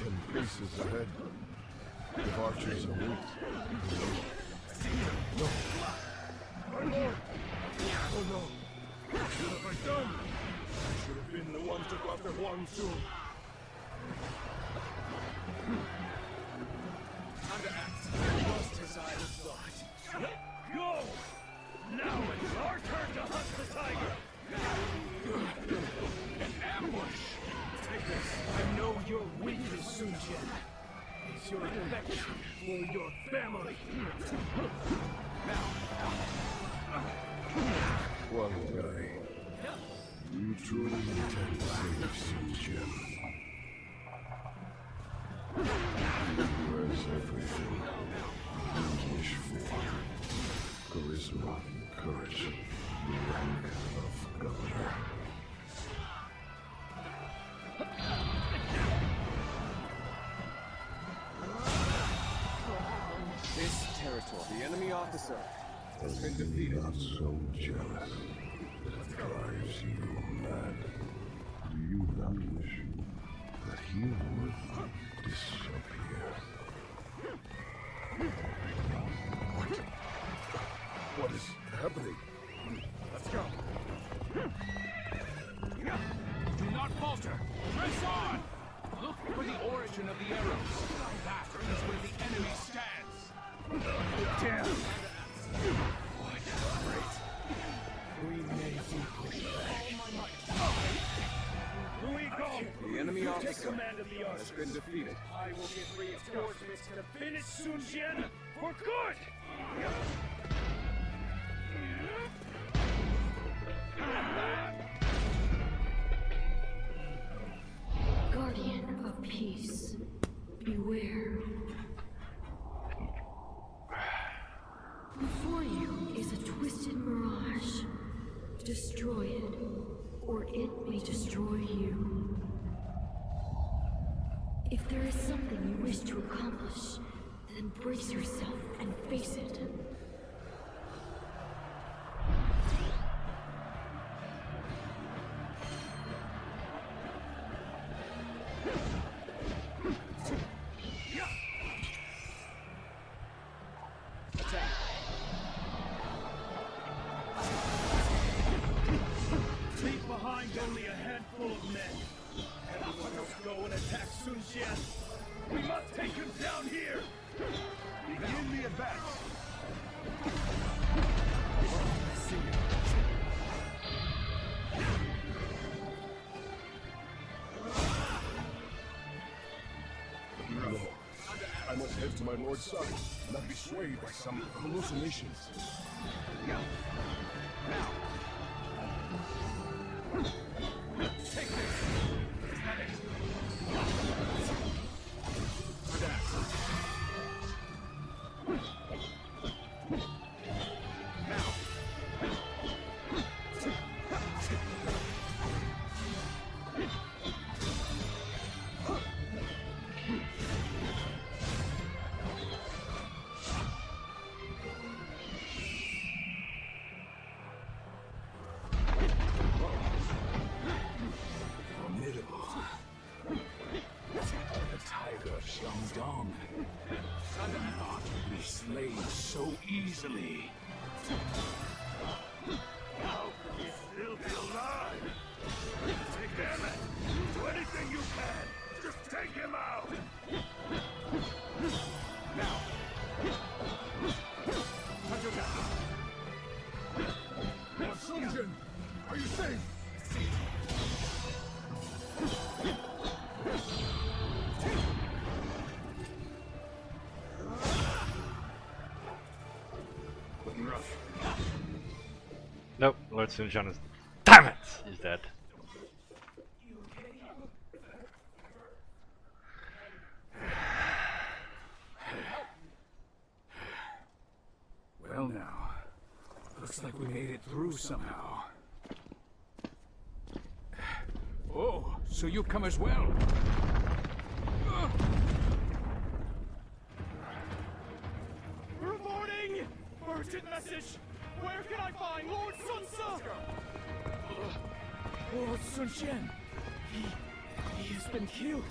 10 paces ahead. If archers are weak. No. My lord! Oh no! What have I done? I should have been the one to go after Huang Zhu. Under axe. Just as I thought. Go! Now it's our turn to hunt the tiger! An ambush! Take this. I know you're weak, Sun Jian. It's your affection for your family. Now. One guy. You truly intend to save Sun Jian. Where's everything? You wish for charisma, courage, the rank of governor. This territory, the enemy officer, has been defeated. Not so jealous that it drives you mad. Do you not wish that he would disappear? What is happening? Let's go. Do not falter. Press on. Look for the origin of the arrows. That is where the enemy stands. Damn. What great. We may be pushed back. We go. The enemy officer has been defeated. I will give reinforcements to finish Sun Jian for good. Guardian of peace, beware. Before you is a twisted mirage. Destroy it, or it may destroy you. If there is something you wish to accomplish, then brace yourself and face it. Leave behind only a handful of men. Everyone else go and attack Sun Jian. We must take him down here. Begin the advance. No. I must head to my lord's side, not be swayed by some hallucinations. Now. Take this. Have it. So easily. How can he still be alive? Take damn it! Do anything you can! Just take him out! Now! Hunter down! Now, Sun Jian, are you safe? Looking rough. Nope, Lord Sun Jian is. Damn it! He's dead. Well now, looks like we made it through somehow. Oh, so you've come as well. Reporting! Urgent message! Where can I find Lord Sun Ce? Lord Sun Jian! He has been killed.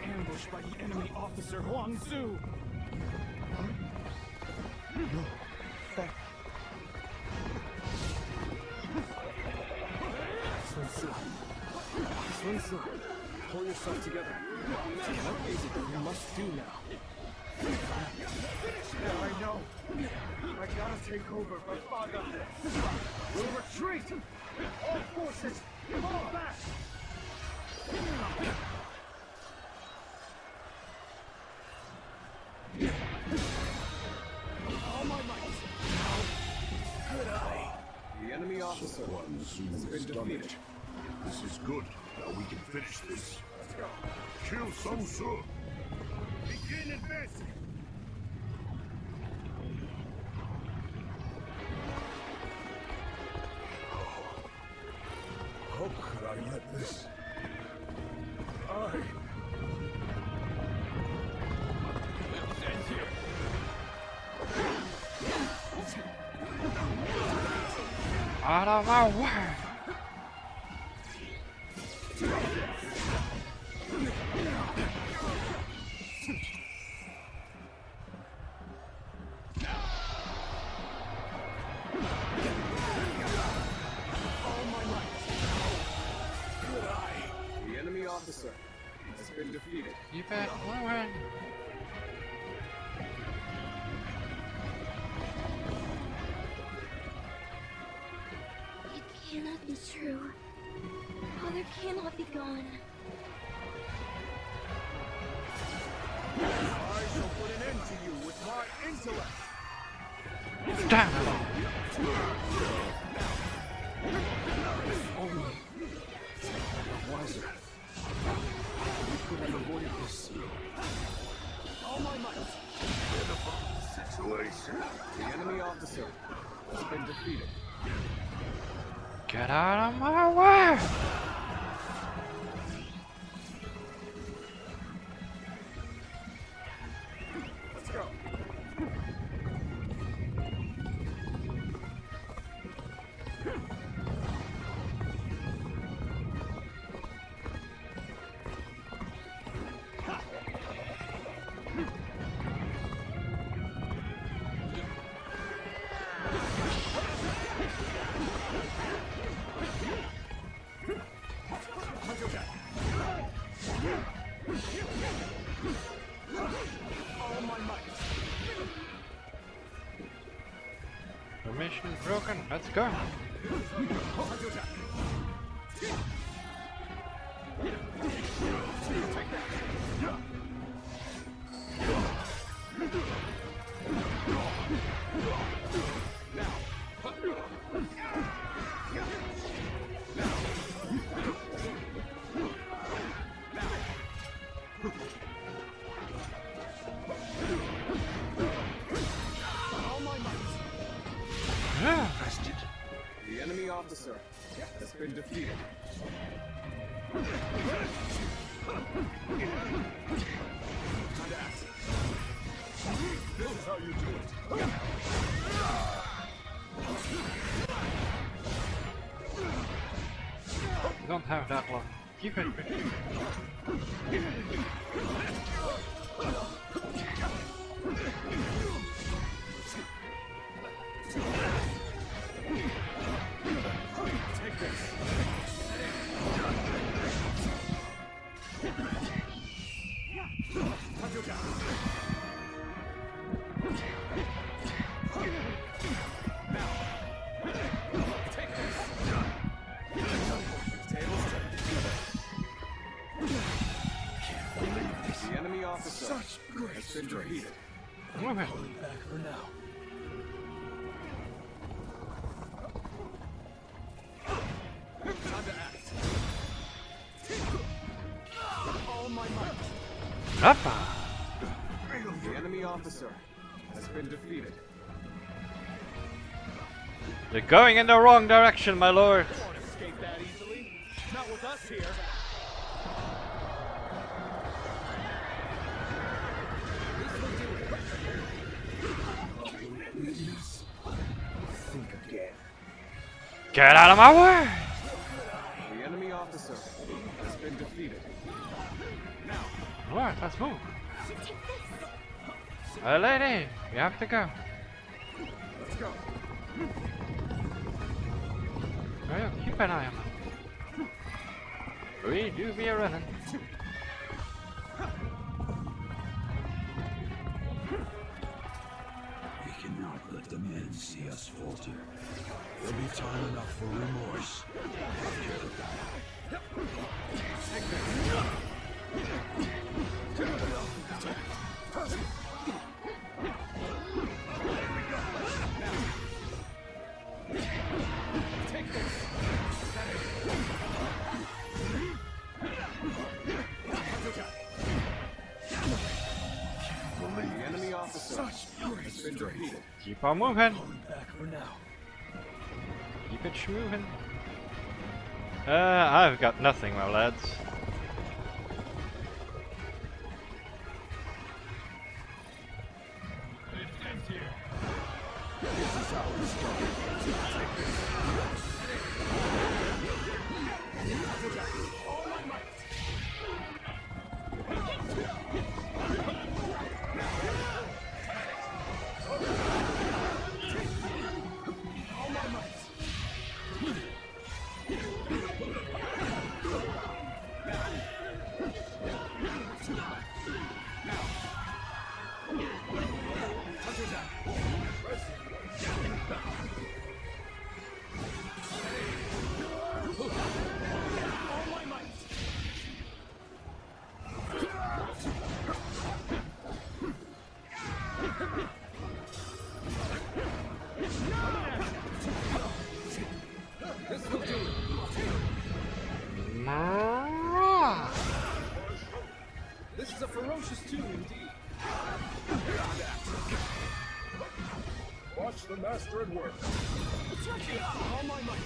Ambushed by the enemy officer Huang Zu. Sun Tzu, pull yourself together. What is it that you must do now? Yeah, I know. I gotta take over my father. We'll retreat! All forces, fall back! All my might. Good eye. The enemy officer has been defeated. This is good. Now we can finish this. Let's go. Kill Sun Tzu. Begin advancing. How could I let this? Ends here. Out of my way! The enemy officer has been defeated. You bet win. It cannot be true. Father cannot be gone. I shall put an end to you with my intellect. Damn! Only. Wiser. We could have avoided this. All my might. Situation. The enemy officer has been defeated. Get out of my way! Let's go. All my might. Permission broken, let's go! All my might. Yeah. The enemy officer has been defeated. Time to act. This is how you do it. Don't have that long. Keep it. Take this. The enemy officer has been defeated. Move it. Back for now. Time to act. All my might. Rappa. The enemy officer has been defeated. You're going in the wrong direction, my lord. Won't escape that easily. Not with us here. Think again. Get out of my way! The enemy officer officer has been defeated. Alright, let's move. Lady, you have to go. Let's go. Well, keep an eye on them. We do be a running. We cannot let the men see us falter. There'll be time enough for remorse. The enemy officer has been defeated. Keep on moving. Back for now. Keep it moving. I've got nothing, my lads. This is a ferocious tune indeed. Watch the master at work. All my might.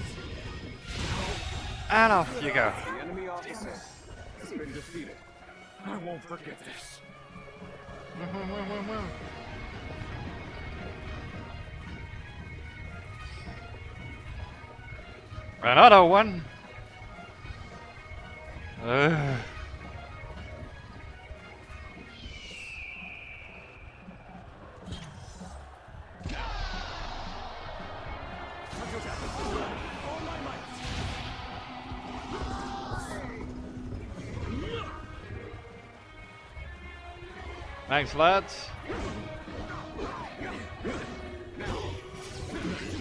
And off you go. The enemy officer has been defeated. I won't forget this. Another one. Ugh. Thanks, lads.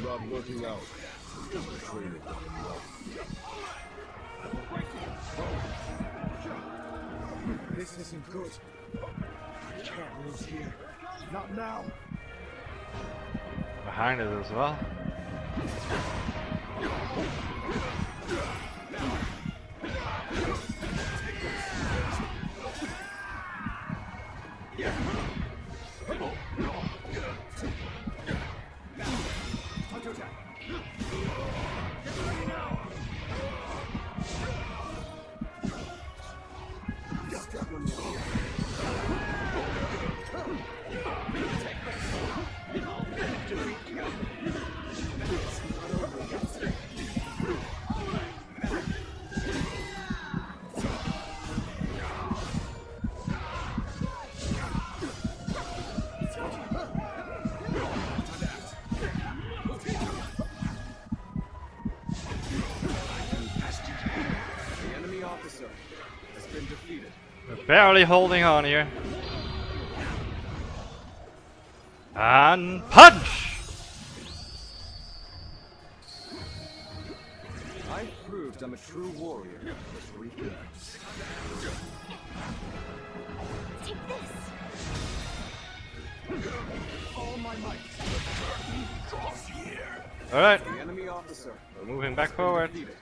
Not working out. This isn't good. I can't lose here. Not now. Behind it as well. The enemy officer has been defeated. We're barely holding on here. And punch! I proved I'm a true warrior. Take this! All my might. Alright, The enemy officer we're moving back forward. defeated.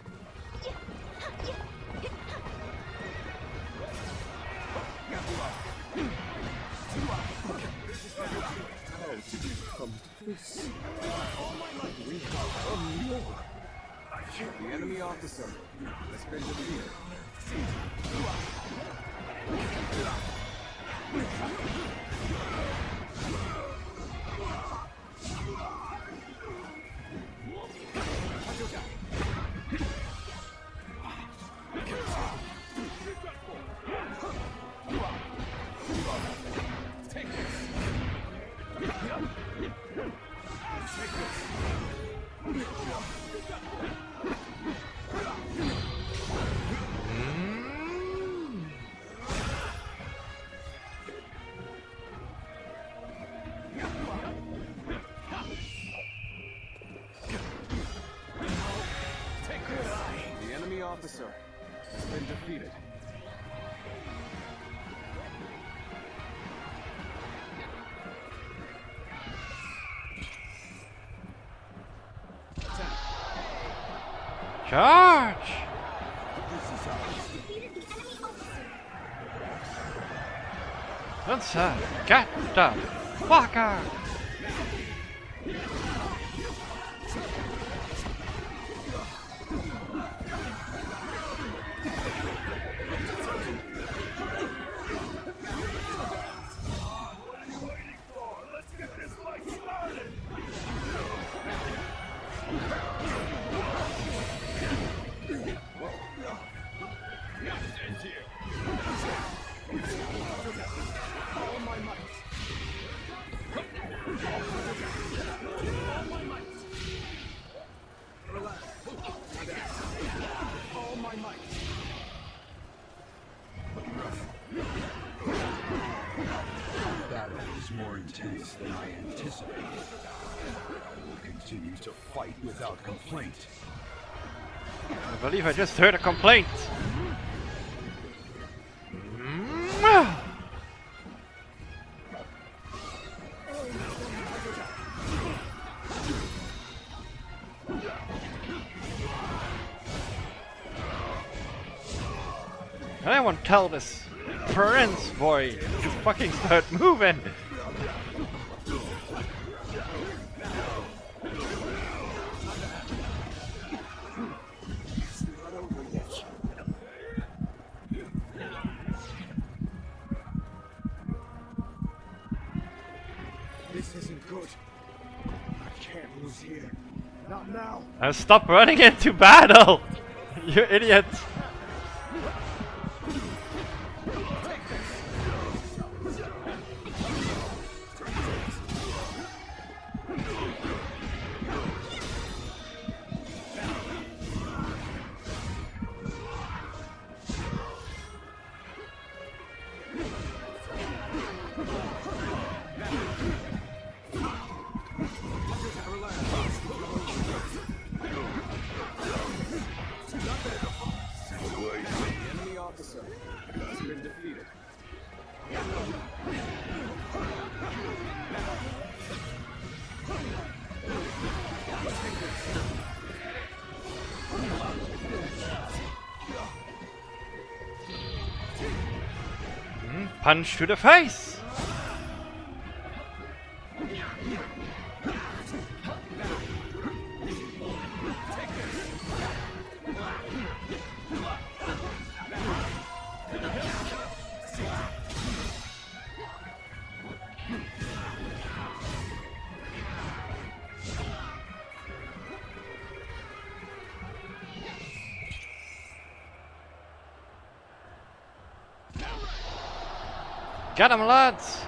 The enemy officer has been defeated. officer has been defeated. Charge! Let's get the fucker! Battle is more intense than I anticipated. I will continue to fight without complaint. I believe I just heard a complaint. Anyone tell this prince boy to fucking start moving? This isn't good. I can't lose here. Not now. Stop running into battle! You idiot! Enemy officer has been defeated. Punch to the face! Get him, lads!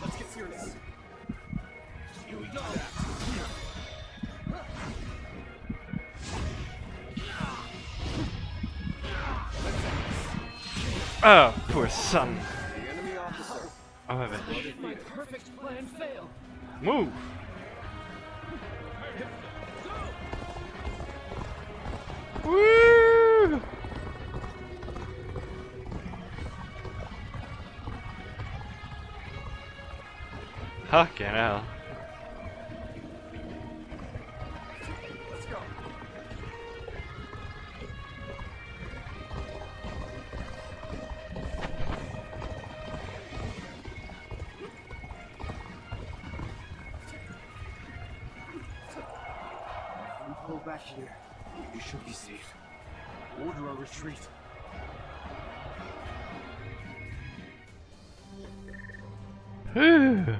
Let's get serious. Oh, poor son. The enemy officer. Oh, I bet. My perfect plan failed. Move! Woo! Fucking hell. Let's go. If we pull back here, we should be safe. Order a retreat. Whew.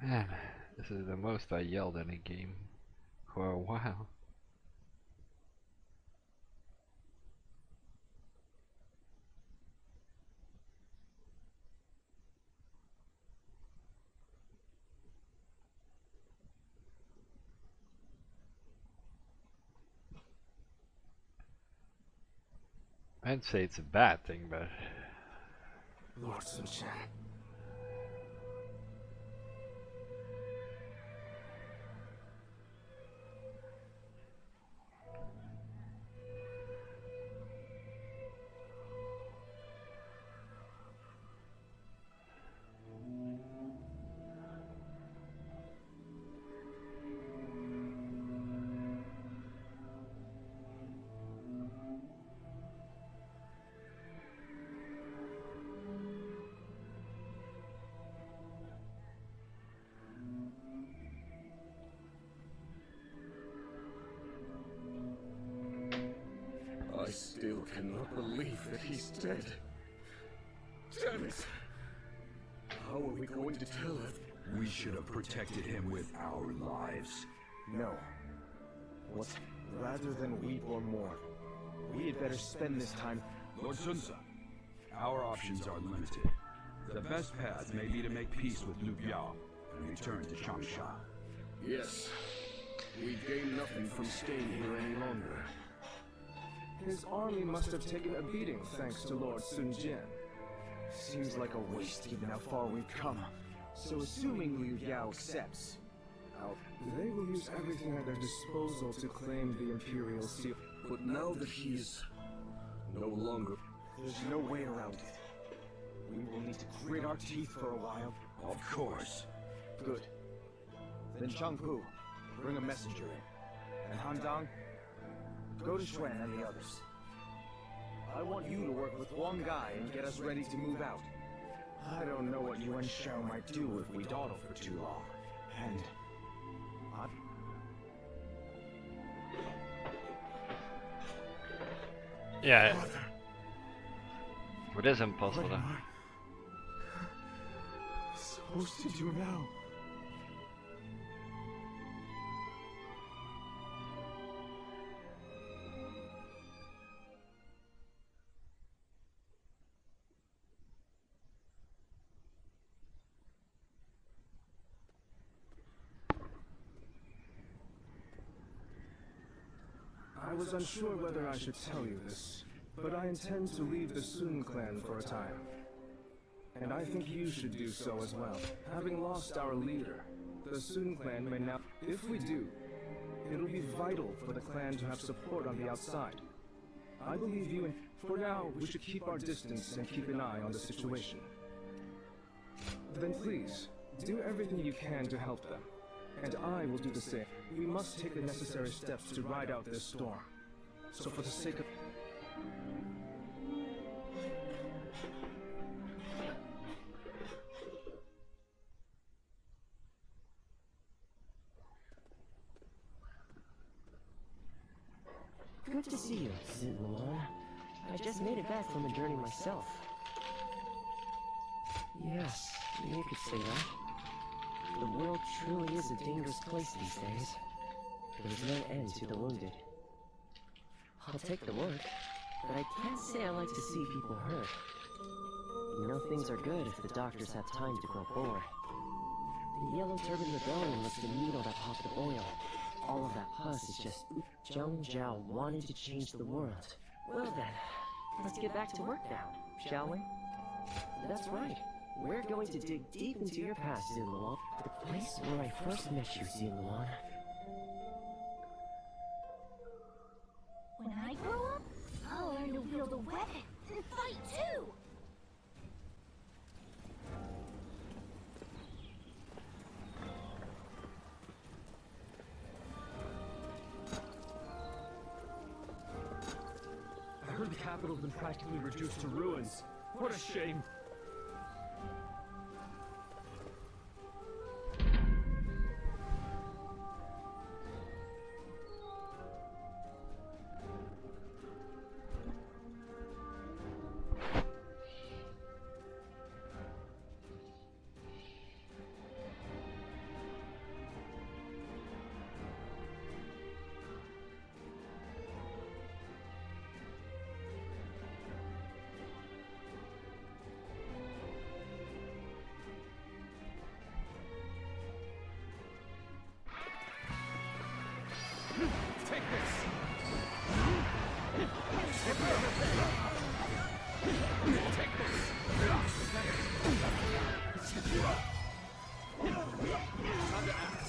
Man, this is the most I yelled in a game for a while. I'd say it's a bad thing, but Lord Sun Chen. I still cannot believe that he's dead. Damn it! How are we going to tell her? We should have protected him with our lives. No. What? Rather than weep or mourn, we had better spend this time. Lord Sunsa, our options are limited. The best path may be to make peace with Liu Biao and return to Changsha. Yes. We gain nothing from staying here any longer. His army must have taken a beating thanks to Lord Sun Jian. Seems like a waste given how far we've come. So assuming Liu Biao accepts, they will use everything at their disposal to claim the Imperial Seal. But now that he's no longer, there's no way around it. We will need to grit our teeth for a while. Of course. Good. Then Changpu, bring a messenger in. And Handang, go to Xuan and the others. I want you to work with Huang Gai and get us ready to move out. I don't know what Yuan Shao might do if we dawdle for too long. And yeah, it is impossible. what am I supposed to do now? I was unsure whether I should tell you this, but I intend to leave the Sun clan for a time. And I think you should do so as well. Having lost our leader, the Sun clan may now... If we do, it'll be vital for the clan to have support on the outside. I believe you, and for now, we should keep our distance and keep an eye on the situation. Then please, do everything you can to help them. And I will do the same. We must take the necessary steps to ride out this storm. So for the sake of... Good to see you, Zidlalon. I just made it back from a journey myself. Yes, you could say that. The world truly is a dangerous place these days. There's no end to the wounded. I'll take the work, but I can't say I like to see people hurt. You know things are good if the doctors have time to grow bored. The Yellow Turban Rebellion was the needle that popped the oil. All of that pus is just Zhang Zhao wanted to change the world. Well then, let's get back to work now, shall we? That's right. We're going to dig deep into your past, Zuluan. The place where I first met you, Zuluan. When I grow up, I'll learn to wield a weapon and fight too! I heard the capital's been practically reduced to ruins. What a shame. Take this! Take this! Time to act.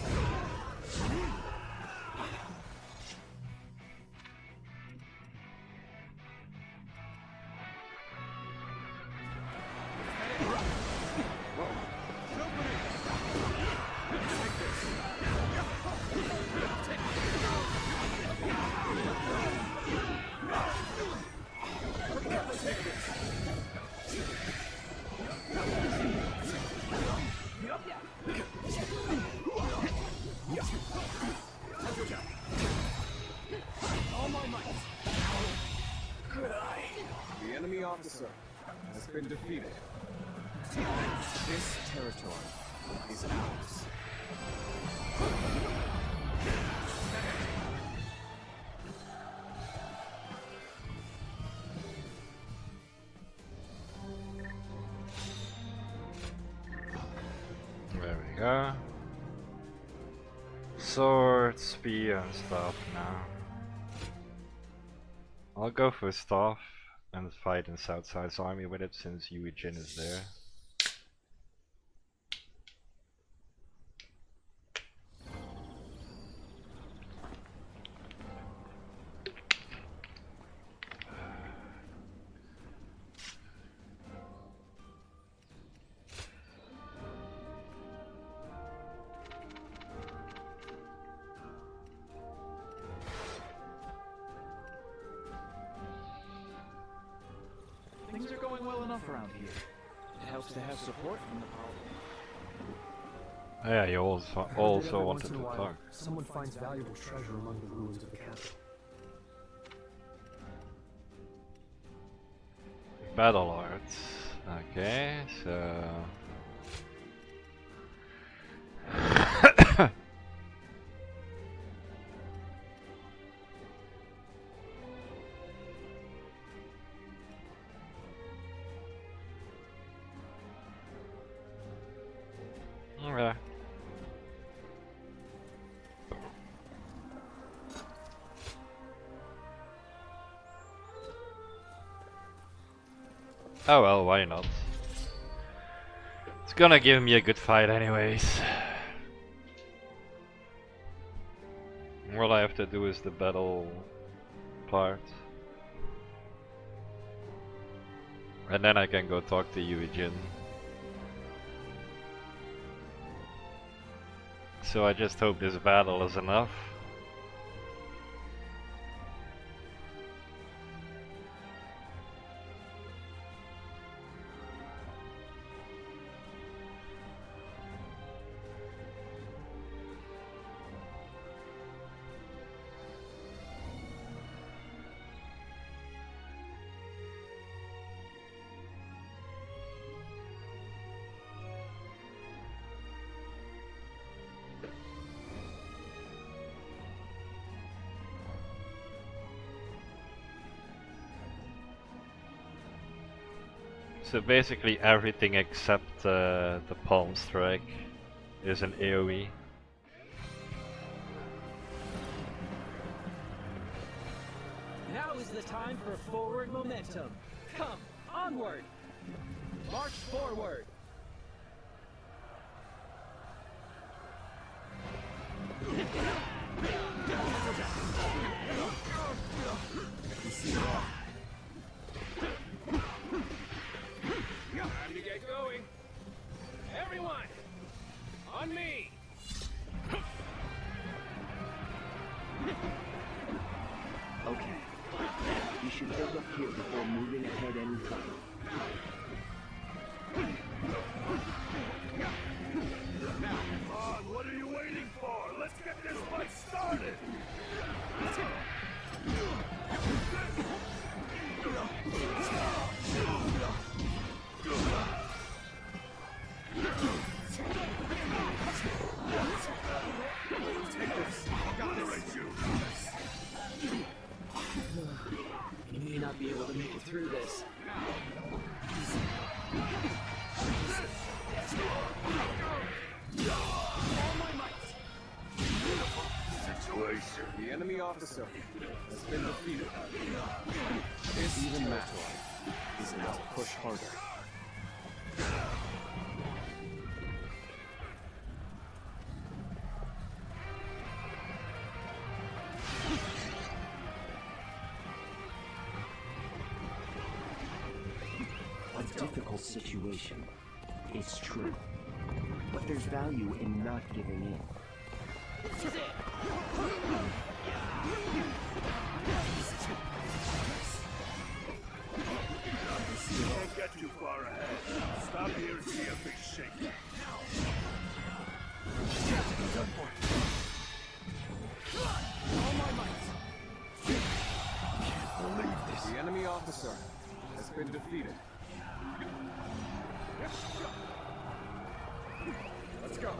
All my might. Good eye. The enemy officer has been defeated. This territory is ours. There we go. Sword, spear and stuff now. I'll go for staff and fight in Southside's army with it since Yui Jin is there. Things are going well enough around here. It helps to have support from the power. Yeah, you also wanted to talk. Someone finds valuable treasure among the ruins of the capital. Battle arts. Okay, so okay. Oh well, why not? It's gonna give me a good fight anyways. All I have to do is the battle part. And then I can go talk to Yui Jin. So I just hope this battle is enough. So basically everything except the palm strike is an AoE. Now is the time for forward momentum. Come, onward! March forward! Time to get going. Everyone, on me. Okay. You should hold up here before moving ahead any further. Come on, what are you waiting for? Let's get this fight started! You may not be able to make it through this. Situation. The enemy officer has been defeated. This even matter. He must push harder. A difficult situation. It's true. But there's value in not giving in. You can't get too far ahead. Stop here and see a big shake. All my might. Believe this. The enemy officer has been defeated. Let's go.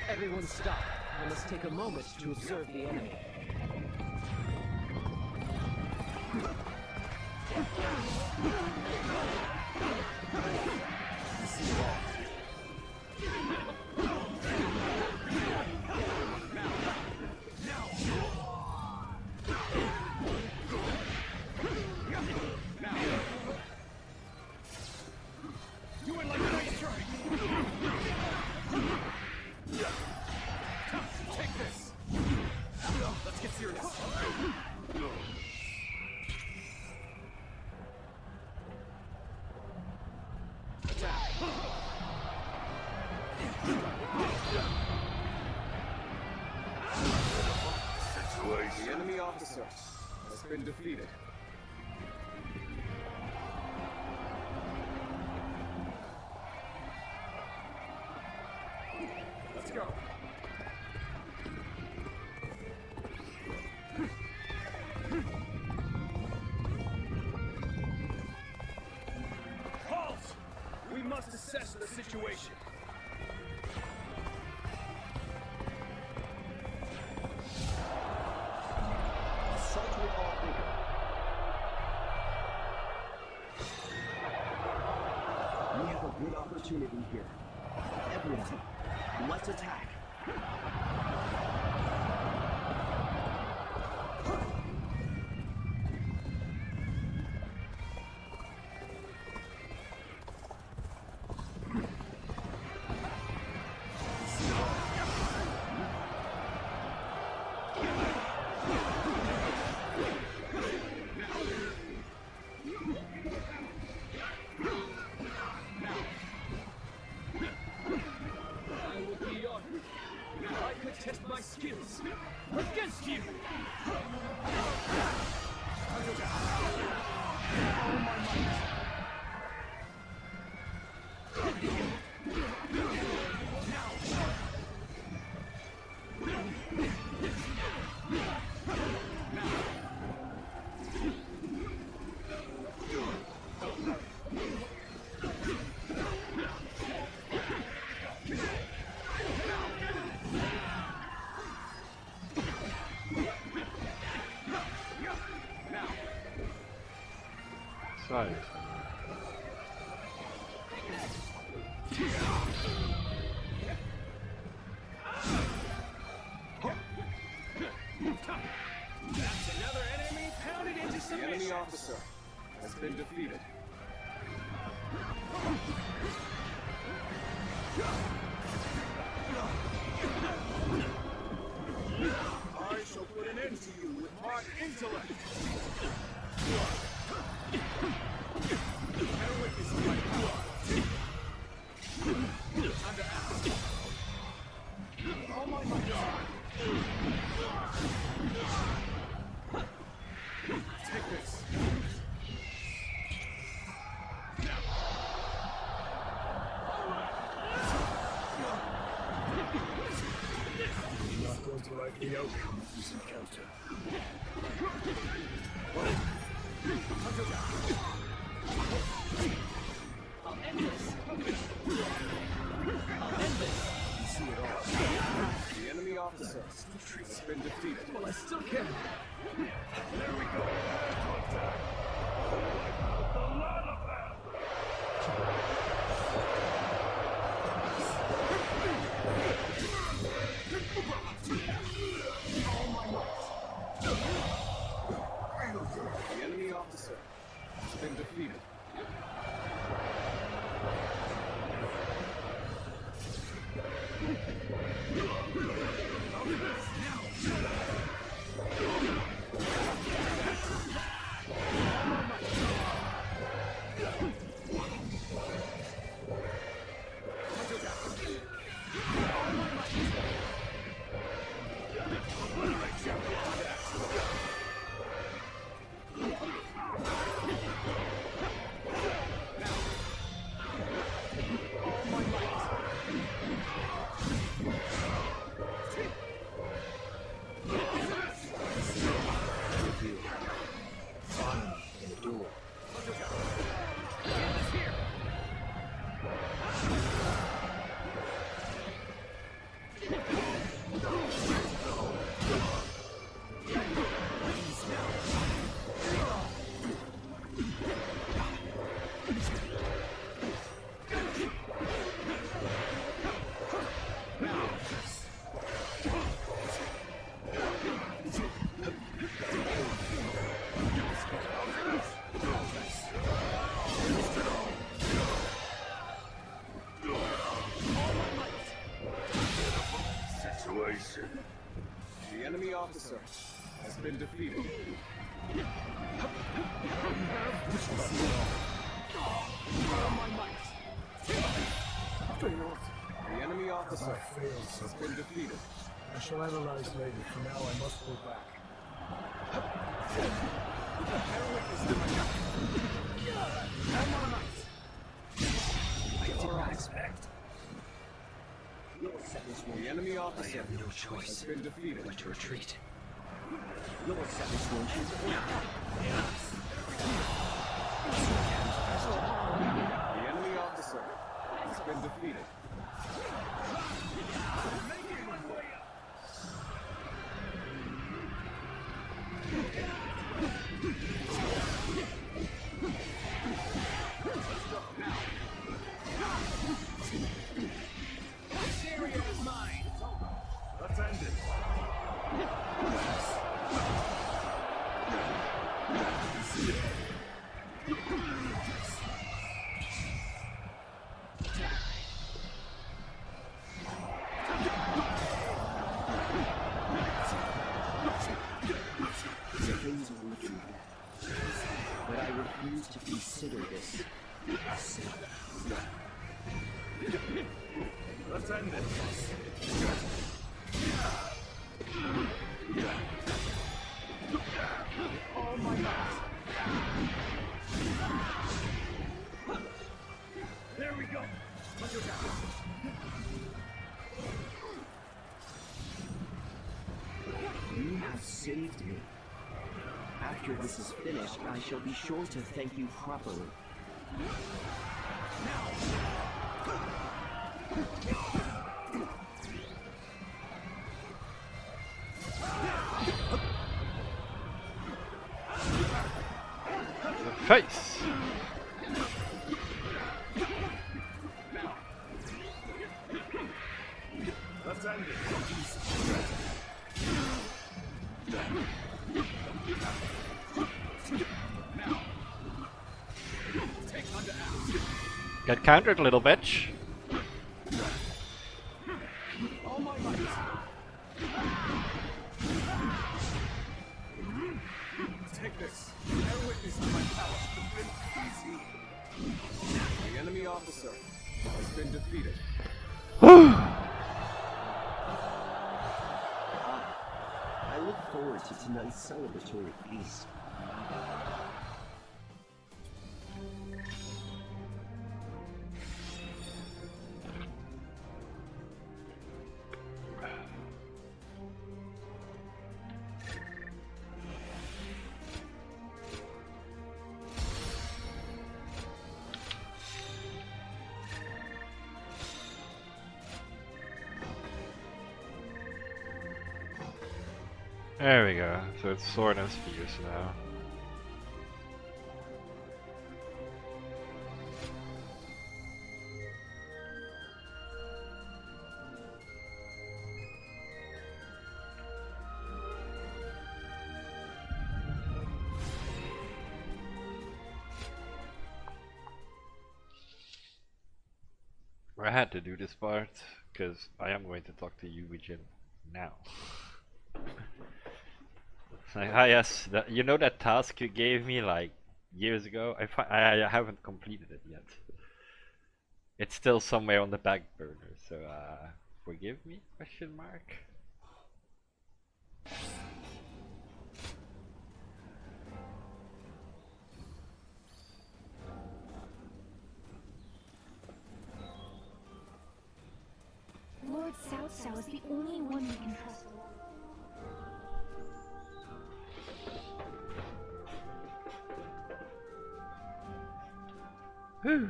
Everyone stop. I must take a moment to observe the enemy. Do it like a nice strike. Take this. Let's get serious. Attack. The enemy officer has been defeated. Let's go. Halt! We must assess the situation. Assault with all vigor. We have a good opportunity here. Everyone, let's attack. I will be on. I side. That's another enemy pounded into The submission. enemy officer has been defeated. I shall put an end to you with my intellect. Bear witness to my power. Time to act. Oh my God. Take this. You're not going to like the outcome of this encounter. I'll end this. I'll end this. You see it all. The enemy officer has been defeated. Well, I still can. The enemy officer has been defeated. Situation. The enemy officer has been defeated. Failed. The enemy officer I failed, has sir. been defeated. I shall analyze later. For now, I must go back. I did not expect. Your sentence won't. The enemy I officer have no has choice been defeated. but to retreat. Your sentence won't you? The enemy officer has been defeated. This area is mine. Let's end it. Things will look bad. But I refuse to consider this safe. Let's end it. There we go. You have saved me. After this is finished, I shall be sure to thank you properly. The face! Let's end it. Now. Take under axe. Get countered, little bitch. All my might. Take this. Bear witness to my power. The enemy officer has been defeated. I look forward to tonight's celebratory feast. There we go. So it's sword and spears now. I had to do this part because I am going to talk to you, Jin, now. Like, ah yes, you know that task you gave me like years ago? I haven't completed it yet. It's still somewhere on the back burner, so forgive me? Question mark. Lord Cao Cao is the only one we can trust. Whew.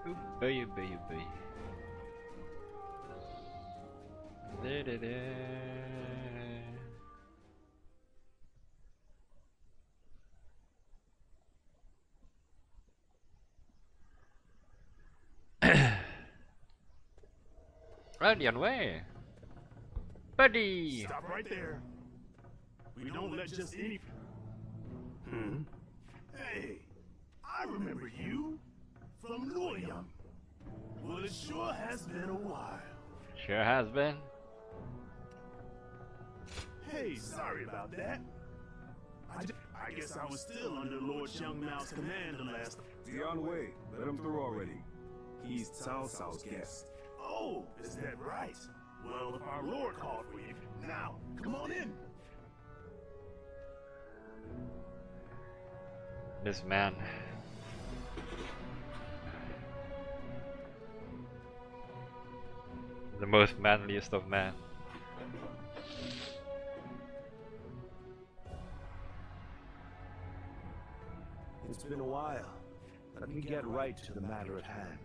Ooh, boy, boy, boy. Da, da, da. Already on way, buddy. Stop right there. We don't let just any. Hey, I remember you from Luoyang. Well, it sure has been a while. Sure has been. Hey, sorry about that. I guess I was still under Lord Xiang Mao's command the last. Dion Wei, let him through already. He's Cao Cao's guest. Oh, is that right? Well, if our Lord called for you, now, come on in. This man. The most manliest of men. It's been a while. Let me get right to the matter at hand.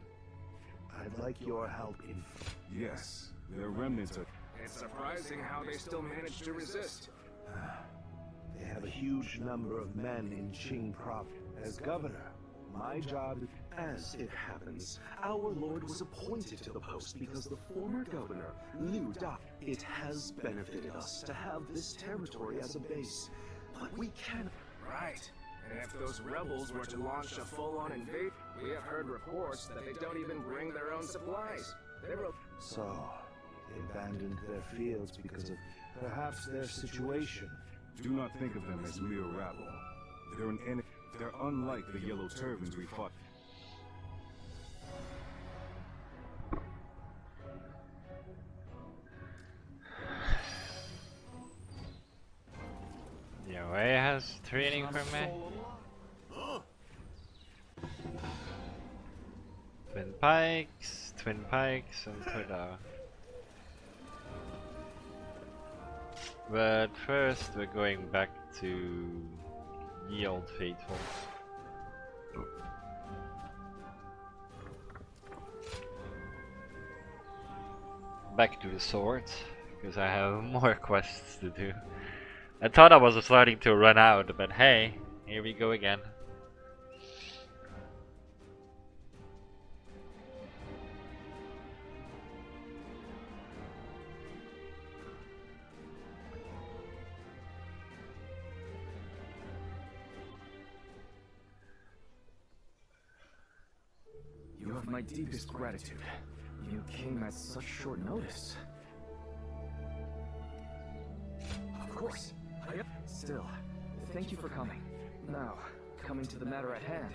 I'd like your help in... Yes, their remnants are... It's surprising how they still manage to resist. They have a huge number of men in Qing province. As governor, my job, as it happens, our lord was appointed to the post because the former governor, Liu Da. It has benefited us to have this territory as a base, but we can't... Right. And if those rebels were to launch a full-on invasion, we have heard reports that they don't even bring their own supplies. So, they abandoned their fields because of perhaps their situation. Do not think of them as mere rabble. They're an enemy. They're unlike the yellow turbans we fought. Yeah, Wei has training for me. Twin pikes, and Twitter. But first, we're going back to Ye Old Faithful. Back to the sword, because I have more quests to do. I thought I was starting to run out, but hey, here we go again. You have my deepest gratitude. You came at such short notice. Of course. Still, thank you for coming. Now, coming to the matter at hand,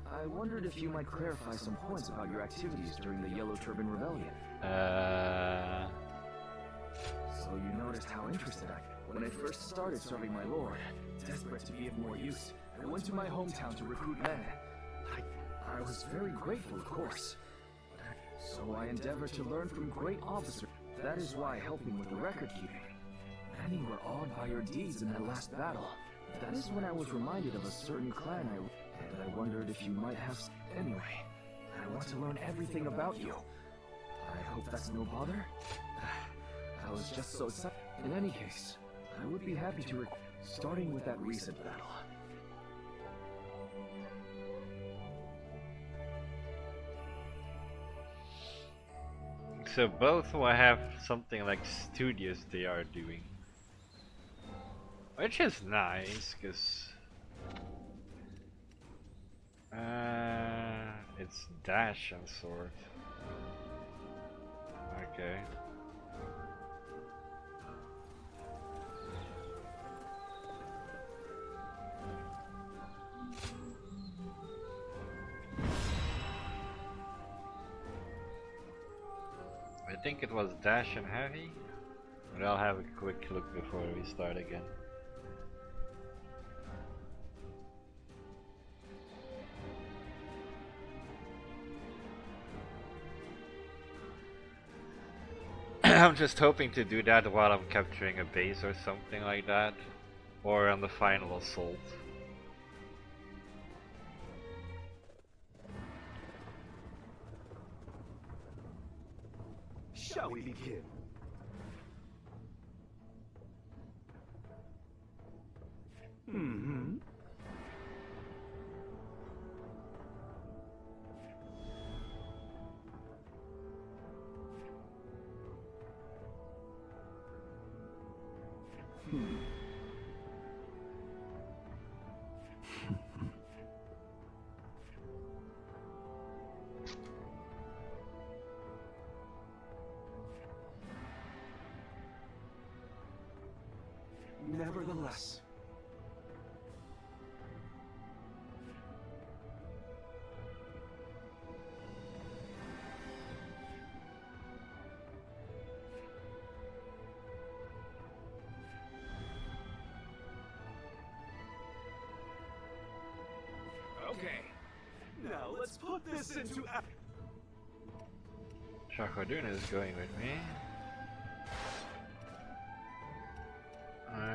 I wondered if you might clarify some points about your activities during the Yellow Turban Rebellion. So you noticed how interested when I first started serving my lord, desperate to be of more use, I went to my hometown to recruit men. I was very grateful, of course. So I endeavored to learn from great officers. That is why helping with the record keeping. Many were awed by your deeds in that last battle. That is when I was reminded of a certain clan and I wondered if you might have... Anyway, I want to learn everything about you. I hope that's no bother? I was just so excited. In any case, I would be happy to starting with that recent battle. So both will have something like studios they are doing. Which is nice, because it's dash and sword. Okay. I think it was dash and heavy, but I'll have a quick look before we start again. I'm just hoping to do that while I'm capturing a base or something like that, or on the final assault. Shall we begin? Mm-hmm. Nevertheless. Okay. Now let's put this into Shakhodun is going with me.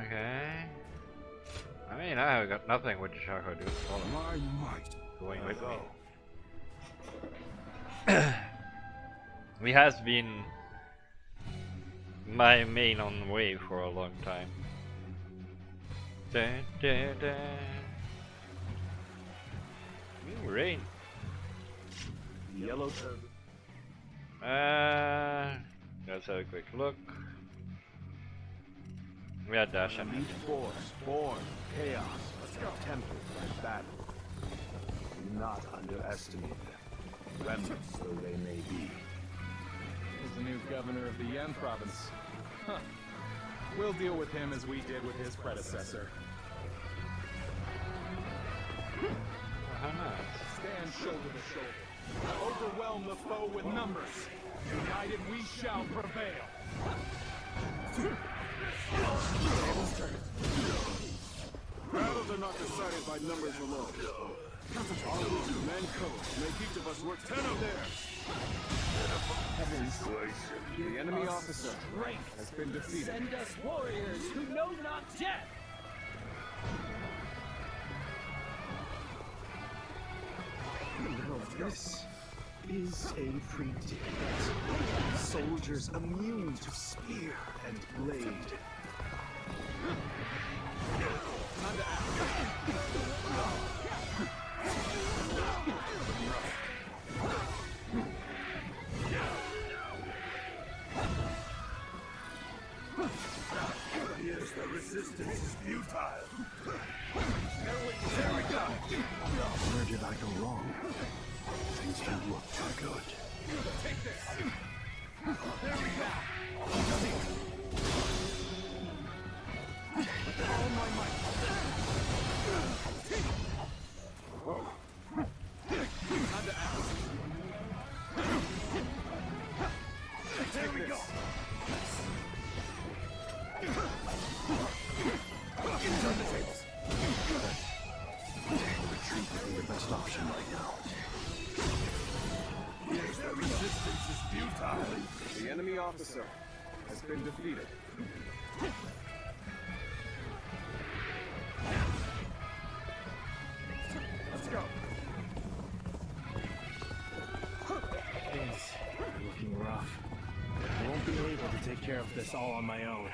Okay. I mean, I have got nothing with Shakhodun. My might. Going with me. He has been my main on way for a long time. Dun, dun, dun. Ooh, rain. Yellow Turban. Let's have a quick look. We had dash and Elite force, born, chaos, tempered by battle. Do not underestimate them, remnants though they may be. He's the new governor of the Yen province. Huh. We'll deal with him as we did with his predecessor. Stand shoulder to shoulder. Overwhelm the foe with numbers. United we shall prevail. Battles are not decided by numbers alone. Our men code make each of us work 10 of theirs. Heavens, the enemy officer has been defeated. Send us warriors who know not death. This is a predicament. Soldiers immune to spear and blade. Yes, the resistance is futile. There we go. Where did I go wrong? Things don't look too good. Take this. There we go. With all my might. Whoa. Time to act. There we go. Turn the tables. Retreat would be the best option right now. Yes, the resistance is futile. The enemy officer has been defeated. Let's go. Things are looking rough. I won't be able to take care of this all on my own.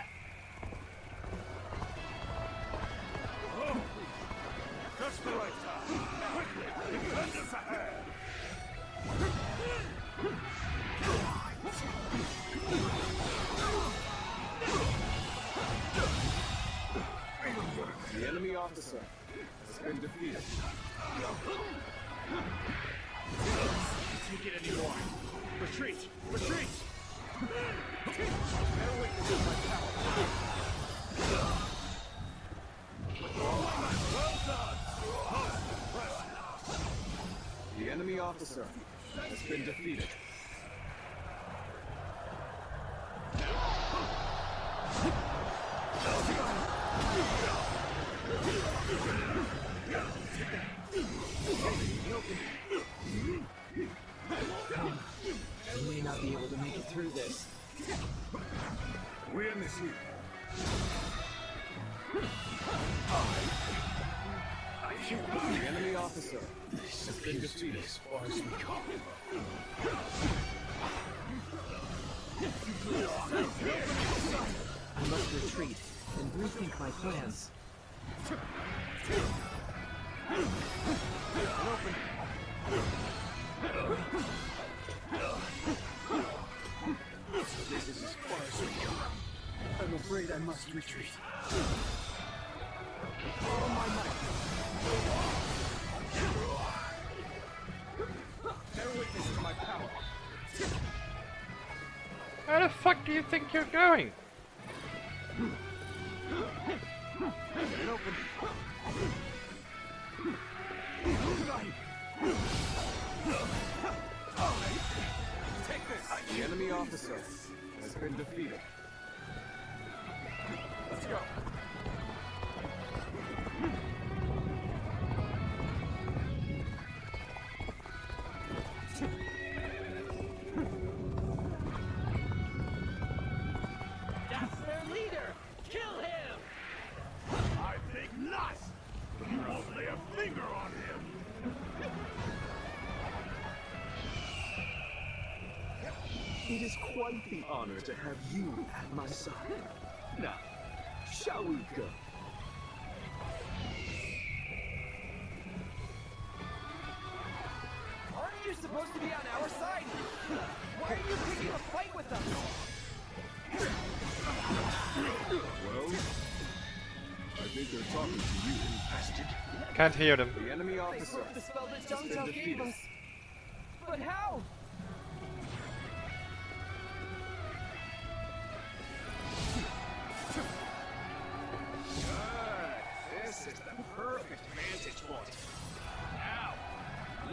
Just the right time. Quickly, defend us ahead. The enemy officer has been defeated. Can't take it anymore. Retreat! Retreat! Better witness my power. Well done! The enemy officer has been defeated. We may not be able to make it through this. We end this here. The enemy officer has been defeated. As far as we go. I must retreat and rethink my plans. This is as far as we go. I'm afraid I must retreat. Bear witness to my power. Where the fuck do you think you're going? Get open. Take this. The enemy officer has been defeated. Let's go. That's their leader! Kill him! I think not. We won't lay a finger on him. It is quite the honor to have you at my side. Now, shall we go? Aren't you supposed to be on our side? Why are you picking a fight with us? Well, I think they're talking to you, bastard. Can't hear them. The enemy They officer broke the spell that has Zhang been Zhao gave defeated. us. But how? This is the perfect vantage point. Now,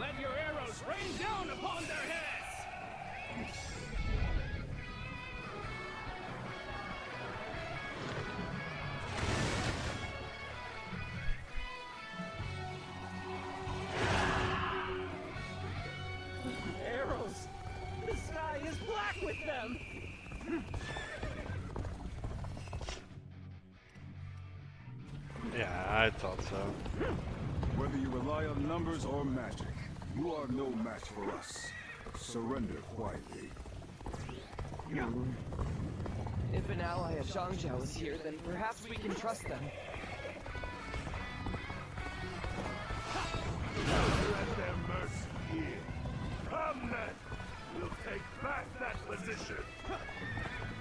let your arrows rain down upon their heads! Arrows! The sky is black with them! Yeah, I thought so. Whether you rely on numbers or magic, you are no match for us. Surrender quietly. If an ally of Zhangjiao is here, then perhaps we can trust them. Let their mercy here. Come then! We'll take back that position!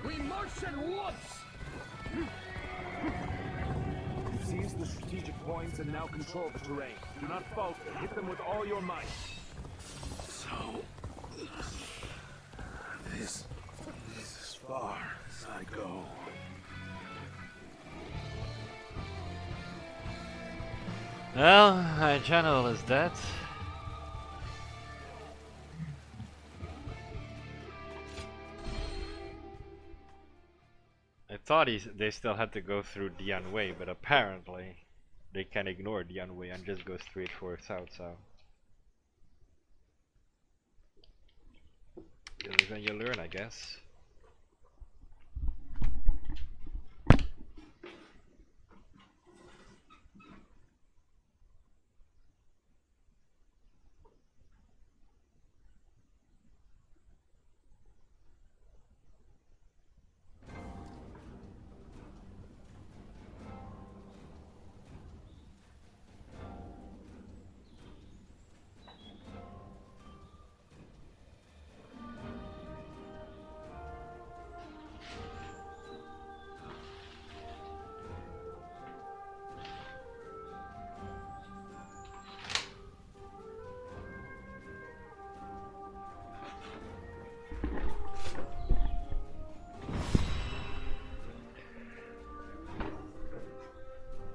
We march at once! You've seized the strategic points and now control the terrain. Do not falter. Hit them with all your might. So... This is as far as I go. Well, my general is dead. I thought they still had to go through Dian Wei, but apparently they can ignore Dian Wei and just go straight for Cao Cao. You live and you learn, I guess.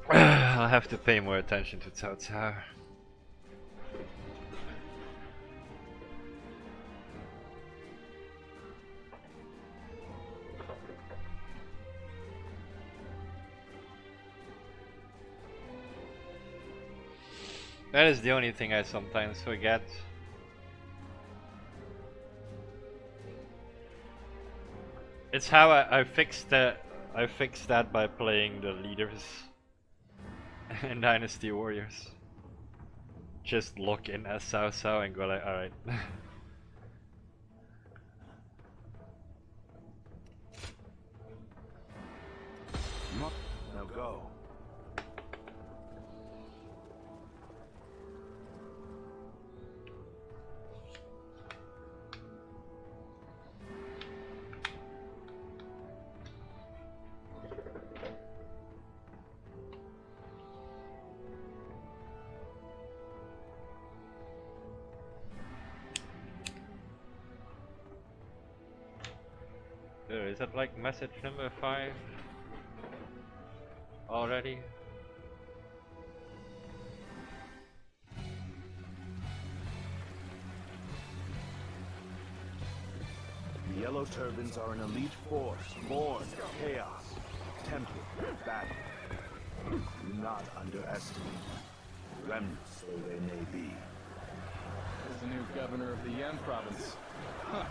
I'll have to pay more attention to Cao Cao. That is the only thing I sometimes forget. It's how I fixed that. I fixed that by playing the leaders in Dynasty Warriors. Just look in as Cao Cao and go like, alright. Now go. Is that like message number 5 already? The Yellow Turbans are an elite force, born of chaos, tempered battle. Do not underestimate them, remnants though they may be. There's the new governor of the Yan province. Huh.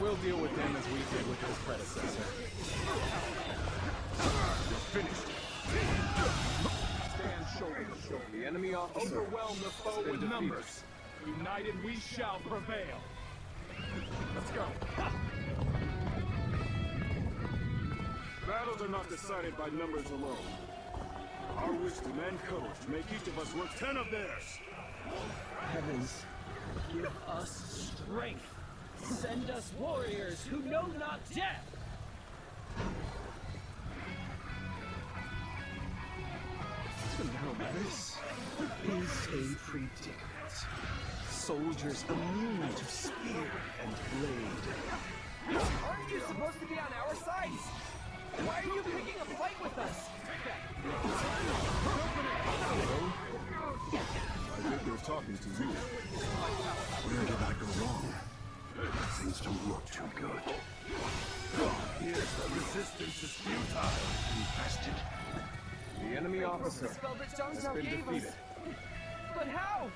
We'll deal with him as we did with his predecessor. You're finished. Stand shoulder to shoulder. The enemy officer Overwhelm the foe with numbers. United we shall prevail. Let's go. Battles are not decided by numbers alone. Our wisdom and courage make each of us worth 10 of theirs. Heavens, give us strength. Send us warriors who know not death. Now this is a predicament. Soldiers immune to spear and blade. Aren't you supposed to be on our side? Why are you picking a fight with us? I think they're talking to you. Where did I go wrong? Things don't look too good. Here's the resistance is futile. Infested. the enemy officer Spell that has Zhangjiao been gave defeated. us. But how?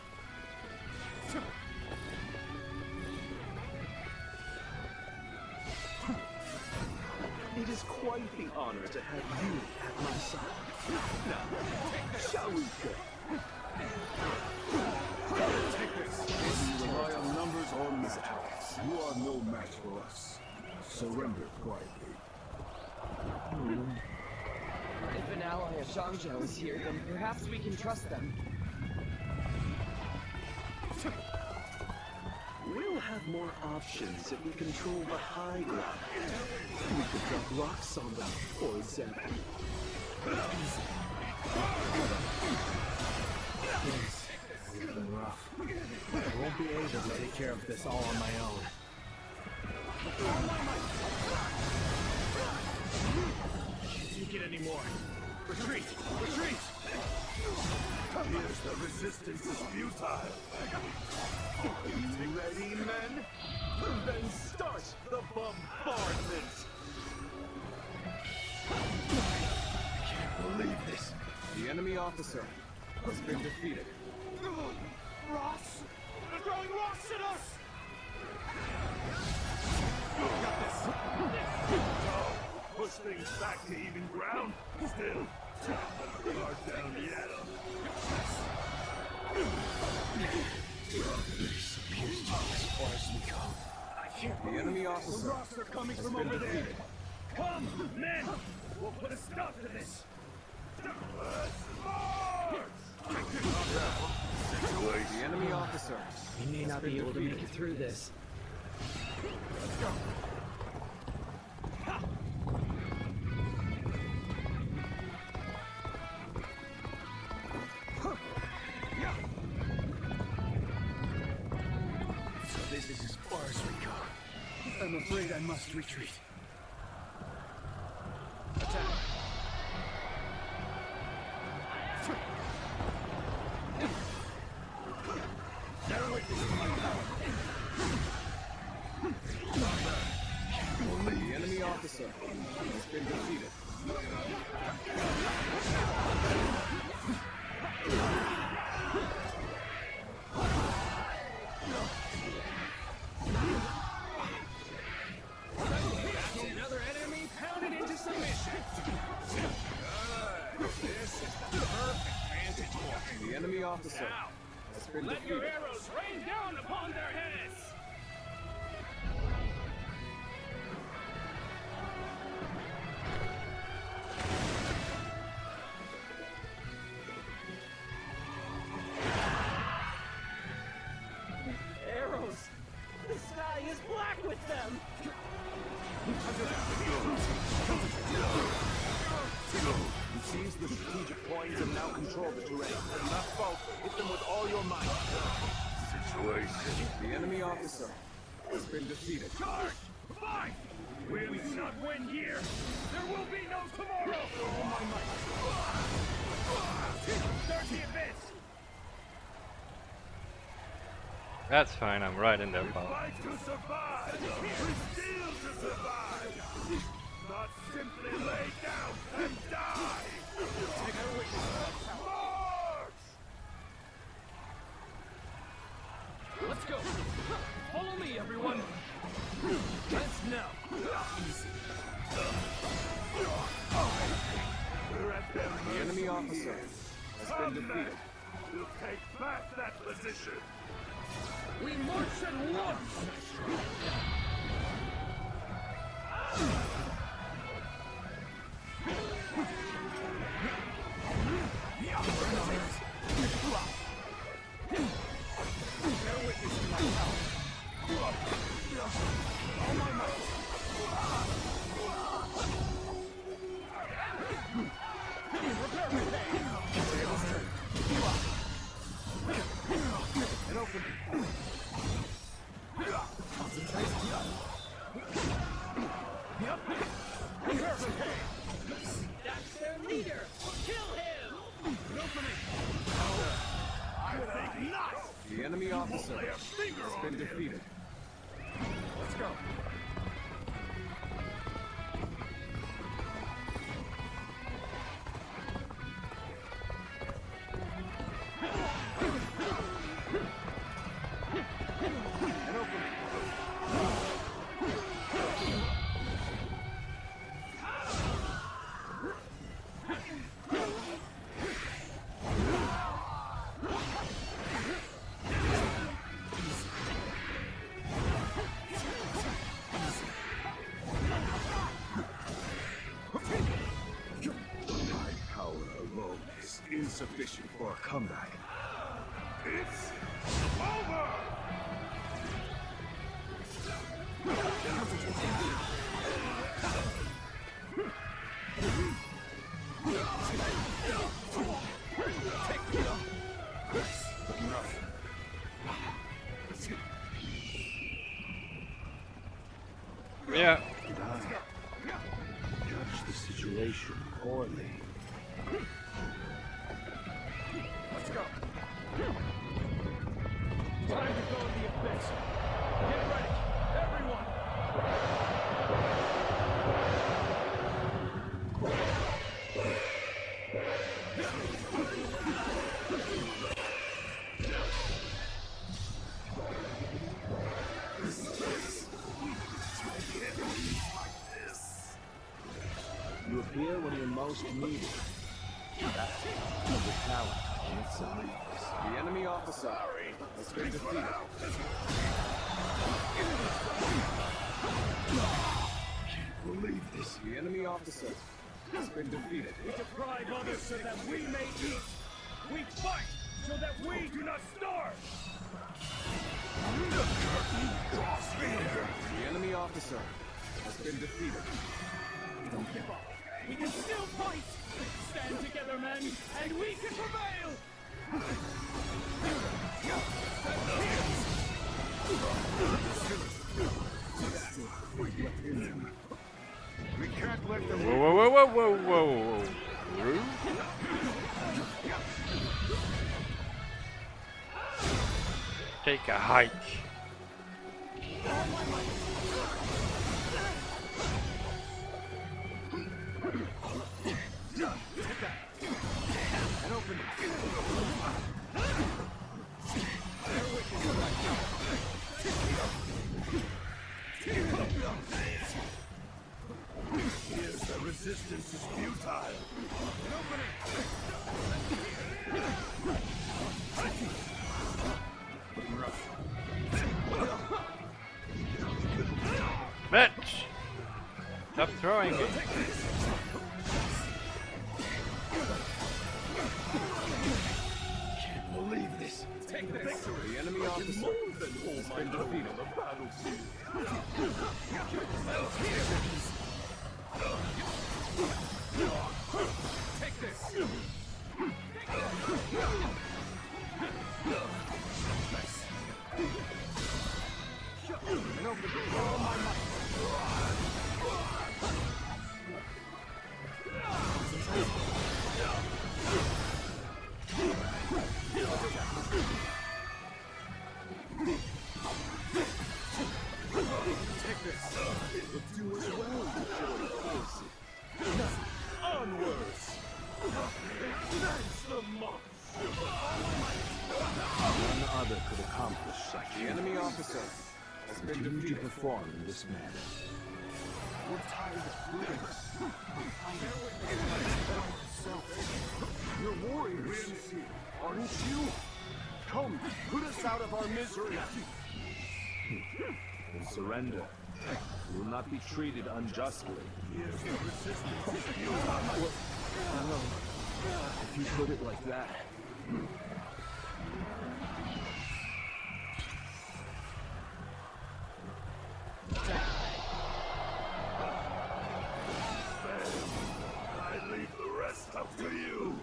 It is quite the honor to have you at my side. Now, shall we go? Take this. Whether you rely on numbers or magic, you are no match for us. Surrender quietly. If an ally of Zhangzhou is here, then perhaps we can trust them. We'll have more options if we control the high ground. We could drop rocks on them, for example. Yes, it's been rough. I won't be able to take care of this all on my own. Can't take it anymore. Retreat! Retreat! Here's the resistance is futile. Ready, men? Then start the bombardment! I can't believe this. The enemy officer has been defeated. Ross! They're throwing rocks at us! Push things back to even ground. Still, far down yet. This appears to be as far as we go. I can't The enemy officer rocks are coming has from been over there. defeated. Come, men! We'll put a stop to this. The enemy officer We may not be able to make it through this. Let's go. So this is as far as we go. I'm afraid I must retreat. Attack! The enemy officer has been defeated. Another enemy pounded into submission. Good. This is the perfect vantage point. The enemy officer Now, has been let your defeated. arrows rain down upon their heads. Arrows! The sky is black with them! You seize the strategic points and now control the terrain. Enough folk, hit them with all your might. Situation. The enemy officer has been defeated. Charge! Fight! We will not win here. There will be no tomorrow. All my might. Search the abyss. That's fine, I'm right in their path. Fight to survive. We steal to survive. Not simply lay down and die. March! Let's go. Follow me, everyone. Let's now. Easy. We're at their The enemy officer has been Come defeated. We'll take back that position. We march at once. Bear witness to my power. All my might. Prepare for pain. And open. Yep. Prepare for pain. That's their leader! Kill him! An opening. I think not. The enemy officer Lay a finger has on been him. defeated. Let's go. And open. fishing for a comeback. It's over! Yeah. Judge the situation poorly. Let's go. Time to go in the abyss. Get ready, everyone. You appear when you're most needed. That's the talent in itself. The enemy officer has been defeated. Can't believe this. The enemy officer has been defeated. We deprive others so that we may eat. We fight so that we do not starve. The enemy officer has been defeated. Don't give up. We can still fight. Stand together, men, and we can prevail. We can't let them... Whoa, whoa, whoa, whoa, whoa, whoa. Rude? Take a hike. Here's the resistance is futile. Bitch! Stop throwing me. Can't believe this. Take the victory. The enemy officer has been defeated. Take this. None other could accomplish such. The enemy officer has been defeated. To perform in this manner. We're tired of doing this. You're warriors, aren't you? Come, put us out of our misery. Then surrender. You will not be treated unjustly. If you put it like that. I leave the rest up to you.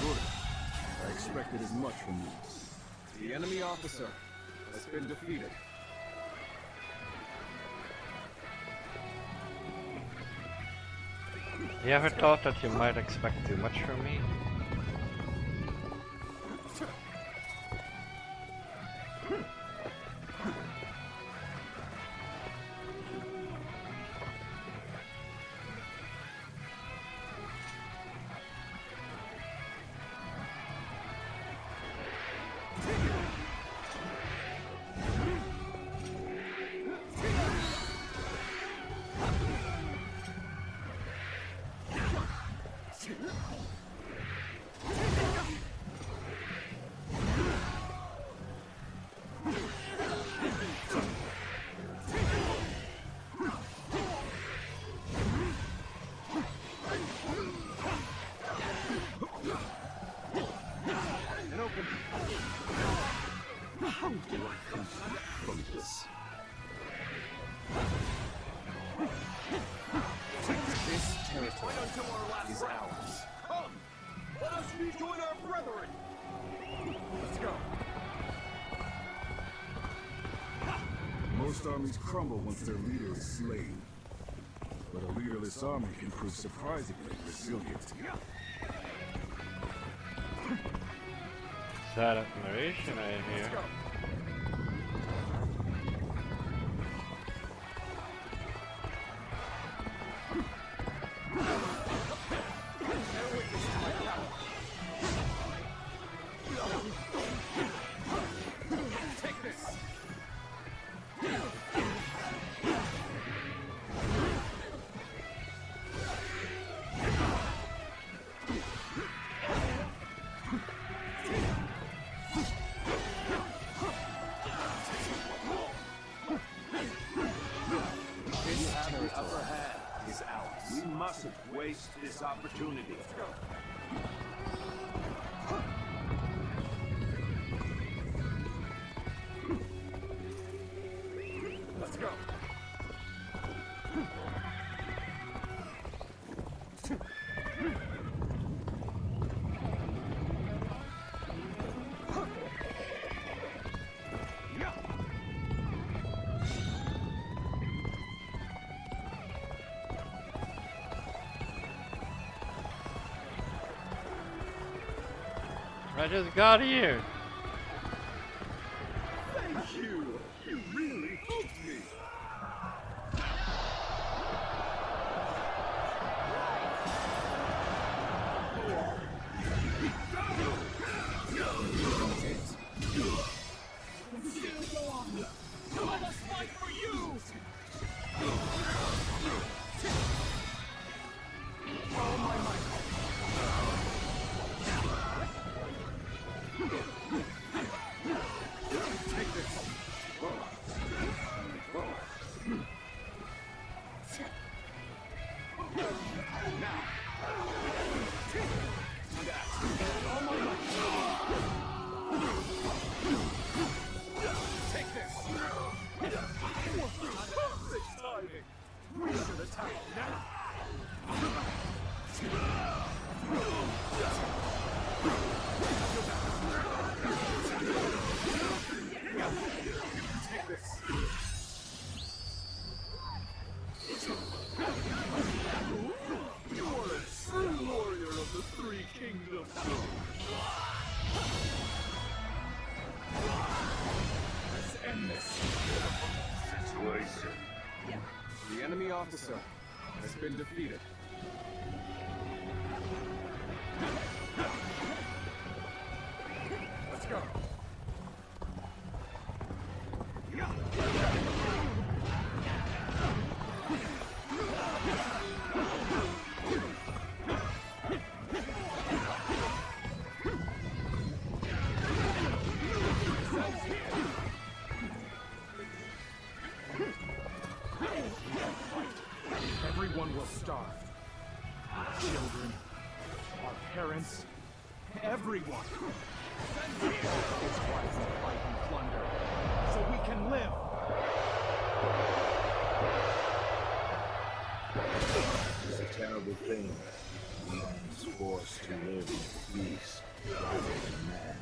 Good. I expected as much from you. The enemy officer has been defeated. You ever thought that you might expect too much from me? Most armies crumble once their leader is slain. But a leaderless army can prove surprisingly resilient. Silent narration I hear. We mustn't waste this opportunity. Let's go. I just got here. Thank you! You really hooked me! Let us fight for you! Oh my might! Take this! Now! That! Oh my might! Take this! Perfect timing! We should attack now! Take this! You are a true warrior of the Three Kingdoms! Let's end this situation. The enemy officer has been defeated. Let's go. Everyone will starve. Our children, our parents, everyone. It's wise to fight and plunder, so we can live. It's a terrible thing. One is forced to live with beast rather than man.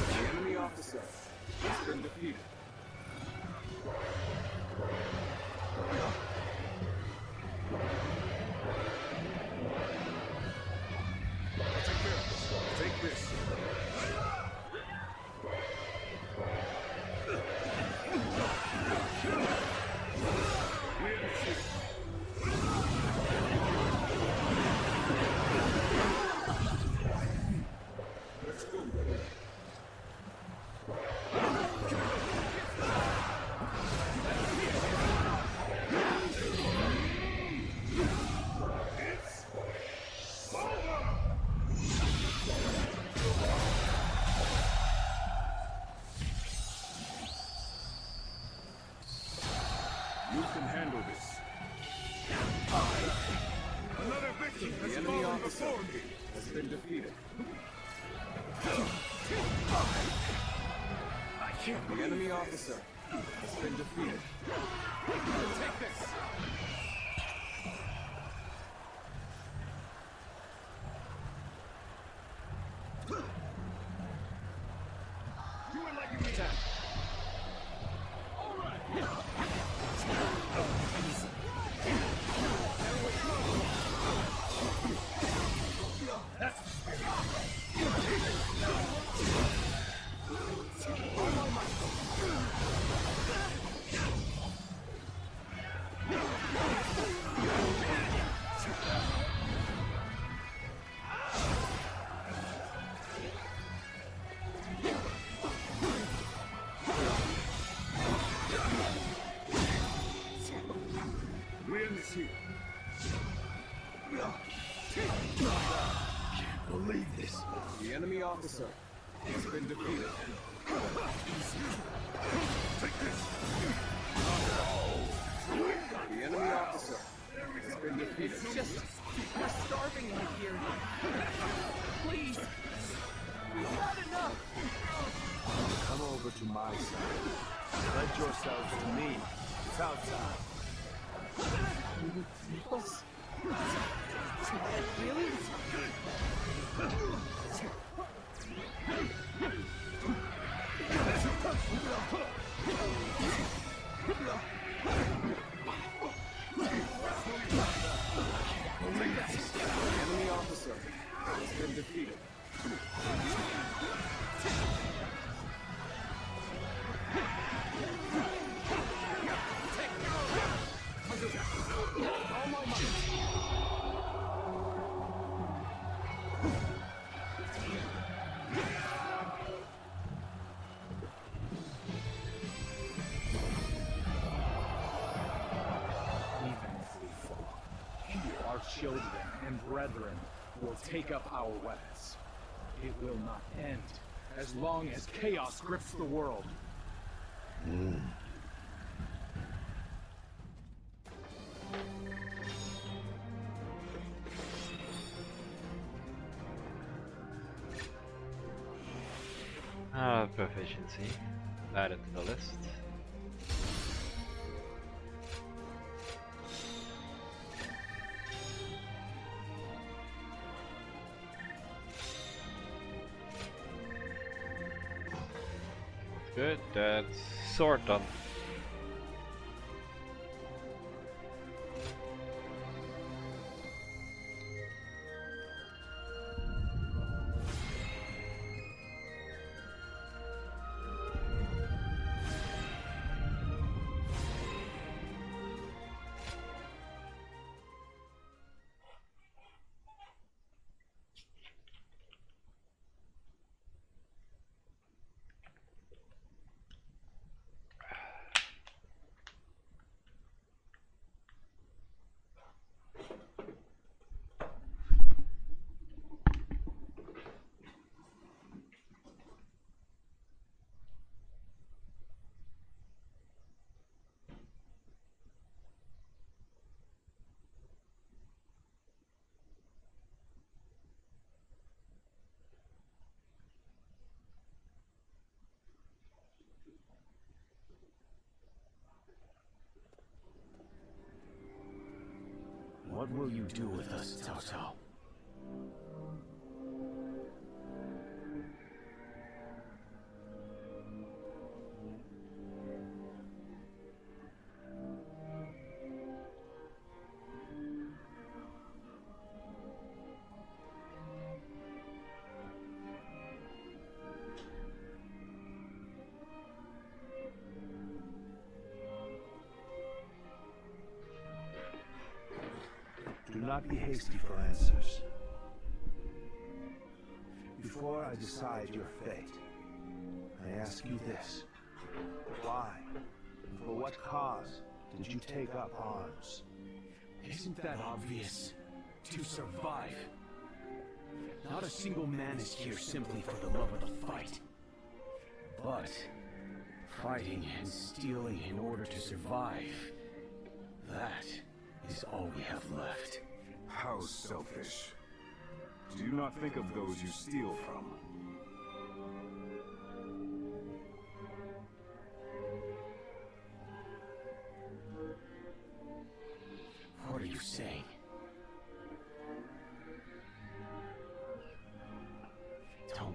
The enemy officer has been defeated. Take this. You can handle this. Another victim has fallen before me. Has been defeated. I can't. The enemy officer has been defeated. Take this! Do it like you mean it! Wins here. Can't believe this. The enemy officer has been defeated. The enemy officer has been defeated. Just, we're starving out here. Please. Not enough. Come over to my side. Pledge yourselves to me. It's outside. Nicholas? Really? The enemy officer has been defeated. Our children and brethren will take up our weapons. It will not end as long as chaos grips the world. Proficiency. Add it to the list. Good, that's sword done. What will you do with us, Cao Cao? Do not be hasty for answers. Before I decide your fate, I ask you this. Why, and for what cause, did you take up arms? Isn't that obvious? To survive. Not a single man is here simply for the love of the fight. But fighting and stealing in order to survive, that is all we have left. How selfish. Do you not think of those you steal from?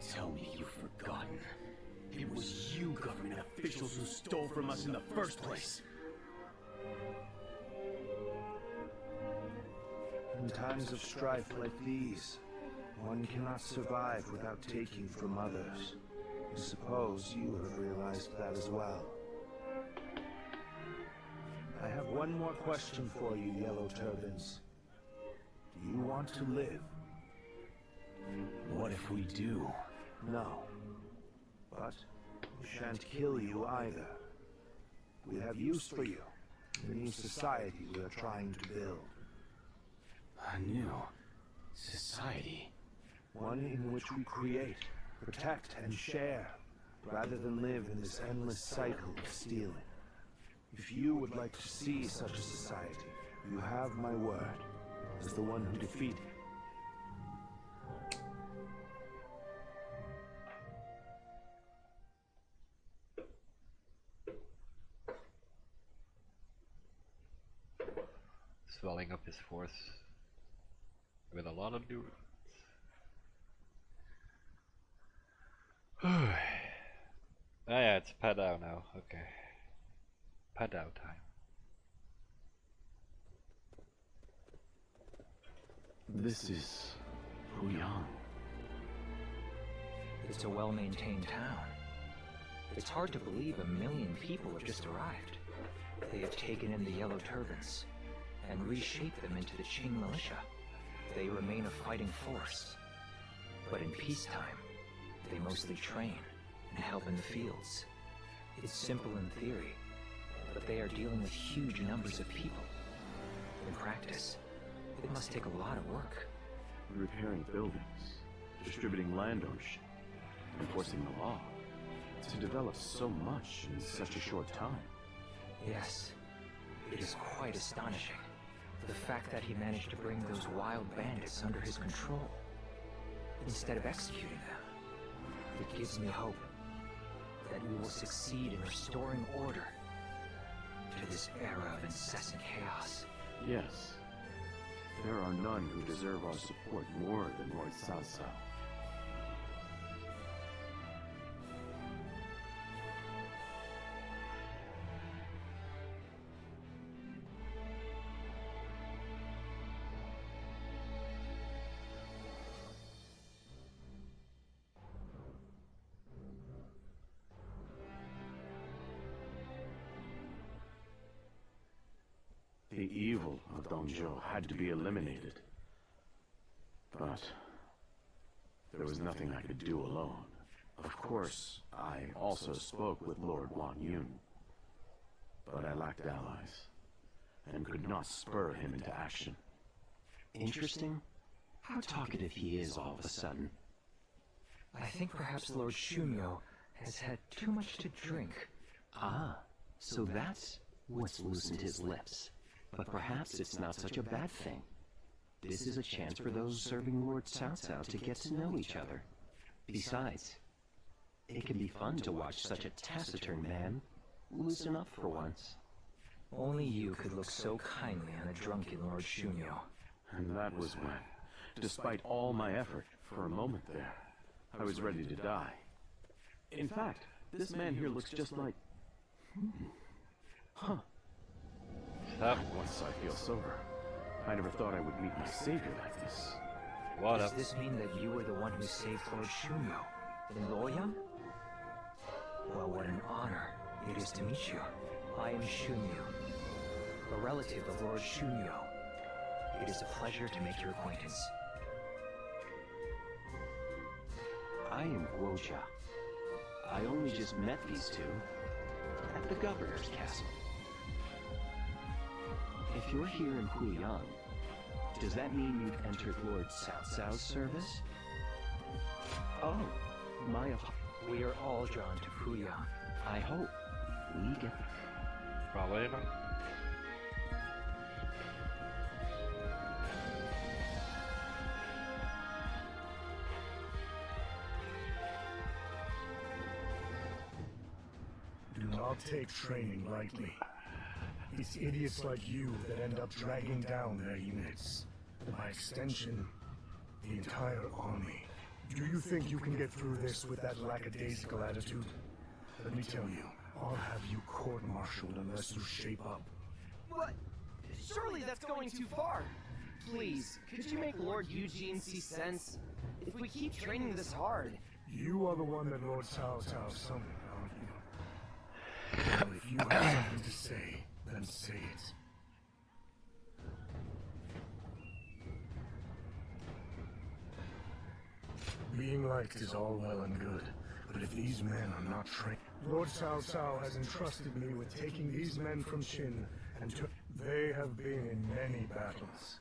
Don't tell me you've forgotten. It was you government officials who stole from us in the first place. In times of strife like these, one cannot survive without taking from others. I suppose you have realized that as well. I have one more question for you, Yellow Turbans. Do you want to live? What if we do? No. But we shan't kill you either. We have use for you. The new society we are trying to build. A new society? One in which we create, protect, and share, rather than live in this endless cycle of stealing. If you would like to see such a society, you have my word, as the one who defeated. Swelling up his force with a lot of dudes. Oh yeah, it's Padao now. Okay. Padao time. This is Huyang. It's a well-maintained town. It's hard to believe 1 million people have just arrived. They have taken in the Yellow Turbans and reshaped them into the Qing militia. They remain a fighting force. But in peacetime, they mostly train and help in the fields. It's simple in theory, but they are dealing with huge numbers of people. In practice, it must take a lot of work. Repairing buildings, distributing land ownership, enforcing the law. To develop so much in such a short time. Yes, it is quite astonishing. The fact that he managed to bring those wild bandits under his control, instead of executing them. It gives me hope that we will succeed in restoring order to this era of incessant chaos. Yes. There are none who deserve our support more than Lord Cao Cao. The evil of Dongzhou had to be eliminated. But there was nothing I could do alone. Of course, I also spoke with Lord Wang Yun. But I lacked allies, and could not spur him into action. Interesting. How talkative he is all of a sudden. I think perhaps Lord Shunyo has had too much to drink. Ah, so that's what's loosened his lips. But perhaps it's not such a bad thing. This is a chance for those serving Lord Cao Cao to get to know each other. Besides, it can be fun to watch such a taciturn man loosen up for once. Only you could look so kindly on a drunken Lord Shunyo. And that was when, despite all my effort, for a moment there, I was ready to die. In fact, this man here looks just like... Huh. Once I feel sober, I never thought I would meet my savior like this. What Does up? this mean that you were the one who saved Lord Shunyo in Luoyang? Well, what an honor it is to meet you. I am Shunyu, a relative of Lord Shunyo. It is a pleasure to make your acquaintance. I am Guojia. I only just met these two at the governor's castle. If you're here in Huyang, does that mean you've entered Lord Cao Cao's service? Oh, my apologies. We are all drawn to Huyang. I hope we get... Probably not. Do not take training lightly. It's idiots like you that end up dragging down their units. By extension, the entire army. Do you think you can get through this with that lackadaisical attitude? Let me tell you, I'll have you court-martialed unless you shape up. What? Surely that's going too far. Please, could you make Lord Eugene see sense? If we keep training this hard... You are the one that Lord Cao Cao summoned, aren't you? Well, if you have something to say, then say it. Being liked is all well and good, but if these men are not trained... Lord Cao Cao has entrusted me with taking these men from Qin and to... They have been in many battles.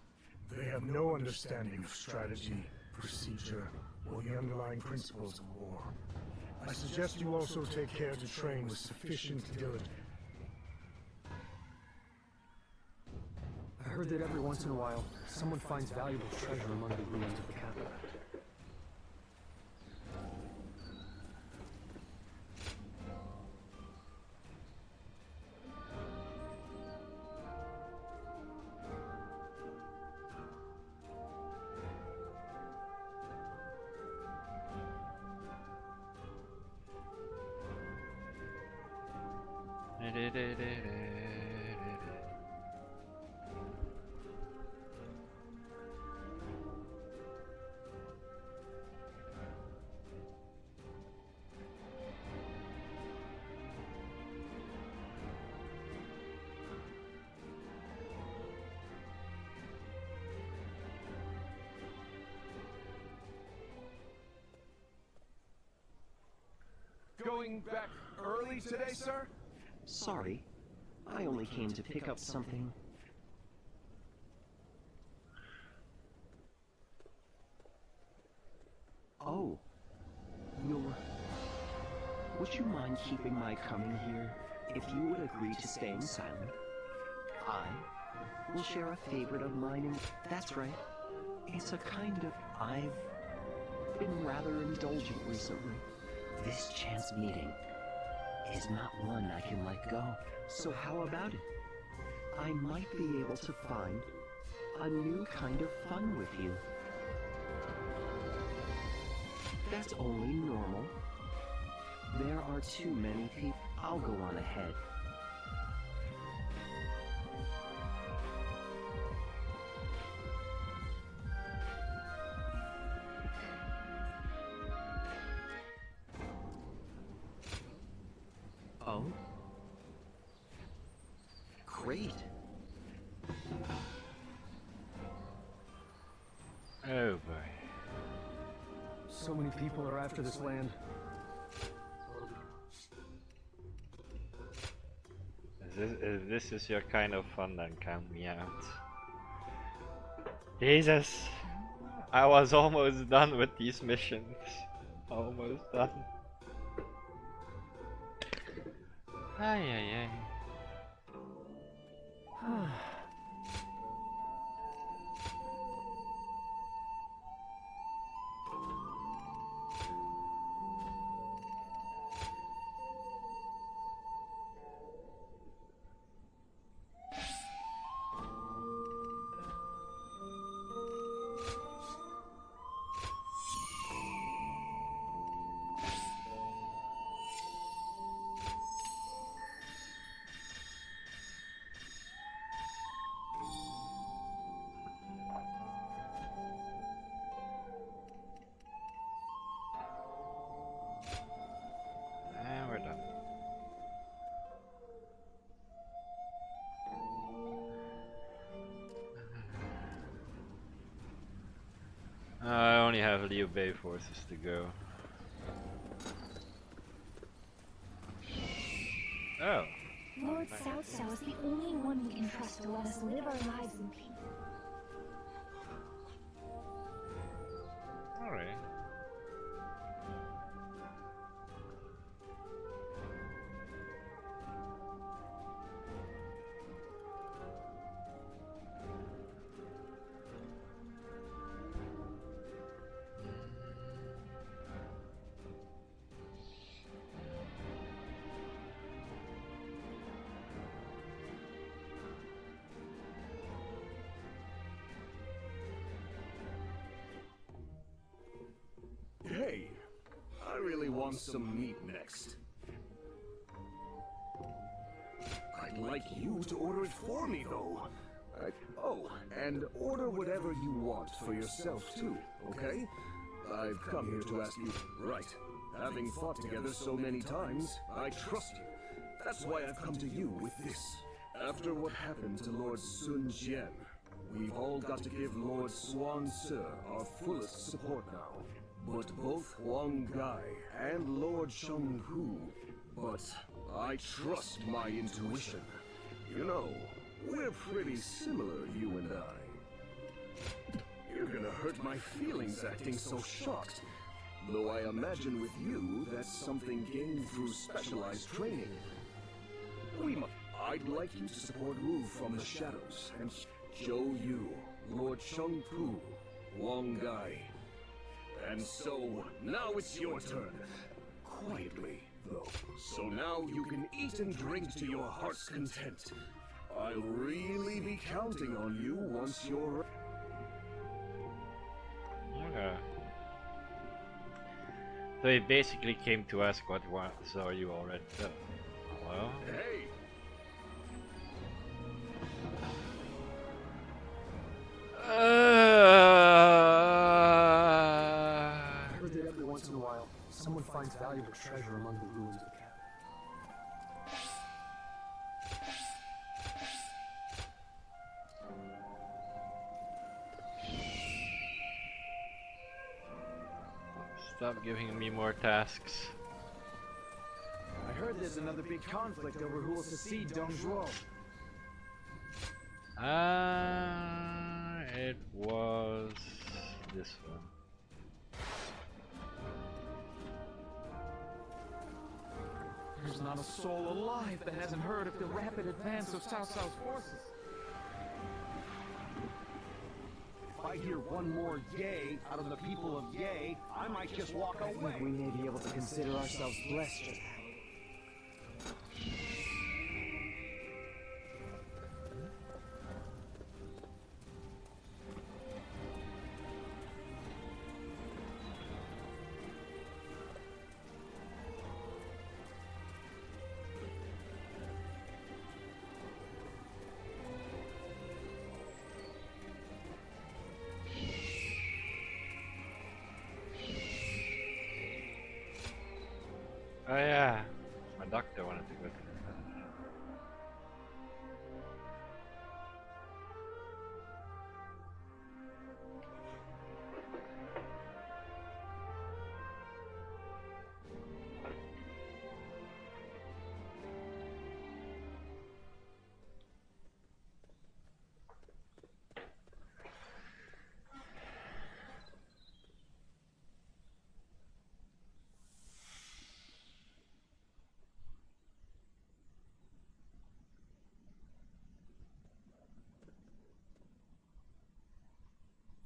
They have no understanding of strategy, procedure, or the underlying principles of war. I suggest you also take care to train with sufficient diligence. I heard that every once in a while, someone finds valuable treasure among the ruins of the capital. Going back early today, sir? Sorry, I only came to pick up something. Oh, would you mind keeping my coming here if you would agree to staying silent? I will share a favorite of mine, and that's right. It's a kind of... I've been rather indulgent recently. This chance meeting is not one I can let go. So how about it? I might be able to find a new kind of fun with you. That's only normal. There are too many people. I'll go on ahead. Oh? Great. Oh boy. So many people are after this land. If this is your kind of fun, then count me out. Jesus! I was almost done with these missions. Almost done. Ay ay ay. And we're done. I only have Liu Bei forces to go. Oh. Lord Cao Cao is the only one we can trust to let us live our lives in peace. Alright. wants some meat next? I'd like you to order it for me, though. Oh, and order whatever you want for yourself, too, okay? I've come here to ask you... Right. Having fought together so many times, I trust you. That's why I've come to you with this. After what happened to Lord Sun Jian, we've all got to give Lord Swan Ce our fullest support now. But both Huang Gai and Lord Sheng Hu... But I trust my intuition. You know, we're pretty similar, you and I. You're gonna hurt my feelings acting so shocked. Though I imagine with you, that's something gained through specialized training. I'd like you to support Wu from the shadows and Zhou Yu, Lord Sheng Pu, Wang Gai. And so, now it's your turn. Quietly, though. So now you can eat and drink to your heart's content. I'll really be counting on you once you're... Okay. So he basically came to ask what saw you already. Well. Hey! I heard that every once in a while, someone finds valuable treasure among the ruins of the cabin. Stop giving me more tasks. I heard there's another big conflict over who will succeed Dongzhuo. It was this one. There's not a soul alive that hasn't heard of the rapid advance of Cao Cao's forces. If I hear one more yay out of the people of Yay, I might just walk away. We may be able to consider ourselves blessed just now. Oh yeah, my doctor wanted to go to the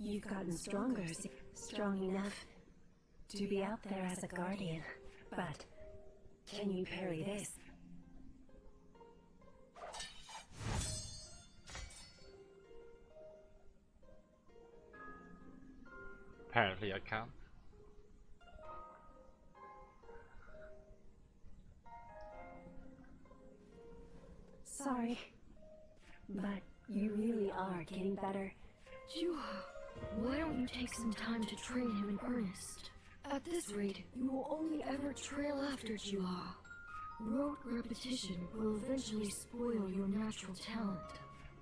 You've gotten stronger, strong enough to be out there as a guardian. But can you parry this? Apparently I can't. Sorry, but you really are getting better. Juha, why don't you take some time to train him in earnest? At this rate, you will only ever trail after Juha. Rote repetition will eventually spoil your natural talent.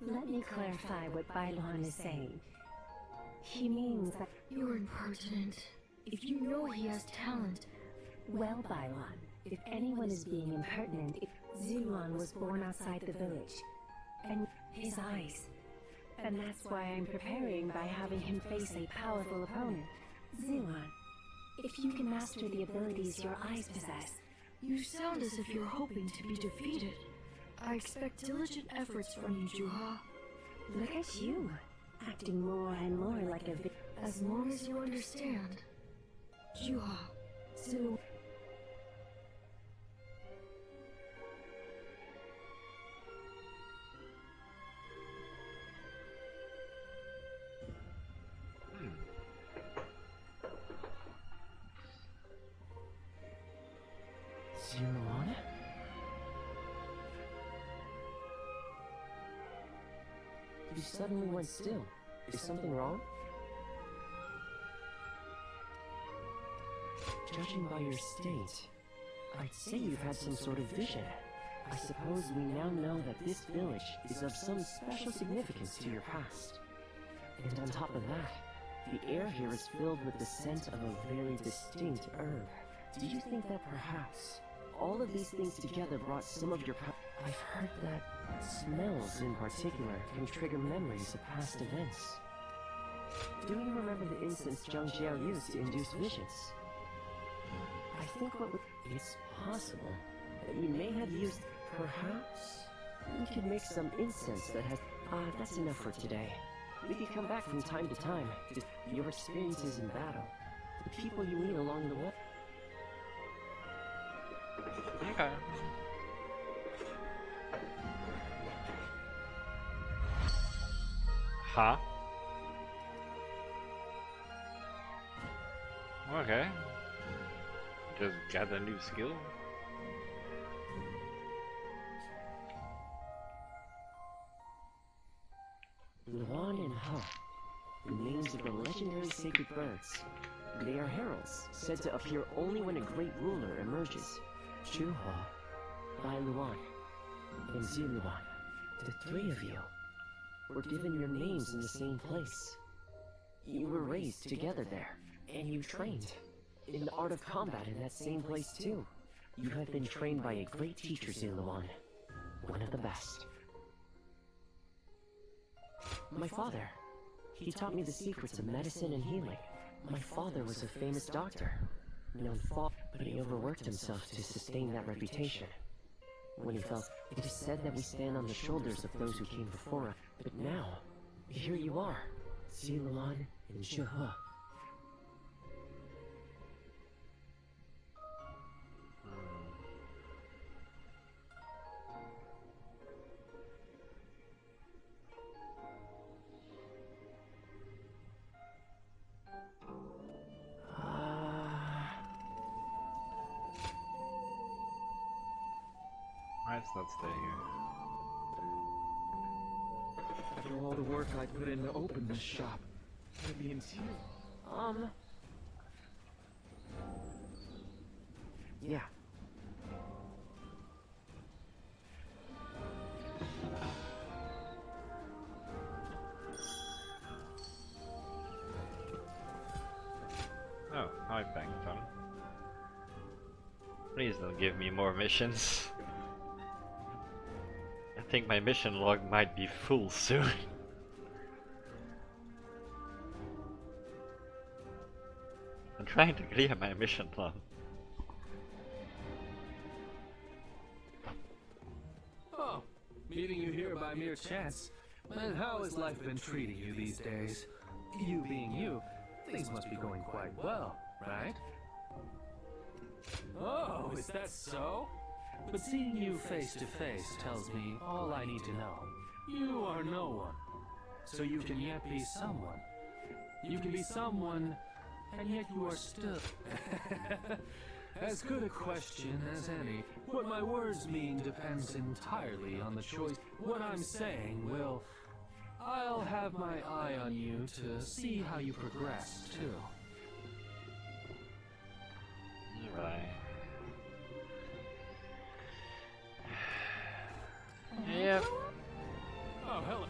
Let me clarify what Bailuan is saying. He means that... You're impertinent. If you know he has talent... Well, Bailuan, if anyone is being impertinent, Ziluan was born outside the village. And his eyes. And that's why I'm preparing by having him face a powerful opponent. Ziluan, if you can master the abilities your eyes possess... You sound as if you're hoping to be defeated. I expect diligent efforts from you, Juha. Look at you, acting more and more like a... As long as you understand. Juha, so... You suddenly went still. Is something wrong? Judging by your state, I'd say you've had some sort of vision. I suppose we now know that this village is of some special significance to your past. And on top of that, the air here is filled with the scent of a very distinct herb. Do you think that perhaps all of these things together brought some of your I've heard that smells in particular can trigger memories of past events. Do you remember the incense Zhang Jiao used to induce visions? I think it's possible that you may have used, perhaps, you could make some incense that has... that's enough for today. We could come back from time to time to your experiences in battle, the people you meet along the way. Okay. Huh? Okay. Just got a new skill. Luan and Ha, the names of the legendary sacred birds. They are heralds, said to appear only when a great ruler emerges. Chuha, Bai Luan, and Zhu Luan, the three of you, were given your names in the same place. You were raised together there, and you trained in the art of combat in that same place too. You have been trained by a great teacher, Zhu Luan, one of the best. My father, he taught me the secrets of medicine and healing. My father was a famous doctor, known but he overworked himself to sustain that reputation. When he fell, it is said that we stand on the shoulders of those who came before us. But now, here you are, Ziluan and Zhehe. Let's not stay here. After all the work I put in to open this shop, I'd be in tears. Yeah. Oh, hi Plankton. Please don't give me more missions. I think my mission log might be full soon. I'm trying to clear my mission log. Oh, meeting you here by mere chance. And how has life been treating you these days? You being you, things must be going quite well, right? Oh, is that so? But seeing you face to face tells me all I need to know. You are no one, so you can yet be someone. You can be someone, and yet you are still... As good a question as any. What my words mean depends entirely on the choice. What I'm saying will... I'll have my eye on you to see how you progress, too. Right. Yep. Oh, hello.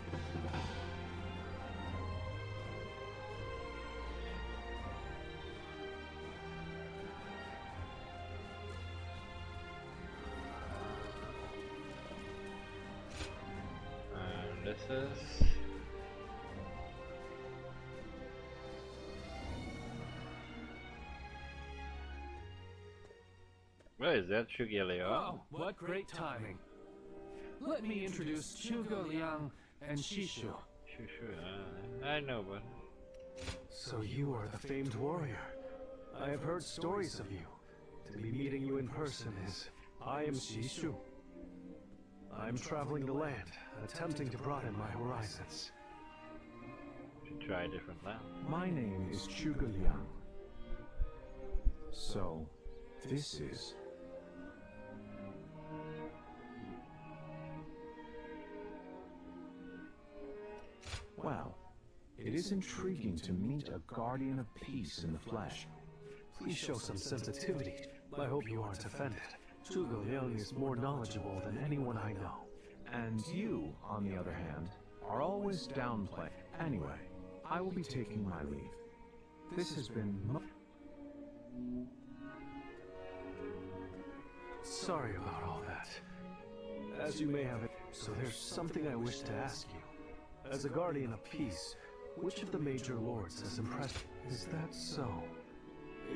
This is... Where is that, Zhuge Liang? Oh, what great timing. Let me introduce Zhuge Liang and Shishu. Sure, I know, but... So you are the famed warrior. I have heard stories of you. To be meeting you in person is... I am Shishu. I'm traveling the land, attempting to broaden my horizons. Should try a different land. My name is Zhuge Liang. So, this is... Well, it is intriguing to meet a guardian of peace in the flesh. Please show some sensitivity. I hope you aren't offended. Zhuge Liang is more knowledgeable than anyone I know. And you, on the other hand, are always downplaying. Anyway, I will be taking my leave. This has been Sorry about all that. As you may have it, so there's something I wish to ask you. As a guardian of peace, which of the major lords has impressed you? Is that so?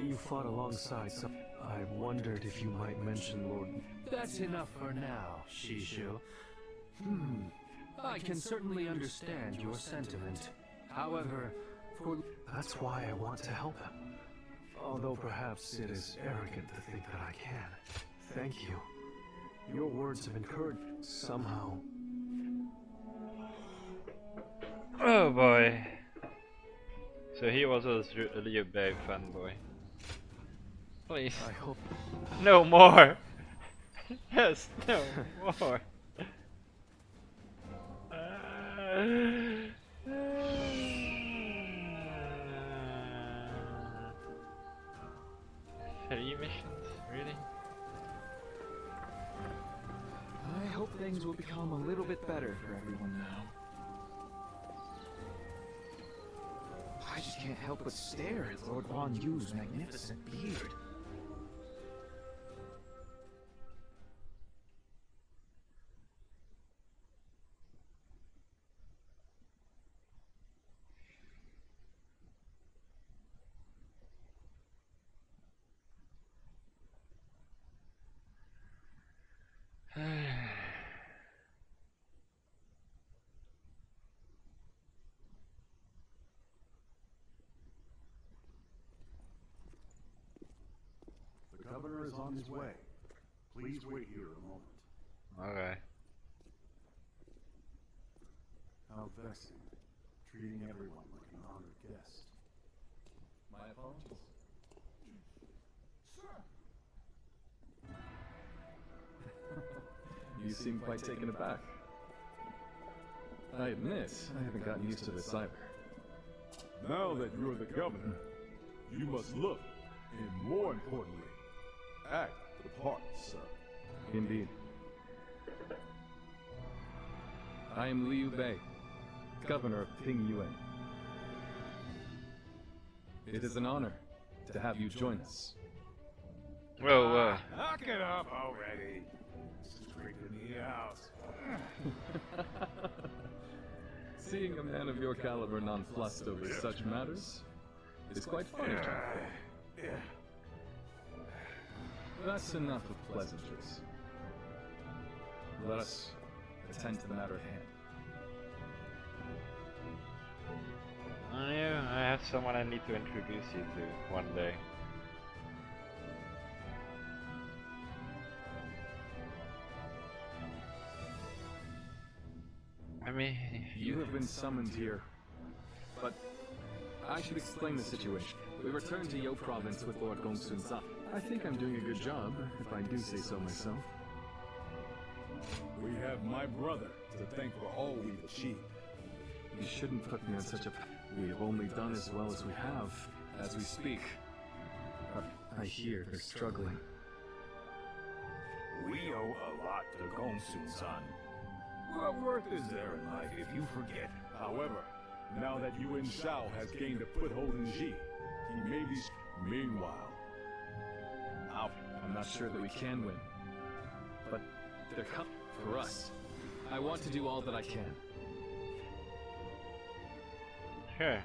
You fought alongside some... I wondered if you might mention Lord... That's enough for now, Shishu. I can certainly understand your sentiment. However, That's why I want to help him. Although perhaps it is arrogant to think that I can. Thank you. Your words have encouraged somehow. Oh boy. So he was a Liu Bei fanboy. Please. I hope... No more! Yes, no more! Three missions? Really? I hope things will become a little bit better for everyone now. I just can't help but stare at Lord Guan Yu's magnificent beard. The governor is on his way. Please wait here a moment. Okay. How vexing. Treating everyone like an honored guest. My apologies. You seem quite taken aback. I admit, I haven't gotten used to this either. Now that you're the governor, you must look, and more importantly, act the part, sir. Indeed. I am Liu Bei, governor of Ping Yuan. It is an honor to have you join us. Whoa, whoa. Knock it up already. This is freaking me out. Seeing a man of your caliber nonplussed over such matters is quite funny, John. That's enough of pleasantries. Let us attend to the matter at hand. Yeah, I have someone I need to introduce you to one day. I mean, You have been summoned here, but I should explain the situation. We returned to Yo Province with Lord Gongsun Zan. I think I'm doing a good job, if I do say so myself. We have my brother to thank for all we've achieved. You shouldn't put me on such a... We have only done as well as we have, as we speak. I hear they're struggling. We owe a lot to Gongsun-san. What worth is there in life if you forget? However, now that Yuan Shao has gained a foothold in Ji, he may be... Meanwhile... I'm not sure that we can win. But they're coming for us. I want to do all that I can. sure.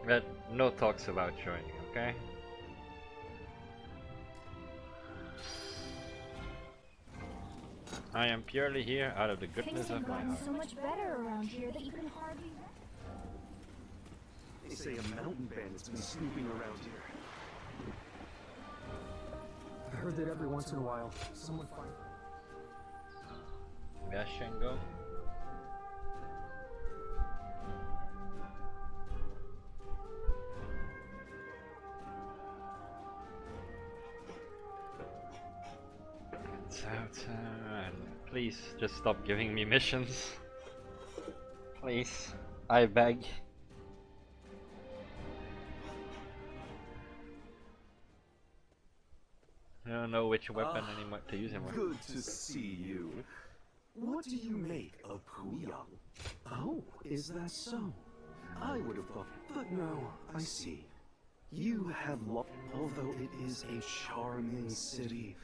But no talks about joining, okay? I am purely here out of the goodness Things have of my gotten heart. so much better around here that you can hardly... They say a mountain bandit's been snooping around here. I heard that every once in a while, someone finds... Gashengo? It's out. Please, just stop giving me missions. Please, I beg. I don't know which weapon anymore to use anymore. Good to see you. What do you make of Puyang? Oh, is that so? I would have thought, but no, I see. You have although it is a charming city.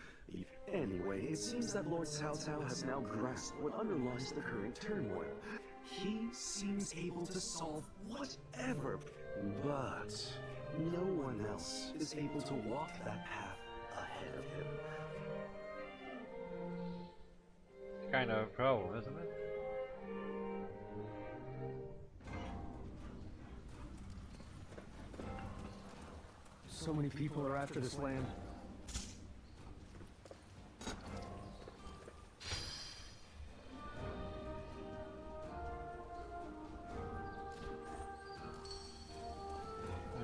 Anyway, it seems that Lord Cao Cao has now grasped what underlies the current turmoil. He seems able to solve whatever, but no one else is able to walk that path ahead of him. It's kind of a problem, isn't it? So many people are after this land.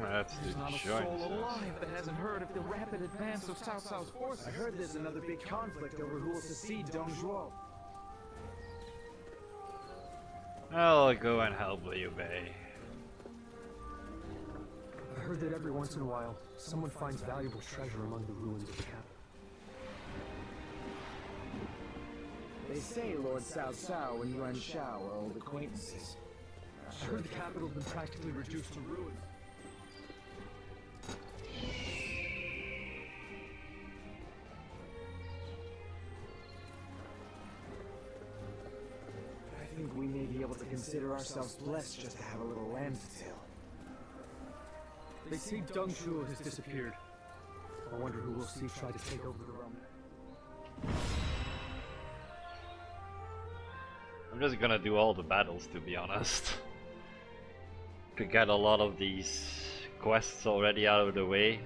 That's There's not a soul alive that hasn't heard of the rapid advance of Cao Cao's forces. I heard there's another big conflict over who will succeed Dong Zhuo. I'll go and help Liu Bei. I heard that every once in a while, someone finds valuable treasure among the ruins of the capital. They say Lord Cao Cao and Yuan Shao are old acquaintances. I heard the capital's been practically reduced to ruins. I think we may be able to consider ourselves blessed just to have a little land to till. They say Dong Zhuo has disappeared. I wonder who we'll see try to take over the realm. I'm just gonna do all the battles, to be honest. To get a lot of these quests already out of the way.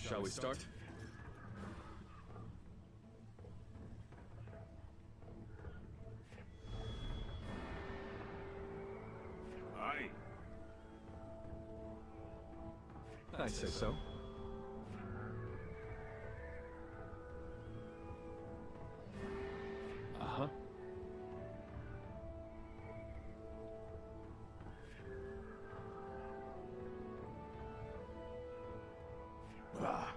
Shall we start? Aye. I say so. Uh-huh. Ah.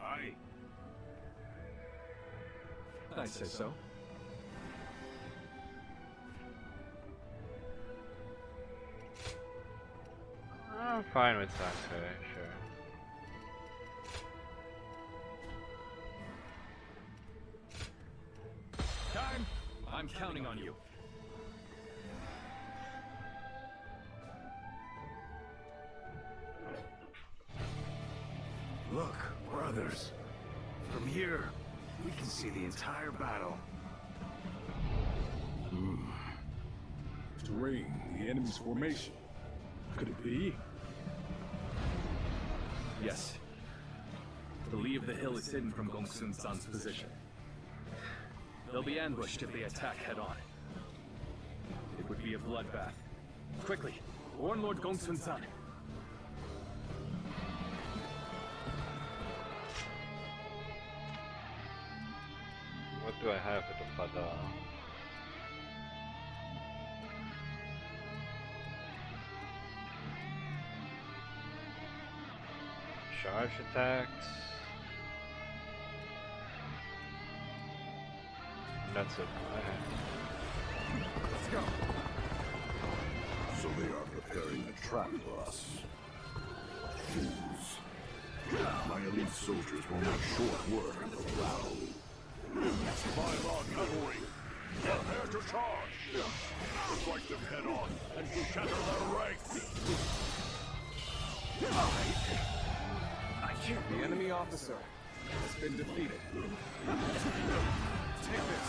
Aye. I say so. I'm fine with that, sure. Time! I'm counting on you. Look, brothers. From here, we can see the entire battle. Terrain, the enemy's formation. Could it be? Yes. The lee of the hill is hidden from Gongsun Zan's position. They'll be ambushed if they attack head-on. It would be a bloodbath. Quickly, warn Lord Gongsun Zan. What do I have with the Fada? Charge attacks. That's it. Let's go. So they are preparing a trap for us. Fools. My elite soldiers will make short work of the battle. Pylon cavalry, prepare to charge! Strike them head on and shatter their ranks! I can't. The enemy officer. has been defeated. Take this.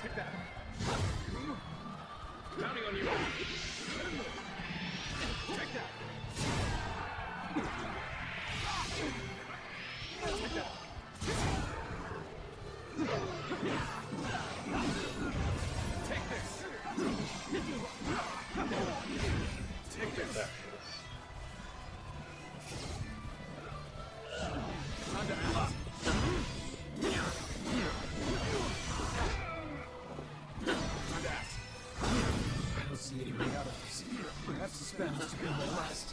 Take that. Counting on you. Take that. Take that. Take this. Take this. Time to act. I don't see any way out of this. Perhaps the spell has to be the last.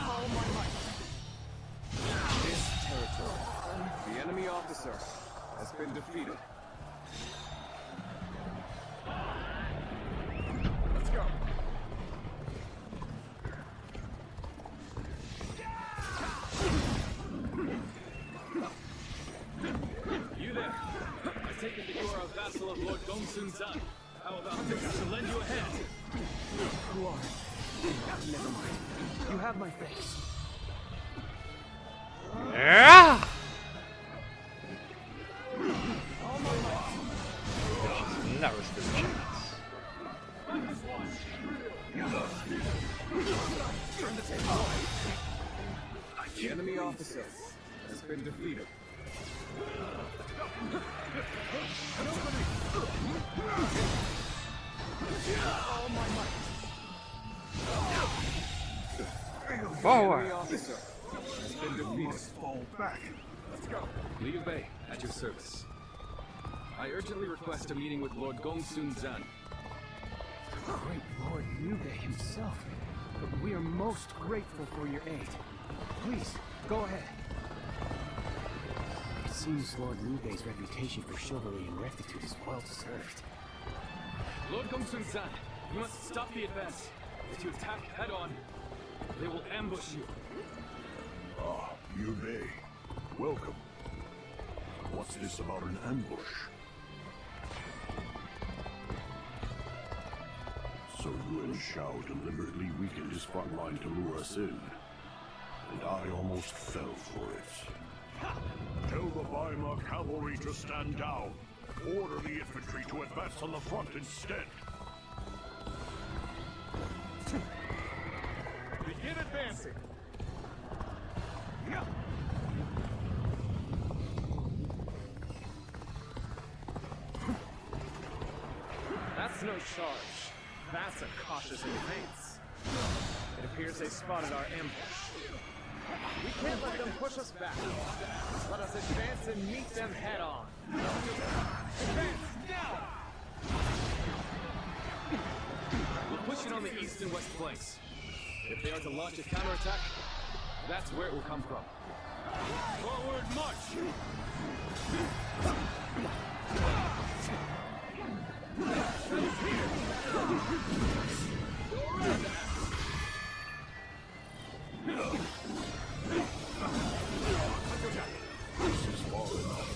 All my might. This territory. The enemy officer has been defeated. Let's go. You there? I take it that you are a vassal of Lord Gongsun Zan. How about this to lend you a hand? Who are you? Never mind. You have my face. Yeah. Never stood a chance. Turn the table. The enemy officer has been defeated. All my might. Forward. The enemy officer has been defeated. Fall back. Let's go. Liu Bei, at your service. I urgently request a meeting with Lord Gongsun Zan. Great Lord Liu Bei himself. But we are most grateful for your aid. Please, go ahead. It seems Lord Liu Bei's reputation for chivalry and rectitude is well deserved. Lord Gongsun Zan, you must stop the advance. If you attack head-on, they will ambush you. Ah, Liu Bei. Welcome. What's this about an ambush? So Yuan Shao deliberately weakened his front line to lure us in. And I almost fell for it. Tell the Weimar cavalry to stand down. Order the infantry to advance on the front instead. Begin advancing. That's no charge. That's a cautious advance. It appears they spotted our ambush. We can't let them push us back. Let us advance and meet them head on. Advance now! We'll push it on the east and west flanks. If they are to launch a counterattack, that's where it will come from. Forward march! This is far enough.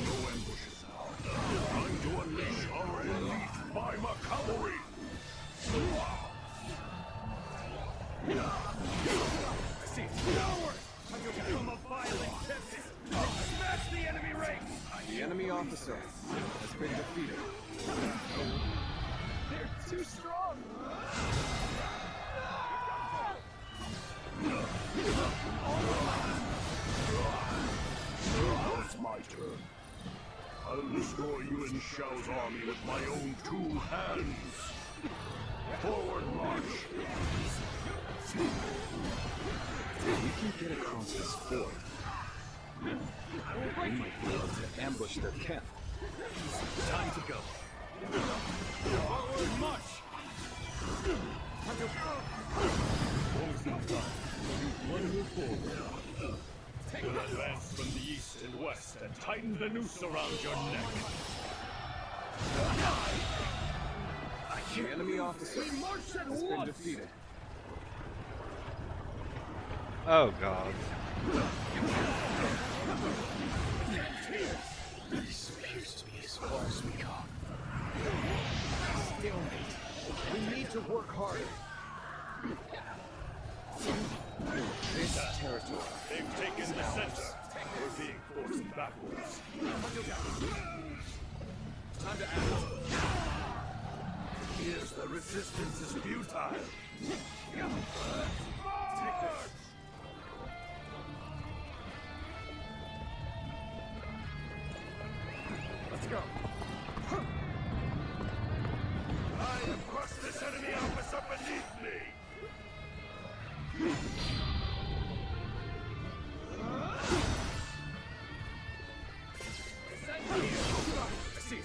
No ambushes now. Time to unleash our elite Weimar cavalry. See, forward! From a violent tempest. Smash the enemy ranks! The enemy officer has been defeated. They're too strong! Now it's my turn. I'll destroy Yuan Shao's army with my own two hands. Forward march. If we can get across this ford, we might be able to ambush their camp. Time to go. Forward march! Advance from the east and west and tighten the noose around your neck. The enemy officer has been defeated. Oh god. This appears to be as far as we go. to work harder. This territory. They've taken the center. We're being forced backwards. Time to act. Here's the resistance is futile. Take this. Let's go. I have crushed this enemy officer beneath me. I see it.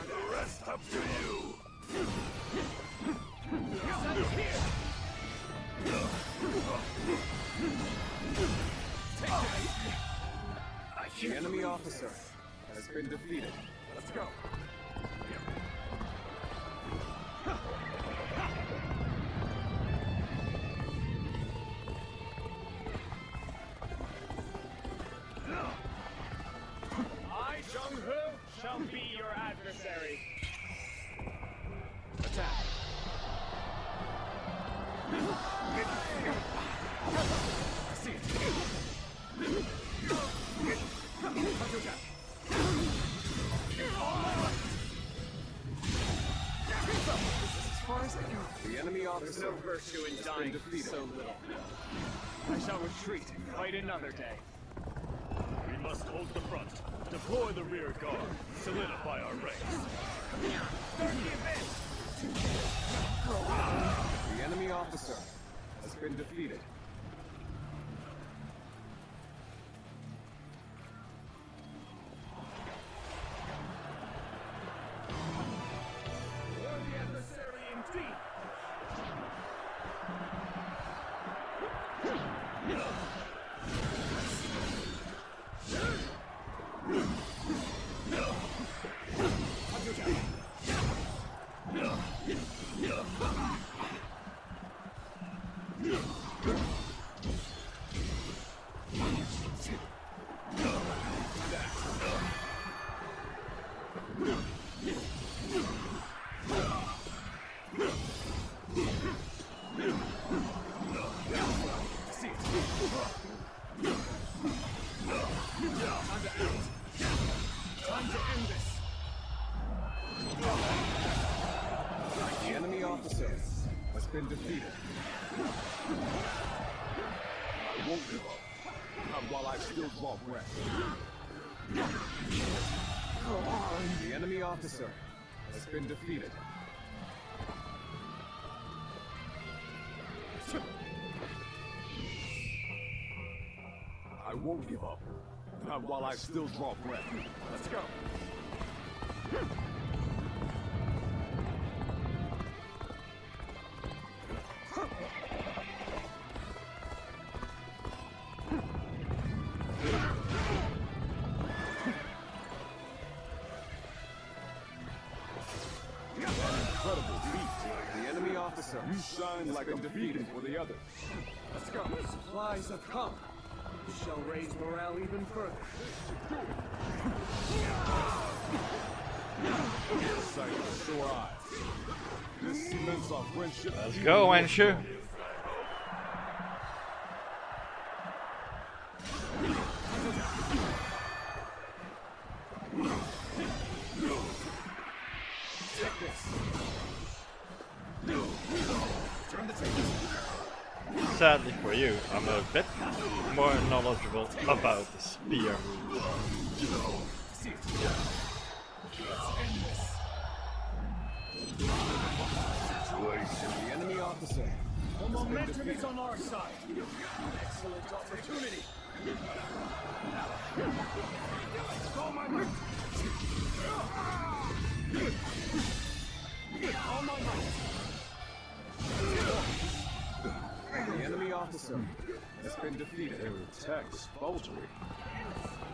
The rest up to you. The enemy officer has been defeated. Let's go. I, Jung-Hu, shall be your adversary. Attack. I see it. As far as I go. The enemy officer No virtue in has dying been defeated. so little. I shall retreat and fight another day. We must hold the front. Deploy the rear guard. Solidify our ranks. Start the event! The enemy officer has been defeated. Worthy adversary indeed! Time to end this! The enemy officer has been defeated. I won't give up. Not while I still draw breath. The enemy officer has been defeated. I won't give up. Not while I still draw breath. Let's go. Incredible feat. The enemy officer You shine like a defeated for the others. Let's go. Supplies have come. We shall raise morale even further. Sight of sore eyes. This cements our friendship. Let's go, Wenshu. Take this. Turn the tables. Sadly for you, I'm a bit more knowledgeable about the spear move. See it. Let's end this. The enemy officer. The momentum is on our side. Excellent opportunity. All my might. All my might. The enemy officer has been defeated. Their attacks faltering.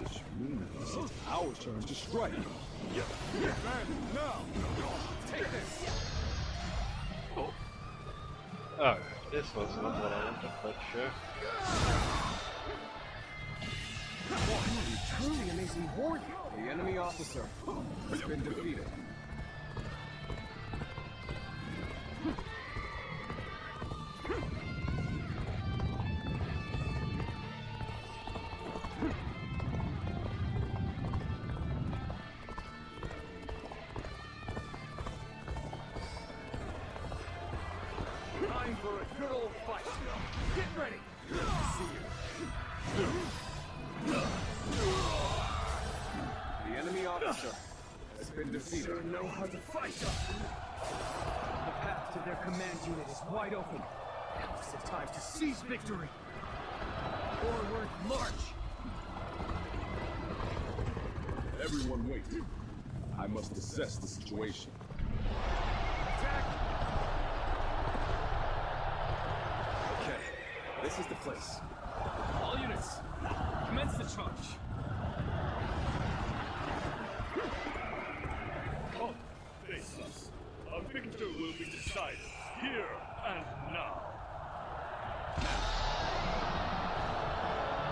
Which means it's our turn to strike. Man, now! Take this! Oh, This was not what I wanted, but sure. Truly amazing warrior. The enemy officer has been defeated. Time for a good old fight. Get ready. See you. The enemy officer has been defeated. Sure know how to fight. The path to their command unit is wide open. Now is the time to seize victory. Forward march. Everyone wait. I must assess the situation. Okay, this is the place. All units, commence the charge. Come, face us. A victor will be decided here and now.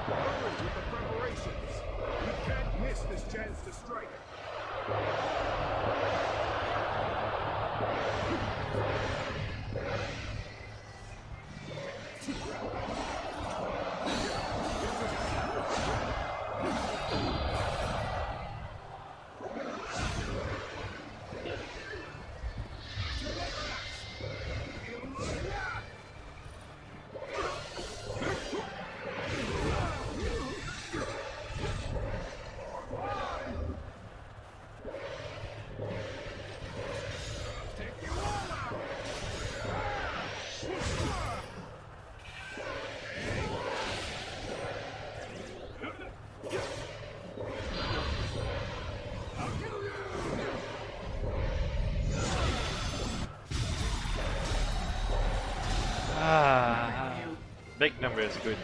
Hurry with the preparations. We can't miss this chance to strike. Big number is good.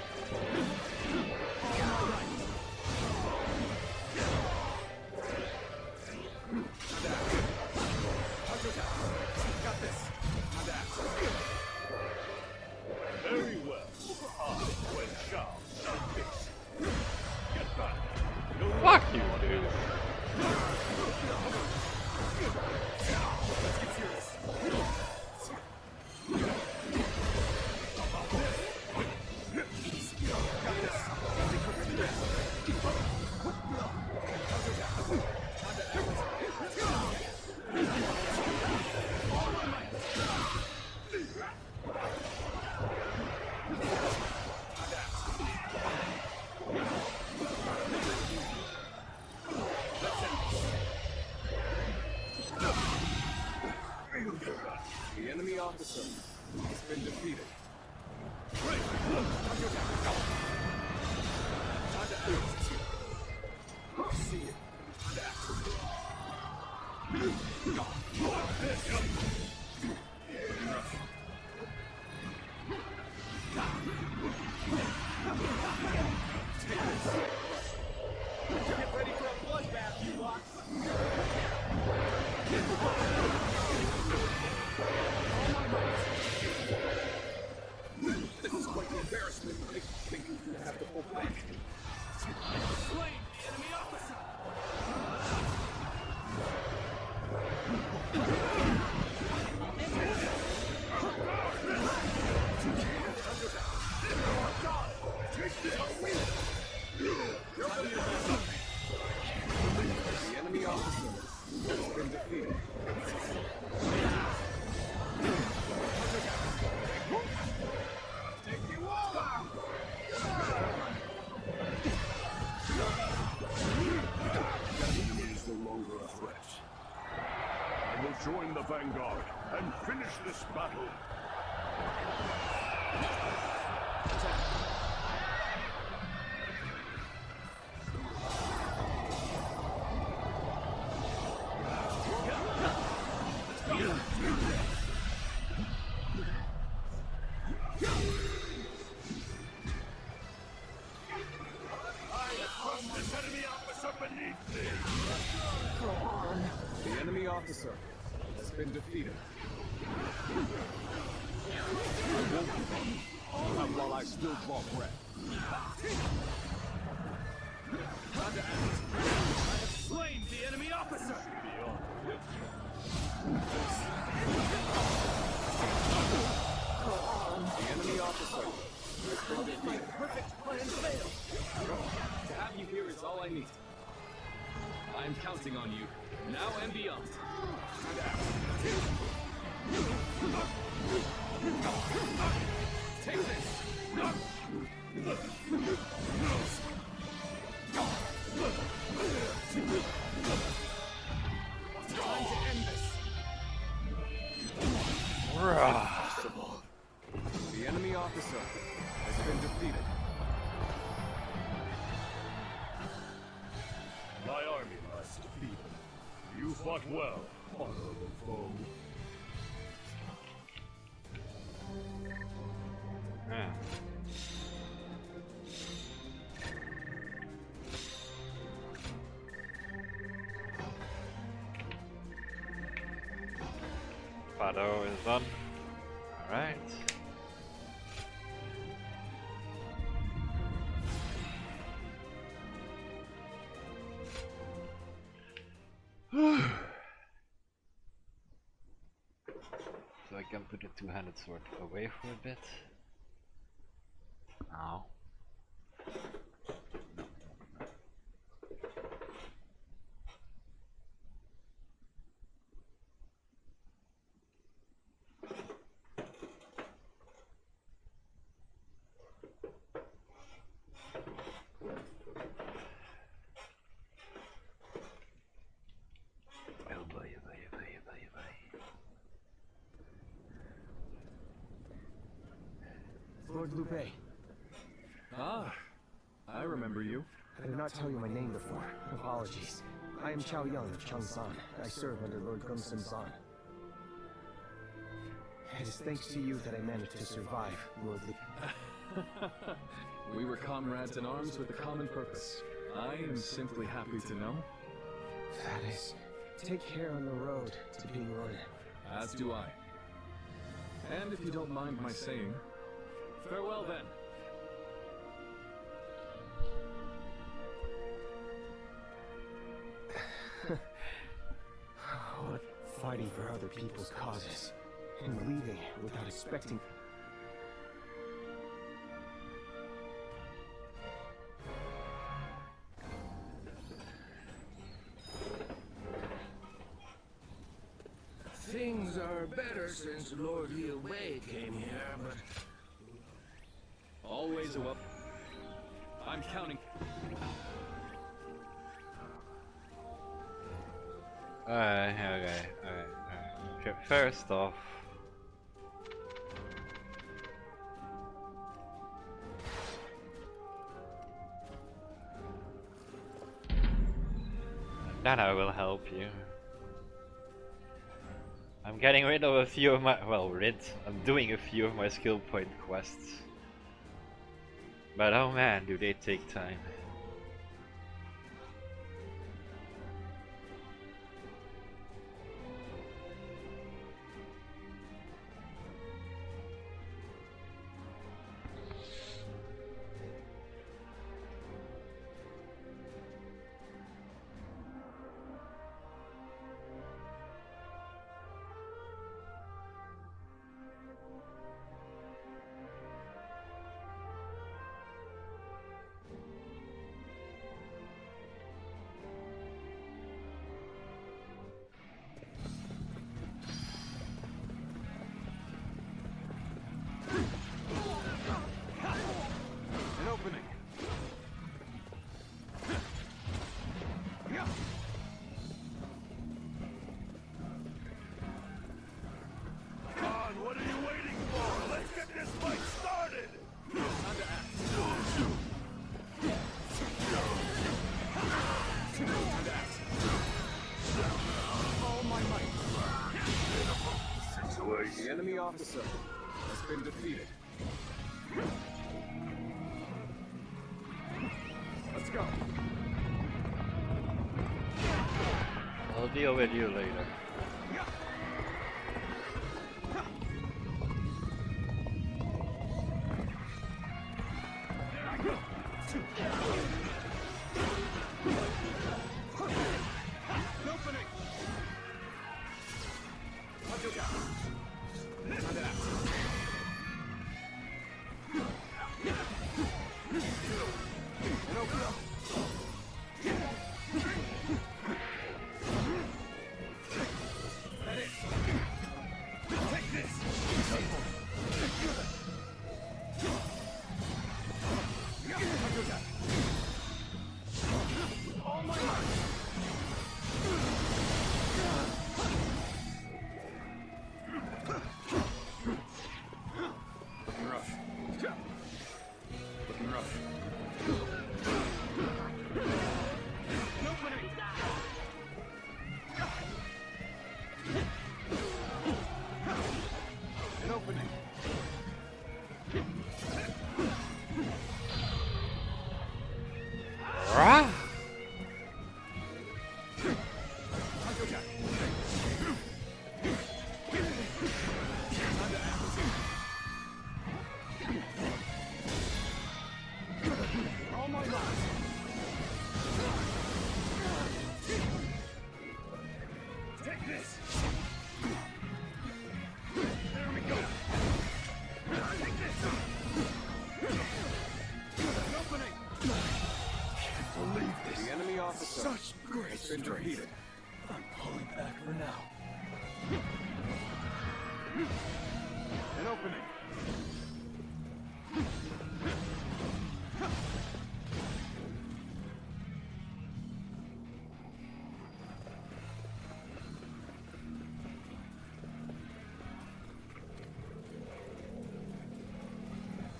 Very well. When shall fix. Get back. No Fuck you, dude. Let's get serious. The enemy officer has been defeated. See you. Get ready for a bloodbath, you lot. This is quite the embarrassment. I think you're gonna have to pull back. Slain the enemy officer! The enemy officer has been defeated. Take you all out! enemy is no longer a threat. I will join the vanguard and finish this battle. The enemy officer has been defeated. I won't baseball breath. Time to act. I have slain the enemy officer! The enemy officer. How did my perfect plan fail? To have you here is all I need. I'm counting on you, now and beyond. Take this! Time to end this! Impossible. The enemy officer has been defeated. My army lies defeated. You fought well, honorable foe. Yeah. Fado is done. Alright. So I can put the two-handed sword away for a bit. Ow. Lord Lupe, Ah, I remember you. I did not tell you my name before. Apologies. I am Chao Young of Changsan. I serve under Lord Gongsun Zan. It is thanks to you that I managed to survive, Lord Lupe. We were comrades in arms with a common purpose. I am simply happy to know. That is. Take care on the road to being Ronin. As do I. And if you don't mind my saying, farewell then. What fighting for other people's causes and leaving without expecting. Things are better since Lord Liu Wei came here, but Always a welcome. I'm counting. Okay. First off, then I will help you. I'm getting rid of a few of my, I'm doing a few of my skill point quests. But oh man, do they take time. The enemy officer has been defeated. Let's go. I'll deal with you later. Opening! Under that. And open up. That it. Take this. All my might. Looking rough. Looking rough. An opening. An opening. Ah! All my might. Take this. There we go. Take this. An opening. Can't believe this. The enemy officer Such great has been defeated. I'm pulling back for now. An opening.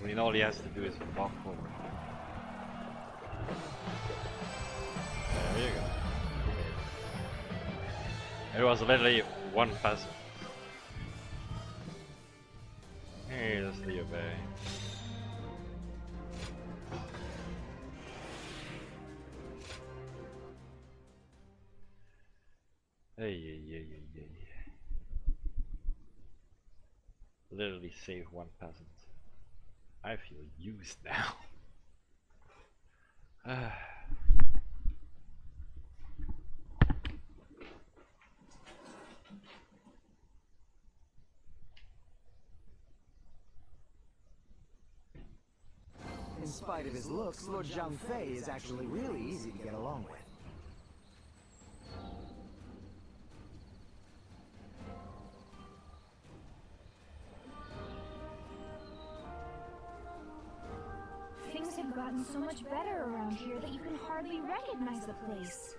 I mean, all he has to do is walk forward. There you go. It was literally one puzzle. Here's the obey. Hey. Literally save one peasant. I feel used now. In spite of his looks, Lord Zhang Fei is actually really easy to get along with. Things have gotten so much better around here that you can hardly recognize the place.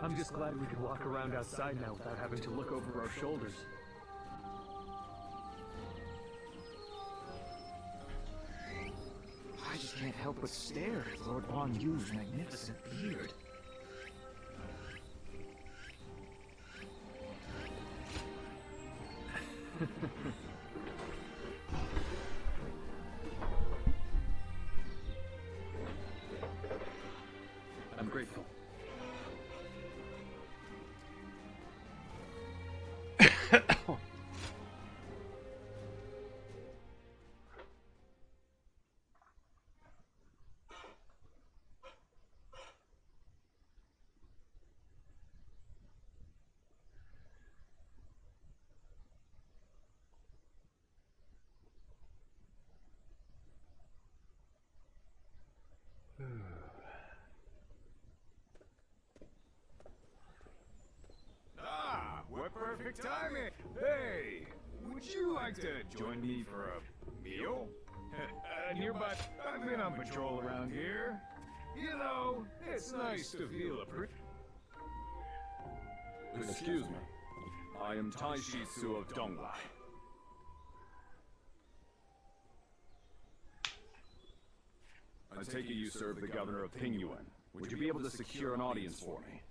I'm just glad we can walk around outside now without having to look over our shoulders. I just can't help but stare at Lord Guan Yu's magnificent beard. I'm grateful. What perfect timing! Hey, would you like to join me for a meal? Nearby, I've been on patrol around here. You know, it's nice to feel Excuse me. I am Tai Shi Su of Donglai. I take it you serve the governor of Pingyuan. Would you be able to secure an audience for me?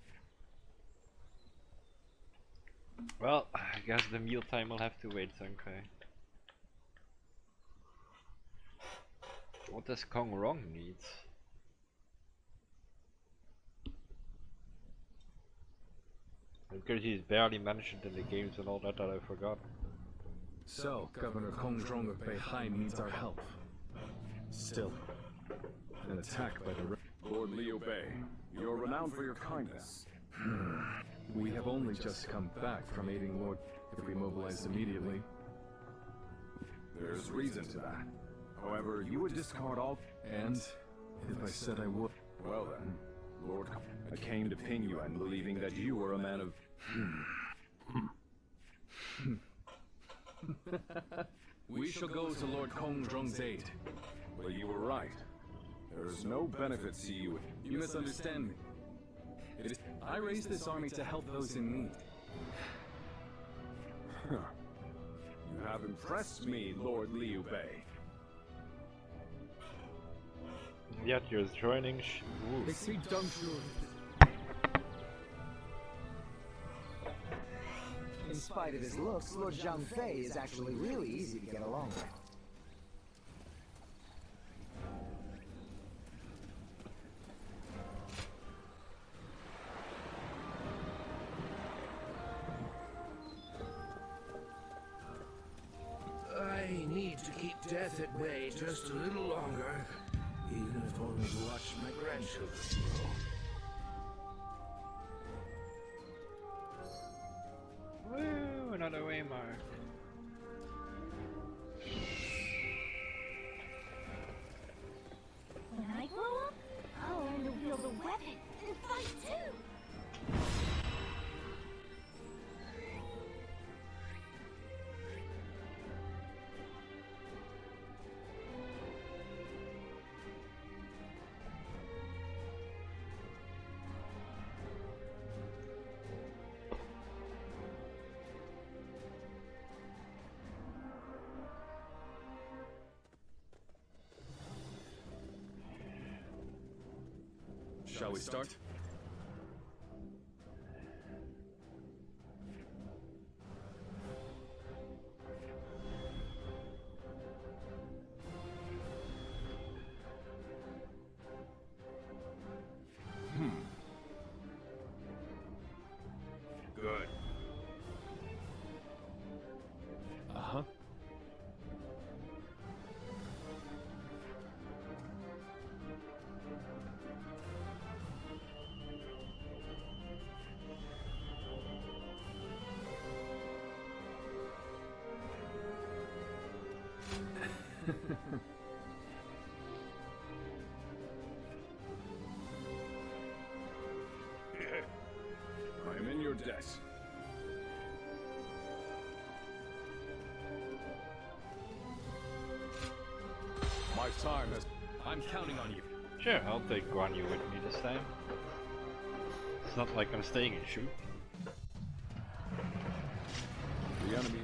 Well, I guess the mealtime will have to wait, okay. What does Kong Rong need? Because he's barely mentioned in the games and all that I forgot. So, Governor Kong Zhong of Beihai needs our help. Still, An attack by the Lord Liu Bei, you're renowned for your kindness. We have only just come back from aiding Lord. If we mobilize immediately, There's reason to that. However, you would discard all... and if I said I would... Well then, Lord... I came to ping you and believing that you were a man of... We shall go to Lord Kong Zhong's aid. Well, you were right. There's no benefit to you. You misunderstand me. It is I raised this army to help those in need. You have impressed me, Lord Liu Bei. Yet you're joining In spite of his looks, Lord Zhang Fei is actually really easy to get along with. I need to keep death at bay just a little longer, even if only to watch my grandchildren grow. Woo, another waymark. When I grow up, I'll learn to wield a weapon and fight too. Shall we start? Good. Uh-huh. I am in your debt. My time has... I'm counting on you. Sure, I'll take Guan Yu with me this time. It's not like I'm staying in Shu. The enemy...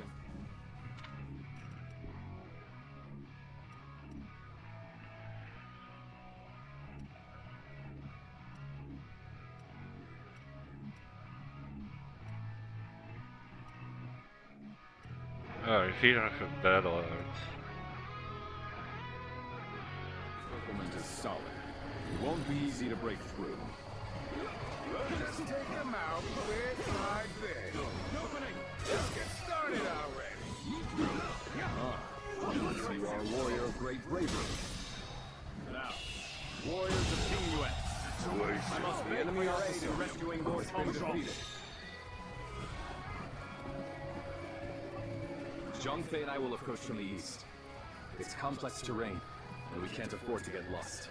Oh, if you don't have battle alert. Implement is solid. It won't be easy to break through. Just take them out quick like this. Opening. Let's get started already. You are a warrior of great bravery. Now, warriors of King Yuan. I must be enemy officer rescuing Lord Kong defeated. Zhang Fei and I will approach from the east. It's complex terrain, and we can't afford to get lost.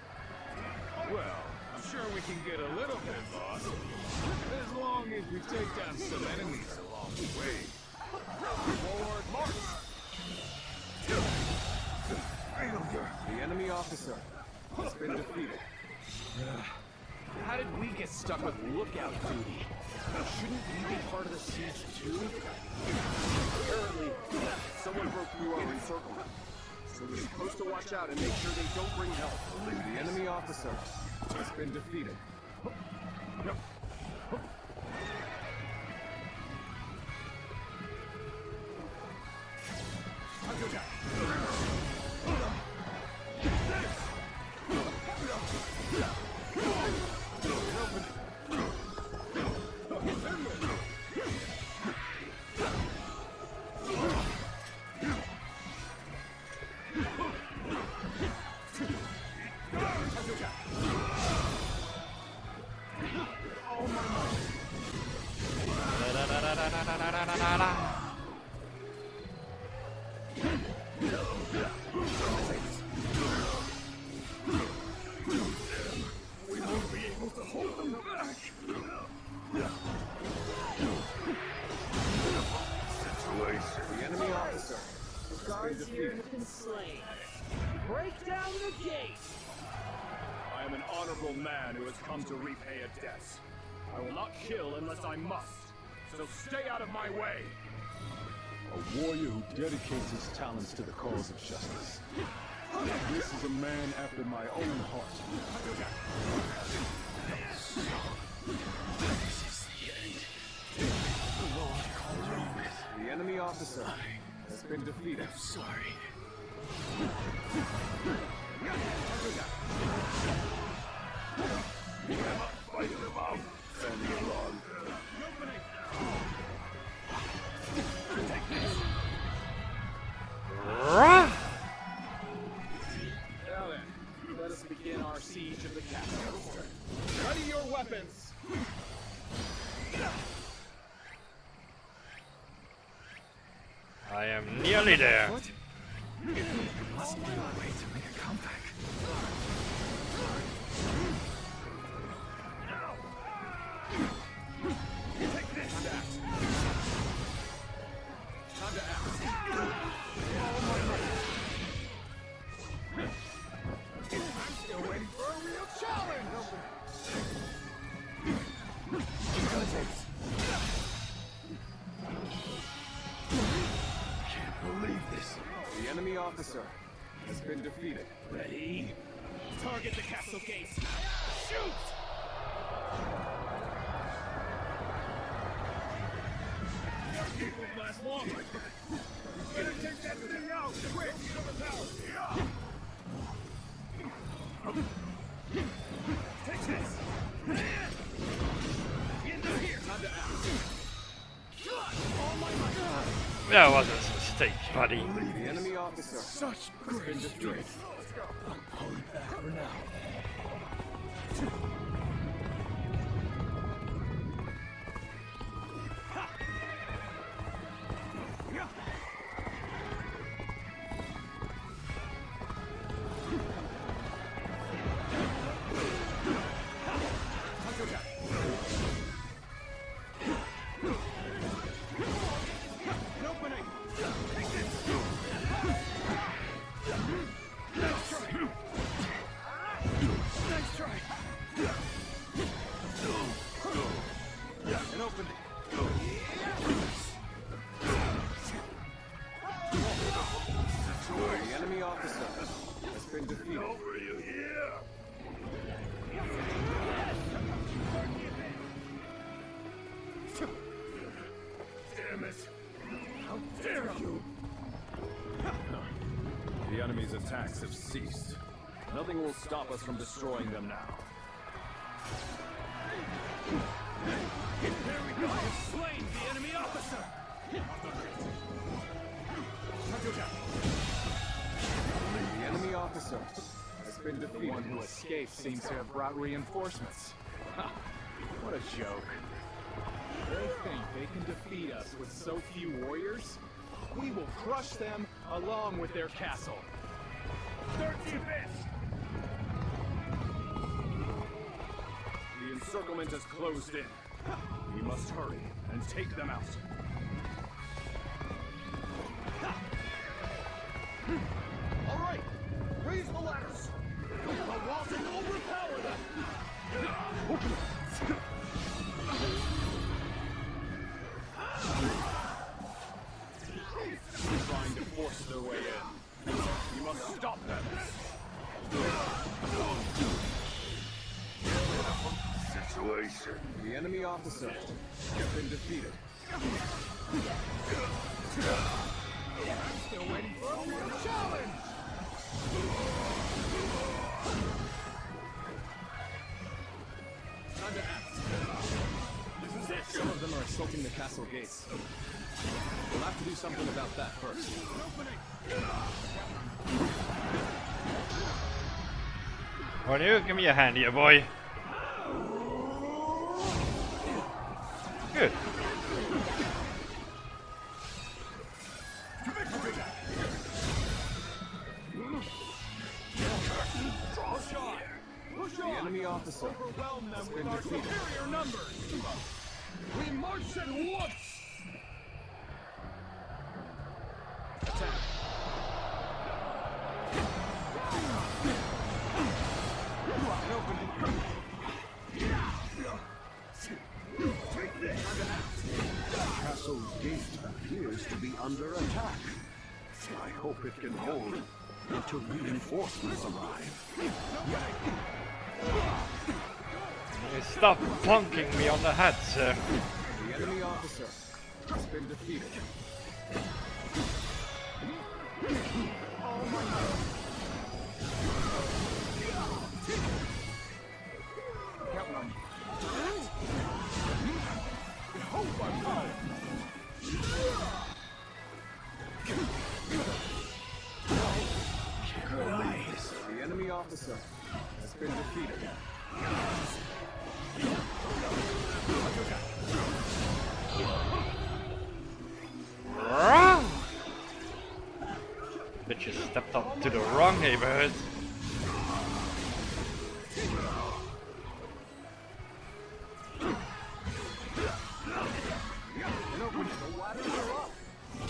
Well, I'm sure we can get a little bit lost. As long as we take down some enemies along the way. Forward march! The enemy officer has been defeated. How did we get stuck with lookout duty? Shouldn't we be part of the siege too? Apparently, someone broke through our encirclement. So we're supposed to watch out and make sure they don't bring help. The enemy officer has been defeated. We won't be able to hold them back. Situation. The enemy officer. The guards here have been slain. Break down the gate! I am an honorable man who has come to repay a debt. I will not kill unless I must, so stay out of my way! A warrior who dedicates his talents to the cause of justice. This is a man after my own heart. This is the end. The Lord called me with. The enemy officer has been defeated. I'm sorry. I'm not fighting them out any longer. Now then, let us begin our siege of the castle. Ready your weapons! I am nearly there. Must find a way to make a comeback. Take this! Time to act. I'm still waiting for a real challenge! Can't believe this. The enemy officer has been defeated. Ready? Target the castle gates. Shoot! It won't last long. Better take that thing out, quick! Take this! Into here! Time to act. All my might! That was a mistake, buddy. The enemy officer Such has been defeated. Let's go. I'll hold it back for now. The enemy officer has been defeated. Over you here. Damn it. How dare you! The enemy's attacks have ceased. Nothing will stop us from destroying them now. There we go! I have slain the enemy officer! The enemy officer has been defeated. One who escaped seems to have brought reinforcements. Ha! What a joke. They think they can defeat us with so few warriors? We will crush them along with their castle. Dirty bitch! The encirclement has closed in. We must hurry and take them out. All right, raise the ladders. The Walton will repel them. Trying to force their way in. You must stop them. Situation. The enemy officer has been defeated. Still waiting for a real challenge! Time to act. This is it. Some of them are assaulting the castle gates. We'll have to do something about that first. Why don't you give me a hand here, boy? Good. officer Overwhelm has them been with our defeated. superior numbers! We march at once! Attack! An opening! Take this! The castle's gate appears to be under attack. I hope it can hold until reinforcements arrive. Stop plunking me on the head, sir. The enemy officer has been defeated. Oh my God. Count on me. Hope I'm fine. The enemy officer has been defeated. Bitches stepped up to the wrong neighborhood. The ladders are up.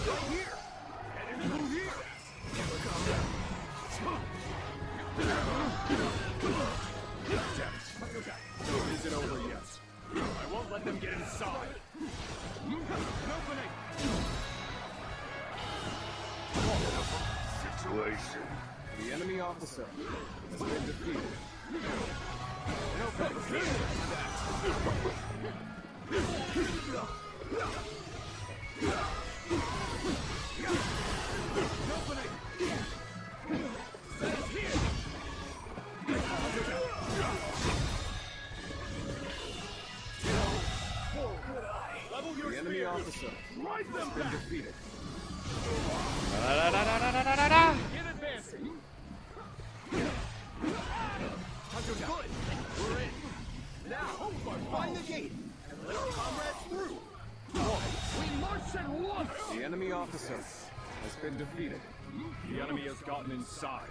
Right here. And through here. It isn't over yet. I won't let them get inside. An opening! Situation. The enemy officer has been defeated. An opening. The enemy officer has been defeated. Get advancing! Good. We're in. Now, find the gate and let our comrades through. We march at once! The enemy officer has been defeated. The enemy has gotten inside.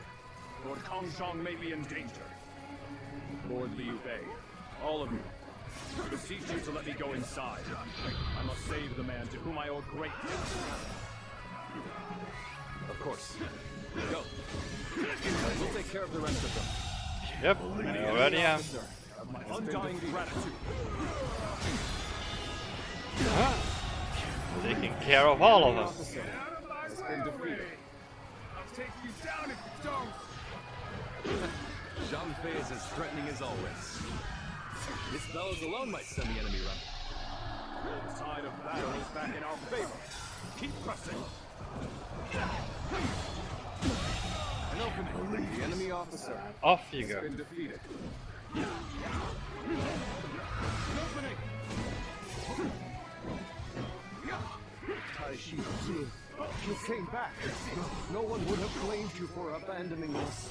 Lord Kongshang may be in danger. Lord Liu Bei, all of you, I beseech you to let me go inside. I must save the man to whom I owe great debt. Of course. Go. We'll take care of the rest of them. Yep, I already am. Of my undying gratitude. Huh? Taking care of all of us. Officer has been defeated. I'll take you down if you don't! Zhang Fei is as threatening as always. This fellows alone might send the enemy running. The tide of battle is back in our favor. Keep pressing. An opening. The enemy officer Off you has go. been defeated. An opening! Taishi, you came back. No one would have blamed you for abandoning us.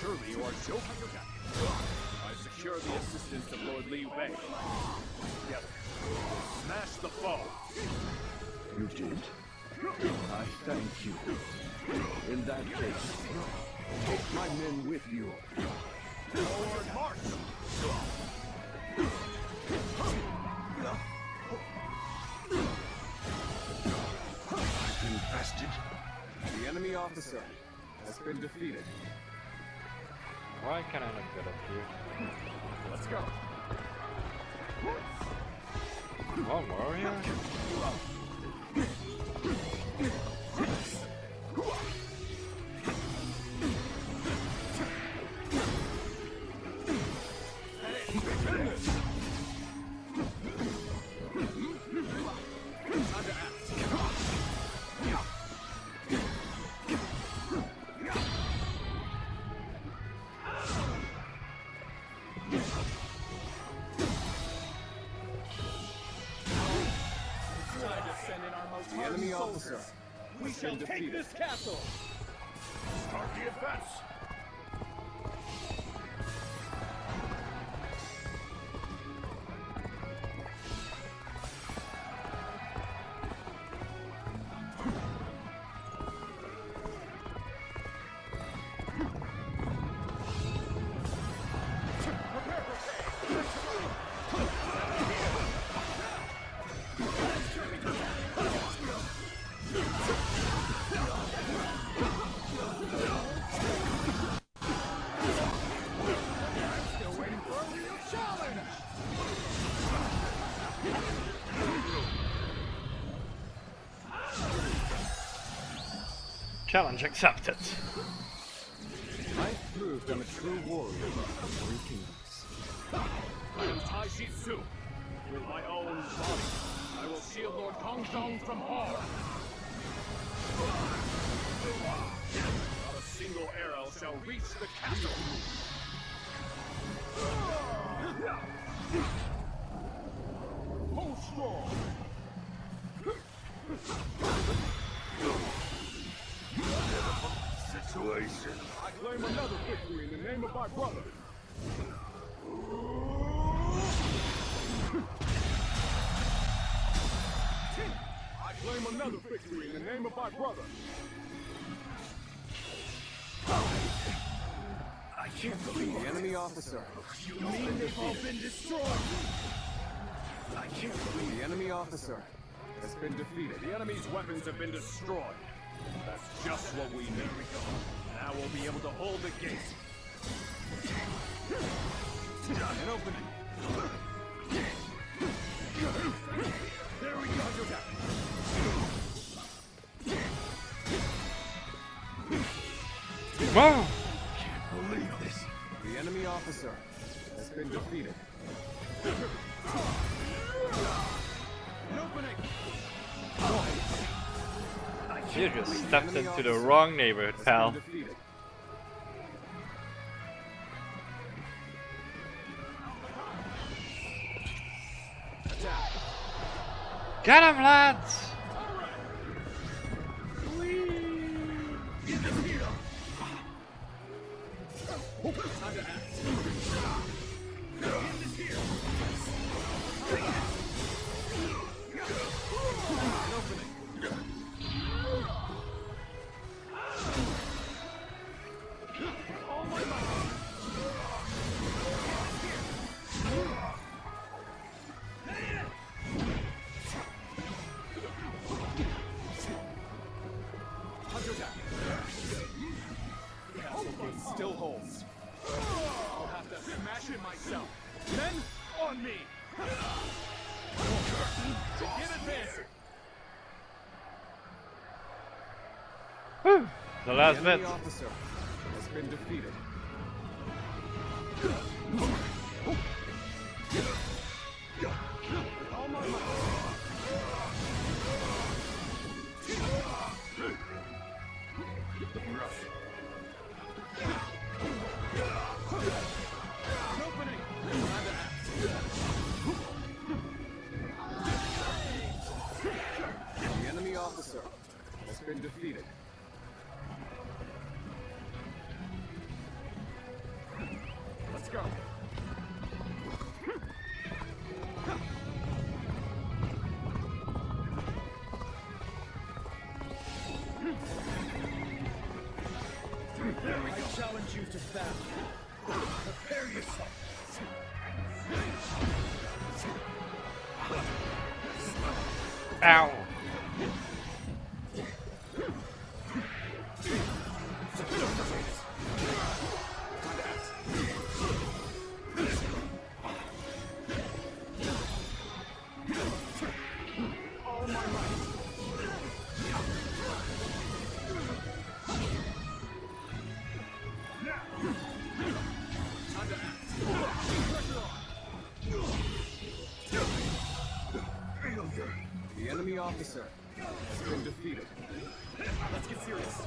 Surely you are joking. I secure the assistance of Lord Liu Bei. Together, smash the foe. You did? I thank you. In that case, take my men with you. Forward march! I've invested. The enemy officer has been defeated. Why can I not get up here? Let's go. Come on, warrior. The enemy officer We has shall been take defeated. this castle! Start the advance! Challenge accepted. I proved I'm a true warrior of three kingdoms. I am Tai Shi Tzu. With my own body, I will shield Lord Kongzhong from harm. Not a single arrow shall reach the castle. Hold strong. Situation. I claim another victory in the name of my brother. I claim another victory in the name of my brother. I can't believe the enemy officer. You mean they've all been destroyed? I can't believe the enemy officer has been defeated. The enemy's weapons have been destroyed. That's just what we need. Now we'll be able to hold the gate. An opening. There we go, Yoda. Wow! Can't believe this. The enemy officer has been defeated. An opening. You just stepped into the wrong neighborhood, pal. Get him, lads! Still holds. I'll have to smash it myself. Then, on me! Begin advancing! Whew. The last The enemy bit. officer has been defeated. All my might. The enemy officer has been defeated. Let's go. I challenge you to battle. Prepare yourself. Ow. The enemy officer has been defeated. Let's get serious.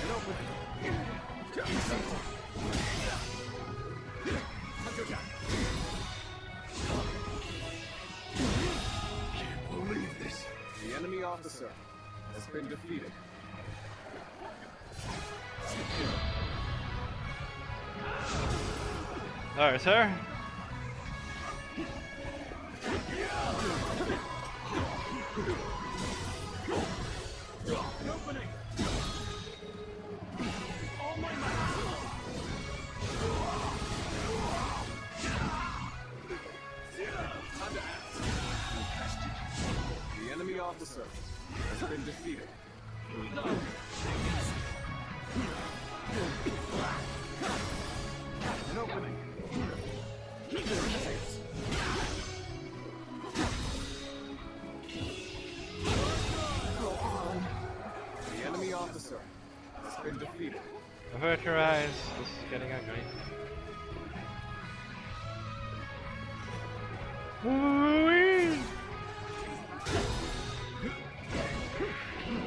An opening. Can't believe this. The enemy officer has been defeated. Alright, sir. An opening. All my might. Time to act. The enemy officer has been defeated. An opening. officer has been defeated. Avert your eyes. This is getting ugly.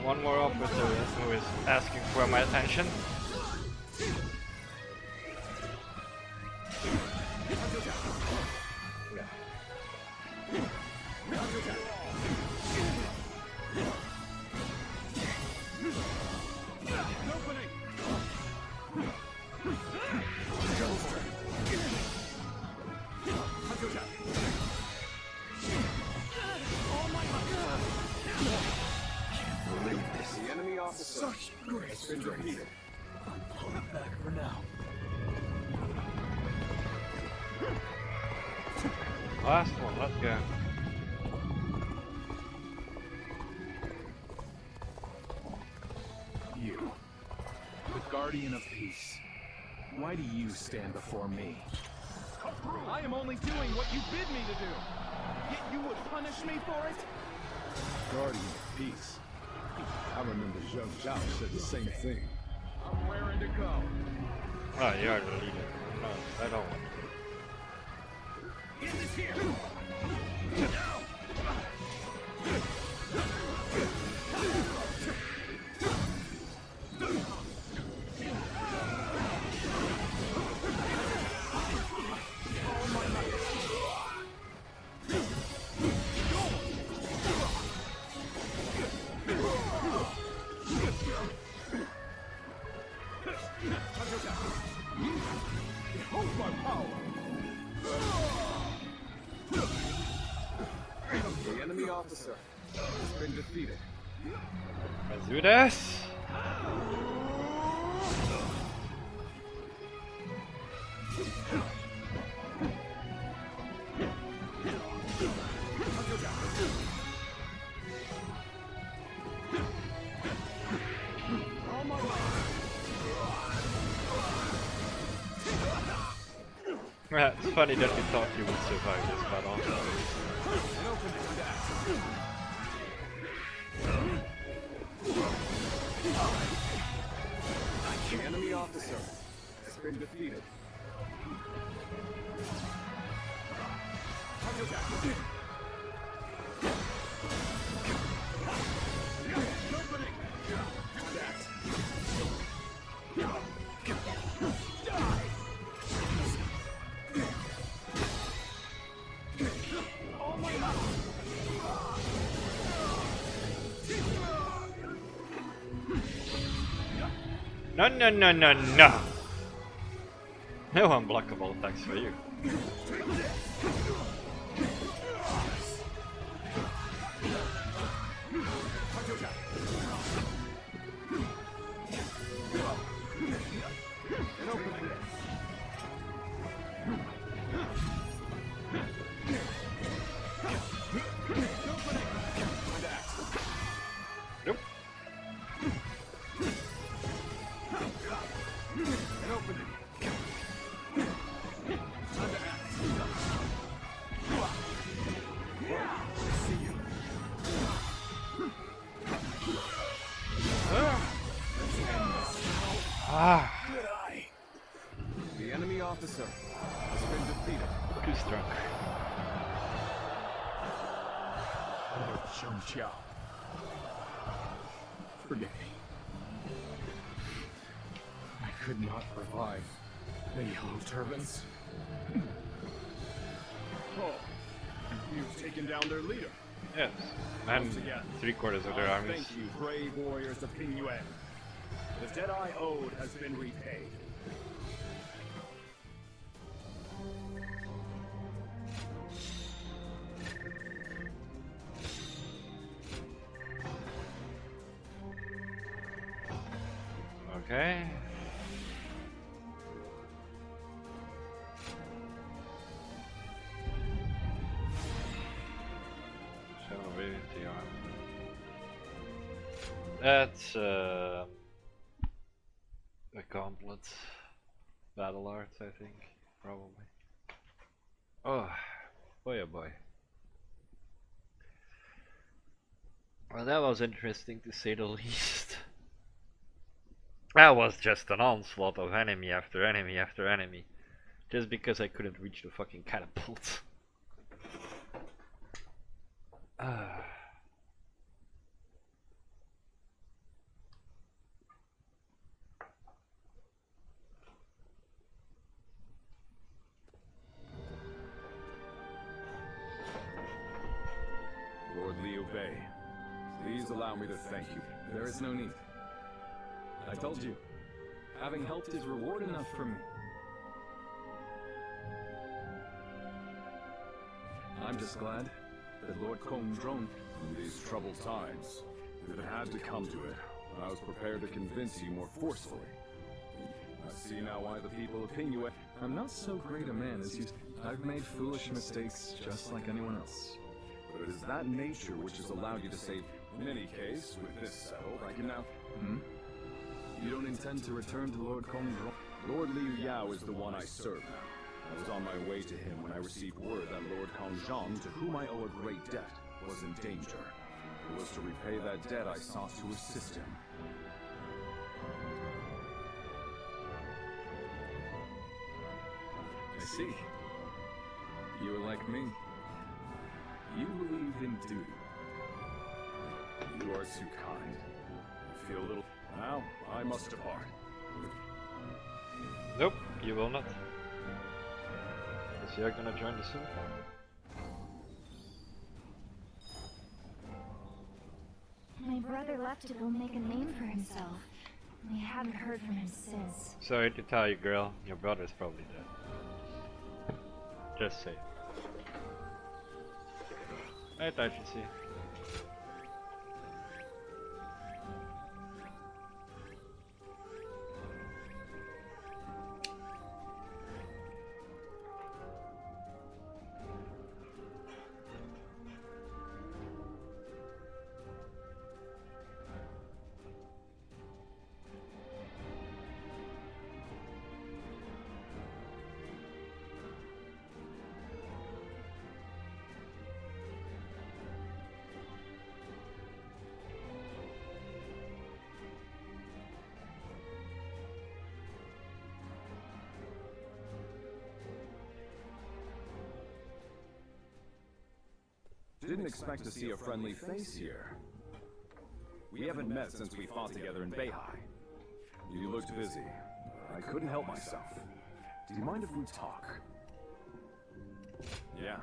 One more officer who is asking for my attention. Such grace been defeated. I'm pulling back for now. Last one, let's go. You, the Guardian of Peace. Why do you stand before me? I am only doing what you bid me to do. Yet you would punish me for it? Guardian of Peace. I remember Zhou Zhao said the same thing. I'm raring to go. Oh, you are the leader. No, I don't want to. Get this here. The enemy officer has been defeated. Let's do this. It's funny that we thought you would survive this battle. The enemy officer has been defeated. No, no, no, no, no! No unblockable attacks for you. Nope. The enemy officer has been defeated. Too strong. Zhou Jiao. Forgive me. I could not revive the yellow turbans. Oh, you've taken down their leader. Yes, and Once again, 3/4 of their I armies. thank you, brave warriors of King Yuan. The debt I owed has been repaid. Okay. That's a gauntlet. Battle arts, I think, probably. Oh boy, oh boy. Well, that was interesting to say the least. That was just an onslaught of enemy after enemy after enemy. Just because I couldn't reach the fucking catapult. Lord Liu Bei, please allow me to thank you. There is no need. I told you, having helped is reward enough for me. I'm just glad that Lord Kong Drone... In these troubled times, if it had to come to it, I was prepared to convince you more forcefully. I see now why the people of Pingyue... I'm not so great a man as you... I've made foolish mistakes just like anyone else. But it is that nature which has allowed you to save... In any case, with this settled, I can now... You don't intend to return to Lord Kong Drone? Lord Liu Yao is the one I serve now. I was on my way to him when I received word that Lord Kongzhang, to whom I owe a great debt, was in danger. It was to repay that debt I sought to assist him. I see. You are like me. You believe in duty. You are too kind. I feel a little... Now, I must depart. Nope, you will not. Guess you're gonna join the Sun. My brother left to go make a name for himself. We haven't heard from him since. Sorry to tell you, girl, your brother's probably dead. Just say. I thought you see. Didn't expect to see a friendly face here. We haven't met since we fought together in Beihai. You looked busy. I couldn't help myself. Do you mind if we talk? Yeah.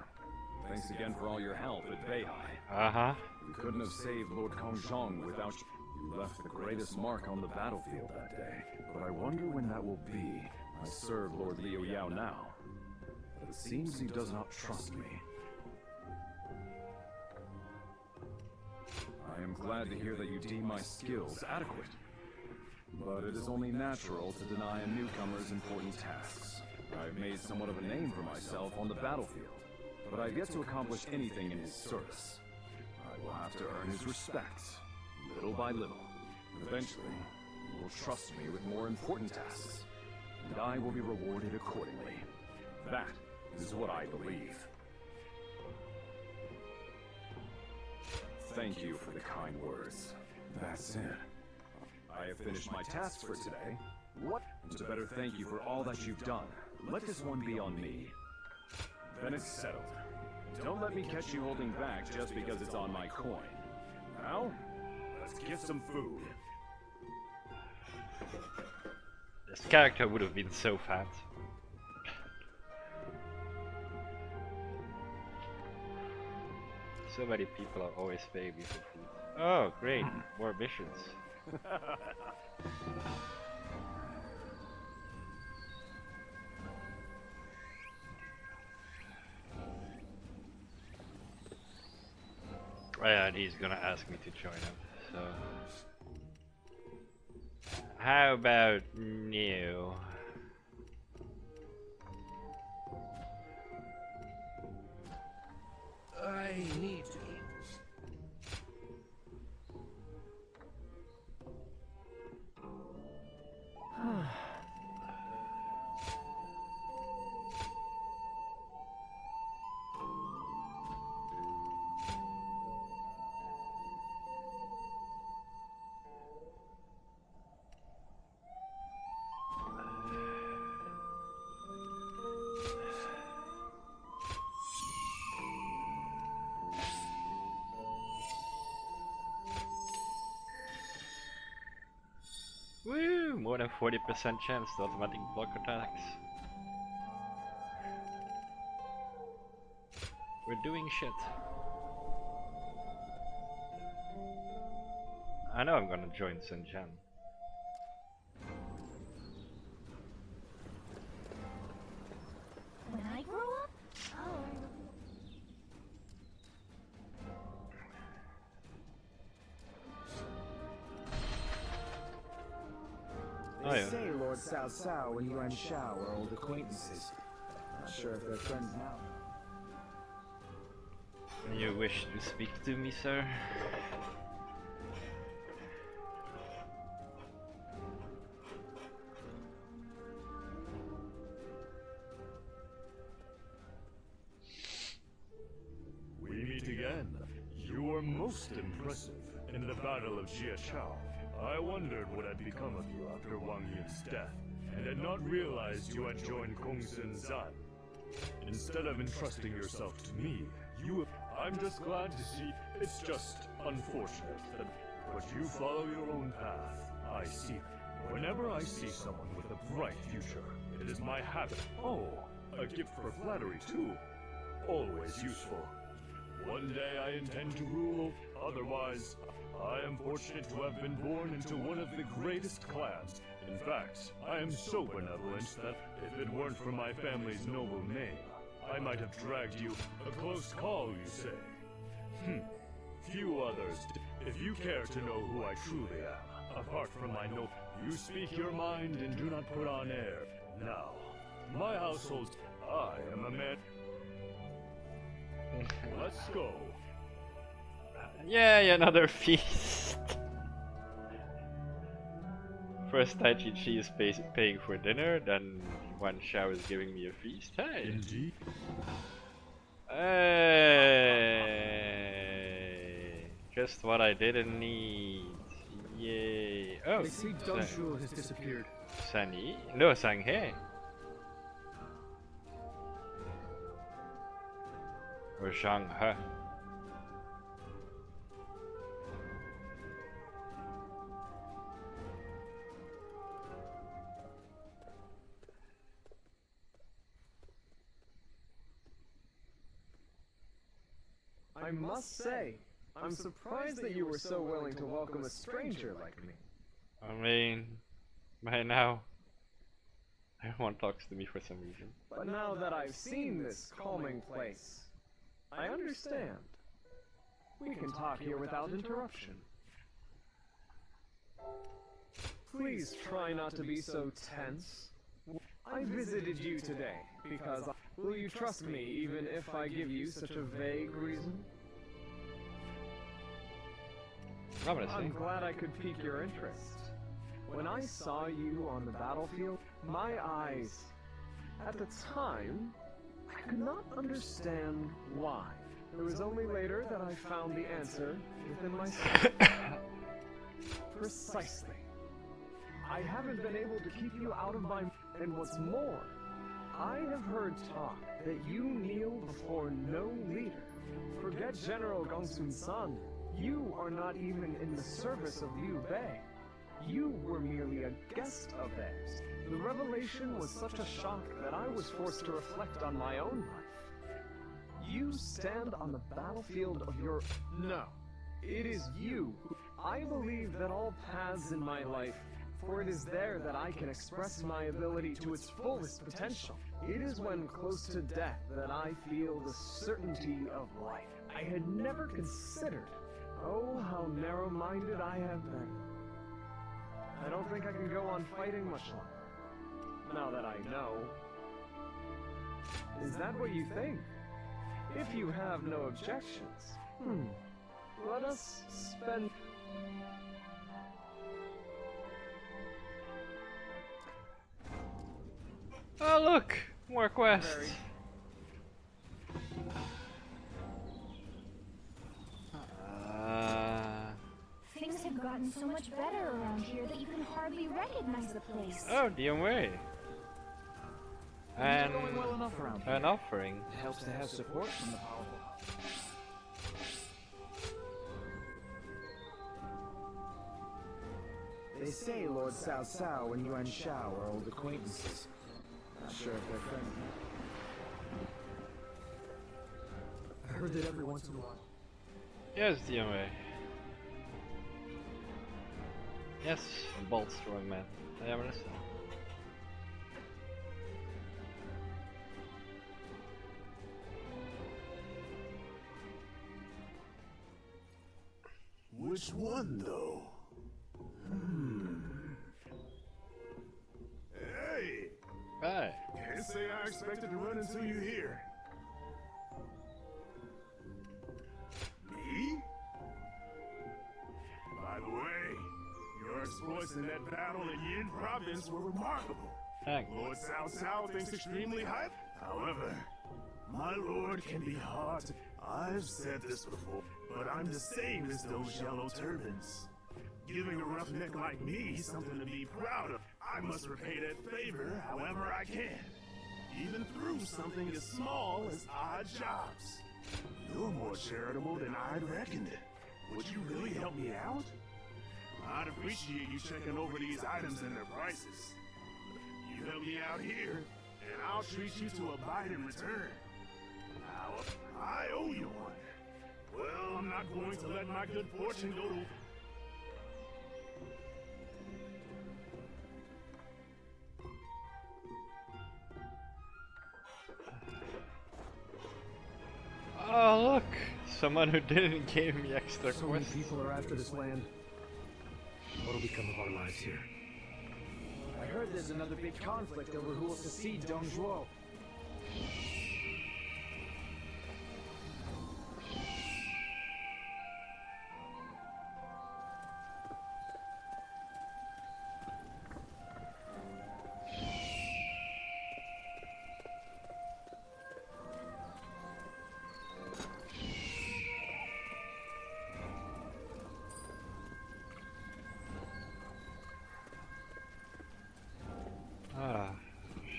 Thanks again for all your help at Beihai. Uh-huh. We couldn't have saved Lord Kongzhang without you. You left the greatest mark on the battlefield that day. But I wonder when that will be. I serve Lord Liu Yao now. But it seems he does not trust me. I am glad to hear that you deem my skills adequate. But it is only natural to deny a newcomer's important tasks. I've made somewhat of a name for myself on the battlefield, but I've yet to accomplish anything in his service. I will have to earn his respect, little by little. Eventually, he will trust me with more important tasks, and I will be rewarded accordingly. That is what I believe. Thank you for the kind words. That's it. I have finished my tasks for today. What? And to better thank you for all that you've done, let this one be on me. Then it's settled. Don't let me catch you holding back just because it's on my coin. Now, let's get some food. This character would have been so fat. So many people are always paying me for food. Oh, great. More missions. And he's gonna ask me to join him, so... How about new? I need to. more than 40% chance to automatic block attacks. We're doing shit. I know I'm gonna join Sinjan. When I grow up? Oh. They Oh, yeah. say Lord Cao Cao and Yuan Shao are old acquaintances. Not sure if they're friends now. You wish to speak to me, sir? We meet again. You were most impressive in the Battle of Jiachao. I wondered what had become of you after Wang Yin's death, and had not realized you had joined Gongsun Zan. Instead of entrusting yourself to me, I'm just glad to see. It's just unfortunate that, but you follow your own path. I see. Whenever I see someone with a bright future, it is my habit. Oh, a gift for flattery too. Always useful. One day I intend to rule, otherwise, I am fortunate to have been born into one of the greatest clans. In fact, I am so benevolent that if it weren't for my family's noble name, I might have dragged you. A close call, you say? Few others. If you care to know who I truly am, apart from my noble, you speak your mind and do not put on air. Now, my household, I am a man. Let's go. Yay, another feast! First Tai Chi is paying for dinner, then Yuan Shao is giving me a feast. Hey! Indeed. Hey! Just what I didn't need. Yay! Oh! They say Dongzhuo has disappeared. Sani? No, Sanghe. Or Shanghe. I must say, I'm surprised that you were so willing to welcome a stranger like me. I mean, by now, everyone talks to me for some reason. But now that I've seen this calming place, I understand. We can talk here without interruption. Please try not to be so tense. I visited you today because will you trust me even if I give you such a vague reason? I'm glad I could pique your interest. When I saw you on the battlefield, my eyes, at the time, I could not understand why. It was only later that I found the answer within myself. Precisely. I haven't been able to keep you out of my... And what's more, I have heard talk that you kneel before no leader. Forget General Gongsun San. You are not even in the service of Liu Bei. You were merely a guest of theirs. The revelation was such a shock that I was forced to reflect on my own life. You stand on the battlefield of your... No, it is you. I believe that all paths in my life, for it is there that I can express my ability to its fullest potential. It is when close to death that I feel the certainty of life. I had never considered. Oh, how narrow-minded I have been. I don't think I can go on fighting much longer. Now that I know. Is that what you think? If you have no objections, let us spend... Oh look! More quests! Things have gotten so much better around here that you can hardly recognize the place. Oh, DMway! And going well enough around an offering. It helps to have support from the powerful. They say Lord Cao Cao and Yuan Shao are old acquaintances. Not sure if they're friends. I heard that every once in a while. Yes, DMA. Yes, bold strong man. I am listening. Which one, though? Hey! Hi. Can't say I expected to run into you here. Me? By the way, your exploits in that battle in Yin Province were remarkable. Thanks. Lord Cao Cao thinks extremely high. However, my lord can be hard to... I've said this before, but I'm the same as those yellow turbans. Giving a roughneck like me something to be proud of, I must repay that favor however I can. Even through something as small as odd jobs. You're more charitable than I'd reckoned. Would you really help me out? I'd appreciate you checking over these items and their prices. You help me out here, and I'll treat you to a bite in return. Now, I owe you one. Well, I'm not going to let my good fortune go to... Oh look! Someone who didn't give me extra So many quests. people are after this land. What'll become of our lives here? I heard there's another big conflict over who will succeed Dong Zhuo. Ah,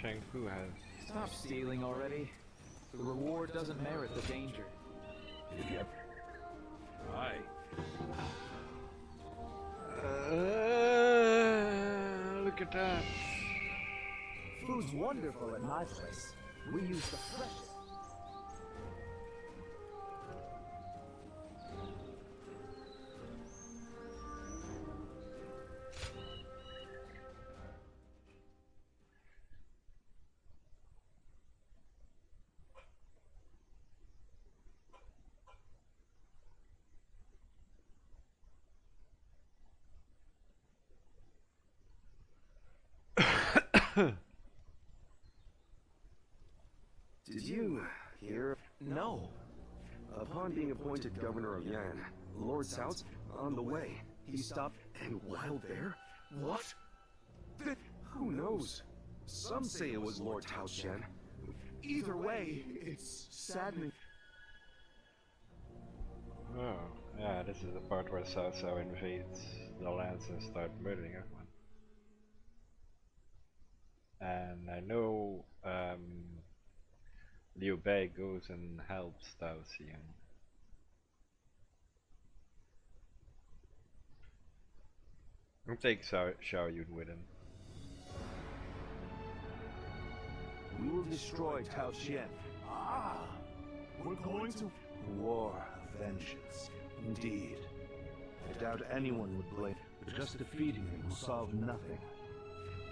Shang Fu has. Stop stealing already. The reward doesn't merit the danger. Yep. Aye. Look at that. Food's wonderful at my place. We use the freshest. Did you hear? No. Upon being appointed governor of Yan, Lord South, on the way, he stopped and while there? What? Who knows? Some say it was Lord Tao Shen. Either way, it's saddening. Oh, yeah, this is the part where Cao Cao invades the lands and start murdering everyone. And I know Liu Bei goes and helps Tao Xian. And take Xiao Yun with him. We will destroy Tao Qian. Ah! We're going to... War of vengeance. Indeed. I doubt anyone would blame... Just defeating him will solve nothing.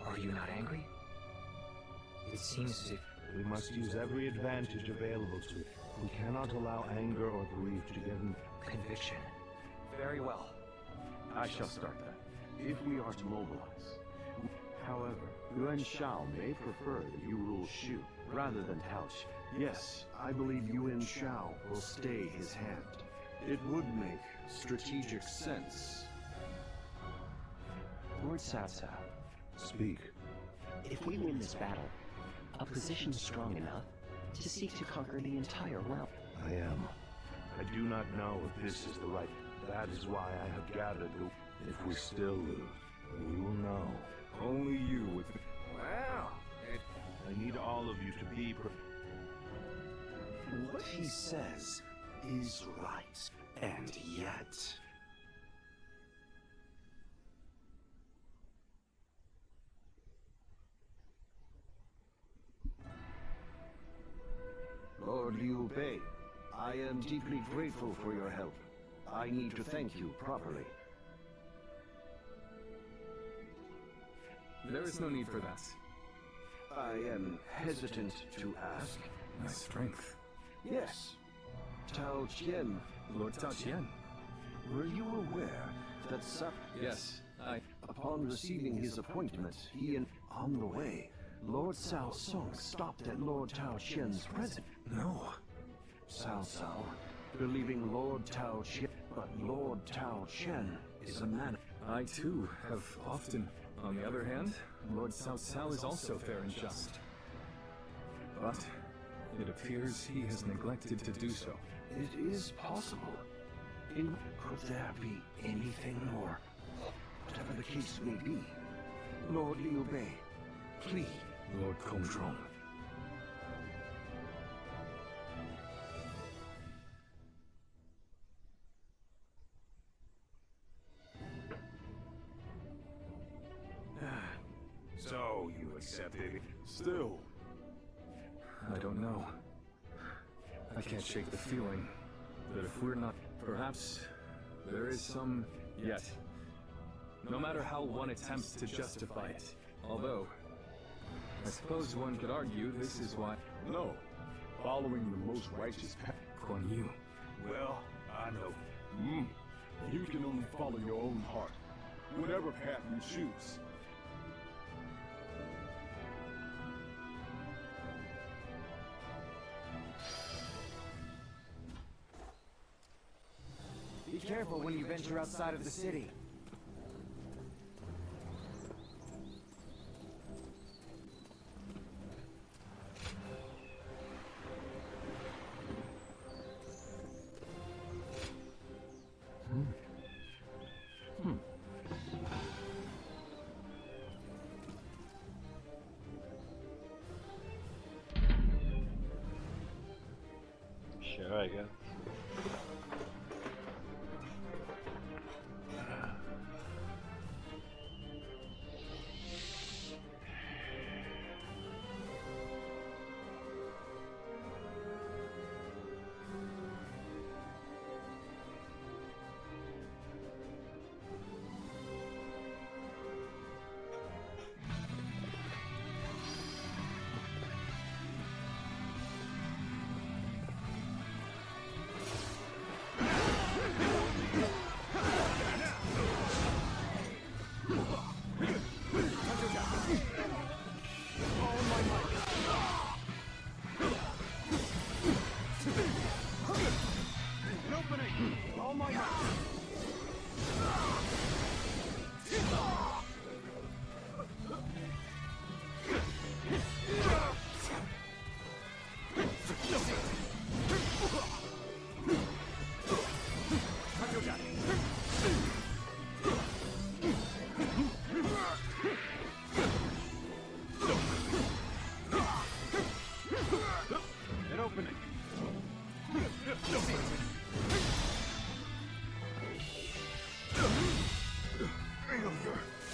Are you not angry? It seems as if... We must use every advantage available to it. We cannot allow anger or grief to get in... Conviction. Very well. I shall start that. If we are to mobilize. However, Yuan Shao may prefer that you rule Shu rather than Taochi. Yes, I believe Yuan Shao will stay his hand. It would make strategic sense. Lord Cao Cao, Speak. if we win this battle, a position strong enough to seek to conquer the entire realm. I am. I do not know if this is the right... That is why I have gathered the... If we still lose, we will know. Only you with... Wow. I need all of you to be... What he says is right. And yet... Bei, I am deeply grateful for your help. I need to thank you properly. There is no need for that. I am hesitant to ask. My strength. Yes. Tao Qian. Lord Tao Qian. Were you aware that Yes, upon receiving his appointment, he and on the way, Lord Cao Song stopped at Lord Tao Qian's presence. No. Cao Cao, believing Lord Tao Qian, but Lord Tao Qian is a man. I too have often. On the other hand, Lord Cao Cao is also fair and just. But it appears he has neglected to do so. It is possible. Could there be anything more? Whatever the case may be, Lord Liu Bei, please. Lord Kongzhong. So, you accepted? Still. I don't know. I can't shake the feeling that if we're not... Perhaps there is some... Yet. No matter how one attempts to justify it. Although, I suppose one could argue this is why... No. Following the most righteous path. Kuan Yu. Well, I know. You can only follow your own heart. Whatever path you choose. Be careful when you venture outside of the city. Sure, I guess.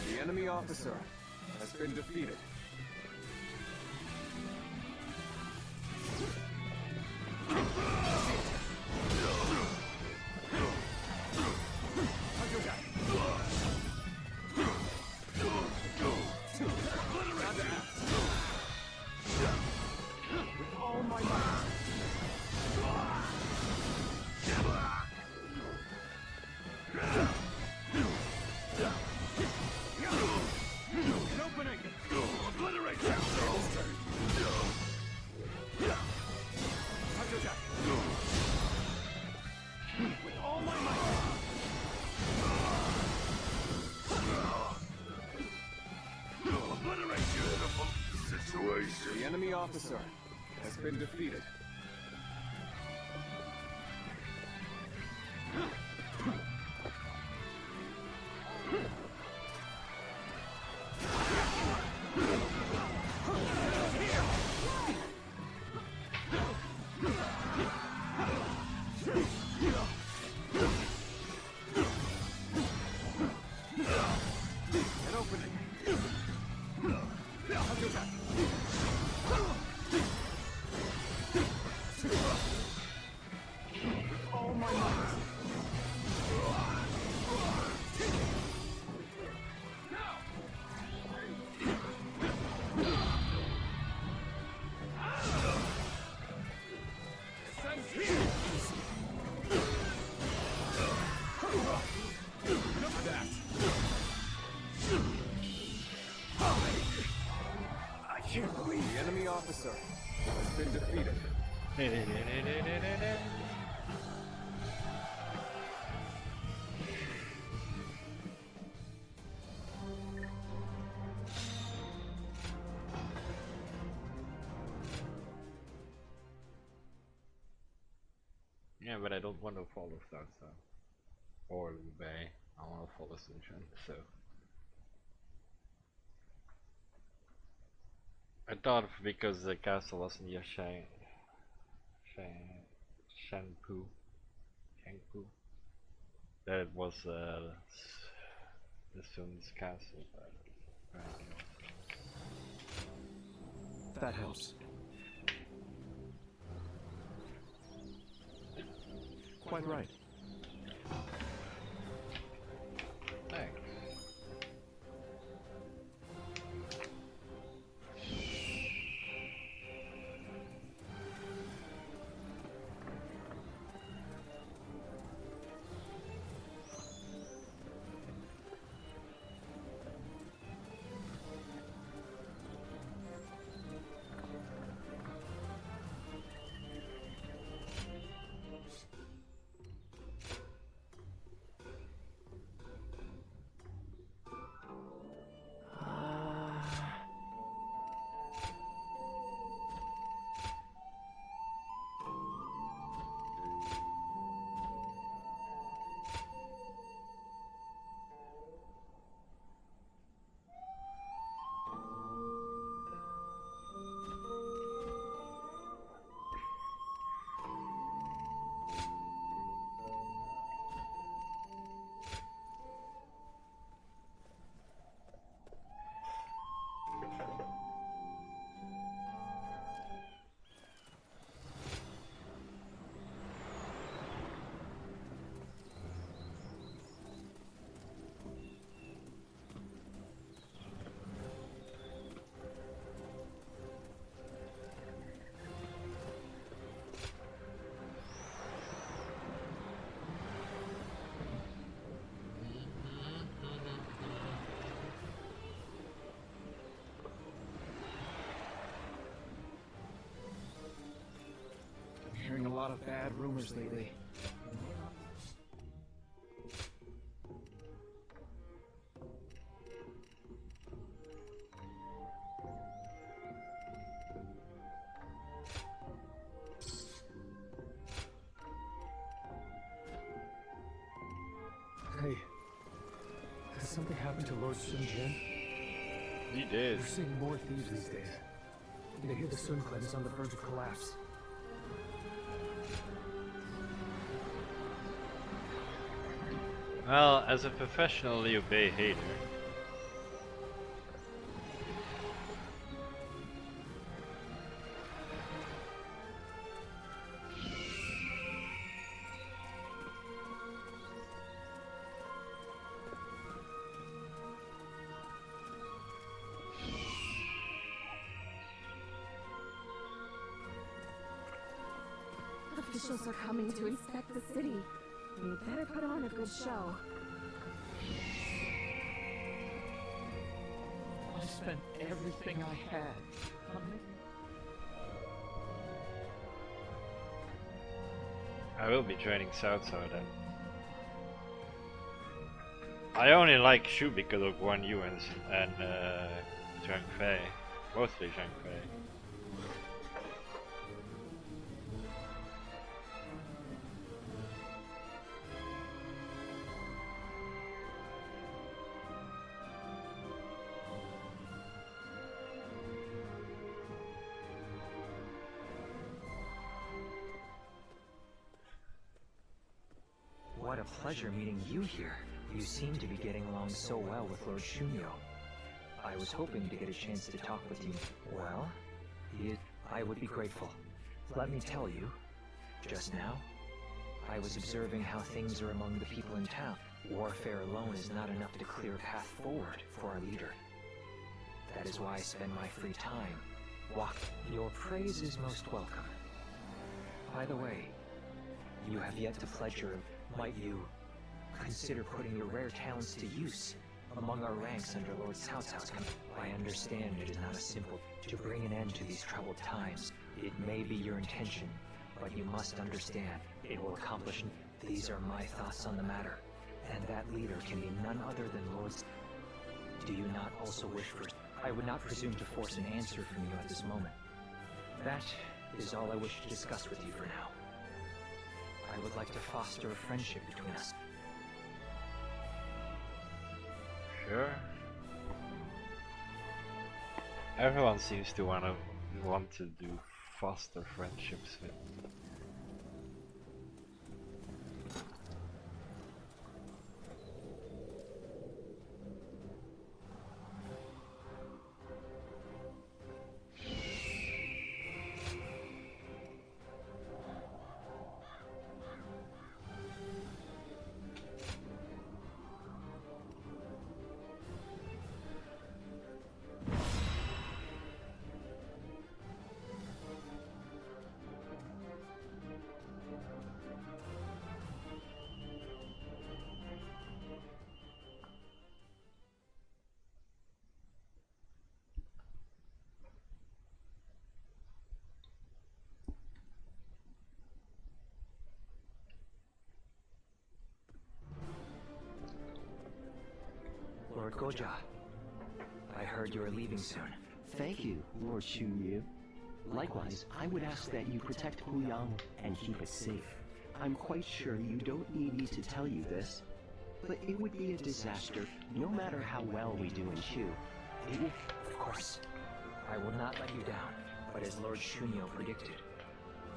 The enemy officer has been defeated. The enemy officer has been defeated. An opening. officer has been defeated. Yeah, but I don't want to follow Star or Liu Bei. I want to follow Sun Quan, so. I thought because the castle was near Shangpu, that it was the Sun's castle, but That helps. Quite right. thanks. Hearing a lot of bad rumors lately. Hey, has something happened to Lord Sun Jin? He did. We're seeing more thieves these days. They hear the Sun Clan is on the verge of collapse. Well, as a professional Liu Bei hater, Officials are coming to inspect the city. You better put on a good show. I spent everything I had on it. I will be joining South then. I only like Shu because of Guan Yu and Zhang Fei. Mostly Zhang Fei. What a pleasure meeting you here. You seem to be getting along so well with Lord Shunyo. I was hoping to get a chance to talk with you. Well, I would be grateful. Let me tell you, just now, I was observing how things are among the people in town. Warfare alone is not enough to clear a path forward for our leader. That is why I spend my free time walking. Your praise is most welcome. By the way, you have yet to pledge your... Might you consider putting your rare talents to use among our ranks under Lord Cao Cao's command. I understand it is not a simple to bring an end to these troubled times. It may be your intention, but you must understand it will accomplish. These are my thoughts on the matter, and that leader can be none other than Lord. Do you not also wish for? I would not presume to force an answer from you at this moment. That is all I wish to discuss with you for now. I would like to foster a friendship between us. Sure. Everyone seems to want to do foster friendships with. Lord Goja, I heard you are leaving soon. Thank you, Lord Shunyu. Likewise, I would ask that you protect Puyang and keep it safe. I'm quite sure you don't need me to tell you this, but it would be a disaster no matter how well we do in Shu. It will... Of course, I will not let you down, but as Lord Shunyo predicted,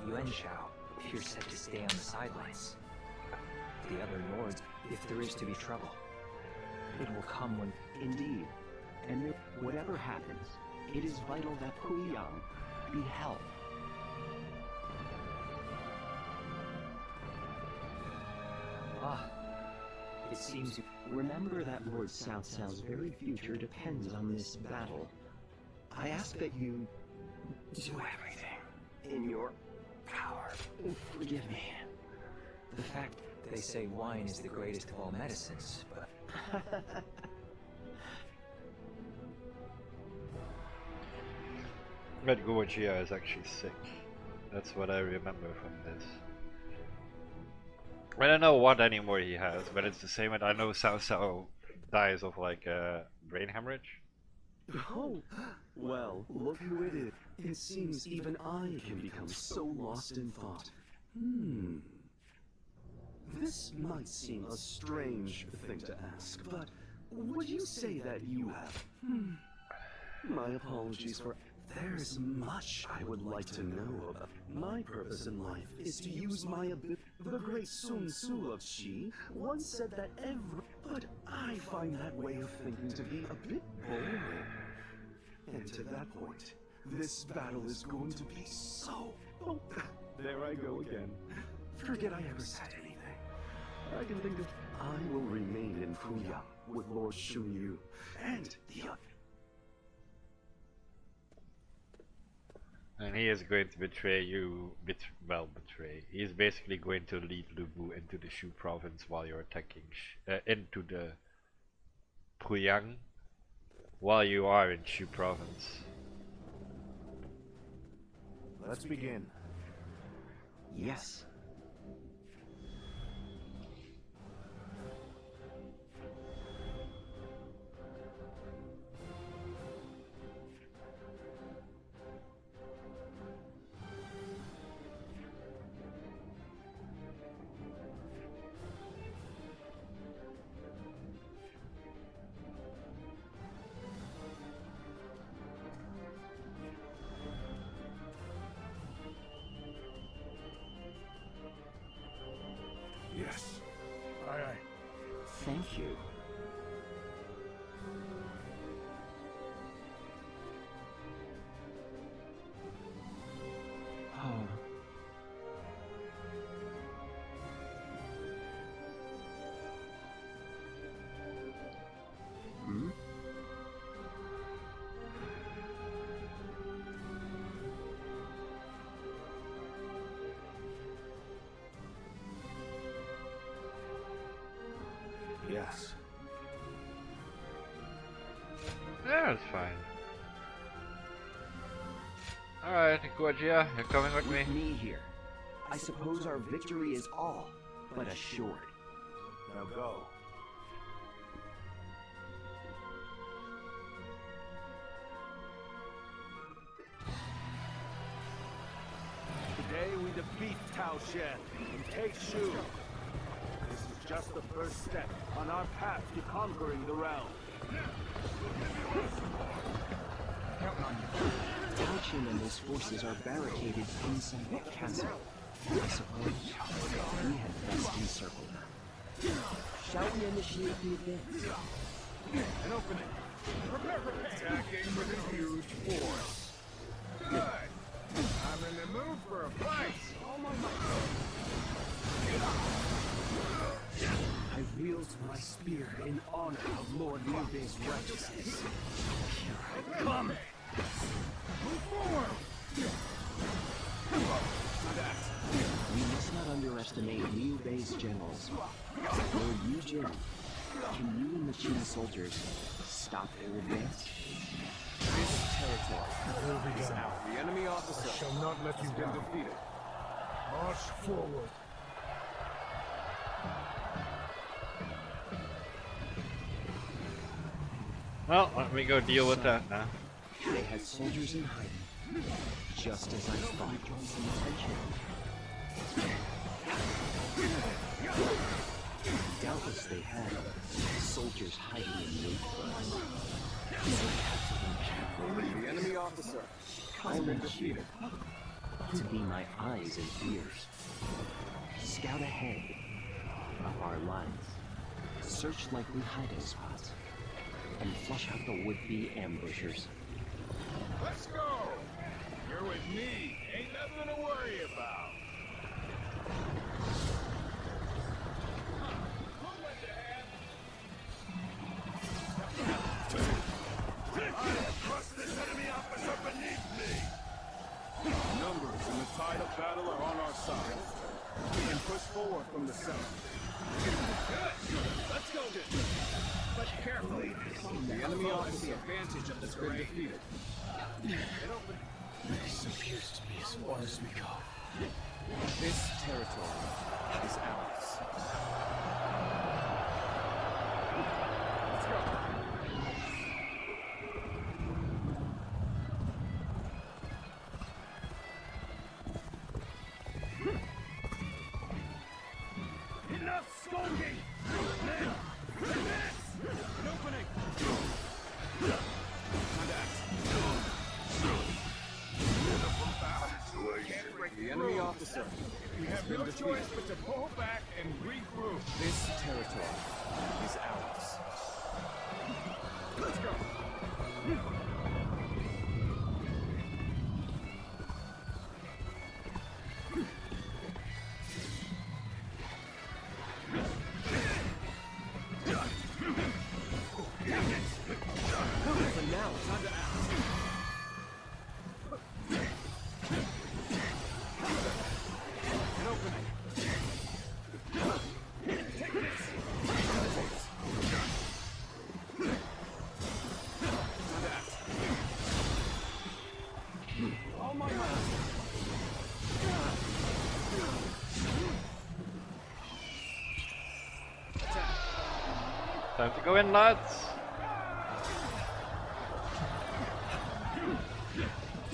Yuan Shao appears set to stay on the sidelines. The other lords, if there is to be trouble, it will come when... Indeed. And whatever happens, it is vital that Puyang be held. Ah, it seems you... Remember that Lord Cao Cao's very future depends on this battle. I ask that you do everything in your power. Forgive me. The fact they say wine is the greatest of all medicines, but... Red Gorgia is actually sick. That's what I remember from this. I don't know what anymore he has, but it's the same. I know Cao Cao dies of like brain hemorrhage. Oh, well, look who it is. It seems even I can become so lost in thought. This might seem a strange thing to ask, but would you say that you have... My apologies for... There's much I would like to know about. My purpose in life is to use my ability. The great Sun Tzu of Qi once said that every... But I find that way of thinking to be a bit boring. And to that point, this battle is going to be so... Oh, there I go again. Forget I ever said anything. I can think of... I will remain in Puyang with Lord Shunyu and the other... And he is going to betray you, betray. He is basically going to lead Lu Bu into the Shu province while you're attacking, into the Puyang, while you are in Shu province. Let's begin. Yes. Yes. Aye, aye. Thank you. Oh. Hmm? Yes. That's fine. Alright, Guajia, you're coming with me? Me here. I suppose our victory is all but assured. Now go. Today we defeat Tao Shen and take Shu. This is just the first step on our path to conquering the realm. Counting on you. Tao Chin and his forces are barricaded inside the castle. I suppose we had best encircle them. Shall we initiate the advance? An opening. Prepare. Attacking with a huge force. Good. I'm in the mood for a fight. Oh my God. I wield my spear in honor of Lord Liu Bei's righteousness. Come! Move forward. We must not underestimate Liu Bei's generals. Lord Yu Jin, can you and the Qin soldiers stop their advance? This territory is out. The enemy officer Shall not let you been down. defeated. March forward. Well, let me go deal with that now. They had soldiers in hiding, just as I thought. Doubtless they had soldiers hiding in wait for us. The enemy officer has been defeated. To be my eyes and ears. Scout ahead of our lines. Search likely hiding spots. And flush out the would-be ambushers. Let's go. You're with me. Ain't nothing to worry about. Trust this enemy officer beneath me. Numbers and the tide of battle are on our side. We can push forward from the center. Good. Let's go. But carefully. The enemy officer advantage of this been defeated. This appears to be as far as we go. This territory is ours. Let's go. Enough skulking! Now, advance! An opening! The enemy officer We have no choice but to pull back and regroup. This territory is ours. Let's go. For now, time to act. An opening. Take this! Time to act. All my might. Time to go in, lads.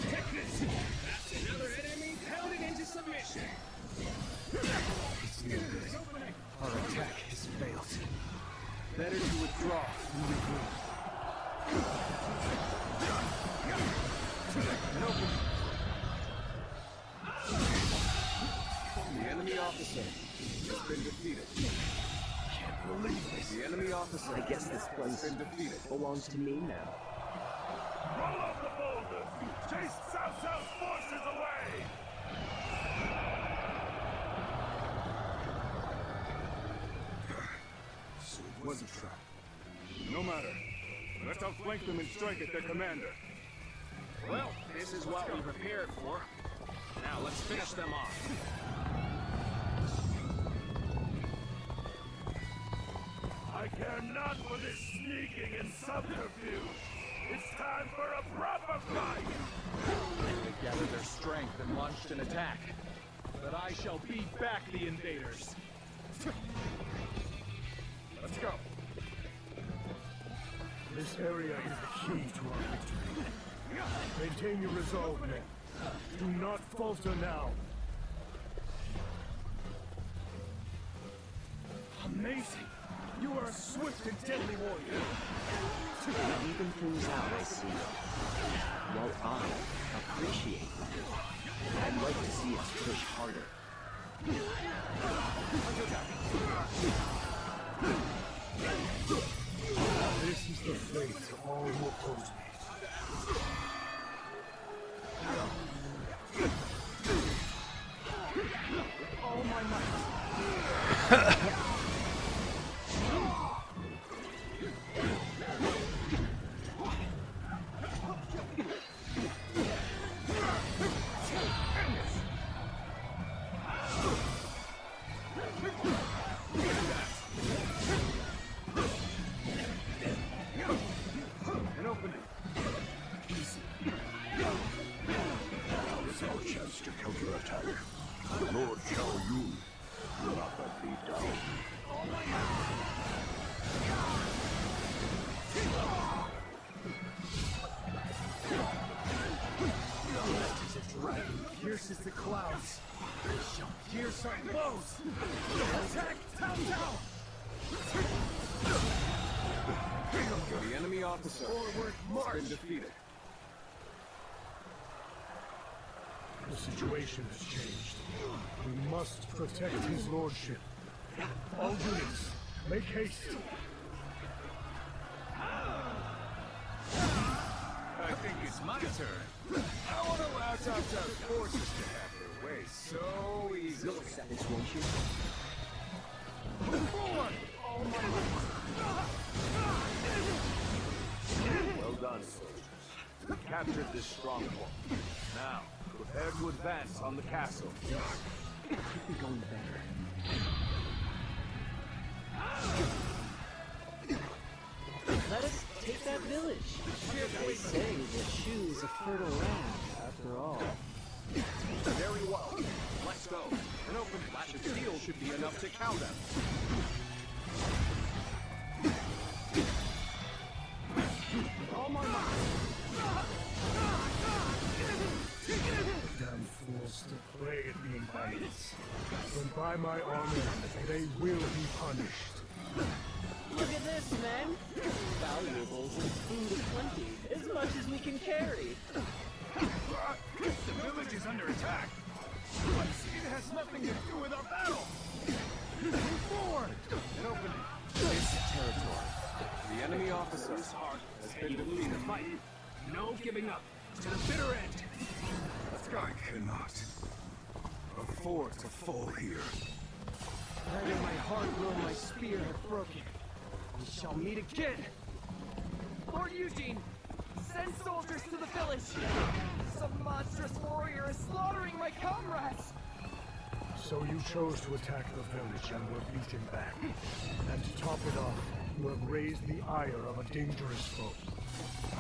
Take this! That's another enemy pounded into submission. It's no good. Our attack has failed. Better to withdraw and regroup. An opening. The enemy officer has been defeated. Can't believe this. The enemy officer I guess this place has been defeated. belongs to me now. Roll off the boulder! Chase Cao Cao's forces away! So it was a trap. No matter. Let's outflank them and strike at their commander. Well, this is what we prepared for. Now let's finish them off. I care not for this sneaking and subterfuge. It's time for a proper fight! They gathered their strength and launched an attack. But I shall beat back the invaders. Let's go. This area is the key to our victory. Maintain your resolve, men. Do not falter now. Amazing! You are a swift and deadly warrior. You even things out, I see. Well, I appreciate that. I'd like to see us push harder. This is the fate of all who oppose me. All my might. An opening. Easy. There's no chance to counterattack. Lord Xiao Yun will not let me down. As a dragon pierces the clouds. Pierce our blows. Attack Tao Tao. The enemy officer Forward march. has been defeated. The situation has changed. We must protect his lordship. All units, make haste. I think it's my turn. I won't allow Cao Cao's forces to have their way so easily. Looks at this, won't you? Forward! All my Well done, soldiers. We captured this stronghold. Now, prepare to advance on the castle. Could be going better. Let us take that village. They say that Shu is a fertile land, after all. Very well. Let's go. An open flash of steel should be enough to cow them. All my might. Damn fools still play at being bandits. When by my honor, they will be punished. Look at this, men! Valuables and food aplenty, as much as we can carry. The village is under attack. But it has nothing to do with our battle. Move forward. An opening. This territory. The enemy officer's heart has been defeated. Fight. No giving up. To the bitter end. Let's go. I cannot afford to fall here. Neither my heart nor my spear have broken. We shall meet again. Lord Eugene, send soldiers to the village. Some monstrous warrior is slaughtering my comrades. So you chose to attack the village and were beaten back. And to top it off, you have raised the ire of a dangerous foe.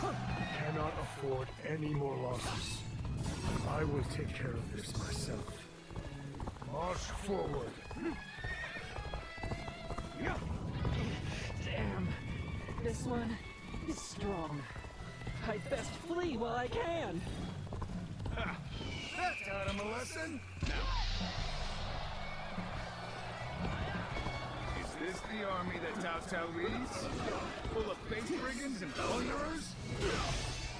You cannot afford any more losses. I will take care of this myself. March forward. Damn. This one is strong. I'd best flee while I can. That taught him a lesson. Is this the army that Cao Cao leads? Full of base brigands and plunderers?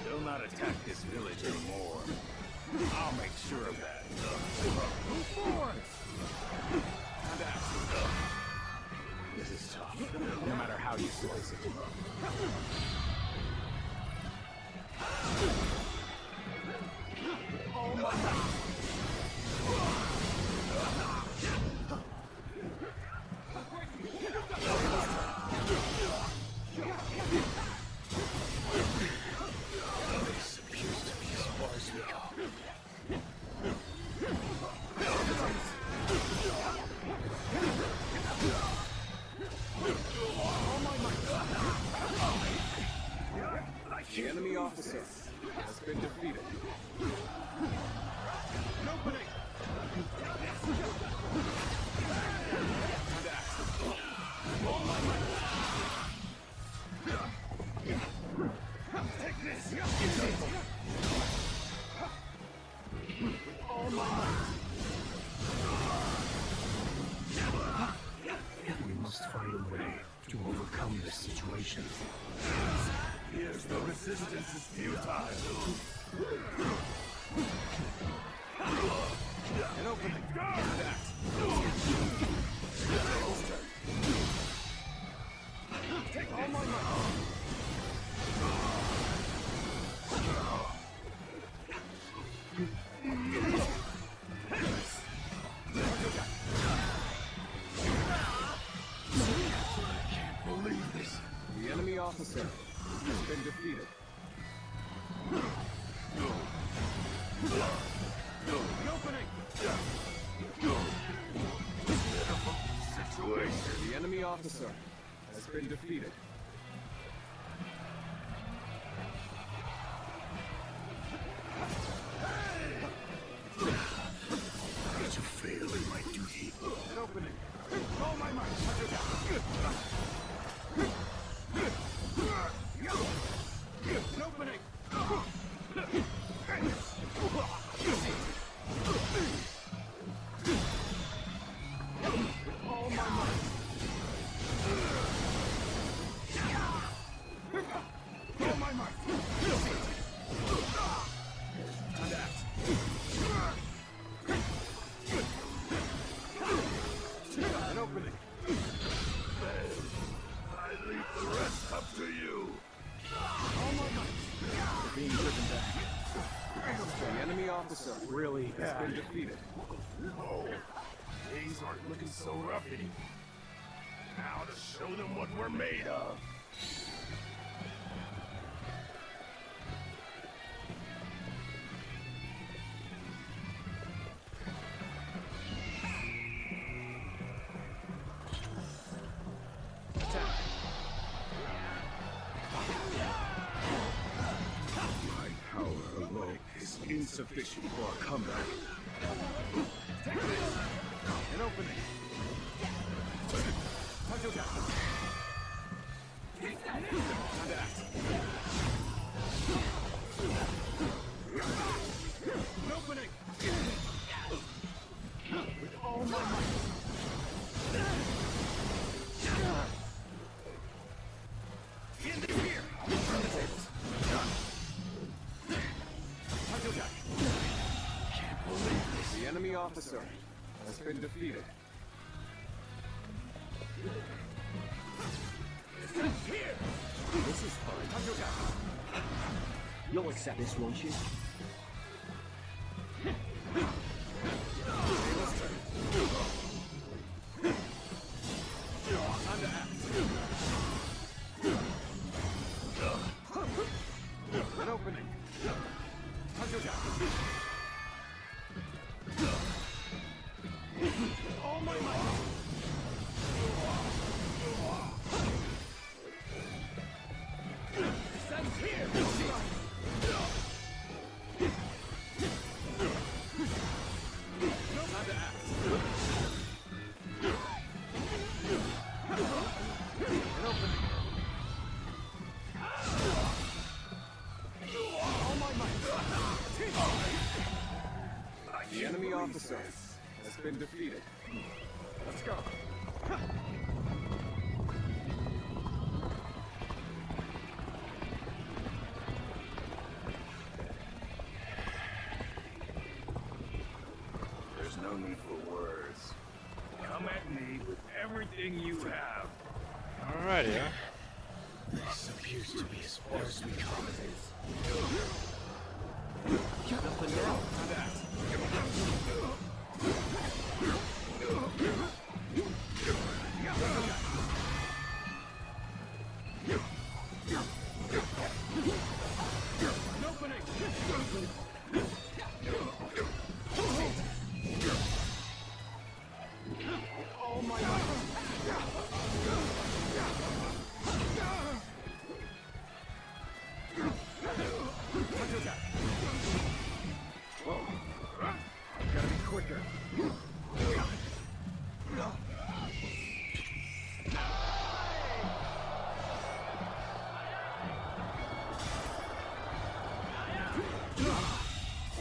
They'll not attack this village anymore. I'll make sure of that. Move forward! And out. This is tough. No matter how you slice it. Oh my God. This appears to be as far as we go. Oh my God. The enemy officer has been defeated. An opening! Take this! All my might! We must find a way to overcome this situation. Here's the resistance is futile. An opening! Take all my might! Believe this. The enemy officer has been defeated. An opening! Situation. The enemy officer has been defeated. To fail in my duty. An opening! All my might! An opening! All my might! All my might! And act! An opening! I leave the rest up to you. All my might! Being driven back. The enemy officer Really has bad. been defeated. Oh, things aren't looking so roughy. Now to show them what we're made of. My power alone is insufficient for a comeback. An opening! And act! An opening! With all my might! In here! Turn the tables! Can't believe this! The enemy officer has been defeated. Here! This is fun. You'll accept this, won't you? Under act. An opening. All my might. Stand here. Under act. An opening. All my might. The enemy officer has been defeated. Let's go. There's no need for words. Come at me with everything you have. Alrighty, huh? This appears to be as far as we come. Nothing now. And act. An opening. All my might. quicker.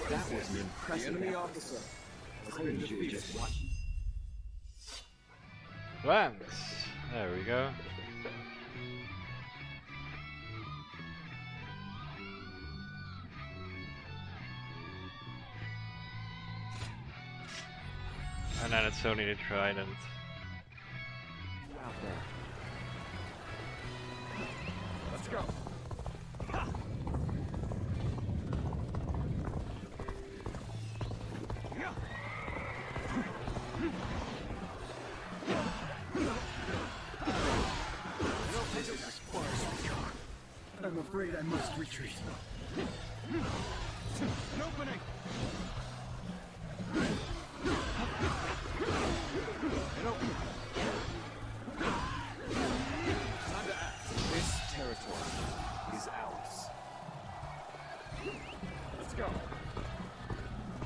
That was an impressive enemy officer. Couldn't you just watch? Flanks. There we go. And then it's only the trident. Out there. Let's go. I'm afraid I must retreat. An opening. An opening. Time to act. This territory is ours. Let's go.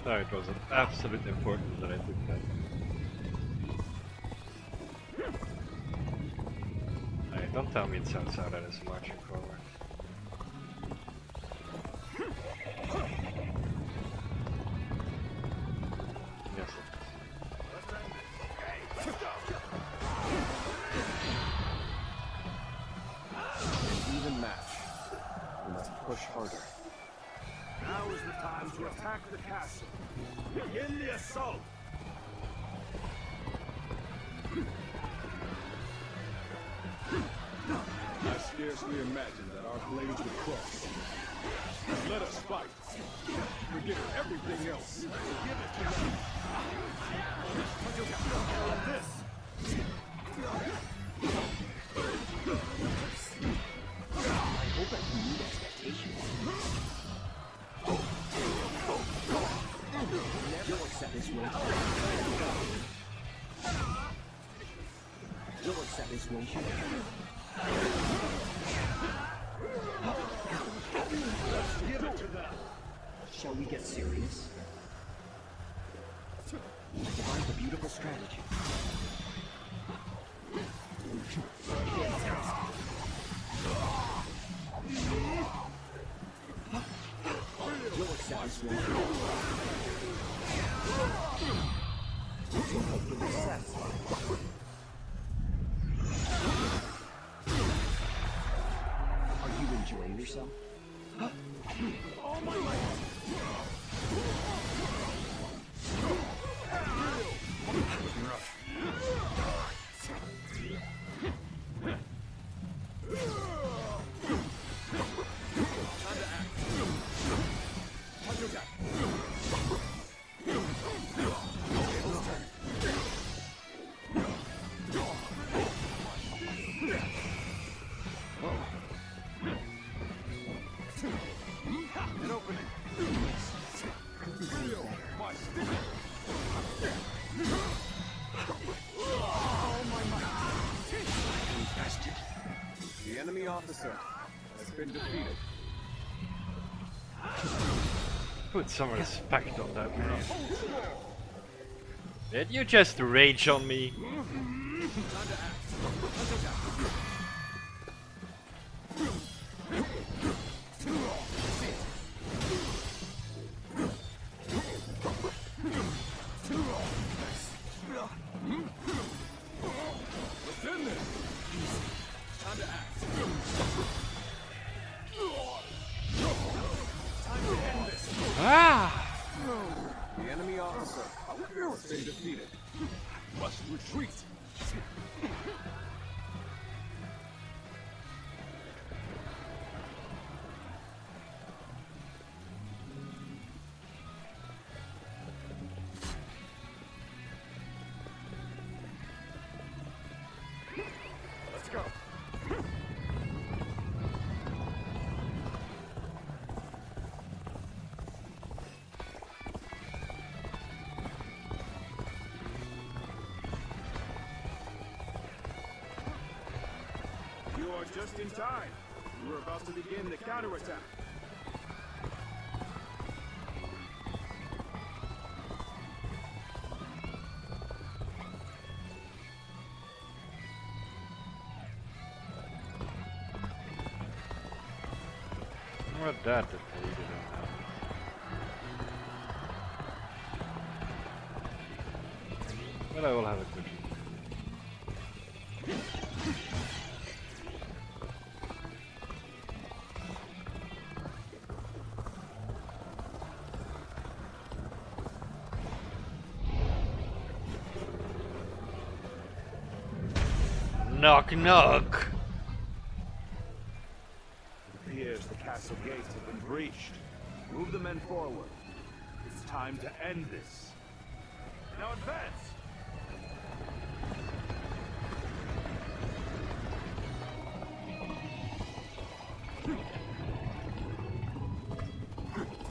So it was an absolute importance that I took that. Hey, don't tell me it sounds out that it's marching forward. Yes, An even match. We must push harder. Now is the time to attack the castle. Begin the assault! I scarcely imagined that our blades would cross. Let us fight. Forget everything else. Give it to them. This. I hope I can meet expectations. You'll accept this, won't you? You'll accept this, won't you? Give it to them! Shall we get serious? I devised a beautiful strategy. You'll accept this, won't you? I hope you'll be satisfied. Are you enjoying yourself? All my might! An opening. My stick. All my might. Bastard. The enemy officer has been defeated. Put some respect on that man. Did you just rage on me? Time to act. What's in this? Time to act. Time to end this. Ah! The enemy officer has been defeated. Must retreat. Let's go. You are just in time. We're about to begin the counterattack. More of that deleted now. But I will have a quick knock knock. It appears the castle gates have been breached. Move the men forward. It's time to end this. Now advance!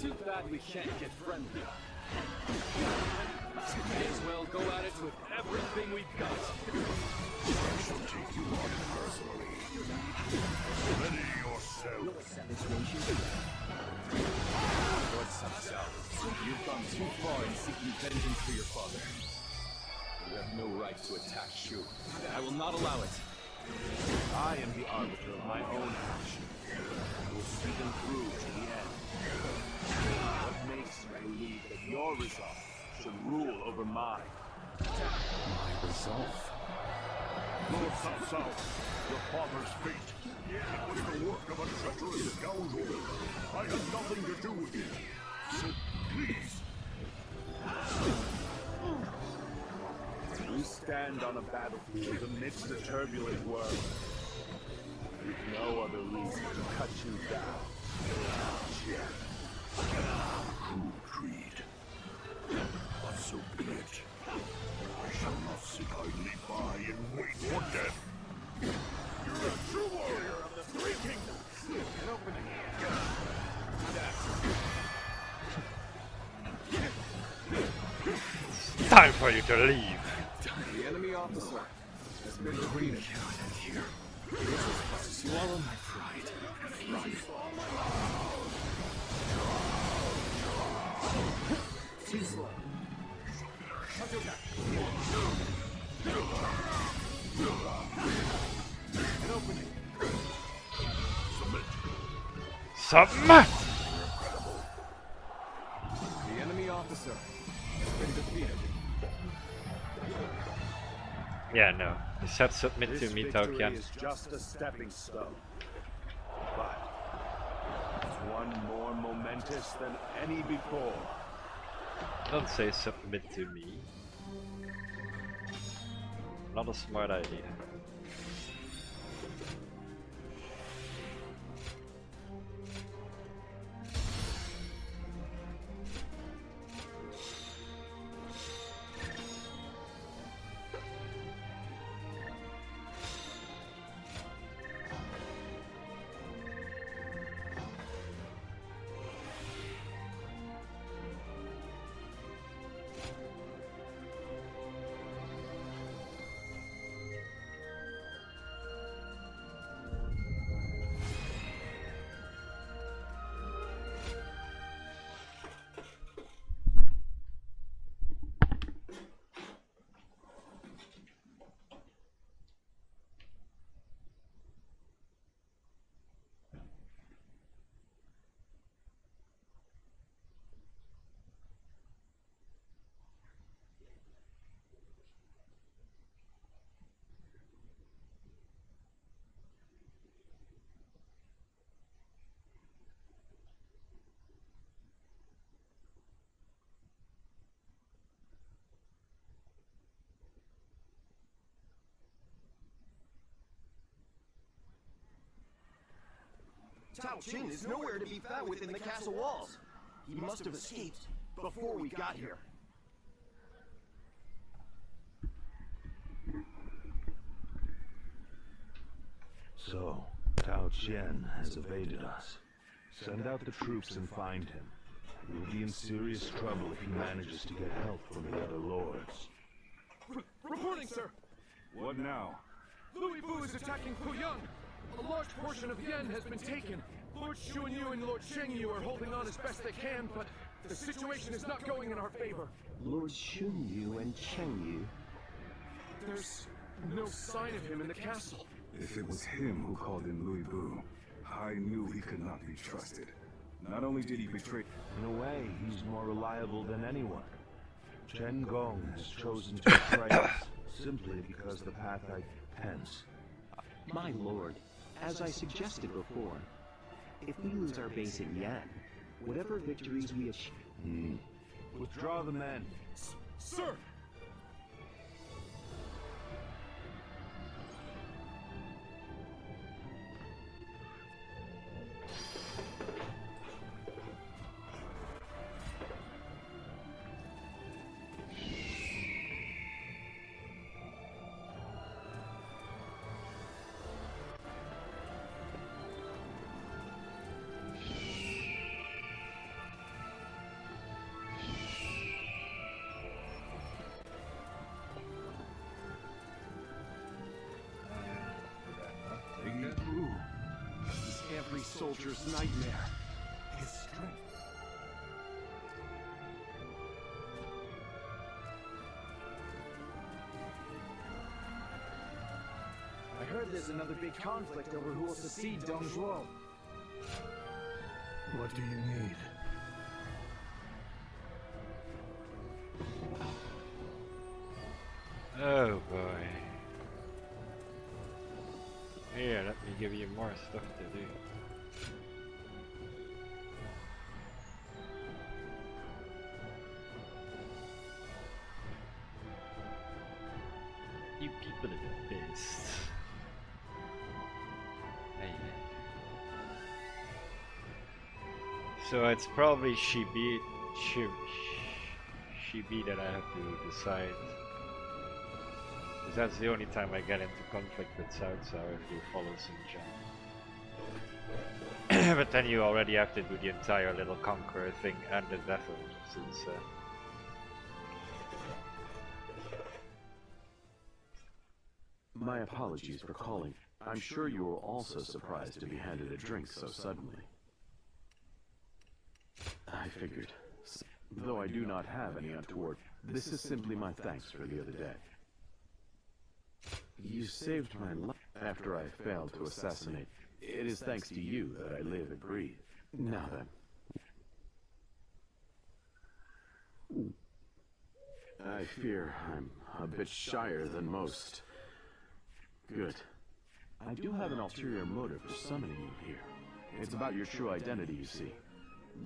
Too bad we can't get friendly. May as well go at it with everything we've got. I shall take you on personally. Ready yourself. Lord Sapsal, you've gone too far in seeking vengeance for your father. You have no right to attack Shu. I will not allow it. I am the arbiter of my own action. I will see them through to the end. What makes you believe that your resolve should rule over mine? My resolve. Lord Sapsal, your father's fate. It was the work of a treacherous scoundrel. I had nothing to do with it. So please. We stand on a battlefield amidst a turbulent world. With no other reason to cut you down. Cruel creed. But so be it. I shall not sit idly by and wait for death. You're a true warrior of the Three Kingdoms. An opening. It's time for you to leave. The enemy officer has been defeated. Here. Swallow my pride. Too slow. An opening. Submit! The enemy officer has been defeated. Yeah, no. He said submit This to me, victory Tokian. is just a stepping stone. But it's one more momentous than any before. Don't say submit to me. Not a smart idea. Tao Jin is nowhere to be found within the castle walls. He must have escaped before we got here. So, Tao Qian has evaded us. Send out the troops and find him. We'll be in serious trouble if he manages to get help from the other lords. Reporting, sir! What now? Louis Bu is attacking Puyang! A large portion of Yan has been taken. Lord Xuanyu and Lord Shengyu are holding on as best they can, but the situation is not going in our favor. Lord Xunyu and Chengyu? There's no sign of him in the castle. If it was him who called in Louis Bu, I knew he could not be trusted. Not only did he betray... In a way, he's more reliable than anyone. Chen Gong has chosen to betray us, simply because the path I hence. My lord, as I suggested before, if we lose our base in Yan, whatever victories we achieve... Withdraw the men. Sir! Every soldier's nightmare. His strength. I heard there's another big conflict over who will succeed Dong Zhuo. What do you need? Oh boy. Here, let me give you more stuff to do. You people are the best. Hey. So it's probably Shibi that I have to decide. Because that's the only time I get into conflict with South South if you follow Xinjiang. But then you already have to do the entire little conqueror thing and the battle, since My apologies for calling. I'm sure you were also surprised to be handed a drink so suddenly. I figured. Though I do not have any untoward, this is simply my thanks for the other day. You saved my life after I failed to assassinate. It is thanks to you that I live and breathe. Now then. I fear I'm a bit shyer than most. Good. I do have an ulterior motive for summoning you here. It's about your true identity, you see.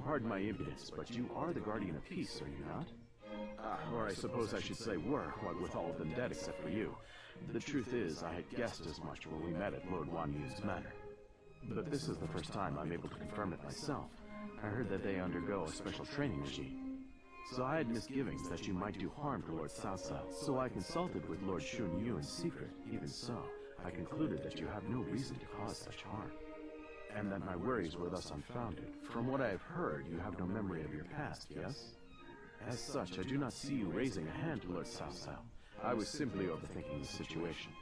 Pardon my impudence, but you are the Guardian of Peace, are you not? Or I suppose I should say were, what with all of them dead except for you. The truth is, I had guessed as much when we met at Lord Wan Yun's manor. But this is the first time I'm able to confirm it myself. I heard that they undergo a special training regime. So I had misgivings that you might do harm to Lord Cao Cao. So I consulted with Lord Xun Yu in secret. Even so, I concluded that you have no reason to cause such harm. And that my worries were thus unfounded. From what I have heard, you have no memory of your past, yes? As such, I do not see you raising a hand to Lord Cao Cao. I was simply overthinking the situation.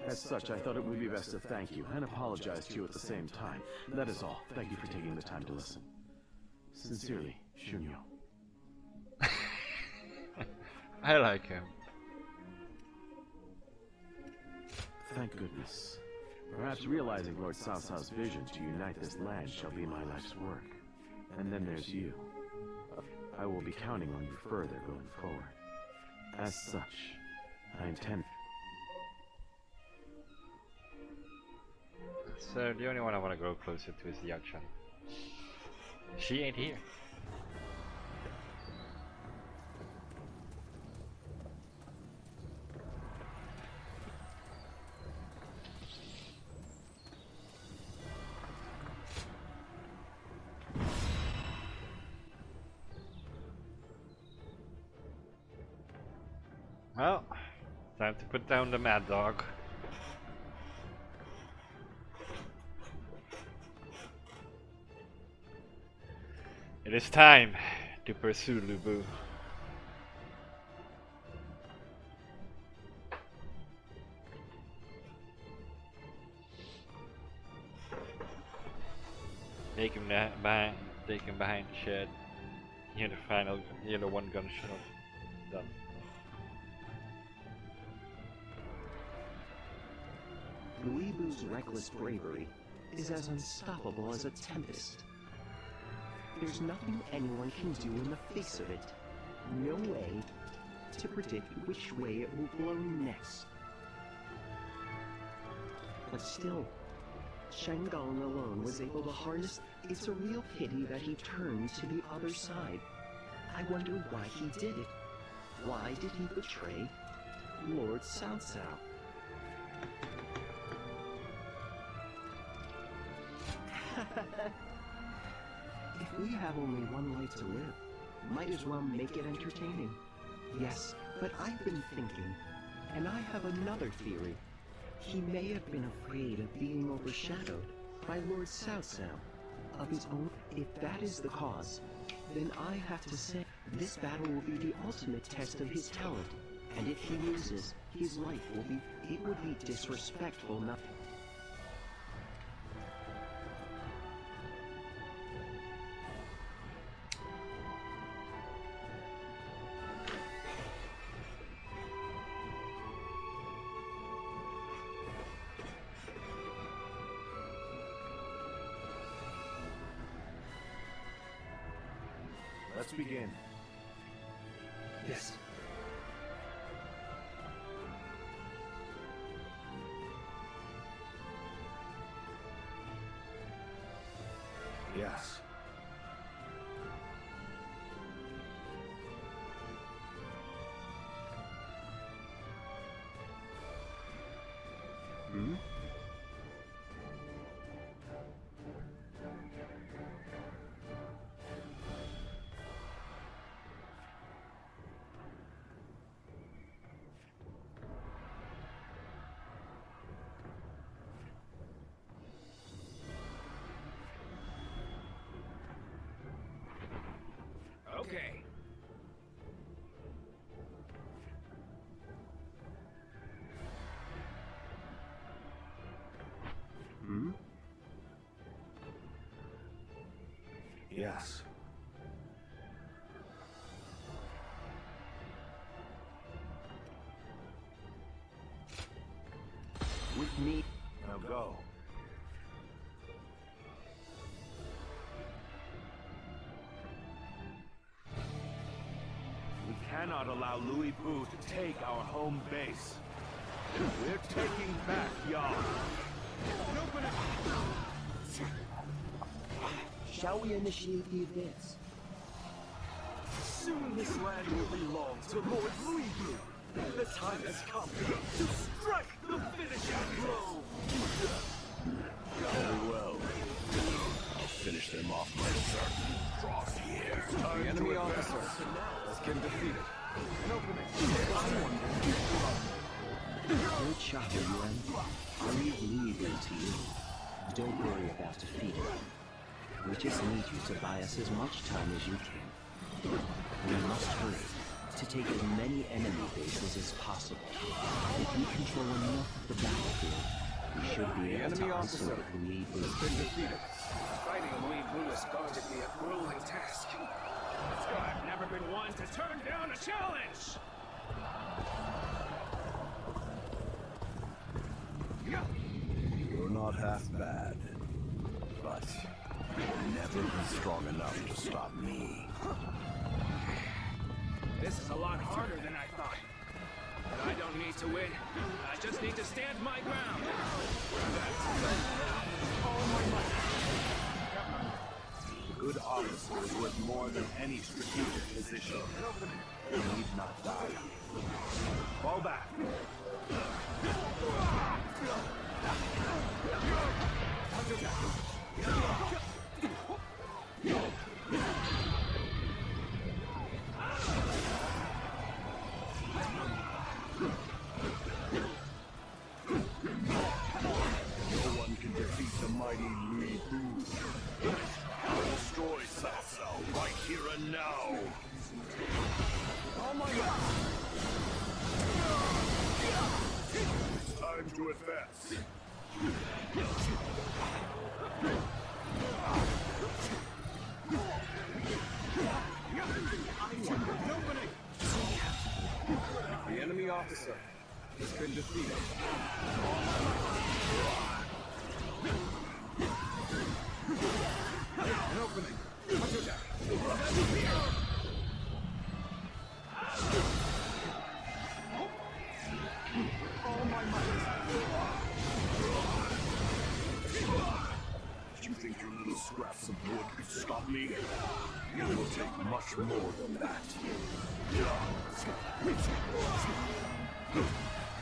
As such, I thought it would be best to thank you and apologize to you at the same time. That is all. Thank you for taking the time to listen. Sincerely, Xun Yu. I like him. Thank goodness. Perhaps realizing Lord Cao Cao's vision to unite this land shall be my life's work. And then there's you. I will be counting on you further going forward. As such, I intend... So the only one I want to go closer to is the Yakshan. She ain't here. Well, time to put down the mad dog. It is time to pursue Lu Bu. Take him behind the shed. Hear the one gunshot. Done. Lu Bu's reckless bravery is as unstoppable as a tempest. There's nothing anyone can do in the face of it. No way to predict which way it will blow next. But still, Shangang alone was able to harness. It's a real pity that he turned to the other side. I wonder why he did it. Why did he betray Lord Cao Cao? If we have only one life to live, might as well make it entertaining. Yes, but I've been thinking, and I have another theory. He may have been afraid of being overshadowed by Lord Cao Cao of his own. If that is the cause, then I have to say, this battle will be the ultimate test of his talent, and if he loses, his life will be, it would be disrespectful not. Let's begin. Yes. Yes. Hmm? Okay. Hmm? Yes. With me. Now go. We cannot allow Louis Bu to take our home base. We're taking back Yang. Shall we initiate the advance? Soon this land will belong to Lord Louis Bu. The time has come to strike the finishing blow. Very well. I'll finish them off myself. Cross here. The enemy officer has been defeated. An opening. Good shot, Yuan. I leave Li Bu to you. Don't worry about defeating him. We just need you to buy us as much time as you can. We must hurry to take as many enemy bases as possible. If we control enough of the battlefield, we should be able to isolate Li Bu. Been defeated. Fighting Louis Bu is going to be a grueling task. I've never been one to turn down a challenge! You're not half bad. But you'll never be strong enough to stop me. This is a lot harder than I thought. But I don't need to win. I just need to stand my ground. All my might. A good officer is worth more than any strategic position. You need not die. Fall back. No one can defeat the mighty Louis Bu. I'll destroy Cao Cao right here and now. All my might. It's time to advance. The enemy officer has been defeated. An opening. You think your little scraps of wood could stop me? It will take much more than that.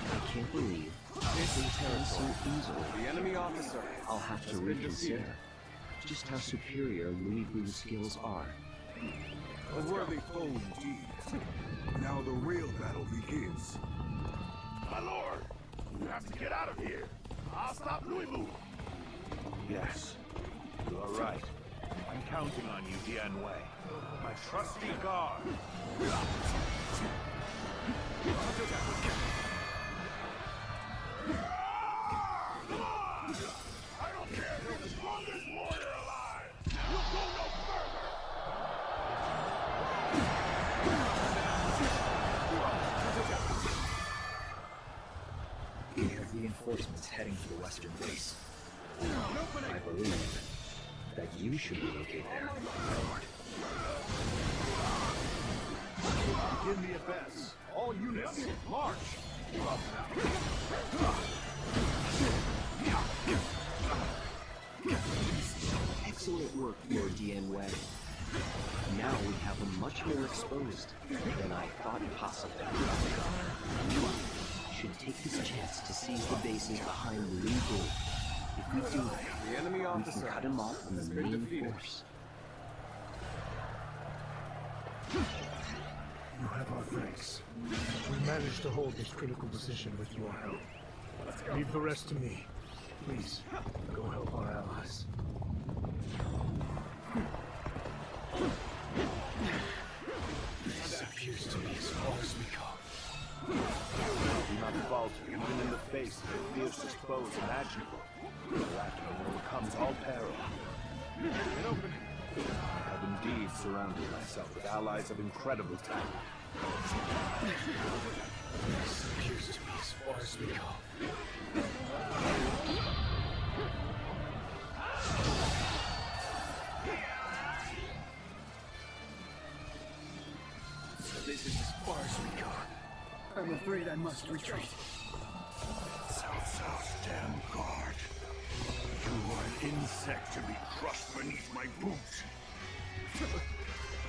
I can't believe this turns so easily. The enemy officer. I'll have to reconsider just how superior Louis Vuitton's skills are. A worthy foe indeed. Now the real battle begins. My lord, you have to get out of here. I'll stop Louis Vuitton. Yes, you are right. I'm counting on you, Dian Wei. My trusty guard. I don't care who's the strongest warrior alive. You'll go no further. We have reinforcements heading to the western base. I believe that you should relocate there, my lord. Give me a best. All units, march! Excellent work, Lord Dian Wei. Now we have them much more exposed than I thought possible. You should take this chance to seize the bases behind Louis Vuitton. If we do that, the enemy we can cut him off from the main force. You have our thanks. We managed to hold this critical position with your help. Leave the rest to me. Please, go help our allies. This appears to be as far as we go. Do not falter, even in the face of the fiercest foes imaginable. Laughter overcomes all peril. I have indeed surrounded myself with allies of incredible talent. This appears to be as far as we go. So this is as far as we go. I'm afraid I must retreat. South's damn guard. You are an insect to be crushed beneath my boots.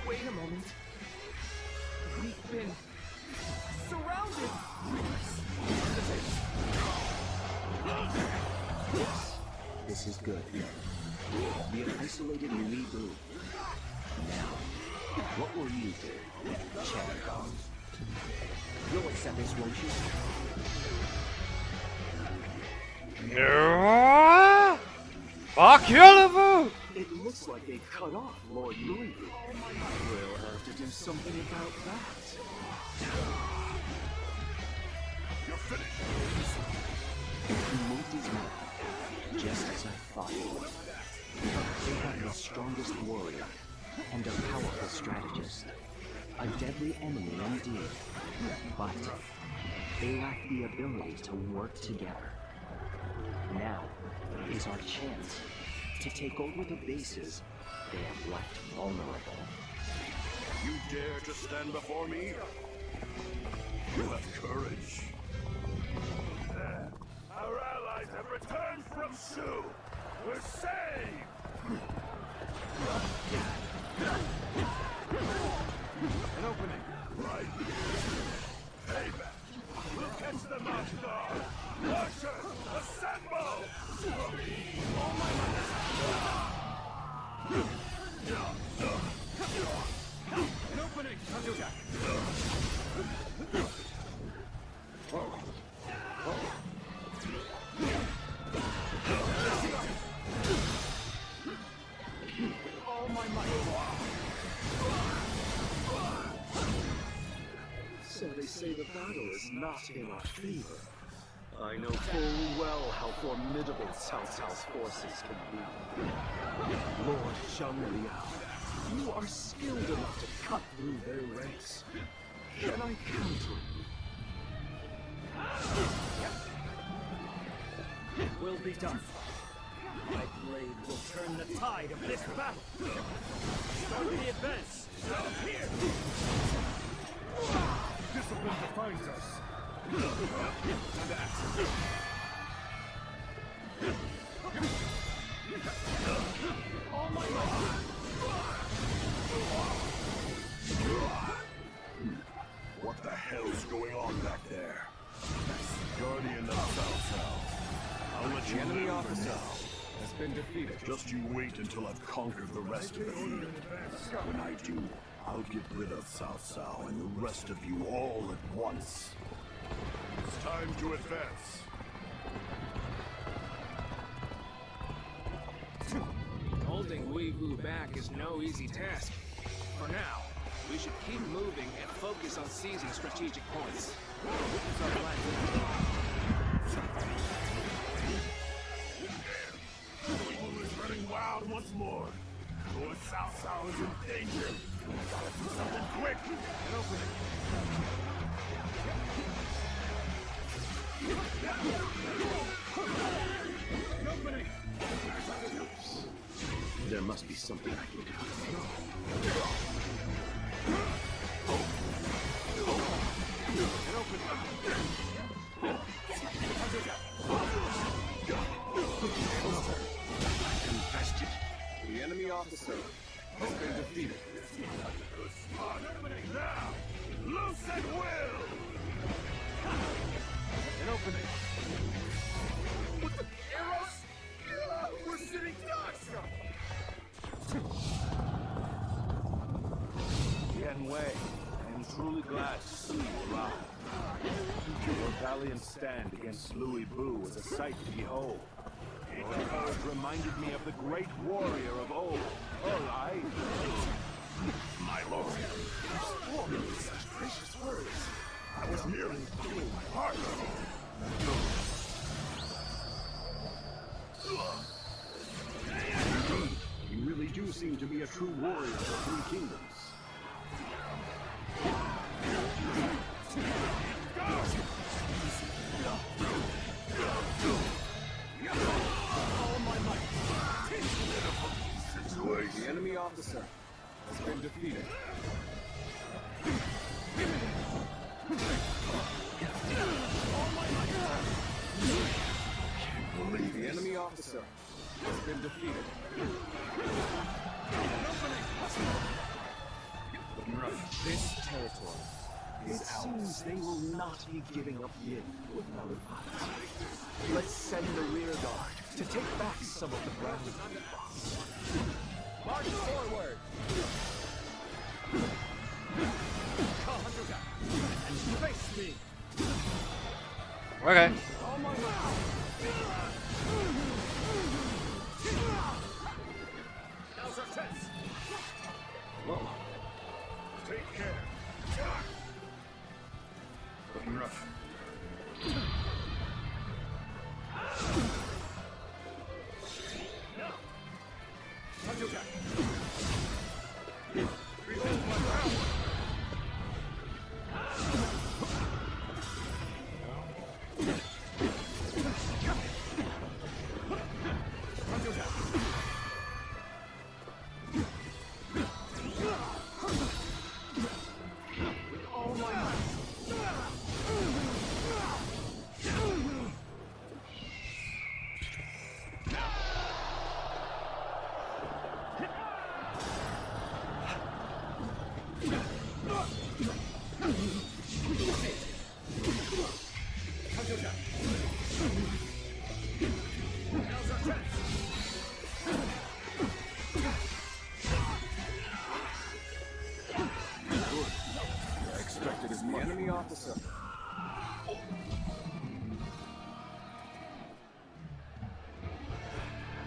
Wait a moment. We've been surrounded. This is good. We have isolated Louis Vuitton. Now, what will you do, Chen Gong? You'll accept this, won't you? No! Fuck you! It looks like they cut off Lord Louis Vuitton. We'll have to do something about that. You're finished. He moved his men, just as I thought he would. They have the strongest warrior and a powerful strategist. A deadly enemy indeed. But they lack the ability to work together. Now is our chance to take over the bases they have left vulnerable. You dare to stand before me? You have courage. Our allies have returned from Shu. We're saved! An opening. Right. Payback. We'll catch them off guard. Archers, assemble! An opening. Counterattack. All my might. So they say the battle is not in our favor. I know full well how formidable Cao Cao's forces can be. Lord Zhang Liao, you are skilled enough to cut through their ranks. Can I count on you? Will be done. My blade will turn the tide of this battle. Start the advance. Here. Discipline defines us. Time to act. All my might. What the hell's going on back there? Guardian of Cao Cao. I'll let The you enemy live officer now. has been defeated. Just you wait until I've conquered the rest of the field. When I do, I'll get rid of Cao Cao and the rest of you all at once. It's time to advance. Holding Weevu back is no easy task. For now, we should keep moving and focus on seizing strategic points. It's our plan. Weevu is running wild once more. Lord Cao Cao is in danger. Gotta do something quick. And open it. There must be something I can do. Infested. The enemy officer has been defeated. Good spot. Now, loose at will. And open it. What the arrows? We're sitting ducks! Yan Wei, I am truly glad to see you alive. Your valiant stand against Louis Bu was a sight to behold. Your courage reminded me of the great warrior of old, Olai. My lord, you spoke me such precious words. I was merely doing my part. Indeed, you really do seem to be a true warrior of three kingdoms. All my might. The enemy officer has been defeated. All my might. The enemy officer has been defeated. This territory is It seems they will not be giving up Yin without a fight. Let's send the rear guard to take back some of the ground. March forward! And face me! Okay. All my might! Now's our chance! Whoa. Take care. Looking rough. officer.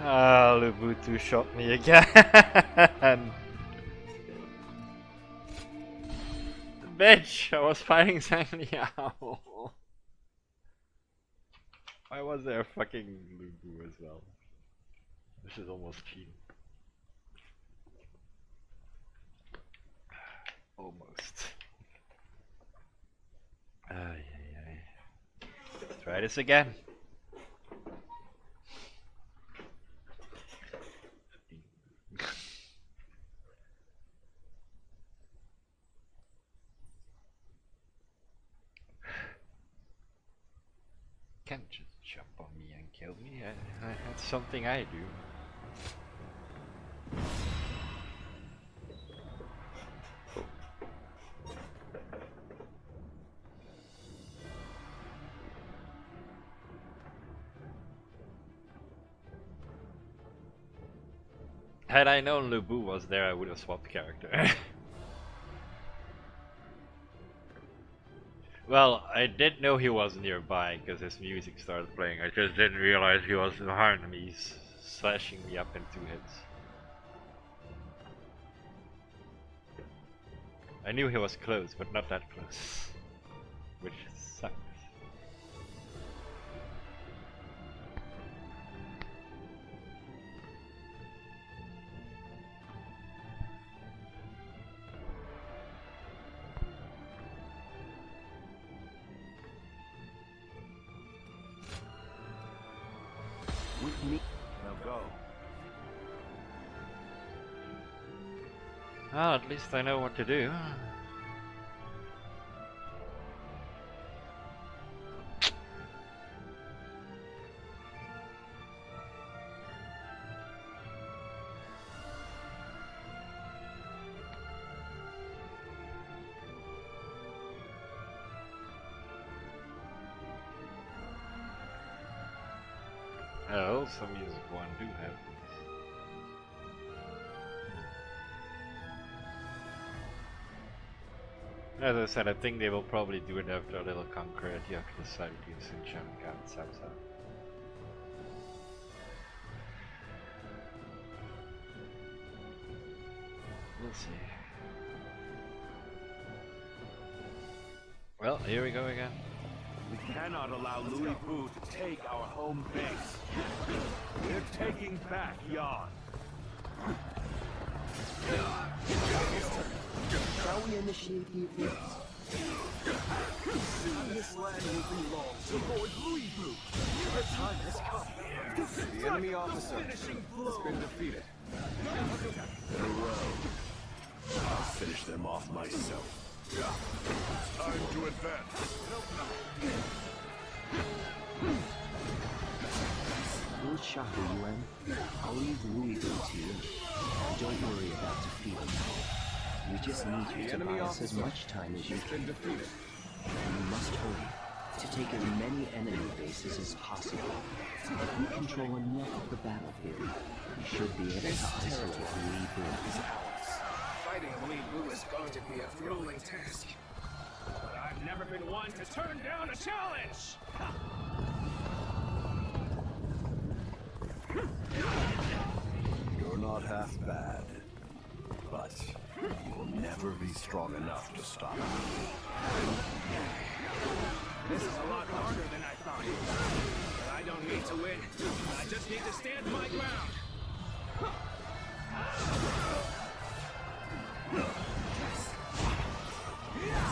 Ah, Lubutu shot me again. Bitch, I was fighting Sangliao. Why was there a fucking Lubu as well? This is almost cheating. Almost. Ay, ay, ay. Let's try this again. can't just jump on me and kill me. That's something I do. Had I known Lubu was there, I would have swapped character. Well, I did know he was nearby because his music started playing. I just didn't realize he was behind me, slashing me up in 2 hits. I knew he was close, but not that close. Which sucks. With me. Now go. Ah, at least I know what to do. Oh, some music one do have these. As I said, I think they will probably do it after a little concurrent. You have to decide between Sun-chan and Samsa. We'll see. Well, here we go again. We cannot allow Louis Boo to take our home base. We're taking back Yan. Shall we initiate the advance? Soon this land will belong to Lord Louis Boo. The time has come. The enemy officer has been defeated. I'll finish them off myself. It's time to advance. We'll shadow you, Em. I'll leave Louis Boo to you. And don't worry about defeating him. We just need you to buy us as much time as you can. And you must hurry to take as many enemy bases as possible. If we control enough of the battlefield, we should be able to isolate Louis Boo. Fighting Louis Boo is going to be a grueling task. But I've never been one to turn down a challenge! You're not half bad, but you will never be strong enough to stop me. This is a lot harder than I thought. But I don't need to win. I just need to stand my ground.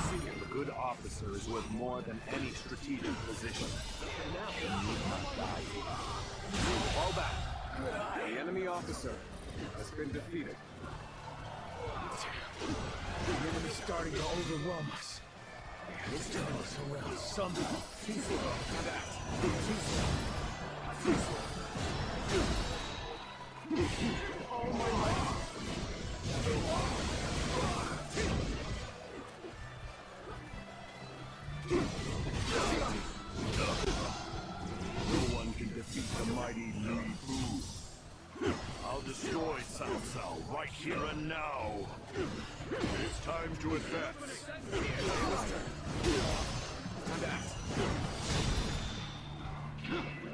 Seeing a good officer is worth more than any strategic position. Now you need not die. Fall back. The enemy officer has been defeated. The enemy's starting to overwhelm us. It's doing so well. Somehow. All my might. No one can defeat the mighty Louis Boo. I'll destroy Cao Cao right here and now. It's time to advance.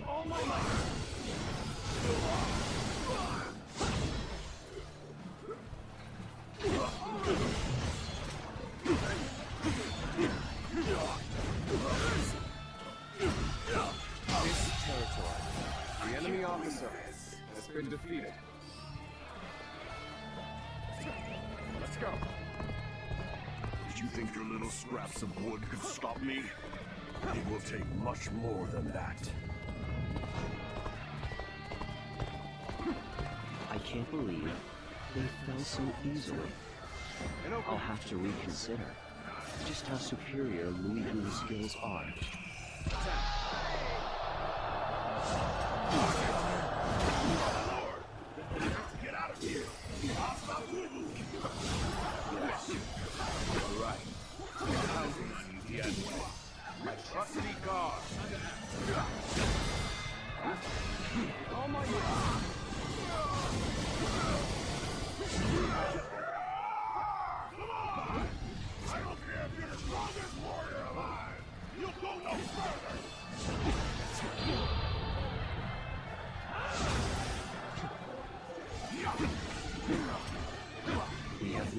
All my might. This territory. The enemy officer has been defeated. Let's go. Did you think your little scraps of wood could stop me? It will take much more than that. I can't believe they fell so easily. I'll have to reconsider just how superior Louis Boo's skills are.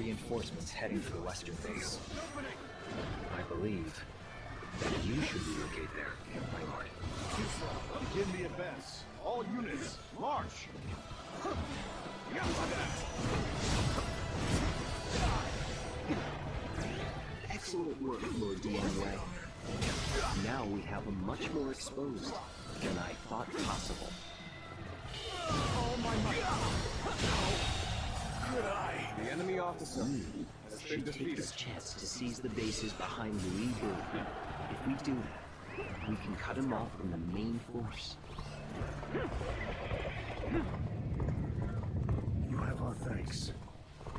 reinforcements heading for the western base. I believe that you should relocate there, my lord. Begin the advance. All units, march! Excellent work, Lord Dianwei. Now we have a much more exposed than I thought possible. Oh my Good eye! The enemy officer has been Should take defeated. this chance to seize the bases behind Louis Boo. If we do that, we can cut him off from the main force. You have our thanks.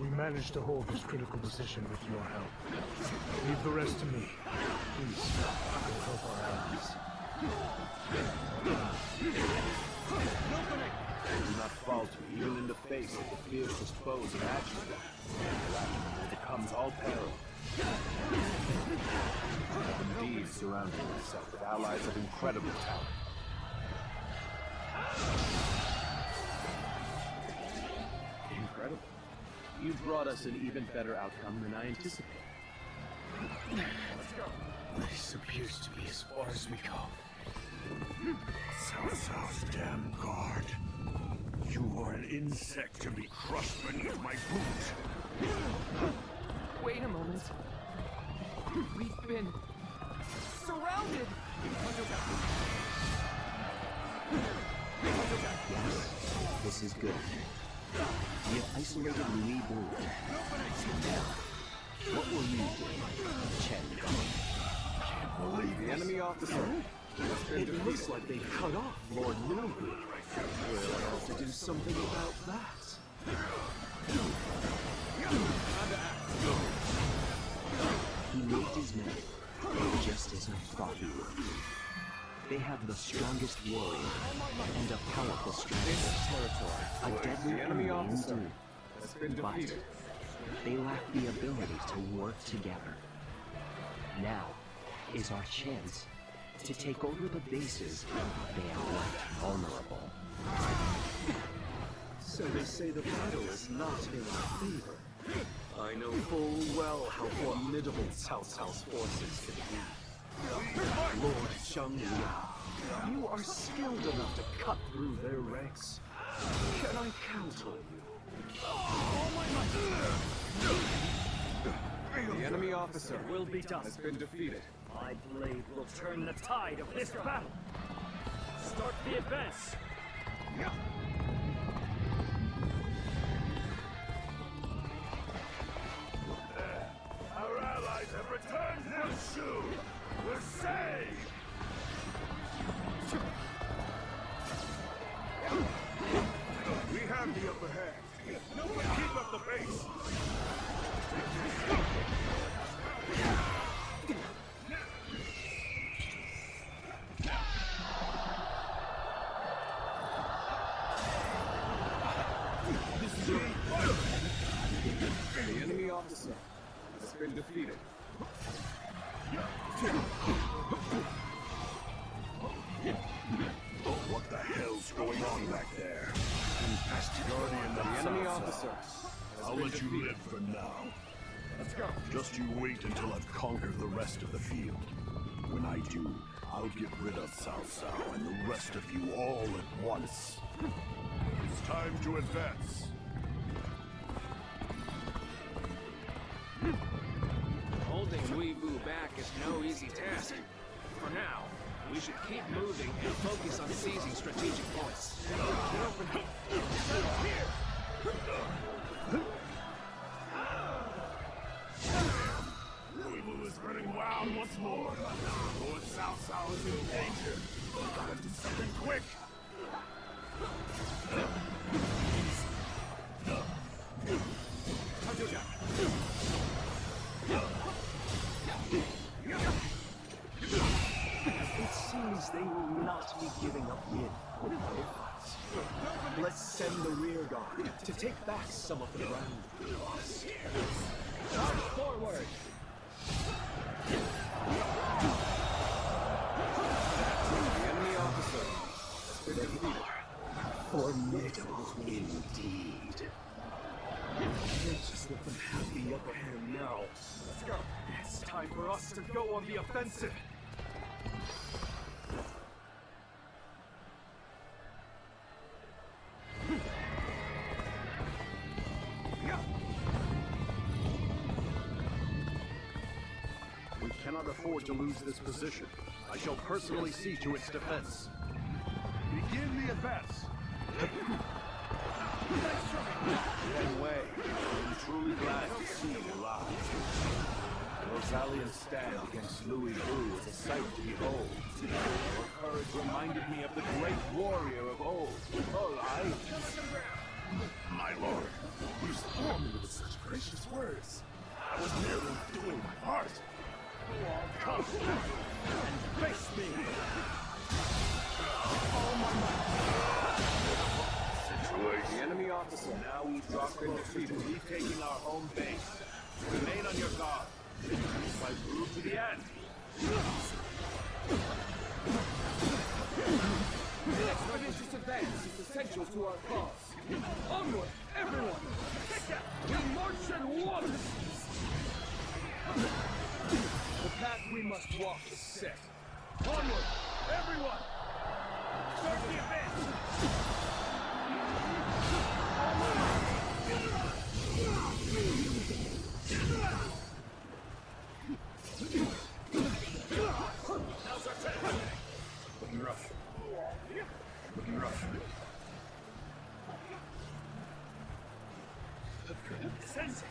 We managed to hold this critical position with your help. Leave the rest to me. Please, we'll help our allies. Do not falter, even in the face of the fiercest foes imaginable. It becomes all peril. I have indeed surrounded myself with allies of incredible talent. Incredible. You brought us an even better outcome than I anticipated. Let's go. This appears to be as far as we go. South's damn guard. You are an insect to be crushed beneath my boot. Wait a moment. We've been surrounded. Yes, this is good. We have isolated Louis Boo. Now, what will you do, Chen Gong? Believe the enemy officer. It looks like they cut off Lord Louis. We'll have to do something about that. He moved his men, just as I thought he would. They have the strongest warrior and a powerful strategist. A deadly The enemy enemy officer indeed. has been But defeated. they lack the ability to work together. Now is our chance to take over the bases they have left vulnerable. So they say the battle is not in our favor. I know full well how formidable Cao Cao's forces can be. Lord Zhang Liao, you are skilled enough to cut through their ranks. Can I count on you? The enemy officer Will be done. has been defeated. My blade will turn the tide of this battle. Start the advance. Our allies have returned from Shu. We're saved. We have the upper hand. Keep up the pace. The enemy officer has been defeated. What the hell's going on back there? Guardian The of enemy South officer South. has I'll been let you defeated. live for now. Let's go. Just you wait until I've conquered the rest of the field. When I do, I'll get rid of Cao and the rest of you all at once. It's time to advance. Holding Weebu back is no easy task. For now, we should keep moving and focus on seizing strategic points. Weebu is running wild once more. Lord Cao is in danger. Gotta do something quick. It seems they will not be giving up yet. Let's send the rear guard to take back some of the ground we lost. Forward! The enemy officer has been defeated. Formidable indeed. Let's just let them have the the upper hand now. Let's go. It's time for us to go on the offensive. We cannot afford to lose this position. I shall personally see to its defense. Begin the advance. Yen Wei, I'm truly glad to see you alive. Your valiant stand against Louis Wu is a sight to behold. Your courage reminded me of the great warrior of old, Olai. My lord, You stormed me with such gracious words. I was merely doing my part. Come and face me. The enemy officer now eavesdropped and defeated, retaking our home base. Remain on your guard. Fight through to the end. An expeditious advance is essential to our cause. Onward, everyone! We march and walk! The path we must walk is set. Onward, everyone! Start the advance! Now's our chance. Looking rough. Looking rough. Sensei.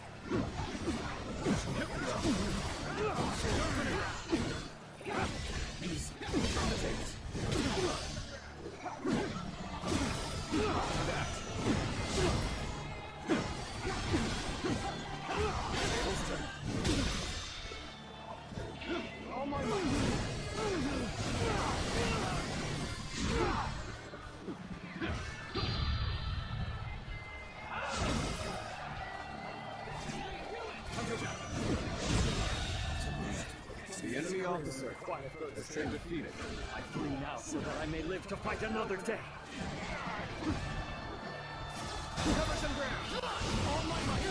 The enemy officer has been defeated. I flee now so that I may live to fight another day. Cover some ground. All my might.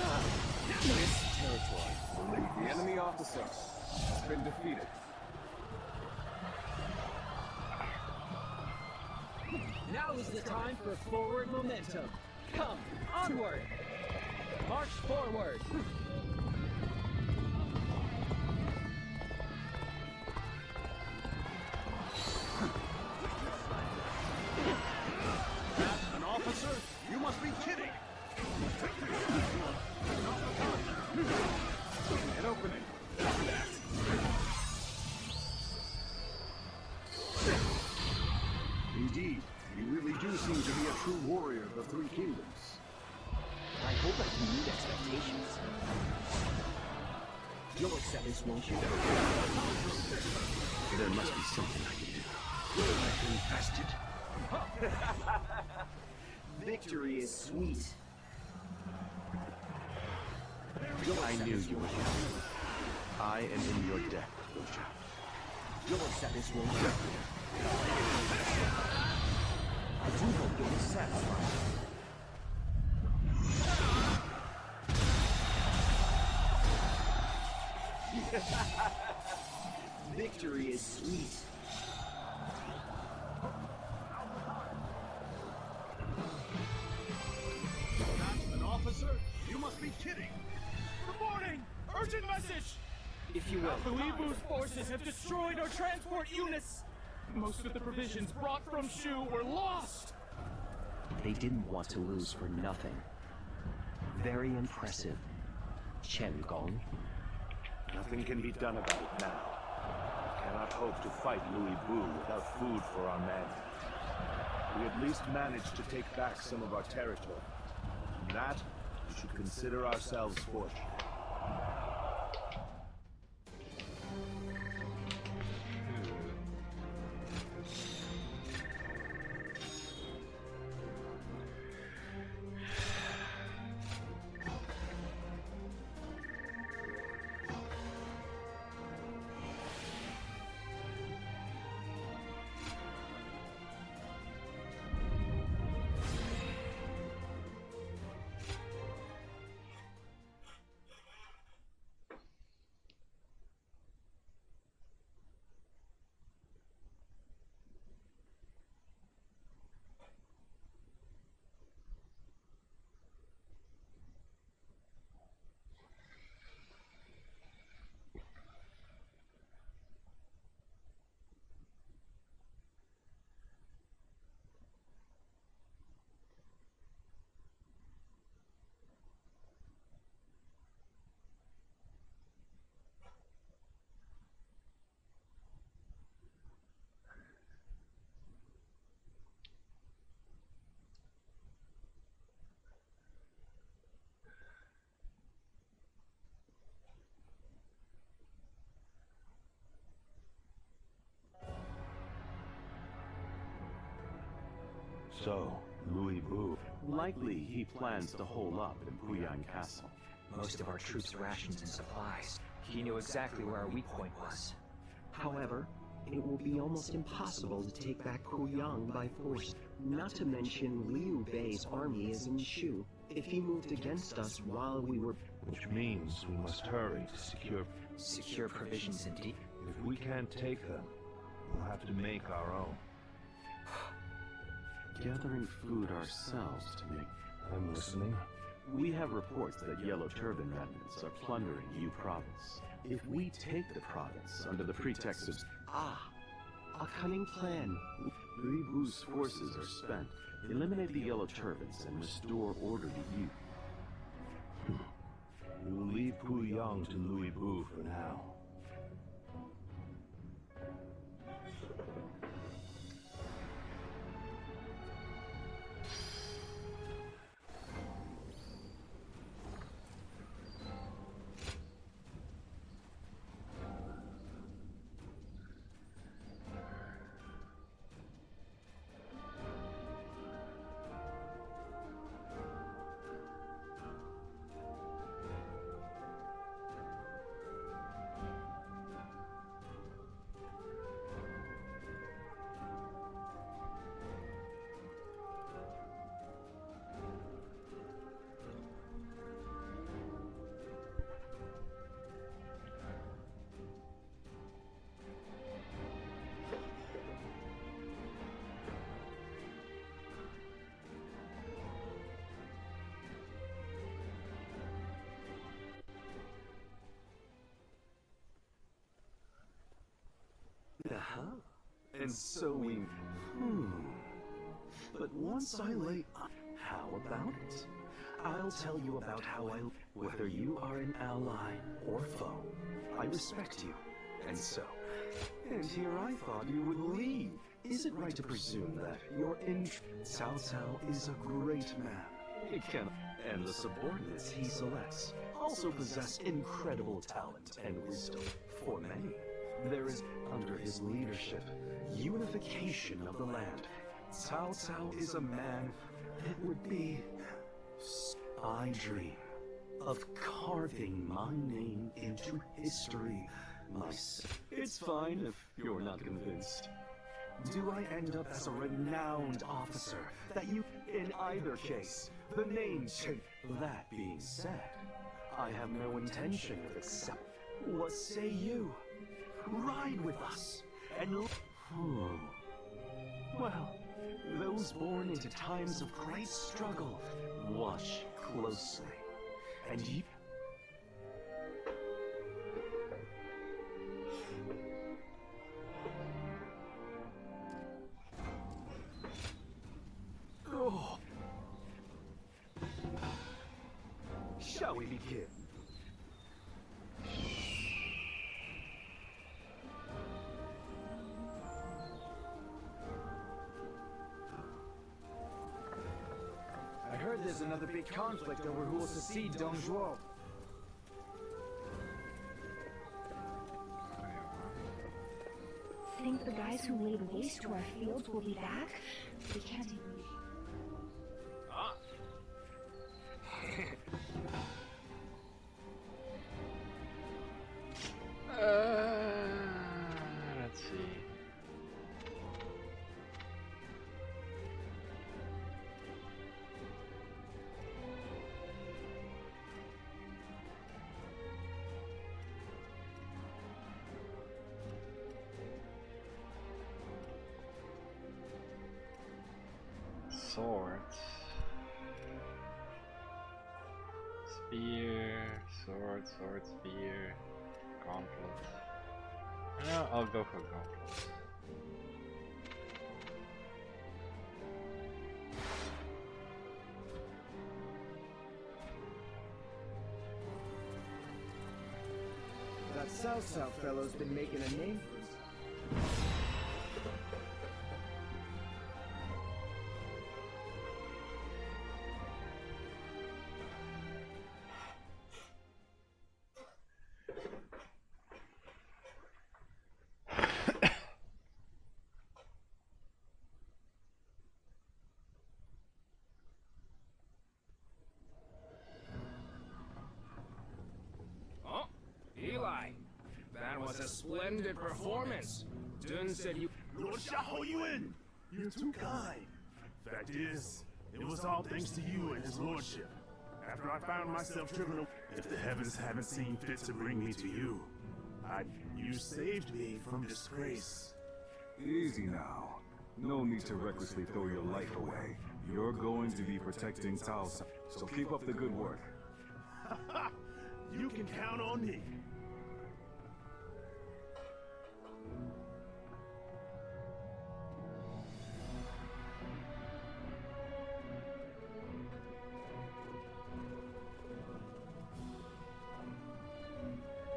This territory. The enemy officer has been defeated. Now is the time for forward momentum. Come, onward! March forward! An officer? You must be kidding! An opening. Indeed, you really do seem to be a true warrior of the Three Kingdoms. I hope I can meet expectations. You'll accept this, won't you? There must be something I can do. I can invest it. Victory is sweet. I knew you would help. I am in your debt, Lucha. You'll accept this, won't you? I do hope you'll be satisfied. Victory is sweet. An officer? You must be kidding! Reporting! Urgent message! If you will. Louis Wu's forces have destroyed our transport units! Most of the provisions brought from Shu were lost! They didn't want to lose for nothing. Very impressive. Chen Gong. Nothing can be done about it now. We cannot hope to fight Louis Wu without food for our men. We at least managed to take back some of our territory. In that, we should consider ourselves fortunate. So, Louis Boo. Likely he plans to hole up in Puyang Castle. Most of our troops' rations and supplies. He knew exactly where our weak point was. However, it will be almost impossible to take back Kuyang by force. Not to mention Liu Bei's army is in Shu. If he moved against us while we were... Which means we must hurry to secure... Secure provisions indeed. If we can't take them, we'll have to make our own. Gathering food ourselves to make... I'm listening. We have reports that Yellow Turban remnants are plundering Yu Province. If we take the province under the pretext of... Ah! A cunning plan. Louis Bu's forces are spent. Eliminate the Yellow Turbans and restore order to Yu. We'll leave Puyang to Louis Bu for now. And so we... But once I lay... How about it? I'll tell you about how I... Whether you are an ally or foe, I respect you. And so... And here I thought you would leave. Is it right to presume that your Cao Cao is a great man? He can... And the subordinates he selects also possess incredible talent and wisdom. For many, there is, under his leadership, unification of the land. Cao Cao is a man, it would be... I dream of carving my name into history. It's fine if you're not convinced. Do I end up as a renowned officer that you... In either case, the name change. That being said, I have no intention of accept. What say you? Ride with us, and... Well, those born into times of great struggle, watch closely, and you... Oh. Shall we begin? I heard there's another big conflict over who will succeed Dong Zhuo. Think the guys who laid waste to our fields will be back? We can't even... Let's see. Swords. Spear, sword, spear, gauntlet. No, I'll go for gauntlet. That South fellow's been making a name for himself. was a splendid performance. Dun said you... Lord Xiao Yuan, you're too kind. Fact is, it was all thanks to you and his lordship. After I found myself driven away, if the heavens haven't seen fit to bring me to you, you saved me from disgrace. Easy now. No need to recklessly throw your life away. You're going to be protecting Cao, so keep up the good work. You can count on me.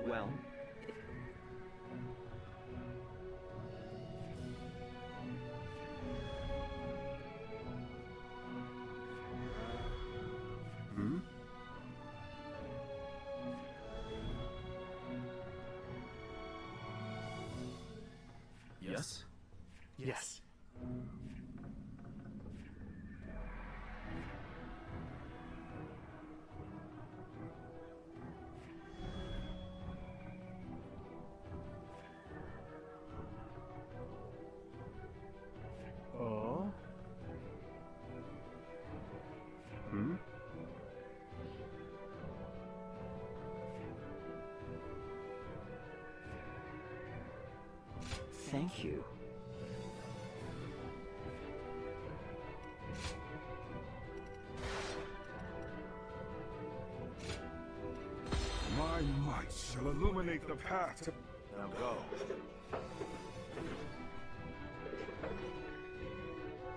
Well, Yes? Yes. Oh? thank you. My might shall illuminate the path to... Now go.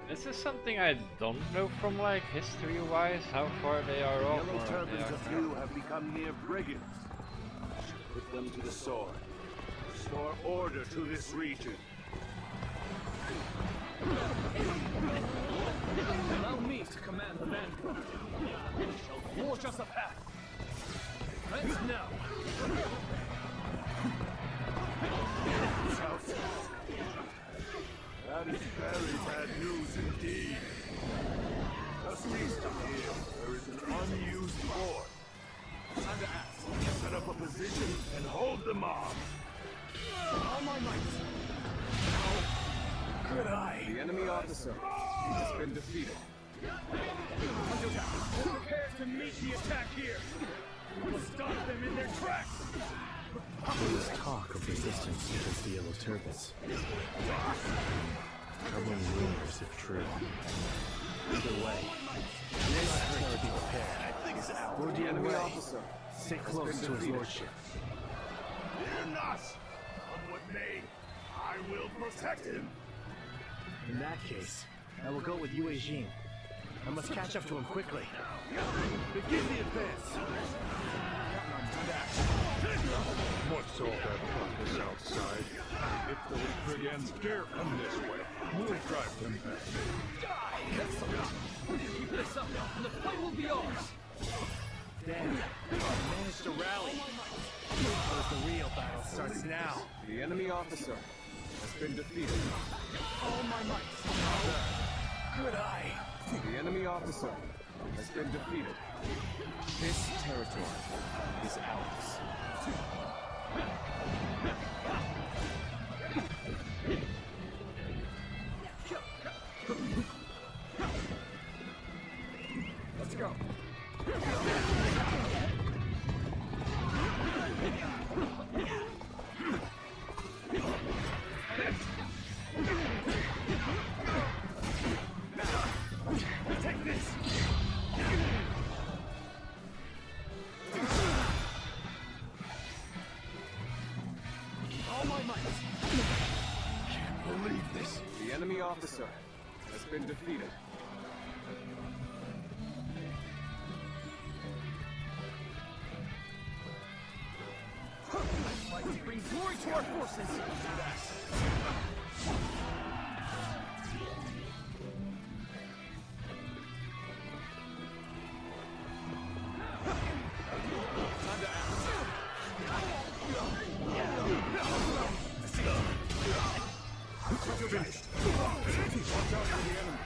This is something I don't know from like history-wise, how far they are off. Yellow turbans of you have become near brigands. Put them to the sword. Restore order to this region. Allow me to command the vanguard. It shall forge us a path. Let's now. That is very bad news indeed. Just east of here, there is an unused fort. Time to act. Set up a position and hold them off. All my might. Good eye. The enemy officer has been defeated. Prepare to meet the attack here. We will stop them in their tracks. There is talk of resistance against the Yellow Turbans. Troubling rumors if true. Either way, we're not hurt to be prepared. That thing is out. Lord The enemy officer stay close to his lordship. Fear not. Come what may, I will protect him. In that case, I will go with Yue Jing. I must catch up to him quickly. Begin the advance. What's all that ruckus outside? If those brigands dare come this way, we'll drive them back. Keep this up, and the fight will be ours. Damn, I managed to rally. But the real battle starts now. The enemy officer has been defeated. All my might. Good eye. The enemy officer has been defeated. This territory is ours. Let's go. Take this. All my might. Can't believe this. The enemy officer has been defeated. Fight to bring glory to our forces. Time to act. Finished. Watch out for the enemy.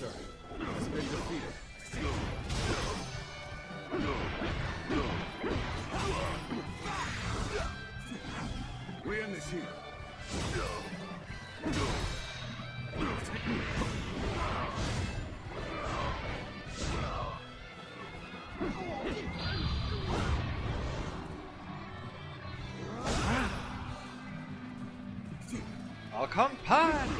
officer has been defeated. We end this here. I'll come punch!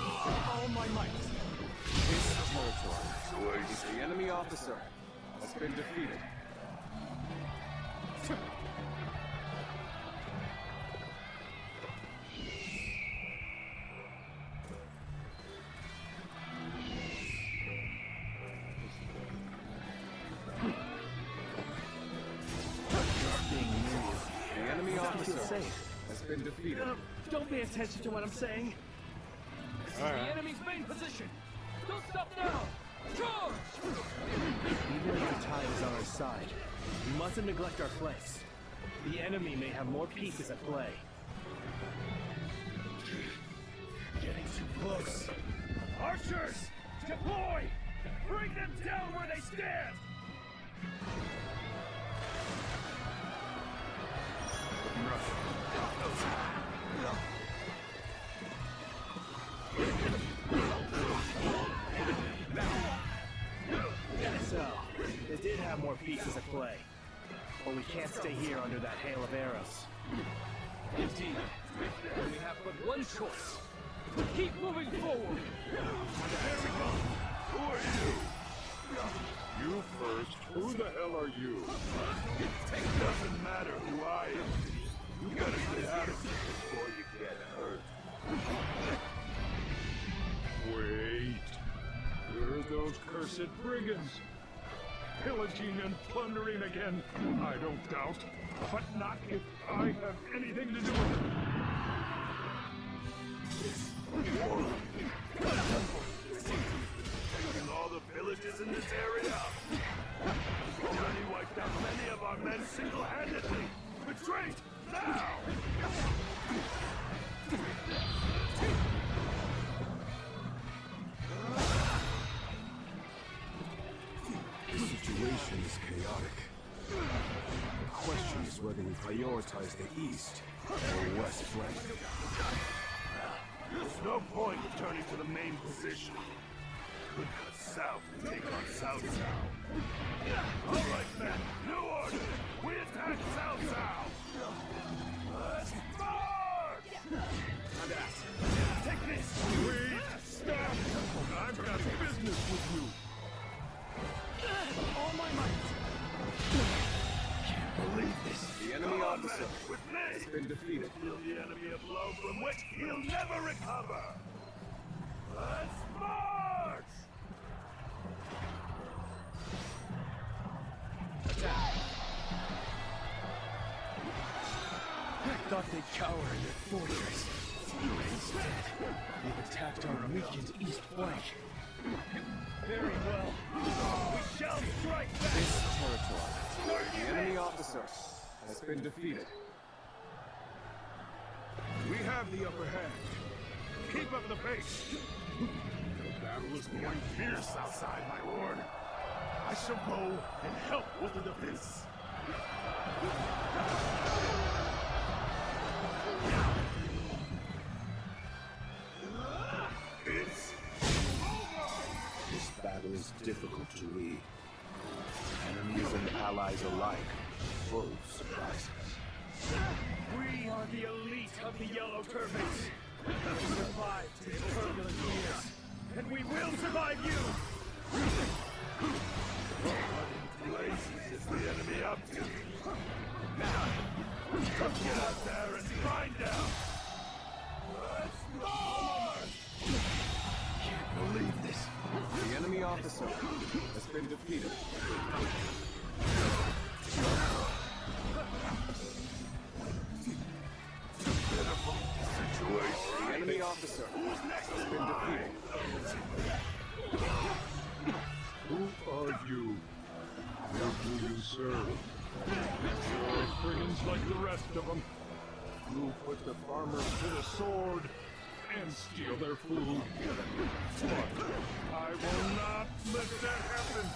All my might. This territory. The enemy officer has been defeated. The enemy officer has been defeated. Don't pay attention to what I'm saying. This is the enemy's main position. Don't stop now. Charge! Even if the tide is on our side, we mustn't neglect our flanks. The enemy may have more pieces at play. Getting too close. Archers, deploy! Bring them down where they stand! So, they did have more pieces at play. But we can't stay here under that hail of arrows. Indeed. We have but one choice. Keep moving forward. There we go. Who are you? You first. Who the hell are you? It doesn't matter who I am. You gotta get out of here before you get hurt. Wait. You're those cursed brigands. Pillaging and plundering again. I don't doubt. But not if I have anything to do with it. Taking all the villages in this area. Johnny wiped out many of our men single-handedly. Retreat! Now! The situation is chaotic. The question is whether we prioritize the east or west flank. There's no point in turning to the main position. Could cut south and take on South South. All right, men. New order. We attack South South. Let's march! Take this. Wait. Stop. I've got business with you. All my might. Can't believe this. The enemy officer has been defeated. Deal the enemy a blow from which he'll never recover. Let's march! Attack. I thought they'd cower in their fortress. Instead, they've attacked our weakened east flank. Very well. We shall strike back. This territory. The enemy officer has been defeated. We have the upper hand. Keep up the pace. The battle is going fierce outside, my lord. I shall go and help with the defense. It's over! This battle is difficult to read. Enemies and allies alike, full of surprises. We are the elite of the Yellow Turbans. We survived these turbulent years, and we will survive you! What places is the enemy up to? Let's get out there and find out! Let's march! Can't believe this. The enemy officer has been defeated. The enemy officer has been defeated. serve. You're brigands like the rest of them. You put the farmers to the sword and steal their food. But I will not let that happen.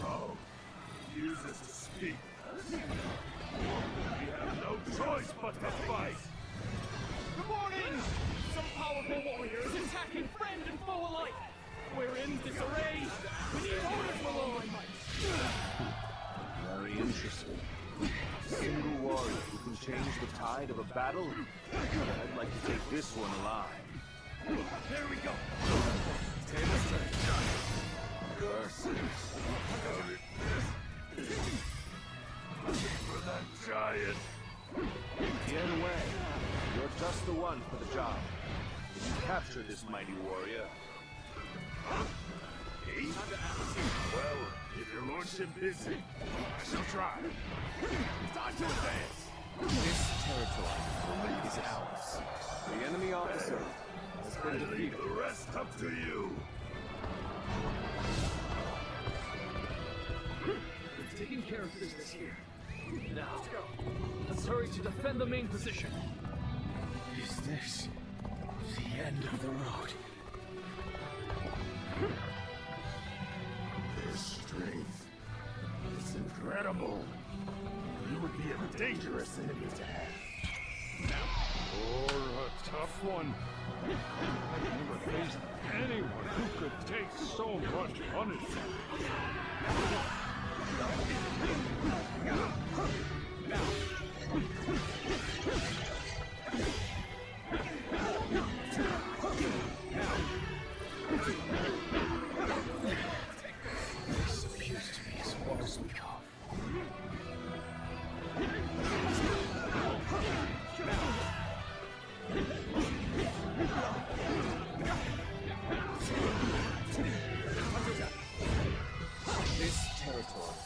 So, use it to speak. We have no choice but to fight. Good morning! Some powerful warrior is attacking friend and foe alike. We're in disarray. We need orders, my lord. Very interesting. A single warrior who can change the tide of a battle? I'd like to take this one alive. There we go. For that giant. Get away. You're just the one for the job. If you capture this mighty warrior... Well, if your lordship bids it, I shall try. Time to advance. This territory is ours. The enemy officer has been defeated. Leave the rest up to you. We've taken care of business here. Now, let's hurry to defend the main position. Is this the end of the road? Their strength is incredible. You would be a dangerous enemy to have. Or a tough one. I've never faced anyone who could take so much punishment. This appears to be as far as we go. This territory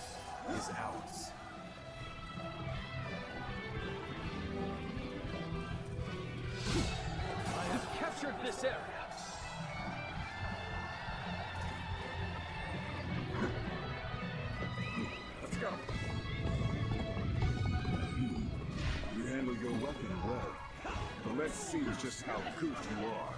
is ours. I have captured this area. Let's go. You handle your weapon well. But let's see just how good you are.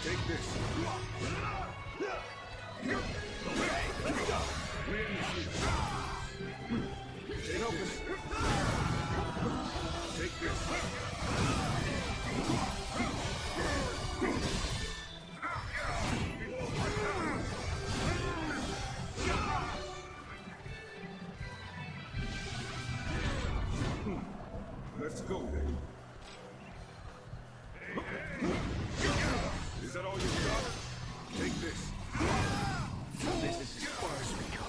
Take this. Stay open. Take this. Let's go then. Is that all you've got? Take this. This is as far as we go.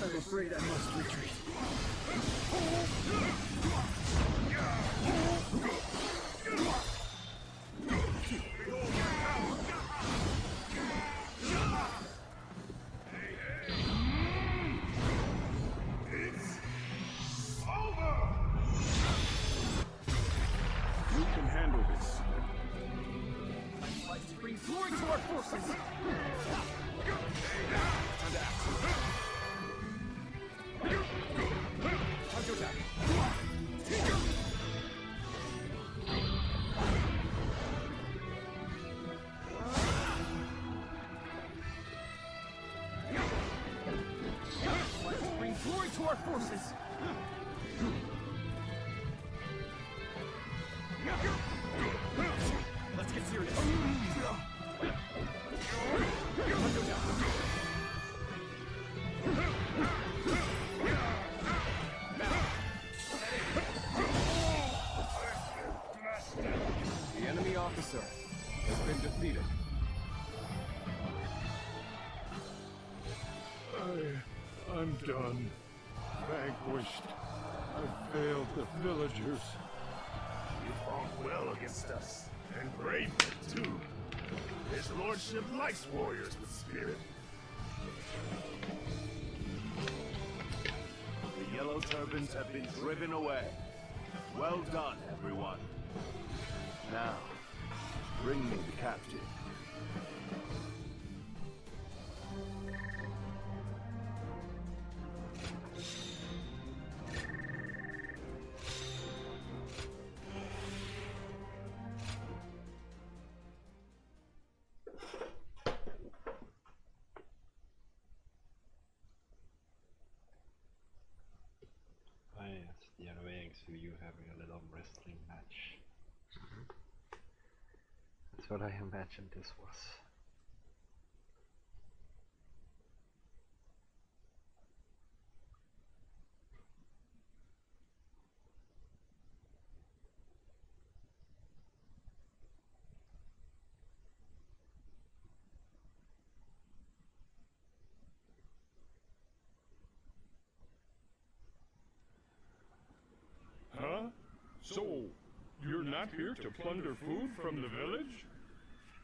I'm afraid I must retreat. You can handle this. I'd like to bring glory to our forces. Time to act. Time to attack. Let's bring glory to our forces. Let's get serious. The enemy officer has been defeated. I'm done. Vanquished. I failed the villagers. You fought well against us, and bravely too. His lordship likes warriors with spirit. The yellow turbans have been driven away. Well done, everyone. Now, bring me the captive. Yes, the annoying to you having a little wrestling match. That's what I imagined this was. Huh? So, you're not here to plunder food from the village?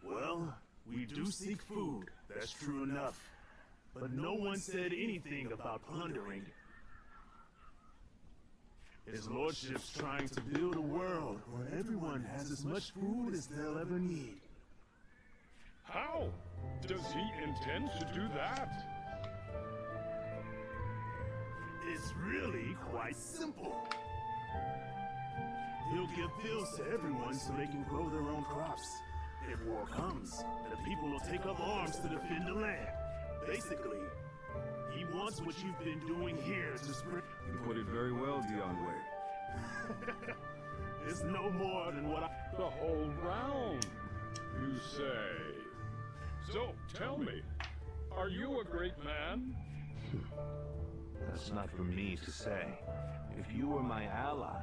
Well, we do seek food, that's true enough. But no one said anything about plundering. His lordship's trying to build a world where everyone has as much food as they'll ever need. How? Does he intend to do that? It's really quite simple. He'll give fields to everyone so they can grow their own crops. If war comes, the people will take up arms to defend the land. Basically, he wants what you've been doing here to spread. You put it very well, Dionway. It's no more than what I... The whole round, you say. So, tell me, are you a great man? That's not for me to say. If you were my ally,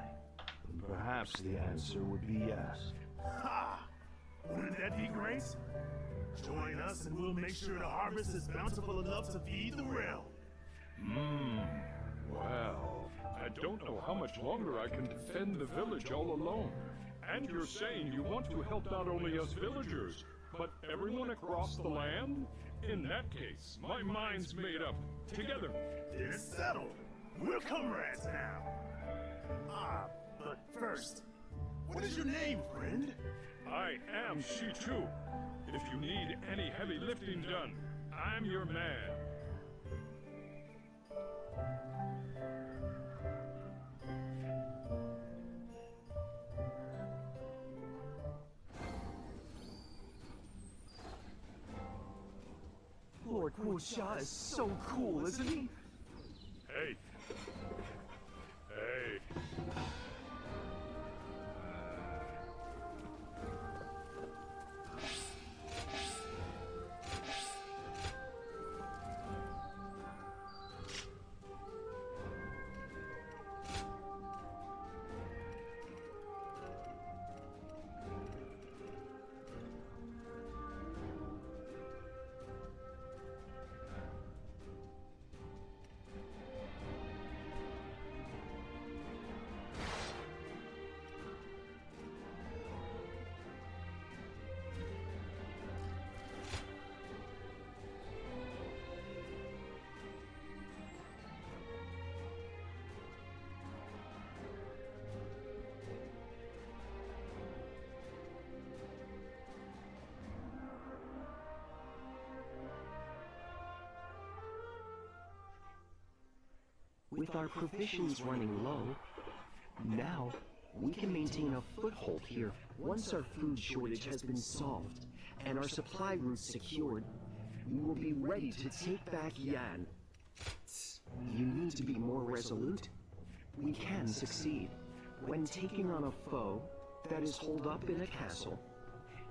then perhaps the answer would be yes. Ha! Wouldn't that be great? Join us and we'll make sure the harvest is bountiful enough to feed the realm. Well, I don't know how much longer I can defend the village all alone. And you're saying you want to help not only us villagers, but everyone across the land? In that case, my mind's made up. Together. It's settled. We're comrades now. But first, what is your name, friend? I am She-Too. If you need any heavy lifting done, I'm your man. Lord Wuxia is so cool, isn't he? Hey. Hey. With our provisions running low, now we can maintain a foothold here. Once our food shortage has been solved and our supply routes secured, we will be ready to take back Yan. You need to be more resolute. We can succeed. When taking on a foe that is holed up in a castle,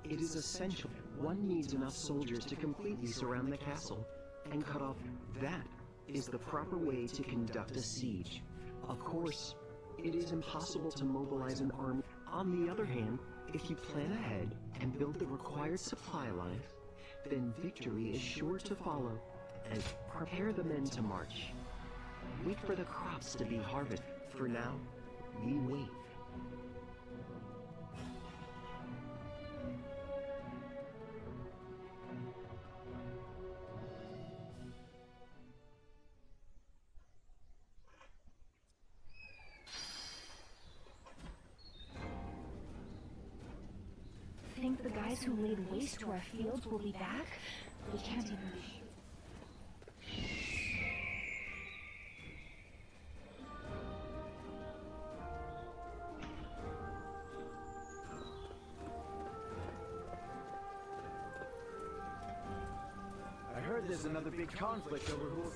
it is essential. One needs enough soldiers to completely surround the castle and cut off. That is the proper way to conduct a siege. Of course, it is impossible to mobilize an army. On the other hand, if you plan ahead and build the required supply lines, then victory is sure to follow. And prepare the men to march. Wait for the crops to be harvested. For now, we wait. of the guys who laid waste to our fields will be back? We can't even be. I heard there's another big conflict over who...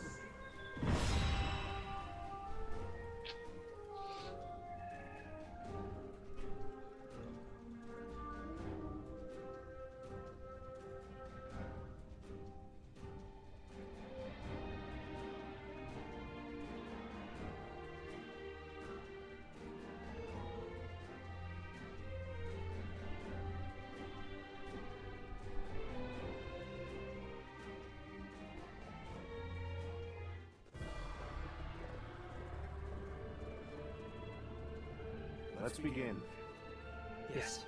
Let's begin. Yes.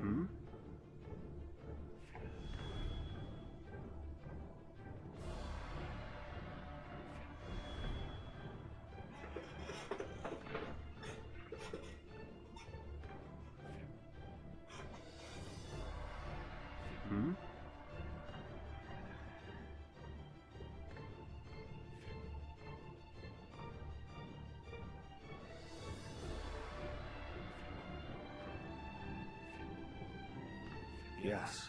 Hmm? Hmm? Yes.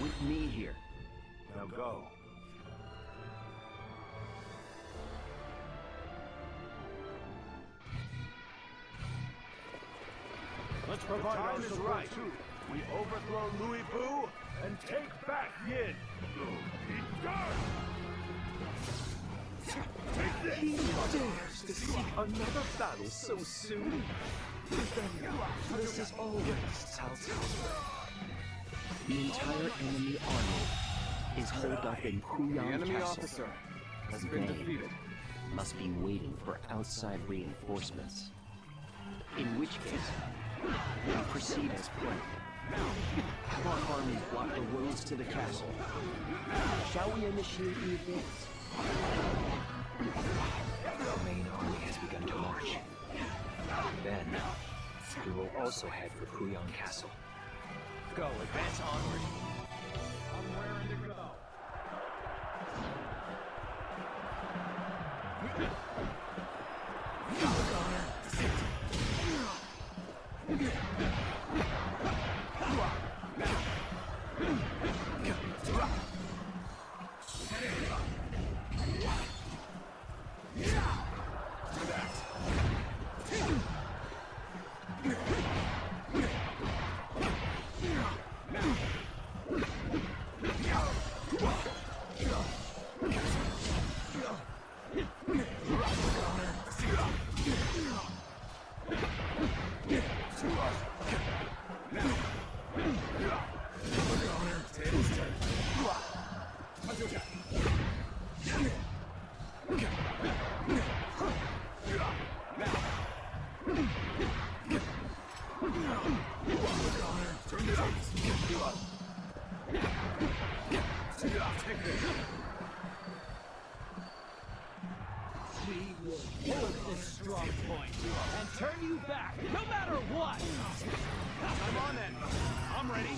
With me here. Now go. Let's provide our time is support right. too. We overthrow Louis Boo and take back Yin. He dares to seek another battle so soon? This is always Cao Cao's way. The entire enemy army is holed up in Kuyang The enemy Castle. officer has been They defeated. must be waiting for outside reinforcements. In which case, we proceed as planned. Have our army block the roads to the castle. Shall we initiate the advance? The main army has begun to march. Then, we will also head for Kuyang Castle. Go, advance onward. I'm raring to go. We will hold this strong point and turn you back, no matter what! I'm on it. I'm ready.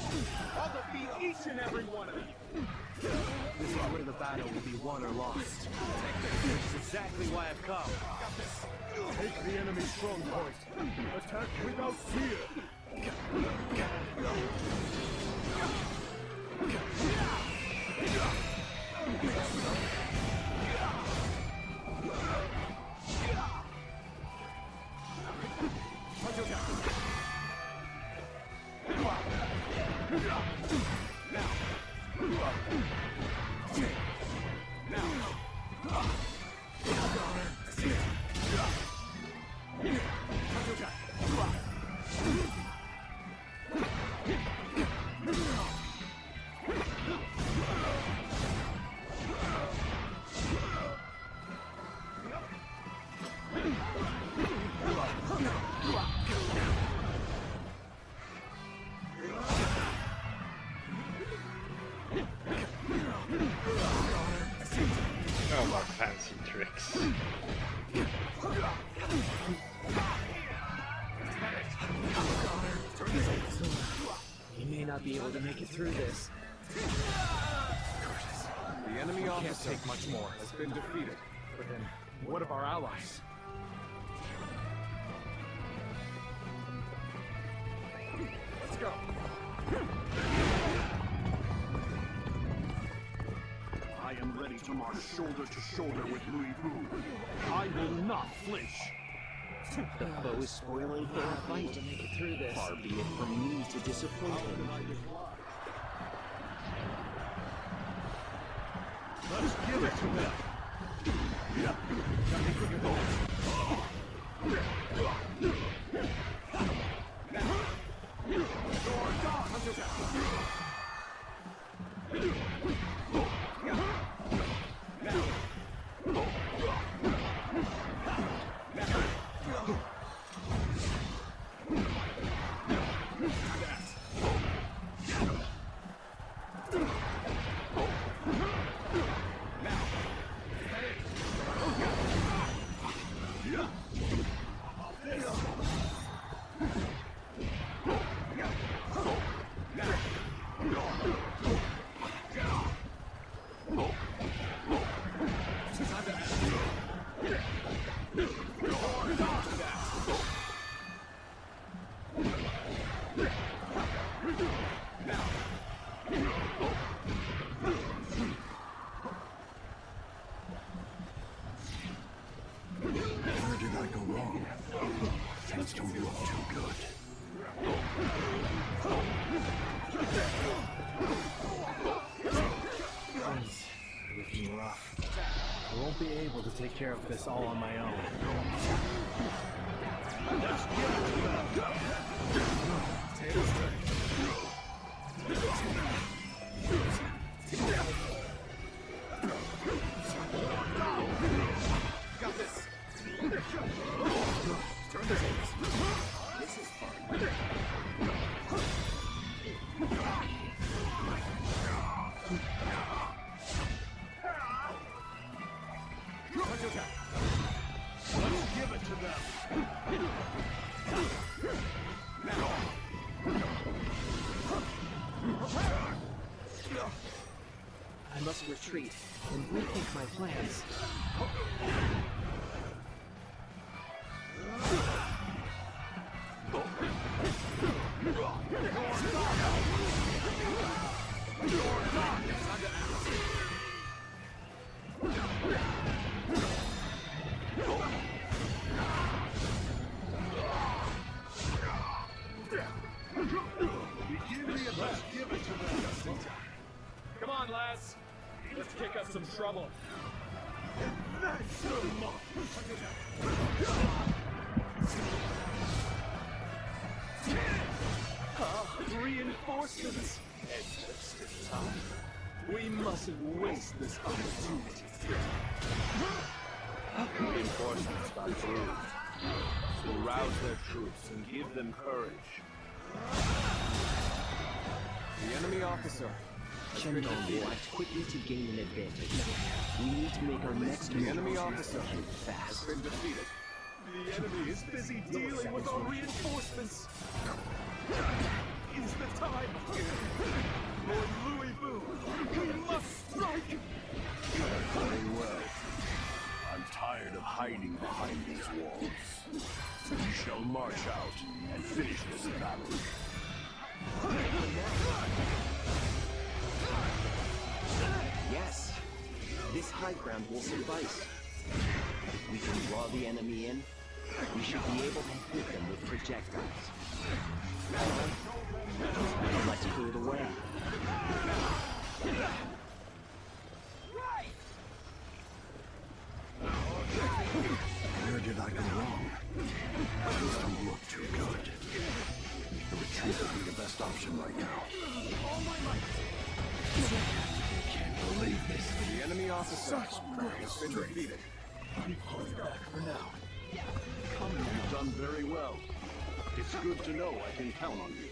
I'll defeat each and every one of you. This is where the battle will be won or lost. Which is exactly why I've come. Take the enemy's strong point. Attack without fear. fancy tricks. He may not be able to make it through this. The enemy officer Can't take much more. has been defeated. But then, what of our allies? Let's go. I am ready to march shoulder to shoulder with Louis Vu. I will not flinch. The foe is spoiling for a fight. To make it through this. Far be it from me to disappoint him. Let's give it to them. Where did I go wrong? Things don't look too good. Things looking rough. I won't be able to take care of this all on my own. Let's give it to them. Tables turn. Got this. Turn the tables. This is fun. Let's give it to them. I must retreat and rethink my plans. Let's give it to them. Come on, lads. Let's kick up some trouble. That's so much. Reinforcements! And just in time. We mustn't waste this opportunity. Reinforcements got through. So rouse their troops and give them courage. The enemy officer. Shendong will act quickly to gain an advantage. We need to make our next move. The enemy officer fast. has been defeated. The enemy is busy dealing with our reinforcements. Is the time. Lord Louis Vu, we must strike. Very well. I'm tired of hiding behind these walls. We shall march out and finish this battle. Yes, this high ground will suffice. If we can draw the enemy in, we should be able to hit them with projectiles. Let's clear the way. Where did I go wrong? Things don't look too good. The retreat would be the best option right now. Can't believe this. The enemy officer has been defeated. I'm pulling back for now. You've done very well. It's good to know I can count on you.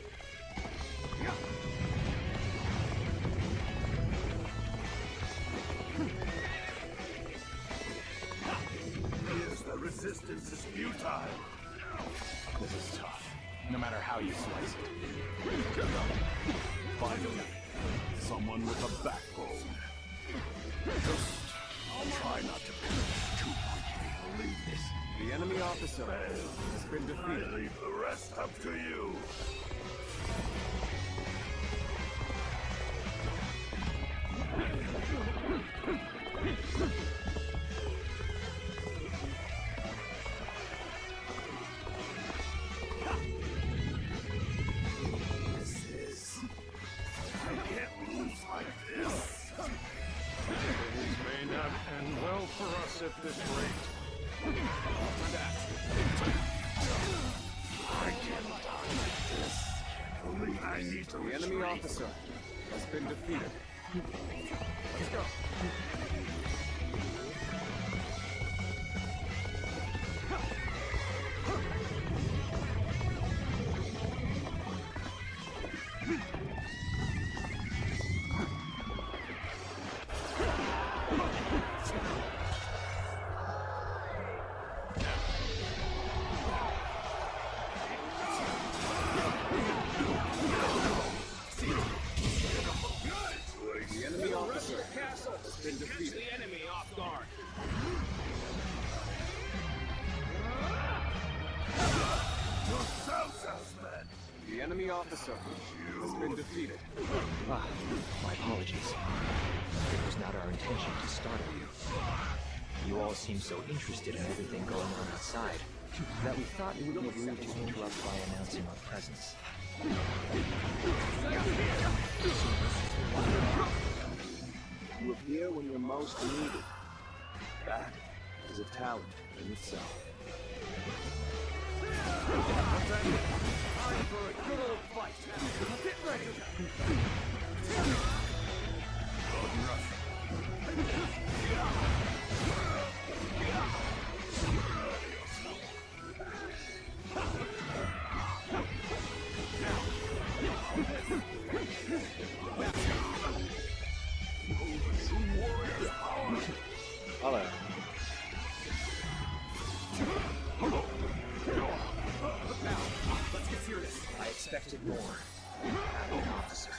resistance is futile. This is tough, no matter how you slice it. Finally, someone with a backbone. Just try not to finish too quickly. Leave this. The enemy officer has been defeated. I leave the rest up to you. I can't lose like this. Things may not end well for us at this rate. I can't die like this. I need to The enemy officer has been defeated. Let's go. The enemy officer has been defeated. The enemy off guard. The enemy officer has been defeated. Ah, my apologies. It was not our intention to startle you. You all seem so interested in everything going on outside that we thought it would be rude to interrupt by announcing our presence. You appear when you're most needed. That is a talent in itself. Time for a good old fight. Get ready. Hello. Now, let's get serious. I expected more. Admiral officer.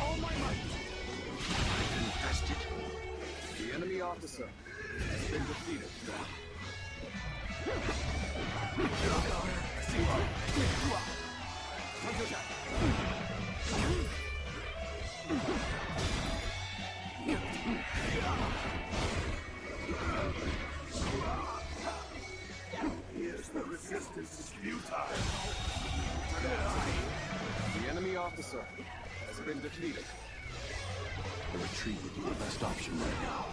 All my might. Infested. The enemy officer has been defeated. Here's the resistance is futile. The enemy officer has been defeated. The retreat would be the best option right now.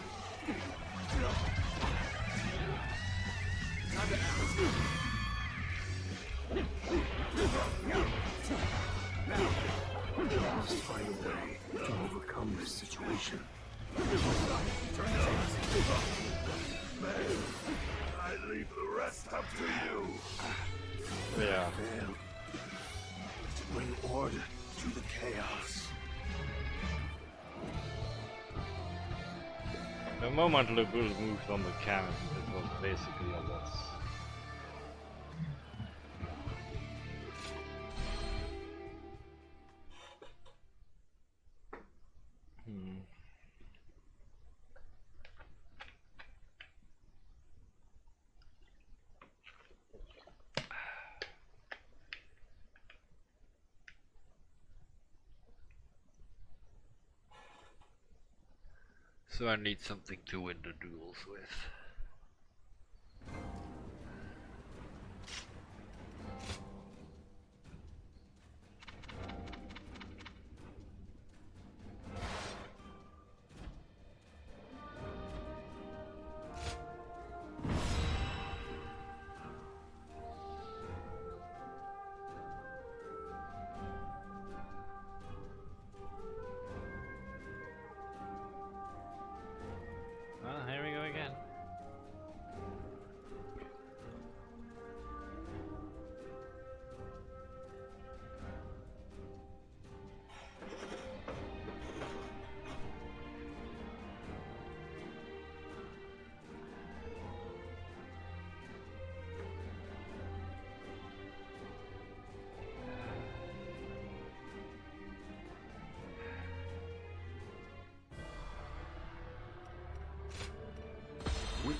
I must find a way to overcome this situation. I leave the rest up to you. Yeah. Fail to bring order to the chaos. The moment Lebul moved on the cannon, it was basically a loss. So I need something to win the duels with. Here we go again.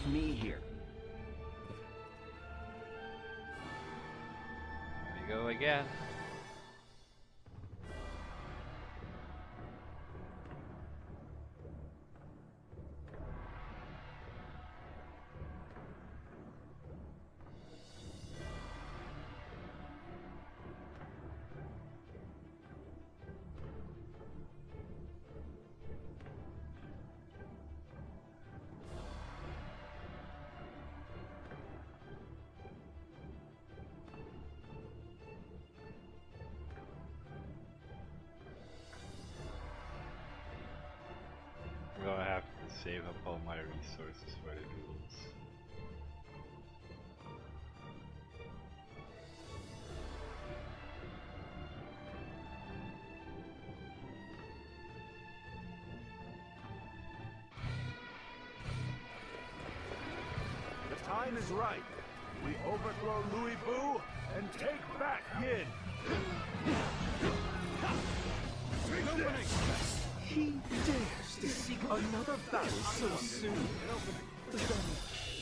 with me here. Here we go again. I'm gonna have to save up all my resources for the duels. The time is right. We overthrow Louis Boo and take back Yin. He dares to seek another battle so soon.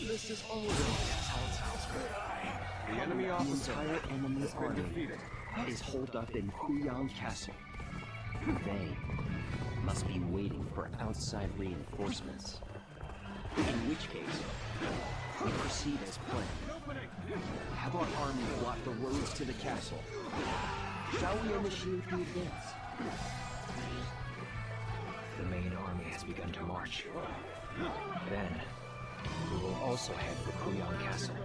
This is already Cao Cao's good. The enemy officer entire enemy has been army defeated. is holed up in Huyang Castle. They must be waiting for outside reinforcements. In which case, we proceed as planned. Have our army block the roads to the castle. Shall we initiate the advance? The main army has begun to march. Then, we will also head for Kuyang Castle.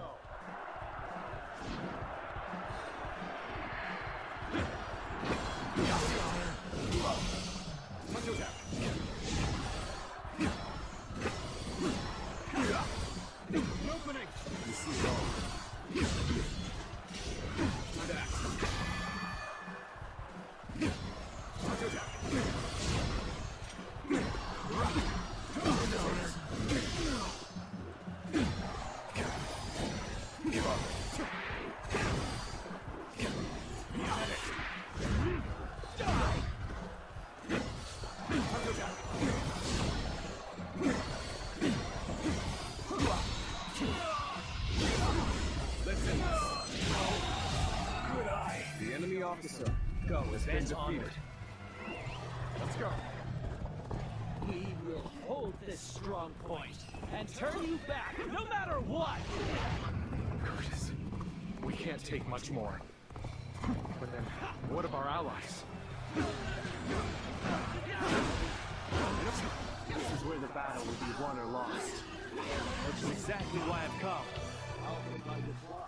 The enemy officer, Go, has been defeated. Let's go. We will hold this strong point and turn you back, no matter what! Curtis, we can't take much more. But then, what of our allies? This is where the battle will be won or lost. Which is exactly why I've come. I'll provide the blood.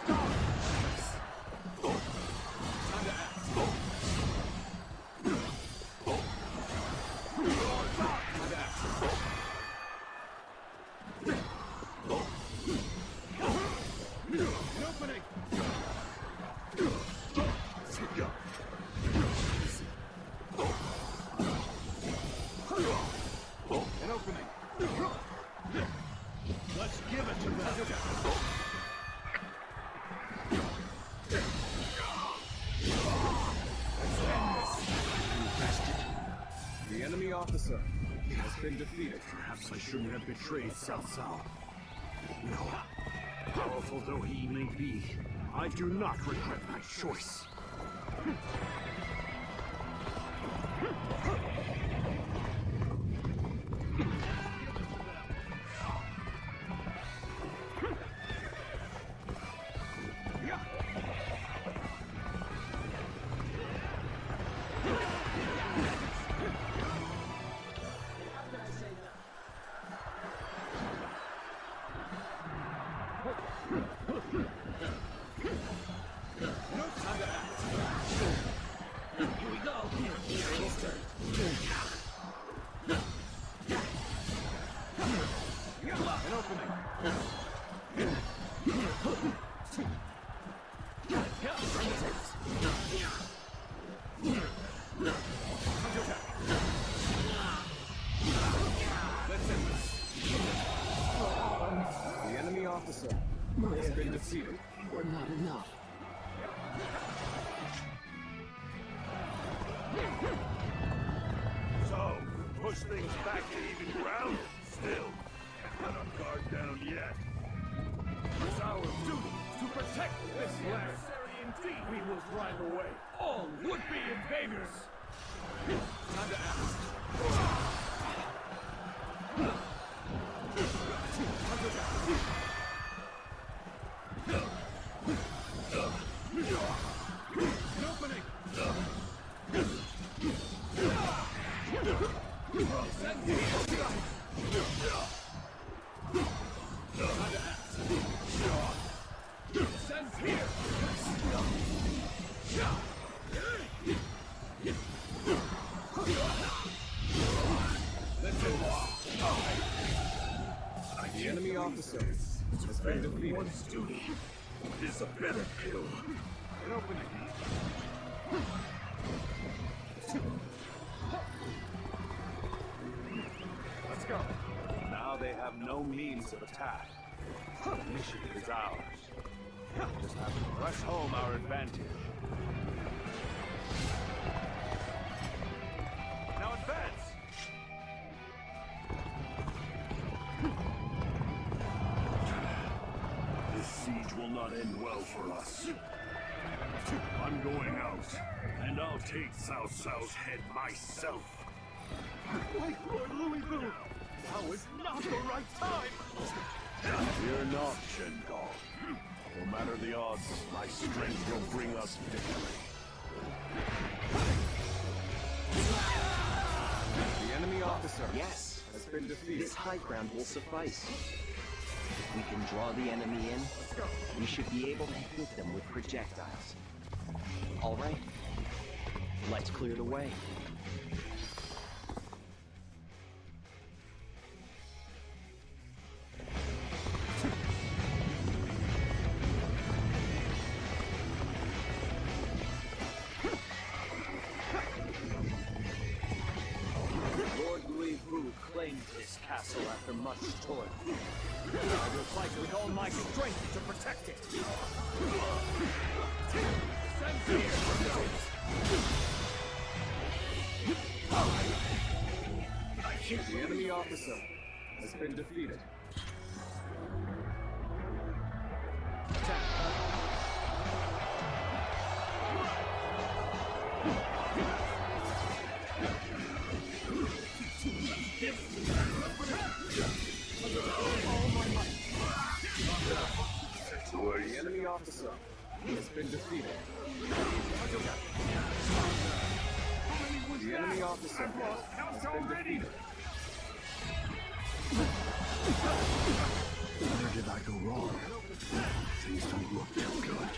Time to act. An opening. Let's give it to them. The enemy officer has been defeated. Perhaps I shouldn't have betrayed Cao Cao. No. Powerful though he may be, I do not regret my choice. The enemy officer has been defeated. We're not enough. So, push things back to even ground. Still, can't let our guard down yet. It's our duty to protect this land. Indeed, we will drive away all would-be invaders. Time to act. An opening. Send me inside. Time to act. Send here. The enemy officer has been defeated. One's duty is a better kill. An opening. Let's go. Now they have no means of attack. The initiative is ours. Just have to press home our advantage. Now advance! This siege will not end well for us. I'm going out, and I'll take Cao Cao's head myself. Wait, Lord Louisville! Now is not the right time! Fear not, Shen Gong. No matter the odds, my strength will bring us victory. The enemy officer Yes, has been defeated. this high ground will suffice. If we can draw the enemy in, we should be able to hit them with projectiles. All right, let's clear the way. Lord Louis Vu claimed this castle after much toil. I will fight with all my strength to protect it. The enemy officer has been defeated. The enemy officer has been defeated. The enemy officer has been defeated. Where did I go wrong? Things don't look too good.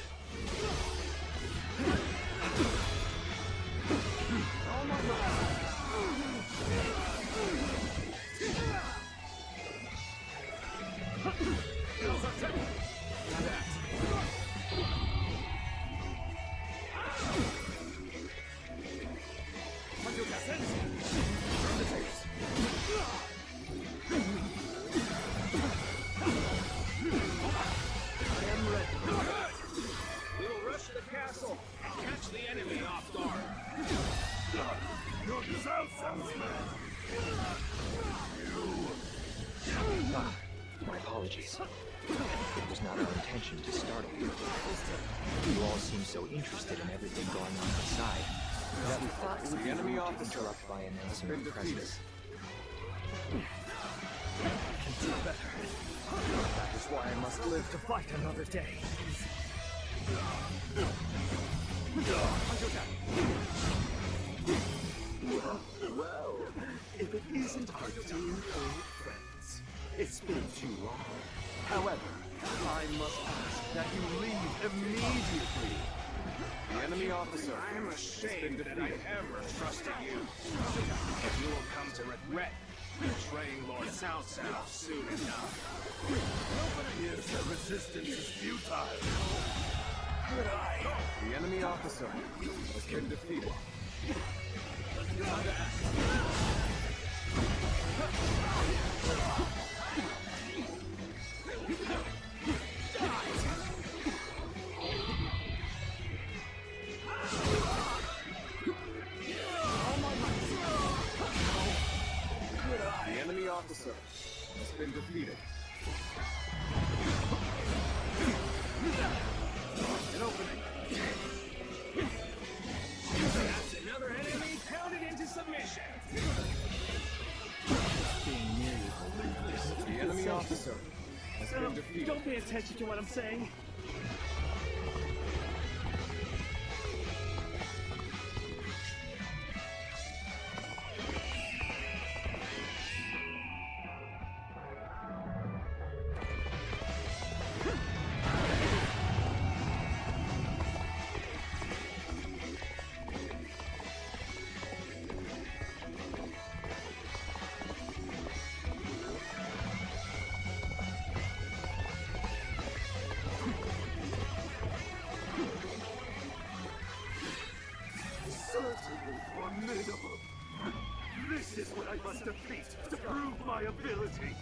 We'll rush the castle. Catch the enemy off guard. You're Cao Cao's man. My apologies. It was not our intention to startle you. You all seem so interested in everything going on outside that we thought it would be enemy rude to officer interrupt by announcing been your defeated. presence. I can do better. That is why I must live to fight another day. Well, if it isn't our dear old friends, it's been too long. However, I must ask that you leave immediately. The enemy officer I am has been ashamed that I defeated. ever trusted you. But you will come to regret betraying Lord Cao Cao soon enough. Yes, the resistance is futile. The enemy officer has been defeated. defeated. An opening. That's another enemy pounded into submission. Being nearly hopeless. The enemy officer has been defeated. Don't pay attention to what I'm saying. Certainly formidable. This is what I must defeat to prove my ability.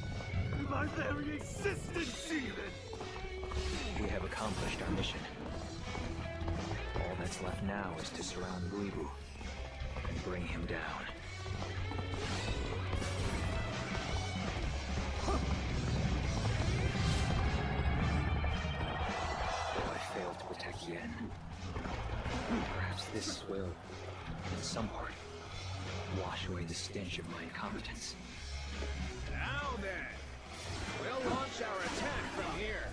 My very existence, even. We have accomplished our mission. All that's left now is to surround Luibu and bring him down. I failed to protect Yen. Perhaps this will, in some part, wash away the stench of my incompetence. Now then, we'll launch our attack from here.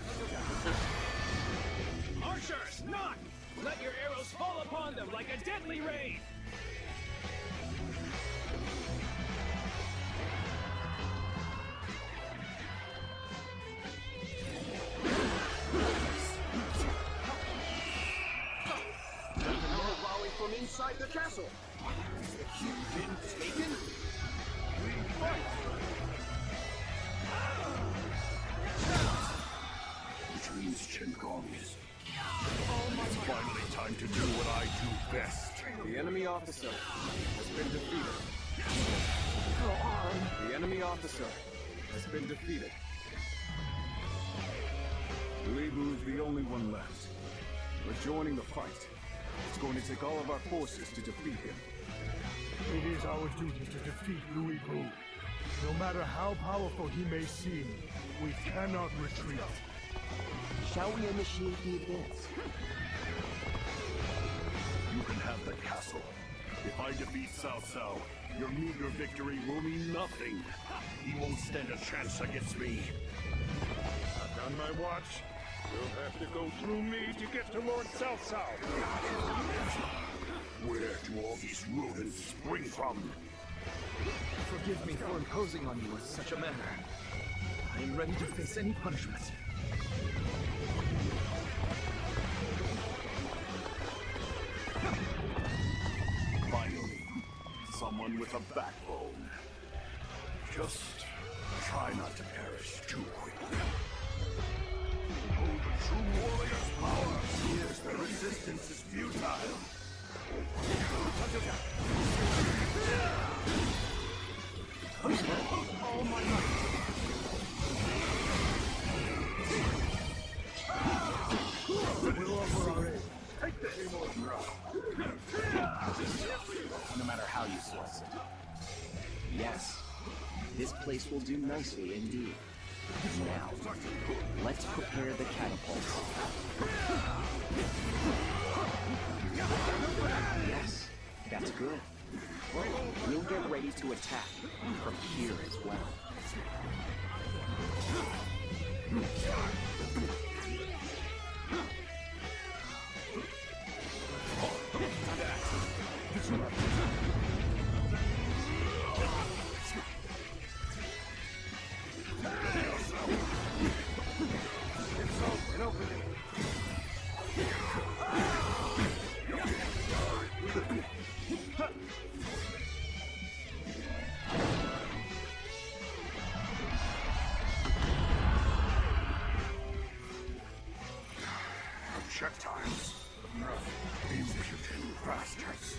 Archers, not! Let your arrows fall upon them like a deadly rain! From inside the castle. Has the cube been taken? We fight! Which means Chenkong is. It's finally time to do what I do best. The enemy officer has been defeated. The enemy officer has been defeated. Luibu is the only one left. We're joining the fight. It's going to take all of our forces to defeat him. It is our duty to defeat Luibu. No matter how powerful he may seem, we cannot retreat. Shall we initiate the advance? You can have the castle. If I defeat Cao Cao, your meager victory will mean nothing. He won't stand a chance against me. Not on my watch. You'll have to go through me to get to Lord Cao Cao. Where do all these ruins spring from? Forgive me for imposing on you in such a manner. I am ready to face any punishment. Finally, someone with a backbone. Just try not to perish too quick. Behold the true warrior's power. Here's the resistance is futile. All my might. We'll offer our aid. Take this! No matter how you slice it. Yes, this place will do nicely indeed. Now, let's prepare the catapults. Yes, that's good. We'll get ready to attack from here as well. Projectiles. Impudent bastards.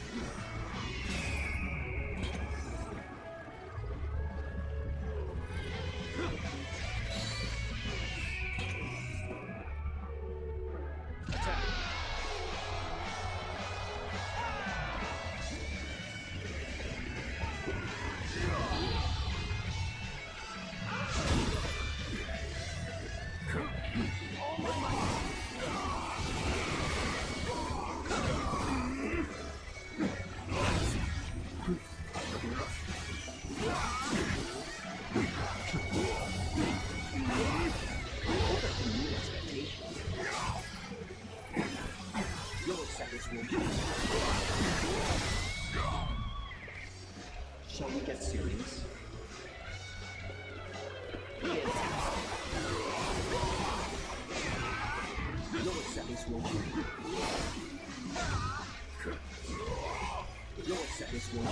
that serious? Your seconds will do. Your seconds will do.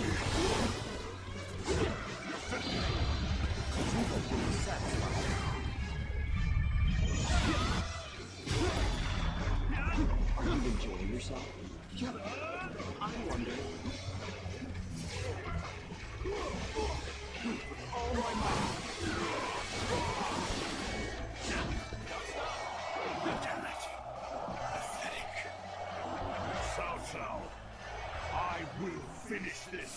You have been satisfied. Are you enjoying yourself? I wonder. Oh my God. Damn it. Pathetic. Cao Cao, I will finish this.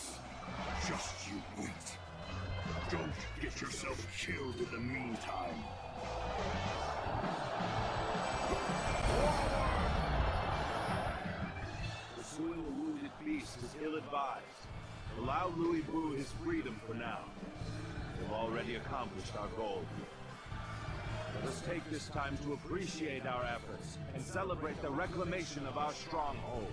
Just you wait. Don't get yourself killed in the meantime. Pursuing the wounded beast is ill-advised. Allow Louis Boo his freedom for now. We've already accomplished our goal. Let us take this time to appreciate our efforts and celebrate the reclamation of our stronghold.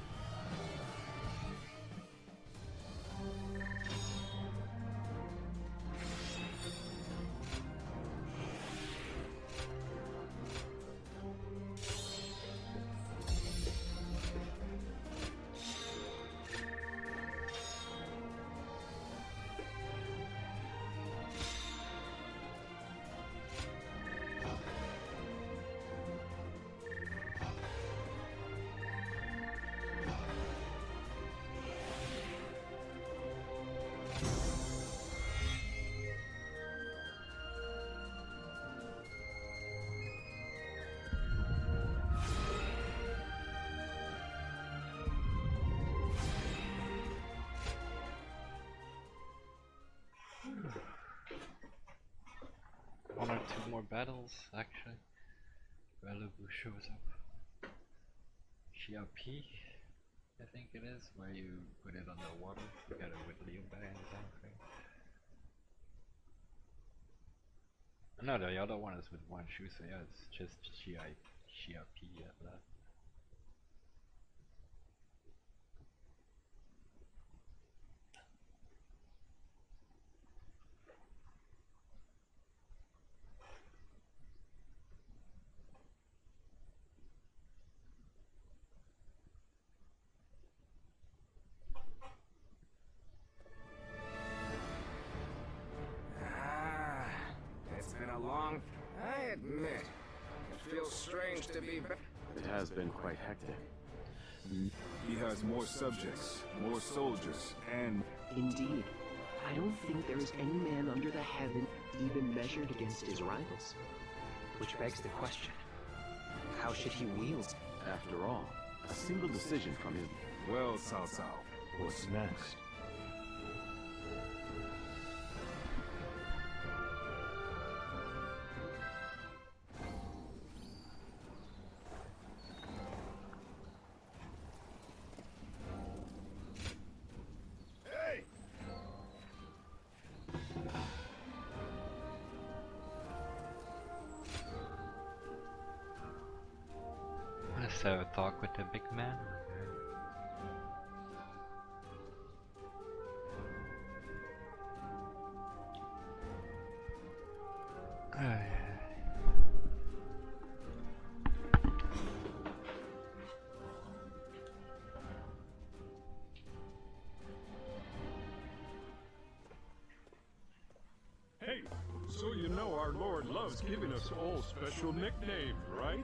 One or two more battles, actually. Malibu shows up. Xia P, I think it is, where you put it underwater together with Liu Bei and something. No, the other one is with one shoe, so yeah, it's just Xia P at that. It's been a long... I admit, it feels strange to be back. It has been quite hectic. He has more subjects, more soldiers, and... Indeed. I don't think there is any man under the heaven even measured against his rivals. Which begs the question, how should he wield? After all, a single decision from him. Well, Cao Cao, what's next? Let's have a talk with the big man. Hey, so you know our Lord loves giving us all special nicknames, right?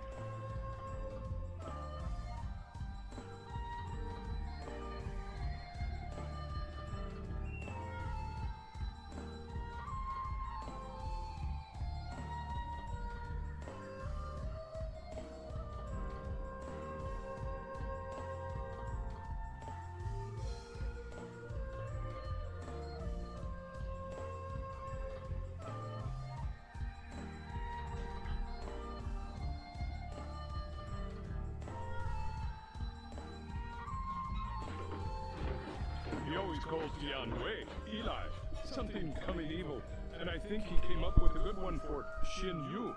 He always calls Dian Wei, Eli, something coming evil, and I think he came up with a good one for Xin Yu.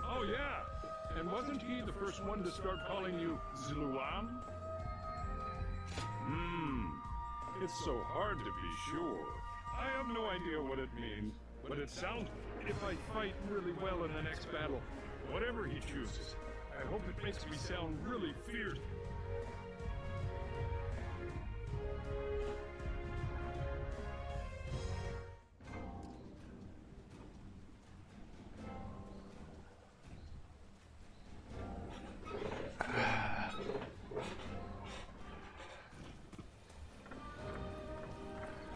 Oh yeah, and wasn't he the first one to start calling you Zluan? It's so hard to be sure. I have no idea what it means, but it sounds if I fight really well in the next battle, whatever he chooses, I hope it makes me sound really fierce.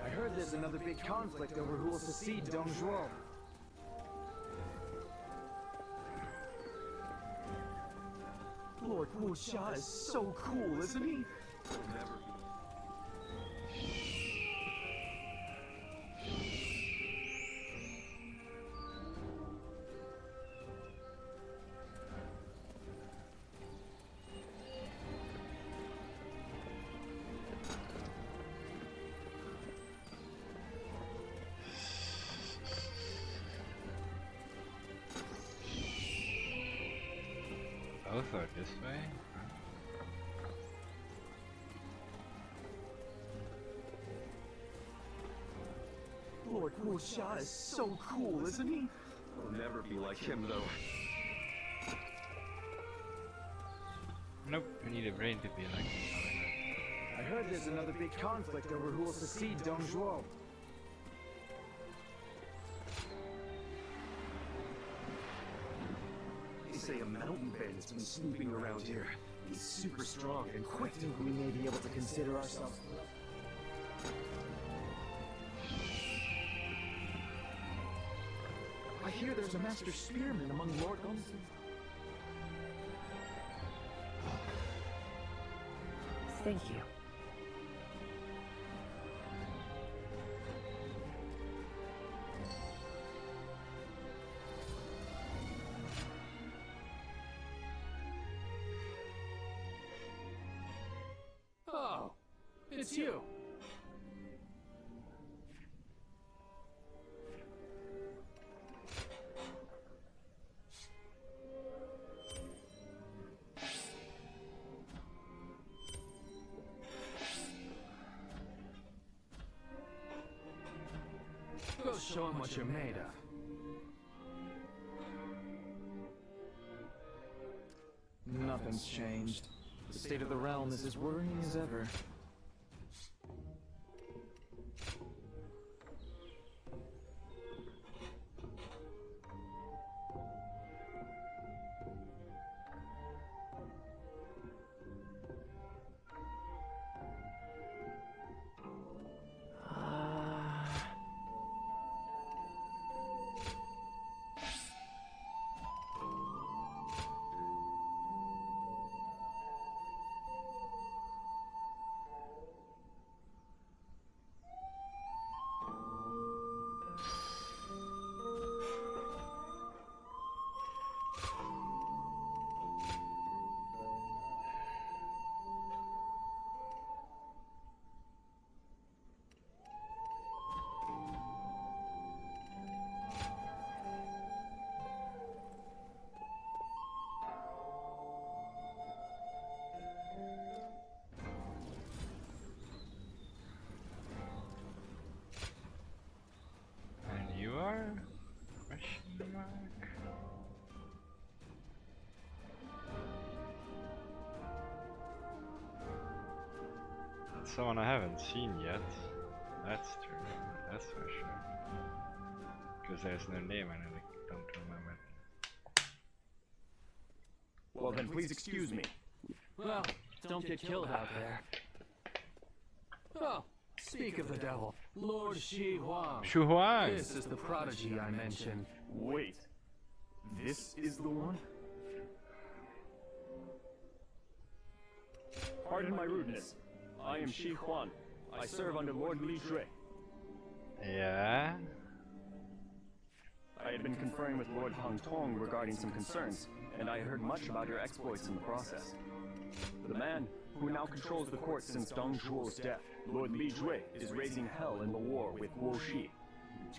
I heard there's another big conflict over who will succeed Dong Zhuo. Lord Wu Xia is so cool, isn't he? Both are this way? Lord Wu Xia is so cool, isn't he? I'll never be like him, though. Nope, we need a brain to be like him. I heard there's another big conflict over who will succeed Dong Zhuo. They say a mountain bandit's been snooping around here. He's super strong and quick. I think we may be able to consider ourselves. I hear there's a master spearman among Lord Gongsun. Thank you. Oh, it's you. Go show him what you're made of. Nothing's changed. The state of the realm is as worrying as ever. And you are? Question mark? That's someone I haven't seen yet. That's true. That's for sure. Because there's no name and I don't remember. Well then, please excuse me. Well, don't get killed out there. Oh, speak of the devil, Lord Shi Huang. Shi Huang. This is the prodigy I mentioned. Wait. This is the one? Pardon my rudeness. I am Shi Huan. I serve under Lord Li Jue. Yeah? I had been conferring with Lord Hang Tong regarding some concerns, and I heard much about your exploits in the process. The man who now controls the court since Dong Zhuo's death, Lord Li Jue, is raising hell in the war with Wu Shi.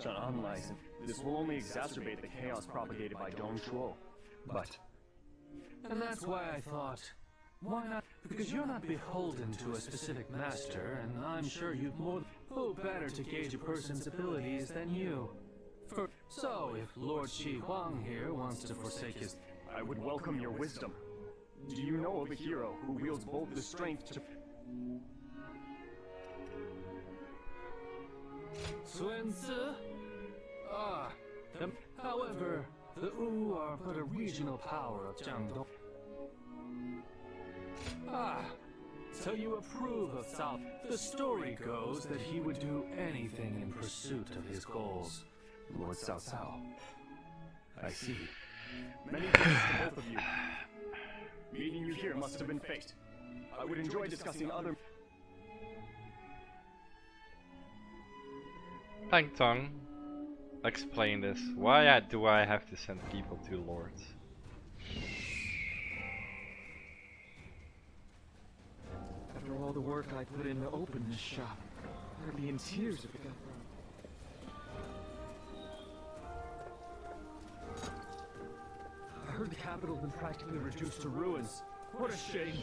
Unlicensed, this will only exacerbate the chaos propagated by Dong Zhuo. But... And that's why I thought Why not? Because you're not beholden to a specific master, and I'm sure you've more... Who better to gauge a person's abilities than you? So, if Lord Shi Huang here wants to forsake his... I would welcome your wisdom. Do you know of a hero who wields both the strength to... Sun Tzu? Ah, however, the Wu are but a regional power of Jiangdong. Ah, so you approve of Cao. The story goes that he would do anything in pursuit of his goals. Lord Cao Cao. I see. Many thanks to both of you. Meeting you here must have been fate. I would enjoy discussing other... Tang Tong, explain this. Why do I have to send people to lords? After all the work I put in to open this shop, I'd be in tears if it got broke. I heard the capital had been practically reduced to ruins. What a shame.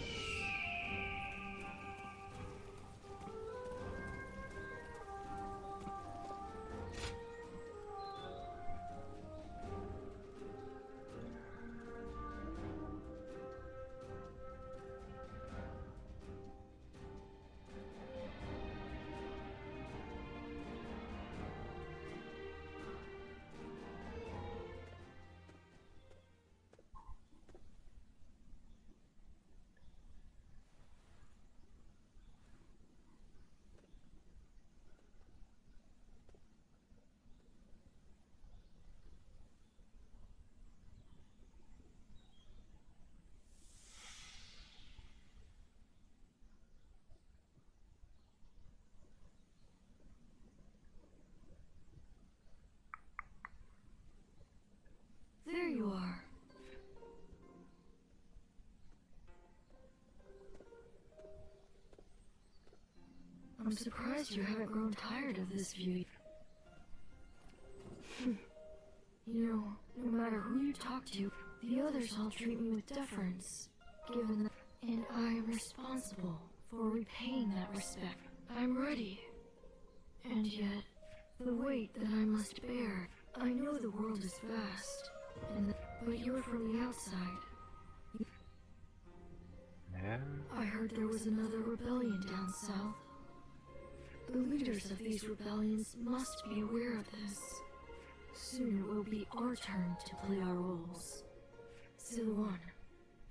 There you are. I'm surprised you haven't grown tired of this view. You know, no matter who you talk to, the others all treat me with deference, given that, and I am responsible for repaying that respect. I'm ready. And yet, the weight that I must bear, I know the world is vast, but you're from the outside. Yeah? I heard there was another rebellion down south. The leaders of these rebellions must be aware of this. Soon it will be our turn to play our roles. Siluan,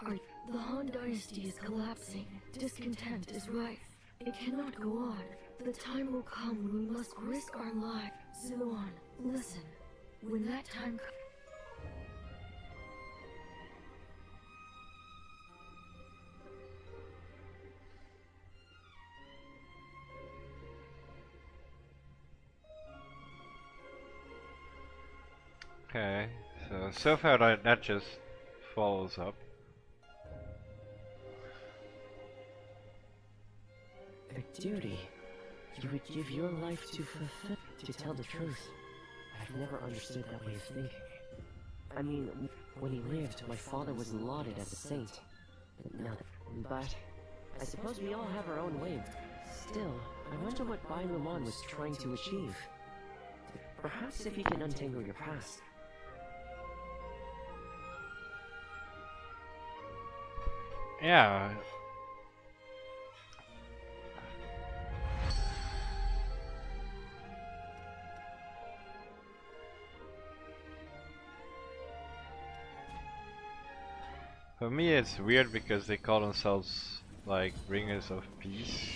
the Han dynasty is collapsing. Discontent is rife. It cannot go on. The time will come when we must risk our lives. Siluan, listen. When that time comes... Okay, so far that just follows up. A duty you would give your life to fulfill. To tell the truth, I've never understood that way of thinking. I mean, when he lived, my father was lauded as a saint. But I suppose we all have our own way. Still, I wonder what Bai Luman was trying to achieve. Perhaps if he can untangle your past. Yeah. For me it's weird because they call themselves like bringers of peace,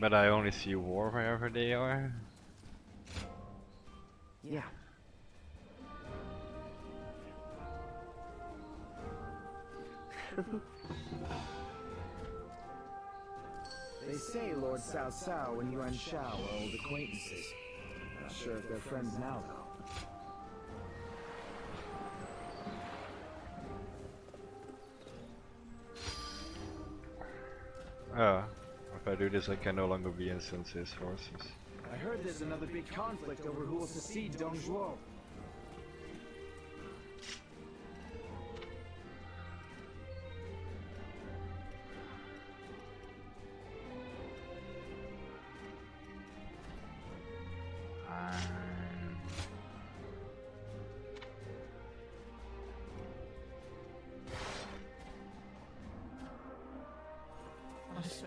but I only see war wherever they are. Yeah. They say Lord Cao Cao and Yuan Shao are old acquaintances. Not sure if they're friends now, though. Oh, if I do this I can no longer be in Sun Tzu's forces. I heard there's another big conflict over who will succeed Dong Zhuo.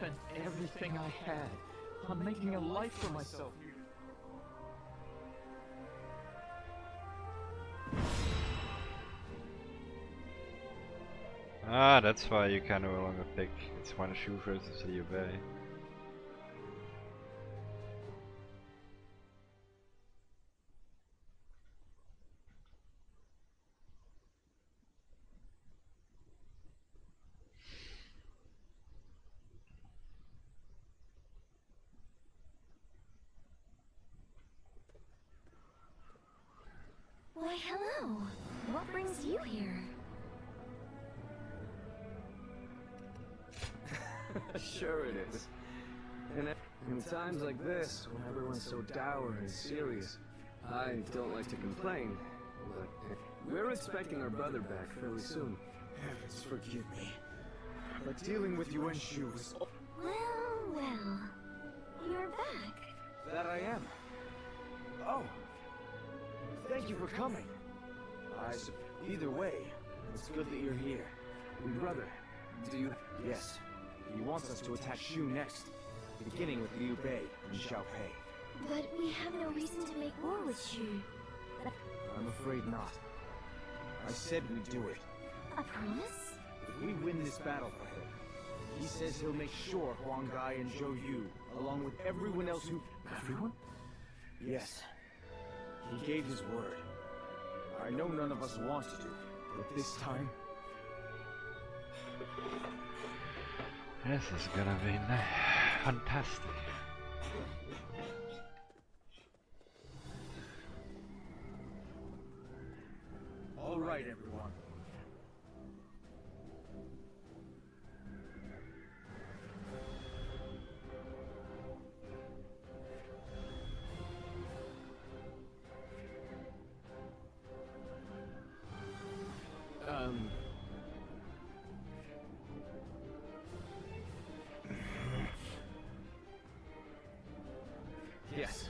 spent everything I had on making a life for myself here. Ah, that's why you can no longer pick it's one shoe versus Liu Bei. Why, hello. What brings you here? Sure it is. And in times like this, when everyone's so dour and serious, I don't like to complain, but we're expecting our brother back fairly soon. Heavens forgive me. But dealing with Yuan Shu is... Well, you're back. That I am. Oh. Thank you for coming. Either way, it's good that you're here. Brother, do you... Yes. He wants us to attack Shu next, beginning with Liu Bei and Xiao Pei. But we have no reason to make war with Shu. I'm afraid not. I said we'd do it. A promise? If we win this battle for him, he says he'll make sure Huang Gai and Zhou Yu, along with everyone else who... Everyone? Yes. He gave his word. I know none of us want to, but this time... This is gonna be fantastic. All right, everyone. Yes.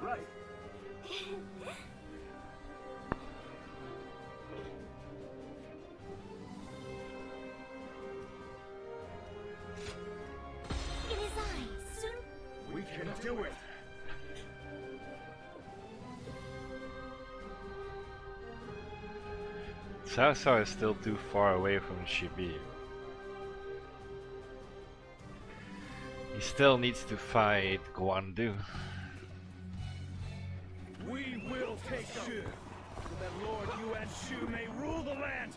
Right. It is I, Sun. We can do it. Cao Cao is still too far away from Shibi. He still needs to fight Guandu. We will take Shu, so that Lord Yuan Shu may rule the land.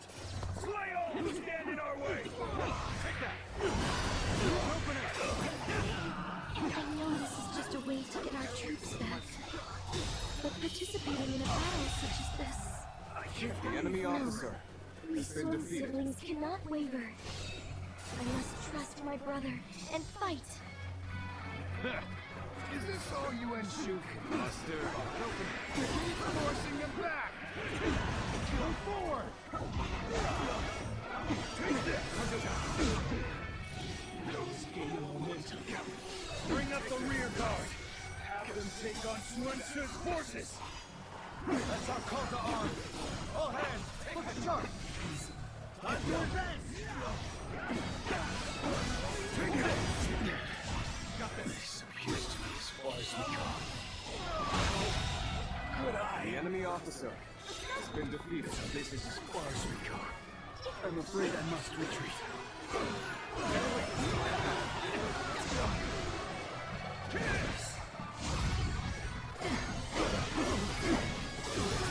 Slay all who stand in our way. Take that. Open it. I know this is just a way to get our troops back. But participating in a battle such as this... The enemy officer We has been Swan defeated. siblings cannot waver. I must trust my brother and fight. Is this all Yuan Shu can muster? Keep forcing them back. Move forward. Take this. Those gain momentum. Bring up the rear guard. Have them take on Yuan Shu's forces. That's our call to arms. All hands, take the charge. Time to advance. Take it. Got this. This appears to be as far as we go. Good eye. The enemy officer has been defeated. This is as far as we go. I'm afraid I must retreat.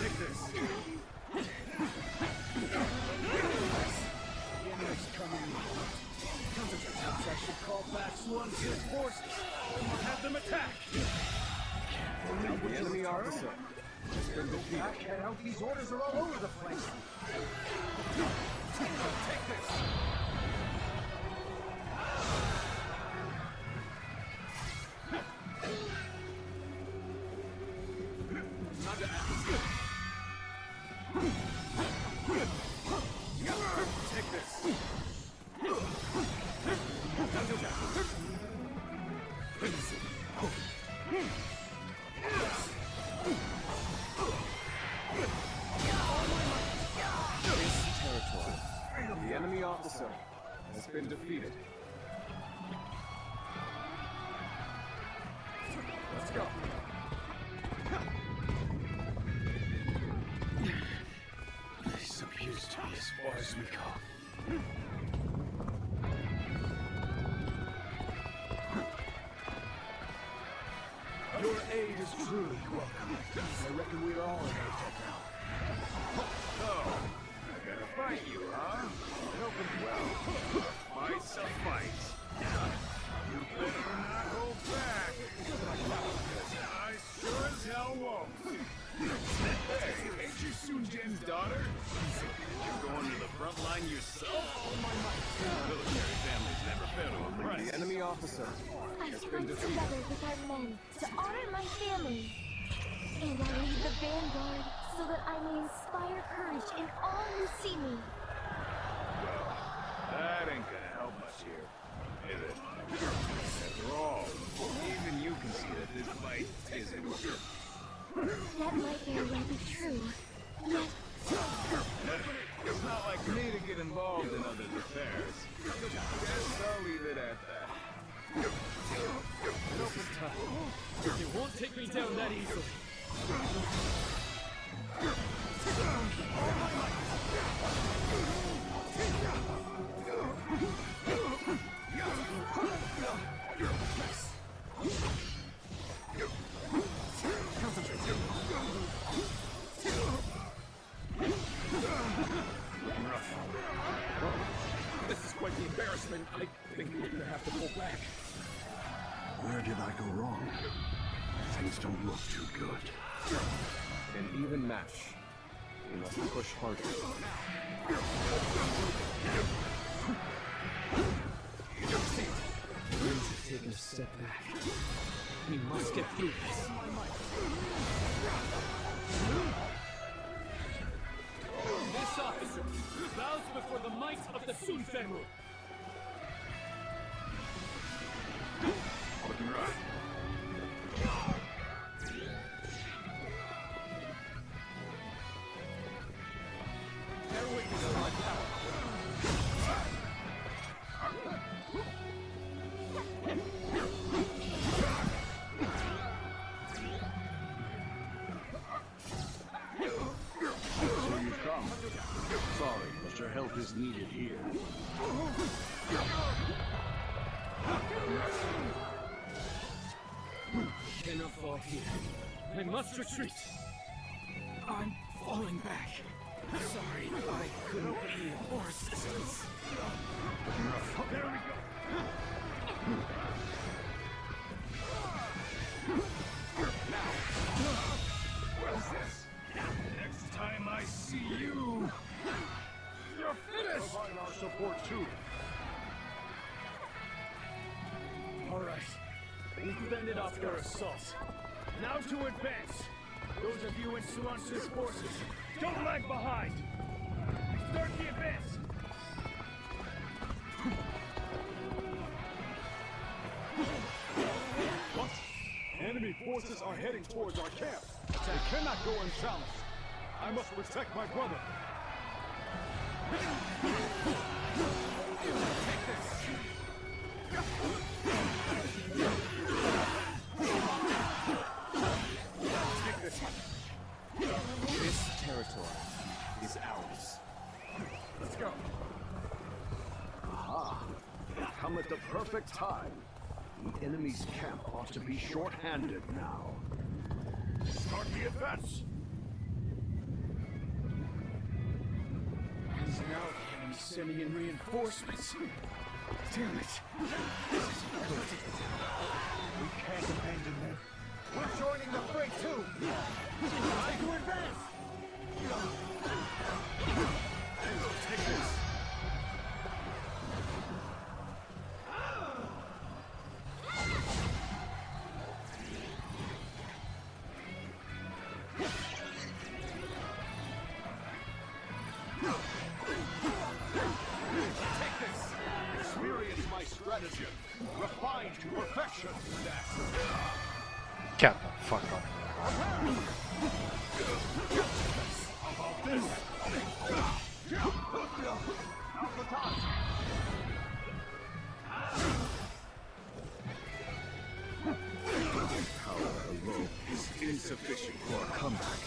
Take this. The enemy's coming in. Counterattacks, I should call back Swan's forces. Have them attack. The enemy officer has been defeated. Back head out. These orders are all over the place. Take this. Take this. enemy officer has been defeated. Let's go. This appears to be as far as we go. Your aid is truly welcome. I reckon we're all in contact now. So, I gotta fight you, huh? It opened well. Fight's a fight. You better not hold back. I sure as hell won't. Hey, ain't you Sun Jin's daughter? You're going to the front line yourself? Military families never fail to impress. The enemy officer I has been fight defeated. together with our men to honor my family. And I lead the vanguard so that I may inspire courage in all who see me. Well, that ain't gonna help us here, is it? After all, even you can see that this fight isn't good. That might very well be true. Yet, It's not like me to get involved in others' affairs. Guess I'll leave it at that. An open time. You won't take me down that easily. This is quite the embarrassment. I think we're gonna have to pull back. Where did I go wrong? Things don't look too good. An even match. We must push harder. Things have taken a step back. We must get through this. This officer bows before the might of the Sun family. Looking right. Bear witness to my power. So you come. Sorry, but your help is needed here. Cannot fall here. I must retreat. I'm falling back. Sorry, I couldn't be of more assistance. There we go. What's this? Next time I see you, you're finished! Provide our support too. All right. We've fended off their assault. Now to advance. Those of you in Suance's forces, don't lag behind. Start the advance. What? Enemy forces are heading towards our camp. They cannot go unchallenged. I must protect my brother. Take this one. This territory is ours. Let's go. Aha! Come at the perfect time. The enemy's camp ought to be short-handed now. Start the advance. And now the enemy's sending in reinforcements. Damn it. This isn't good. We can't abandon them. We're joining the fray too. Time to advance. Take this. Experience my stratagem, refined to perfection. Get the fuck up. About this. How's the time? Power alone is insufficient for a comeback.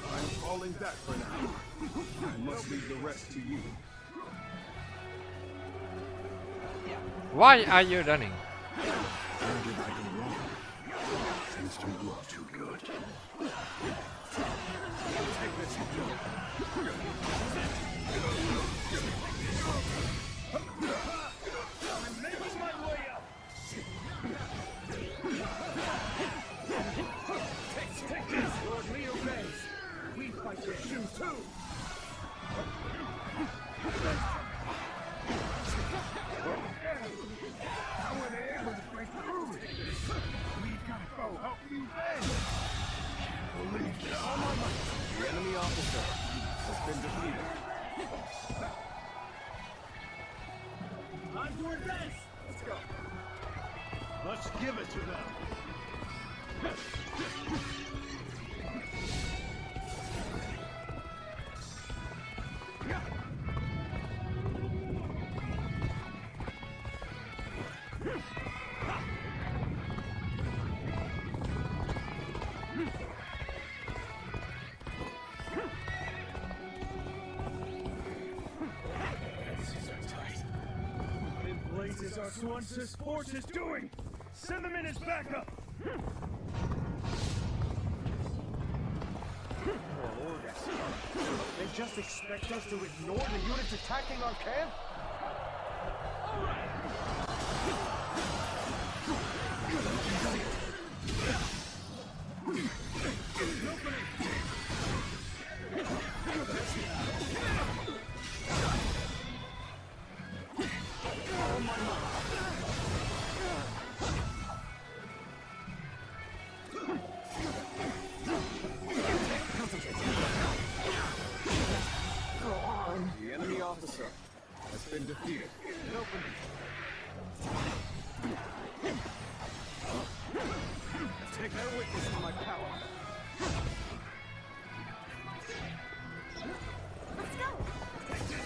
I'm falling back for now. I must leave the rest to you. Why are you running? Where did I go wrong? Things don't look too good. I'm making my way up. Take this, Lord Leo Bays. We fight your shoe too. How were they able to break through? We've got to go help you then. The enemy officer has been defeated. Time to advance. Let's go. Let's give it to them. What in blazes are Swance's forces doing? Send them in as backup! They just expect us to ignore the units attacking our camp? The enemy officer has been defeated. Take their witness to my power. Let's go! Take this!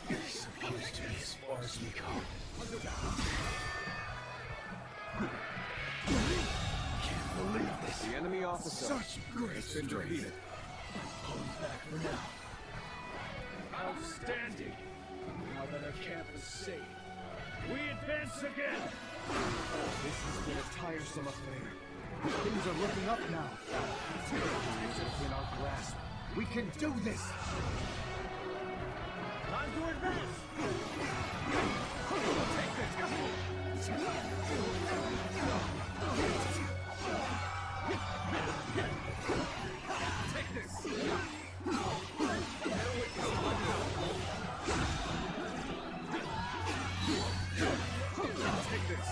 This appears to be as far as we go. Can't believe this. The enemy officer Such great has been defeated. Pulling back for now. Outstanding! Now that our camp is safe, we advance again! This has been a tiresome affair. Things are looking up now. Victory is within our grasp. We can do this! Time to advance! Take this! Take this! Take this!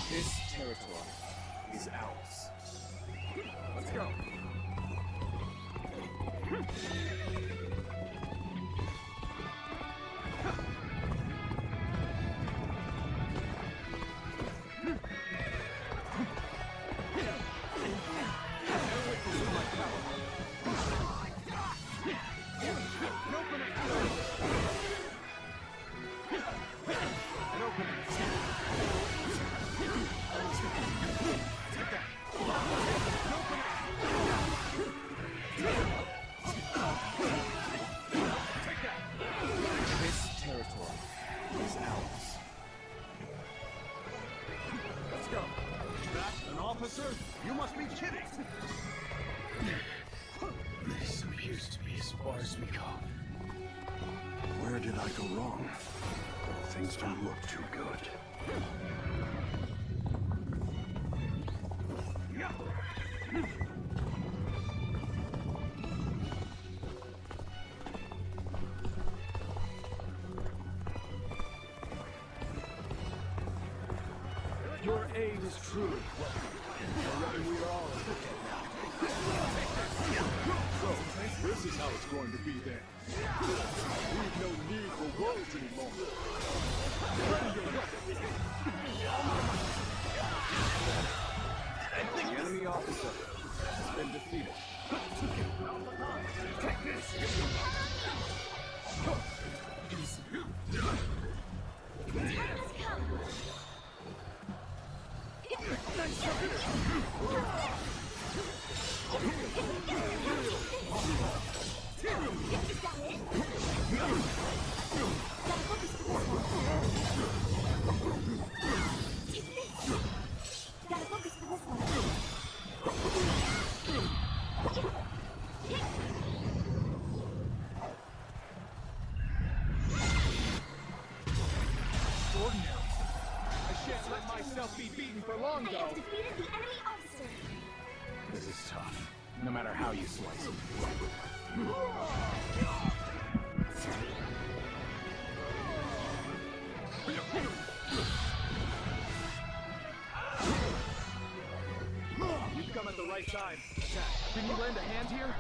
This territory is ours. Let's go! This territory is ours. Let's go. That an officer? You must be kidding! This appears to be as far as we go. Where did I go wrong? Things don't look too good. Your aid is truly welcome. any longer. The enemy officer has been defeated. Take this! Be beaten for long, I though. have defeated the enemy officer. This is tough, no matter how you slice it. You've come at the right time. Can you lend a hand here?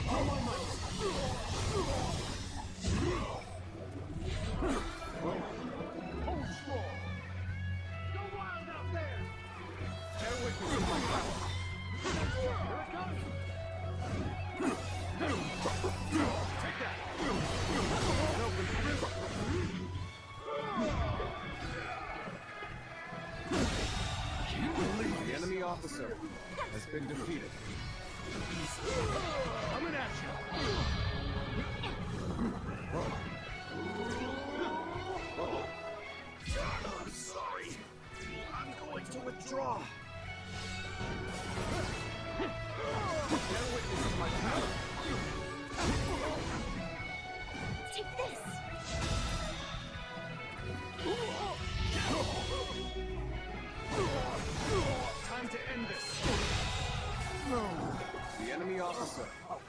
All my might. Hold strong. Go wild out there. Bear with me, my power. Here it comes. Take that. An open river. Can you believe the enemy officer has been defeated? Coming at you. I'm sorry. I'm going to withdraw. Bear witness to my power. Take this. Time to end this. The enemy officer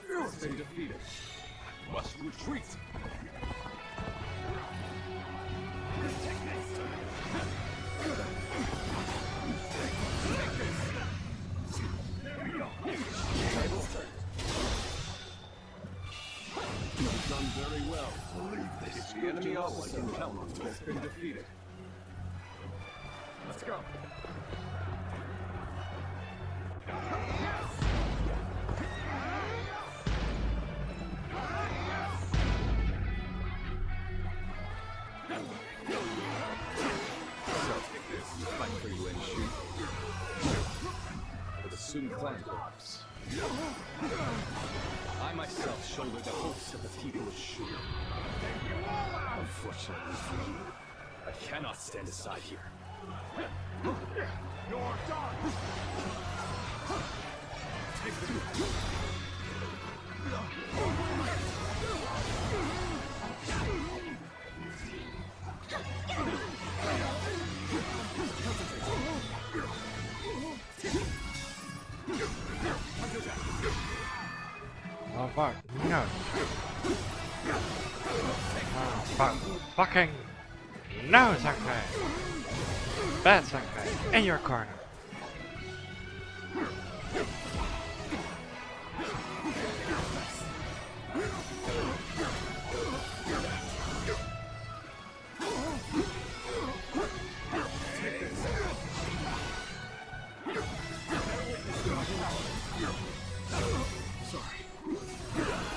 has been defeated. Must retreat. You've done very well. It's the enemy officer has been defeated. Let's go. Fight for you, ENG. For the Sun clan corps. I myself shoulder the hopes of the people of Shu. Unfortunately for you, I cannot stand aside here. You're done. Take the Oh fuck, no. Oh fuck, fucking no, Sakurai. Bad Sakurai, in your corner.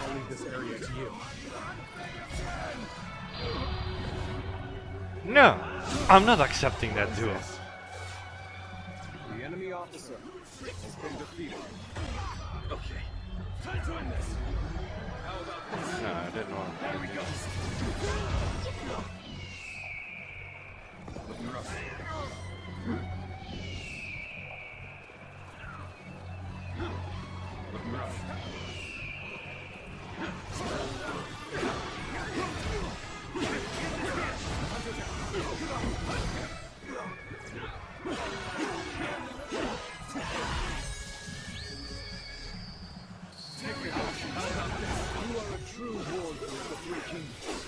I'll leave this area to you. No, I'm not accepting that duel. The enemy officer has been defeated. Okay, time to end this. How about this? No, I didn't want to. There we go. Looking rough. Looking rough. You are a true warrior of the Three Kingdoms.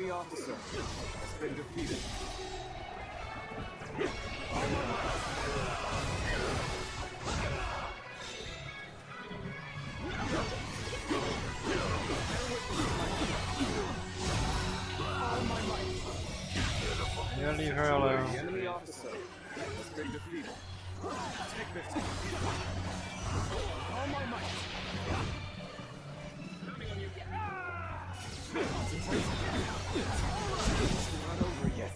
enemy officer has been defeated. You leave her alone. The enemy officer has been defeated. Take this. All my might. Not over yet.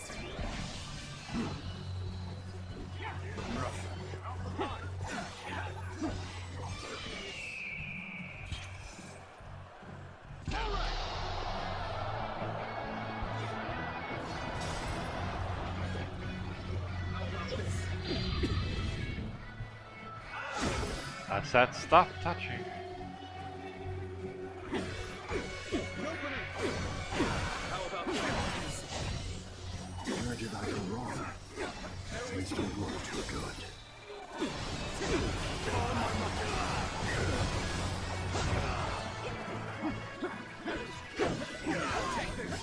I said stop touching. Where did I go wrong? Things don't look too good.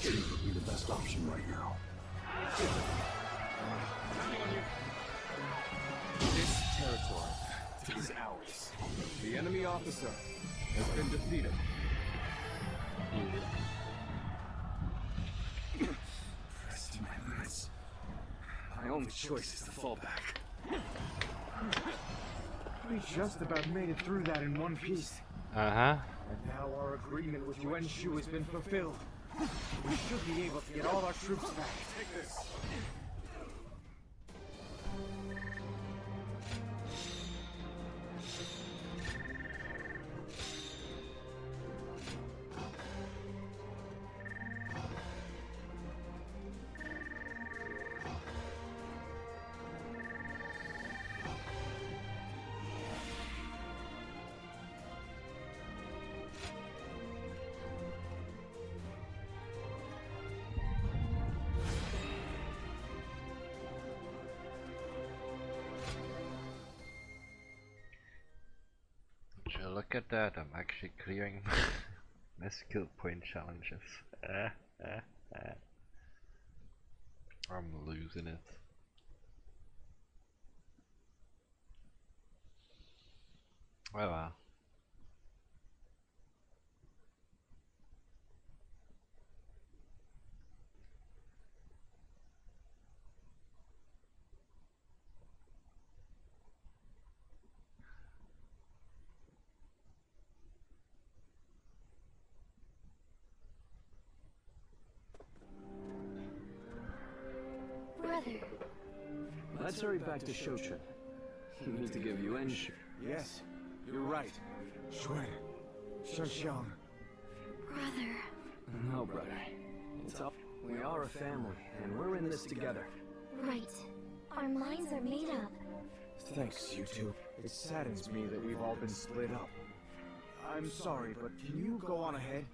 This would be the best option right now. This territory is ours. The enemy officer has been defeated. Pressed to my limits. My only choice is to fall back. We just about made it through that in one piece. Uh-huh. And now our agreement with Yuan Shu has been fulfilled. We should be able to get all our troops back. Take this. Look at that, I'm actually clearing my skill point challenges. I'm losing it. Oh well. Brother. Let's hurry back to Shotrin. You need to give Yuan Shu. Yes, you're right. Xuan, Shenxiang. Brother. No, brother. It's up. We are a family, and we're in this together. Right. Our minds are made up. Thanks, you two. It saddens me that we've all been split up. I'm sorry, but can you go on ahead?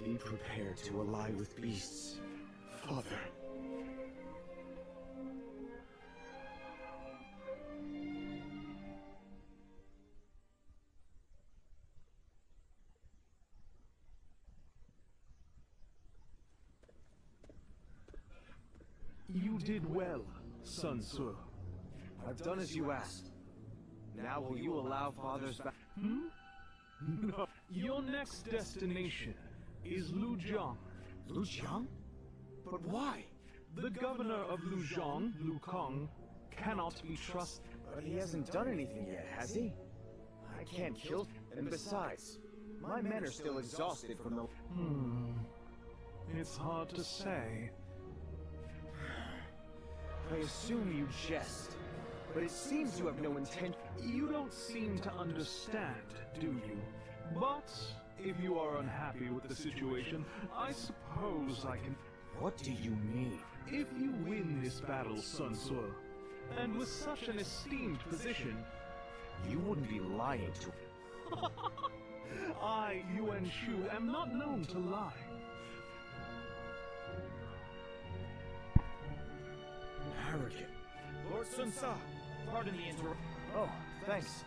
Be prepared to ally with beasts, Father. You did well, Sun Tzu. I've done as you asked. Now will you allow Father's back? No. Your next destination is Lujiang. Lujiang? But why? The governor of Lujiang, Lu Kong, cannot be trusted. But he hasn't done anything yet, has he? I can't kill. And besides, my men are still exhausted from the... It's hard to say. I assume you jest, but it seems you have no intent. You don't seem to understand, do you? But if you are unhappy with the situation, I suppose I can... What do you mean? If you win this battle, Sun Tzu, and with such an esteemed position... You wouldn't be lying to... I, Yuan Shu, am not known to lie. Arrogant. Lord Sun Sa, pardon the interruption. Oh, thanks.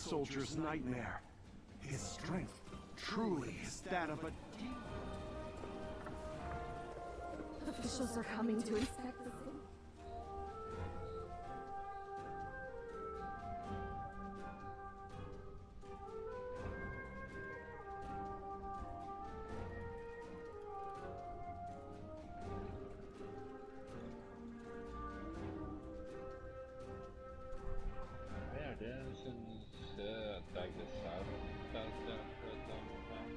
soldier's nightmare. His strength truly is that of a... Officials are coming to inspect the city. Attack the south for a long time.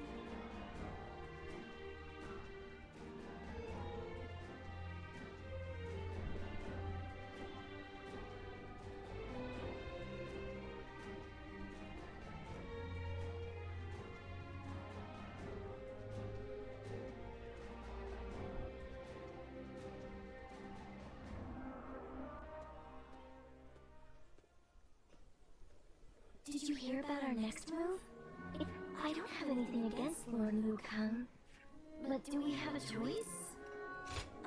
Did you hear about our next move? I don't have anything against Lord Liu Kang, but do we have a choice?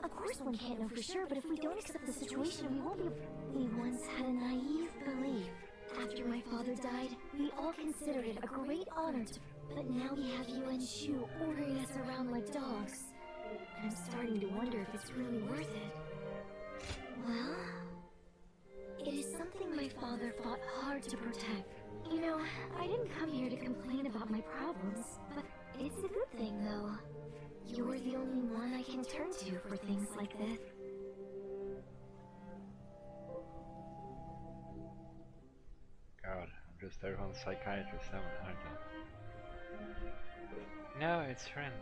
Of course one can't know for sure, but if we don't accept the situation, we won't be... We once had a naive belief. After my father died, we all considered it a great honor to... But now we have Yuan Shu ordering us around like dogs. I'm starting to wonder if it's really worth it. Well... It is something my father fought hard to protect. You know, I didn't come here to complain about my problems, but it's a good thing, though. You're the only one I can turn to for things like this. God, I'm just everyone's psychiatrist now, aren't I? No, it's friend.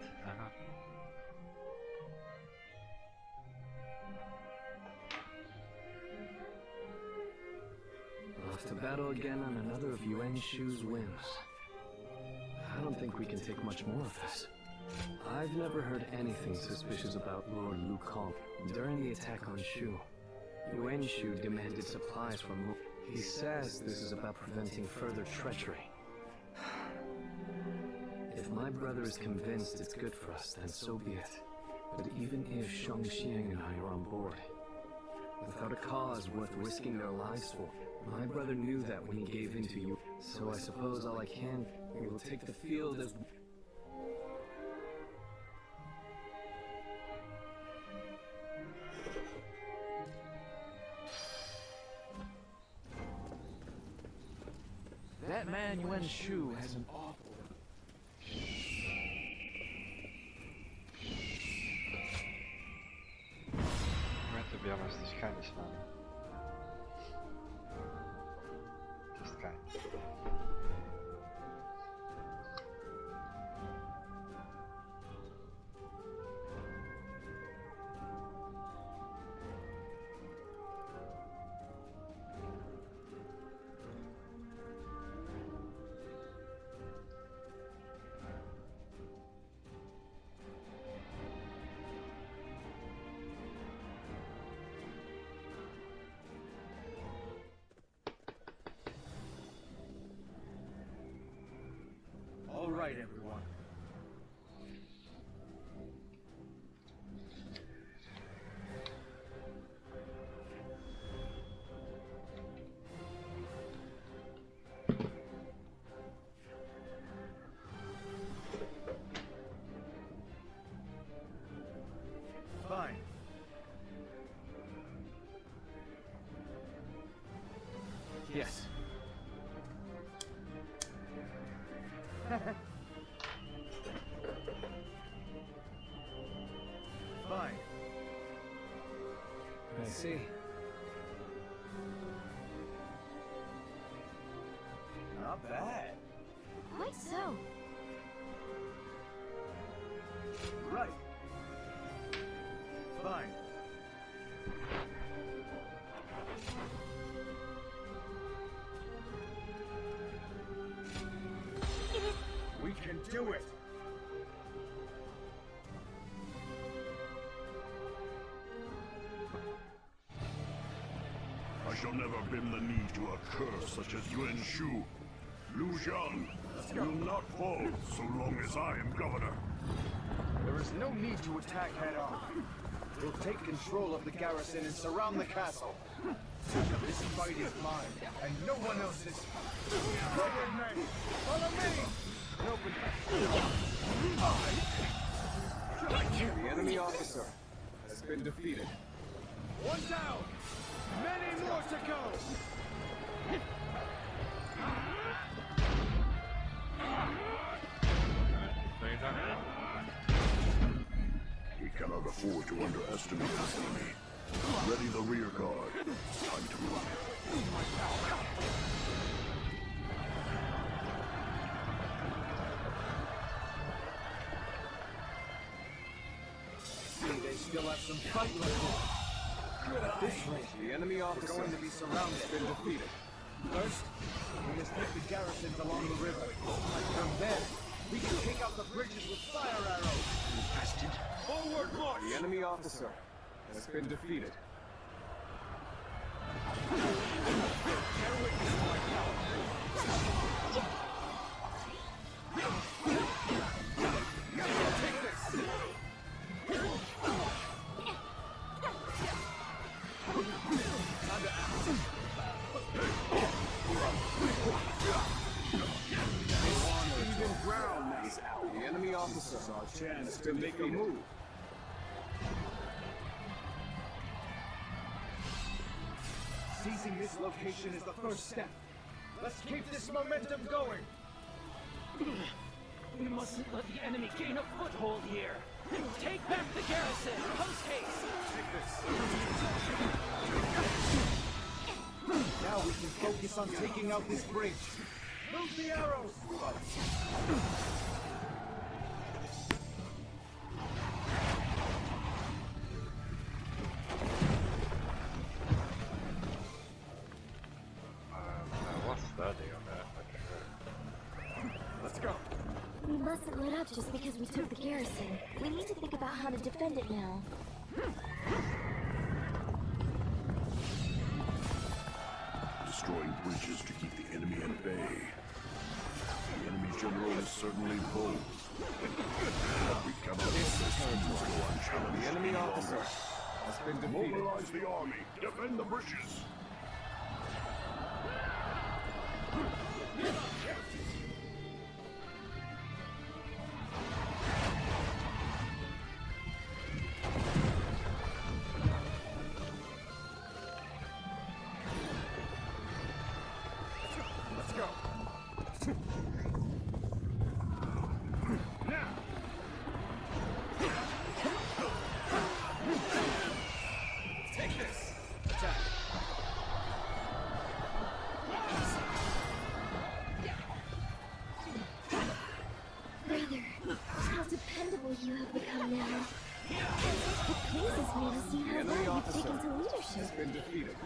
Off to battle again on another of Yuan Shu's whims. I don't think we can take much more of this. I've never heard anything suspicious about Lord Liu Kang. During the attack on Shu, Yuan Shu demanded supplies from Lu. He says this is about preventing further treachery. If my brother is convinced it's good for us, then so be it. But even if Shangxiang and I are on board, without a cause worth risking their lives for, my brother knew that when he gave in to you, so I suppose all I can, we will take the field as... That man Yuan Shu has an awful... To be honest, it's kind of fun. Just kind. All right, everyone. Fine. Yes. Fine. I see. Not bad. Quite so. Right. Fine. We can do it. I shall never bend the knee to a curse such as Yuan Shu. Liu Jiang will not fall so long as I am governor. There is no need to attack head-on. We'll take control of the garrison and surround the castle. This fight is mine, and no one else's. Forward, men! Follow me! The enemy officer has been defeated. One down! Many more to go! We cannot afford to underestimate this enemy. Ready the rear guard. Time to move. See, they still have some fight left. At this rate, The enemy officer we're going to be surrounded. has been defeated. First, we must take the garrisons along the river. From there, we can take out the bridges with fire arrows. Infested. Forward march! The enemy officer has been defeated. The enemy officer Our chance has been make a defeated. move. Seizing this location is the first step. Let's keep this momentum going. We mustn't let the enemy gain a foothold here. Take back the garrison! Post haste! Now we can focus on taking out this bridge. Move the arrows! What's that deal? Okay. Let's go. We mustn't let up just because we took the garrison. We need to think about how to defend it now. Destroying bridges to keep the enemy at bay. The enemy general is certainly bold. But we cannot let their schemes go unchallenged. The enemy any longer. officer has been defeated. Mobilize the army. Defend the bridges. Let's go. Now. Take this. Attack. Brother, how dependable you have become now. It pleases me to see how enemy well you've officer taken to has leadership. been defeated.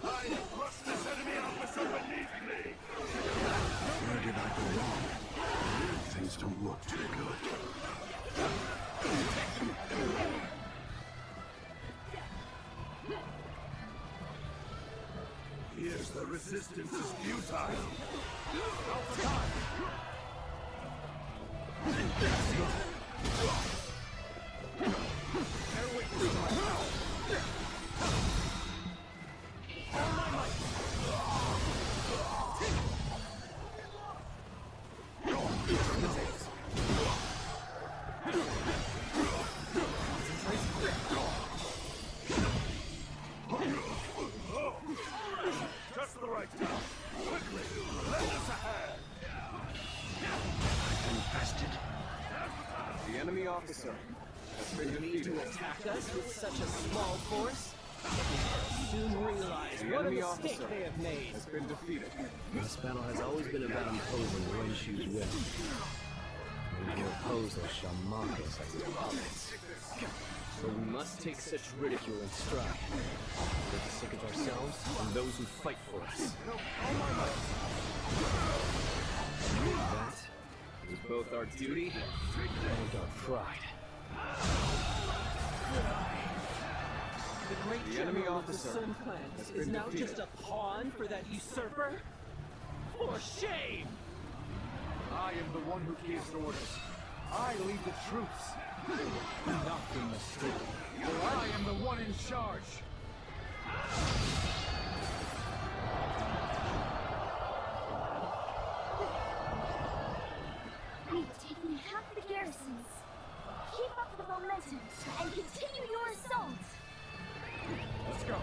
I have crushed this enemy officer beneath me. Where did I go wrong? Things don't look too good. Here's the resistance is futile. Just the right time. Quickly, let us ahead. Infested. The enemy officer has been Need to defeated. attack us with such a small force? Soon realize The what a enemy mistake officer they have made. has been defeated. This battle has always been about imposing one shoe's width. And your opposers shall mock us as their puppets. So we must take such ridicule in stride. We're to sick of ourselves and those who fight for us. That is both our duty and our pride. The great The enemy general of the officer Sun Clan has is been now defeated. just a pawn for that usurper? For shame! I am the one who gives orders. I lead the troops. Do not be mistaken, for I am the one in charge. We've taken half the garrisons. Keep up the momentum and continue your assault. Let's go.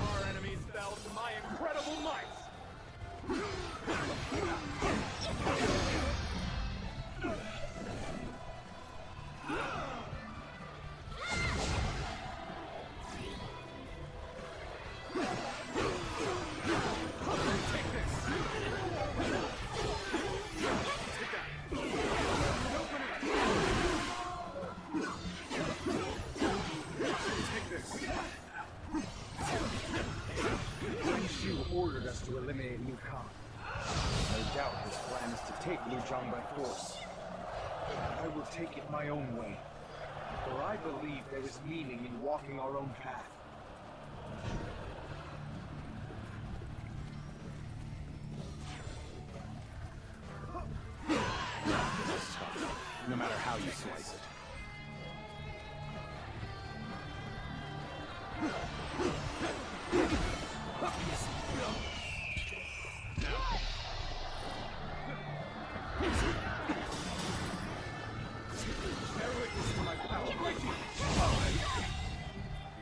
Our enemies fell to my incredible might. Ordered us to eliminate Liu Kang. No doubt his plan is to take Liu Zhang by force. I will take it my own way, for I believe there is meaning in walking our own path. No matter how you slice it.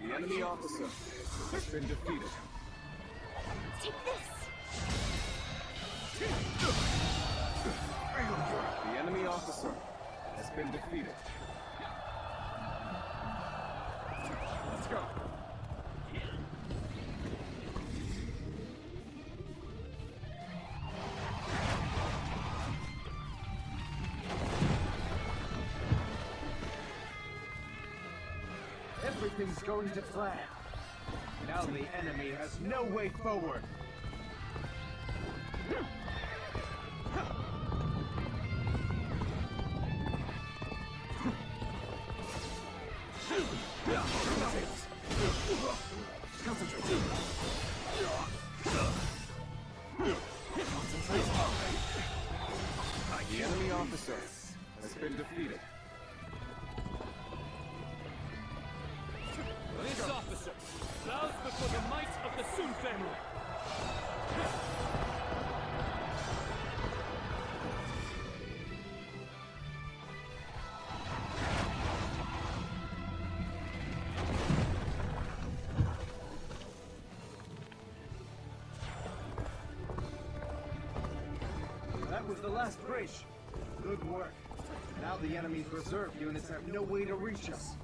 The enemy officer has been defeated. Take this. The enemy officer has been defeated. Let's go. Everything's going to plan. Now the enemy has no way forward. The enemy officer has been defeated. This officer bows before the might of the Sun family. That was the last breach. Good work. Now the enemy's reserve units have no way to reach us.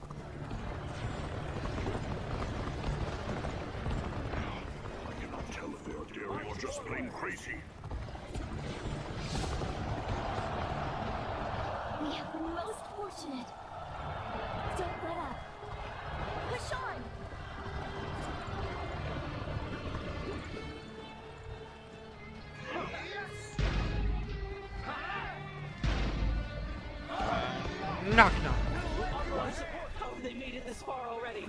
I cannot tell if they are daring or just plain crazy. We have been most fortunate. Don't let up. Push on. Knock knock. How have they made it this far already?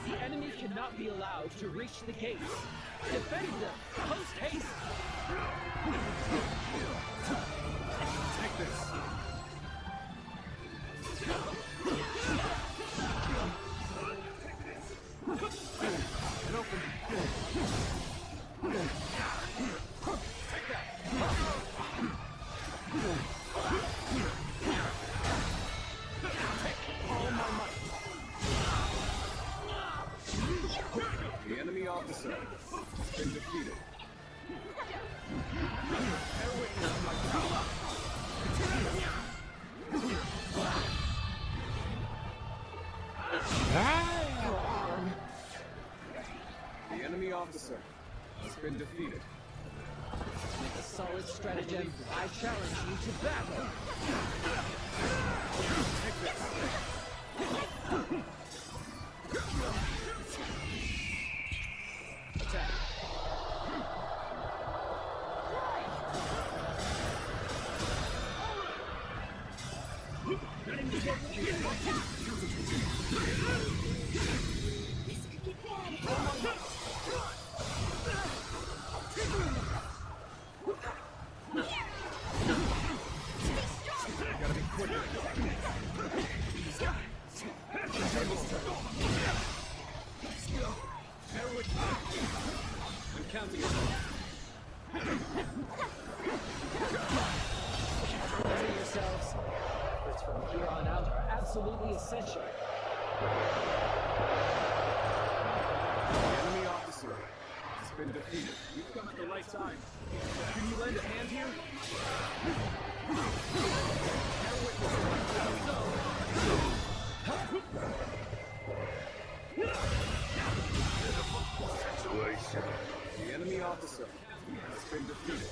The enemy cannot be allowed to reach the gates. Defend them, post haste. Take this. An opening. Take that. All my might. The enemy officer has been defeated. Bear witness to my power. The enemy officer has been defeated. With a solid stratagem, I challenge you to battle. Take this. Attack. This could get bad. counting on you. Prepare yourselves. Efforts from here on out are absolutely essential. The enemy officer has been defeated. You've come at the right time. Can you lend a hand here? The enemy officer has been defeated.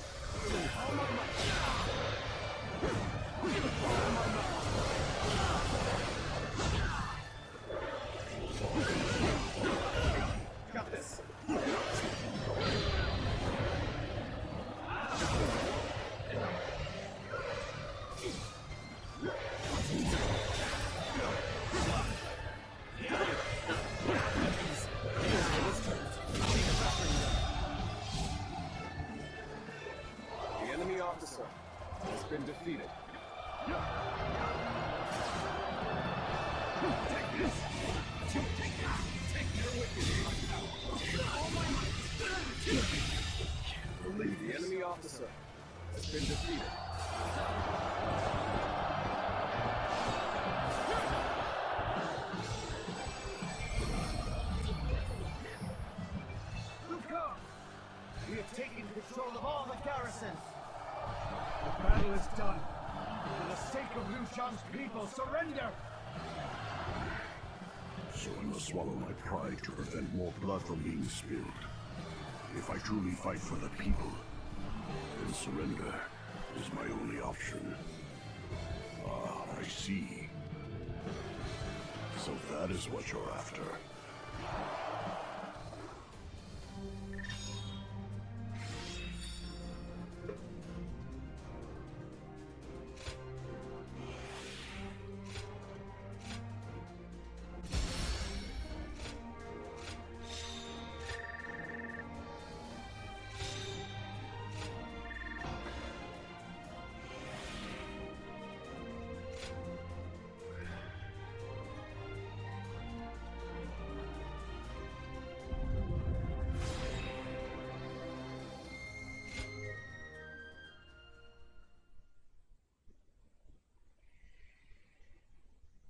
Got this. The enemy officer has been defeated. Take this. Can't believe the enemy officer has been defeated. We have taken control of all the garrisons. The battle is done. For the sake of Liu Zhang's people, surrender! So I must swallow my pride to prevent more blood from being spilled. If I truly fight for the people, then surrender is my only option. Ah, I see. So that is what you're after.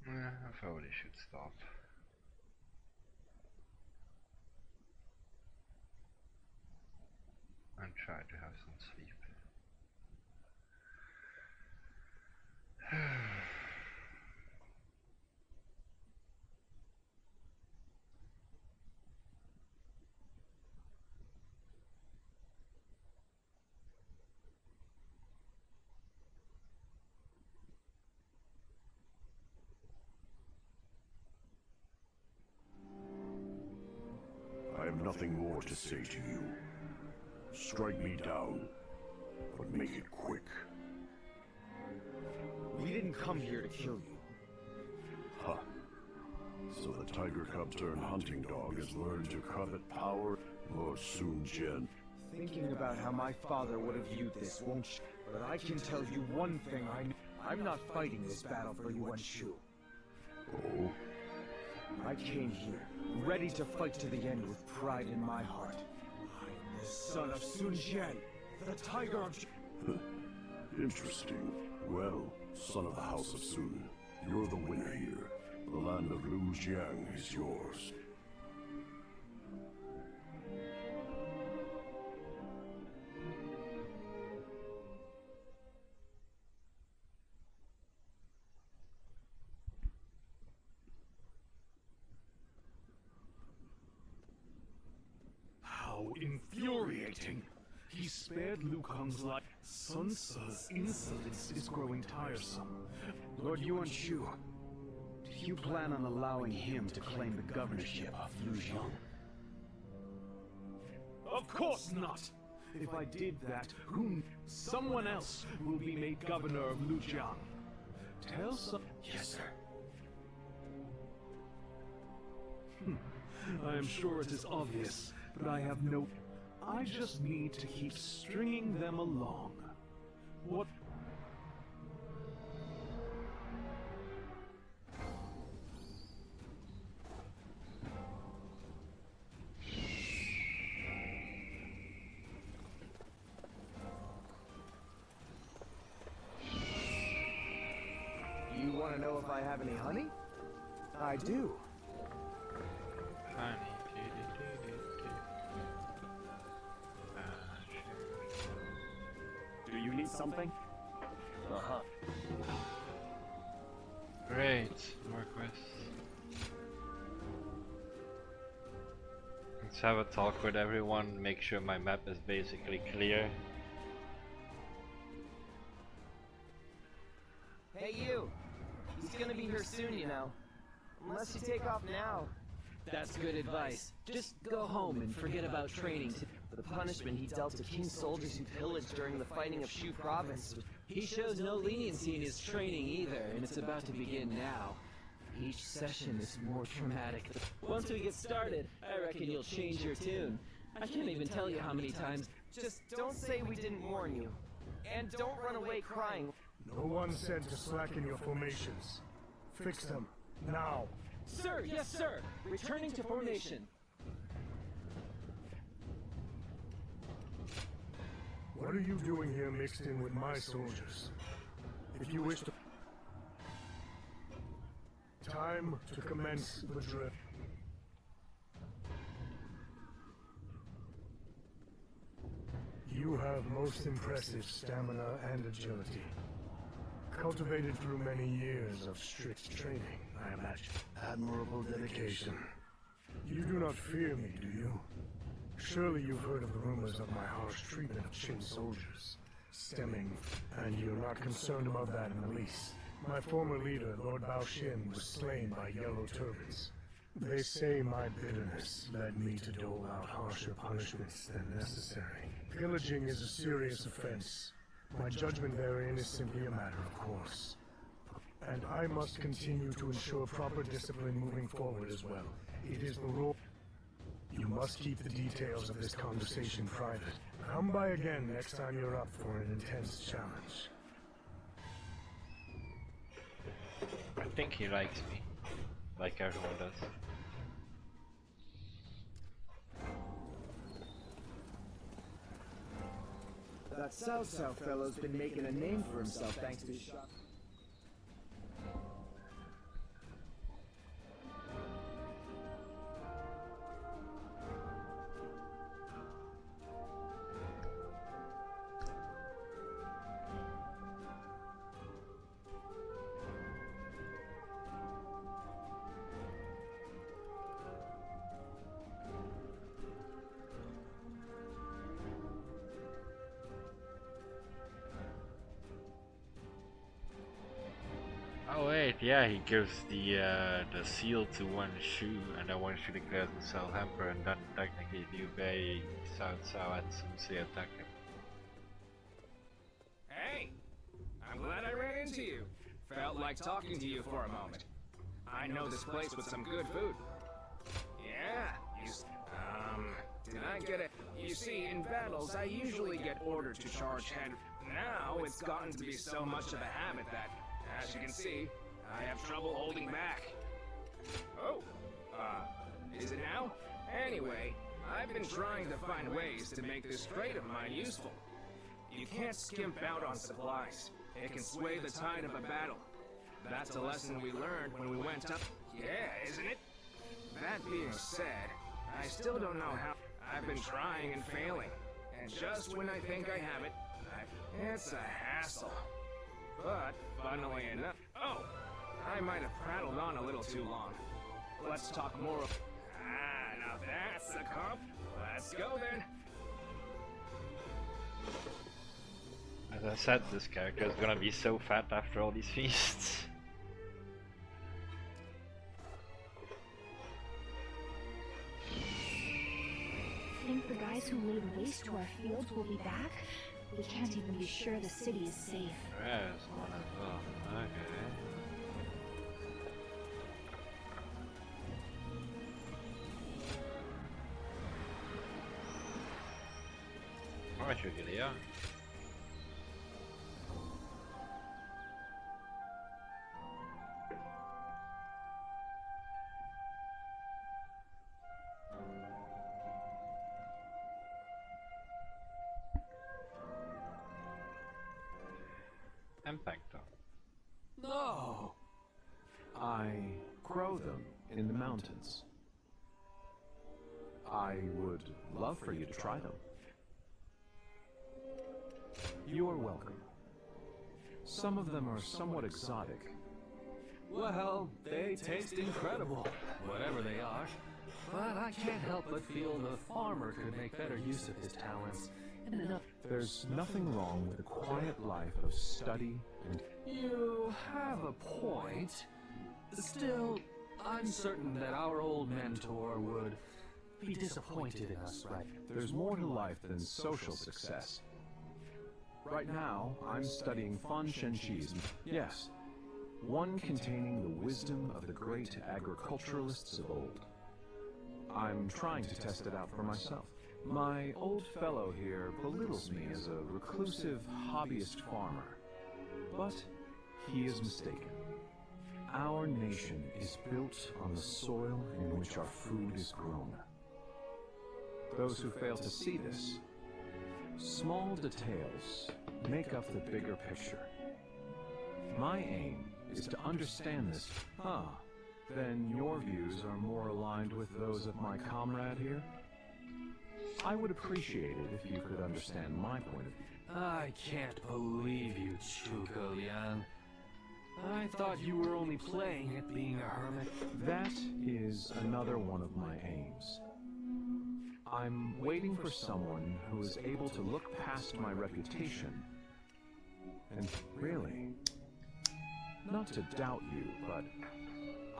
I probably should stop. And try to have some sleep. I have nothing more to say to you. Strike me down, but make it quick. We didn't come here to kill you. Huh. So the tiger cub turned hunting dog has learned to covet power, Lord Sun Jian. Thinking about how my father would have viewed this, won't you? But I can tell you one thing I know. I'm not fighting this battle for Yuan Shu. Oh? I came here, ready to fight to the end with pride in my heart. I am the son of Sun Jian, the Tiger of... Interesting. Well, son of the House of Sun, you're the winner here. The land of Liu Jiang is yours. How infuriating! He spared Liu Kang's life. Sun Tzu's insolence is growing tiresome. Lord Yuan Shu, do you plan on allowing him to claim the governorship of Liujiang? Of course not! If I did that, someone else will be made governor of Liujiang. Tell some... Yes, sir. I am sure it is obvious, but I have no... I just need to keep stringing them along. What... know if I have any honey? I do. Honey. Do you need something? Uh-huh. Great, more quests. Let's have a talk with everyone, make sure my map is basically clear. Hey you! He's gonna be here soon, you know. Unless you take off now. That's good advice. Just go home and forget about training. The punishment he dealt to King's soldiers who pillaged during the fighting of Shu province. He shows no leniency in his training either, and it's about to begin now. Each session is more traumatic. Once we get started, I reckon you'll change your tune. I can't even tell you how many times. Just don't say we didn't warn you. And don't run away crying. No one said to slacken your formations. Fix them, now. Sir, yes sir! Returning to formation. What are you doing here mixed in with my soldiers? If you wish to... Time to commence the drill. You have most impressive stamina and agility. Cultivated through many years of strict training, I imagine. Admirable dedication. You do not fear me, do you? Surely you've heard of the rumors of my harsh treatment of Qin soldiers, stemming, and you're not concerned about that in the least. My former leader, Lord Bao Xin, was slain by yellow turbans. They say my bitterness led me to dole out harsher punishments than necessary. Pillaging is a serious offense. My judgment therein is simply a matter of course. And I must continue to ensure proper discipline moving forward as well. It is the rule. You must keep the details of this conversation private. Come by again next time you're up for an intense challenge. I think he likes me, like everyone does. That Cao fellow's been making a name for himself thanks to his shot. Oh wait, yeah, he gives the seal to one Shu, and then one Shu declares himself Emperor, and then technically Liu Bei, Cao and Sun Ce attack him. Hey! I'm glad I ran into you. Felt like talking to you for a moment. I know this place with some good food. Yeah, did I get it? You see, in battles, I usually get ordered to charge head. Now, it's gotten to be so much of a habit that, as you can see, I have trouble holding back. Oh, is it now? Anyway, I've been trying to find ways to make this trade of mine useful. You can't skimp out on supplies. It can sway the tide of a battle. That's a lesson we learned when we went up. Yeah, isn't it? That being said, I still don't know how. I've been trying and failing. And just when I think I have it, it's a hassle. But, funnily enough... Oh! I might have prattled on a little too long. Let's talk more of... now that's a comp. Let's go then. As I said, this character is gonna be so fat after all these feasts. Think the guys who laid waste to our fields will be back? We can't even be sure the city is safe. There's one as well. Okay. Alright, Julia. Impactor. No! mountains. I would love for you to try them. You're welcome. Some of them are somewhat exotic. Well, they taste incredible, whatever they are. But I can't help but feel the farmer could make better use of his talents. There's nothing wrong with a quiet life of study and... You have a point. Still, I'm certain that our old mentor would be disappointed in us, right? There's more to life than social success. Right now, I'm studying Fan Shenqi's, yes, one containing the wisdom of the great agriculturalists of old. I'm trying to test it out for myself. My old fellow here belittles me as a reclusive hobbyist farmer, but he is mistaken. Our nation is built on the soil in which our food is grown. Those who fail to see this, small details make up the bigger picture. My aim is to understand this. Then your views are more aligned with those of my comrade here? I would appreciate it if you could understand my point of view. I can't believe you, Zhuge Liang. I thought you were only playing at being a hermit. That is another one of my aims. I'm waiting for someone who is able to look past my reputation. And really, not to doubt you, but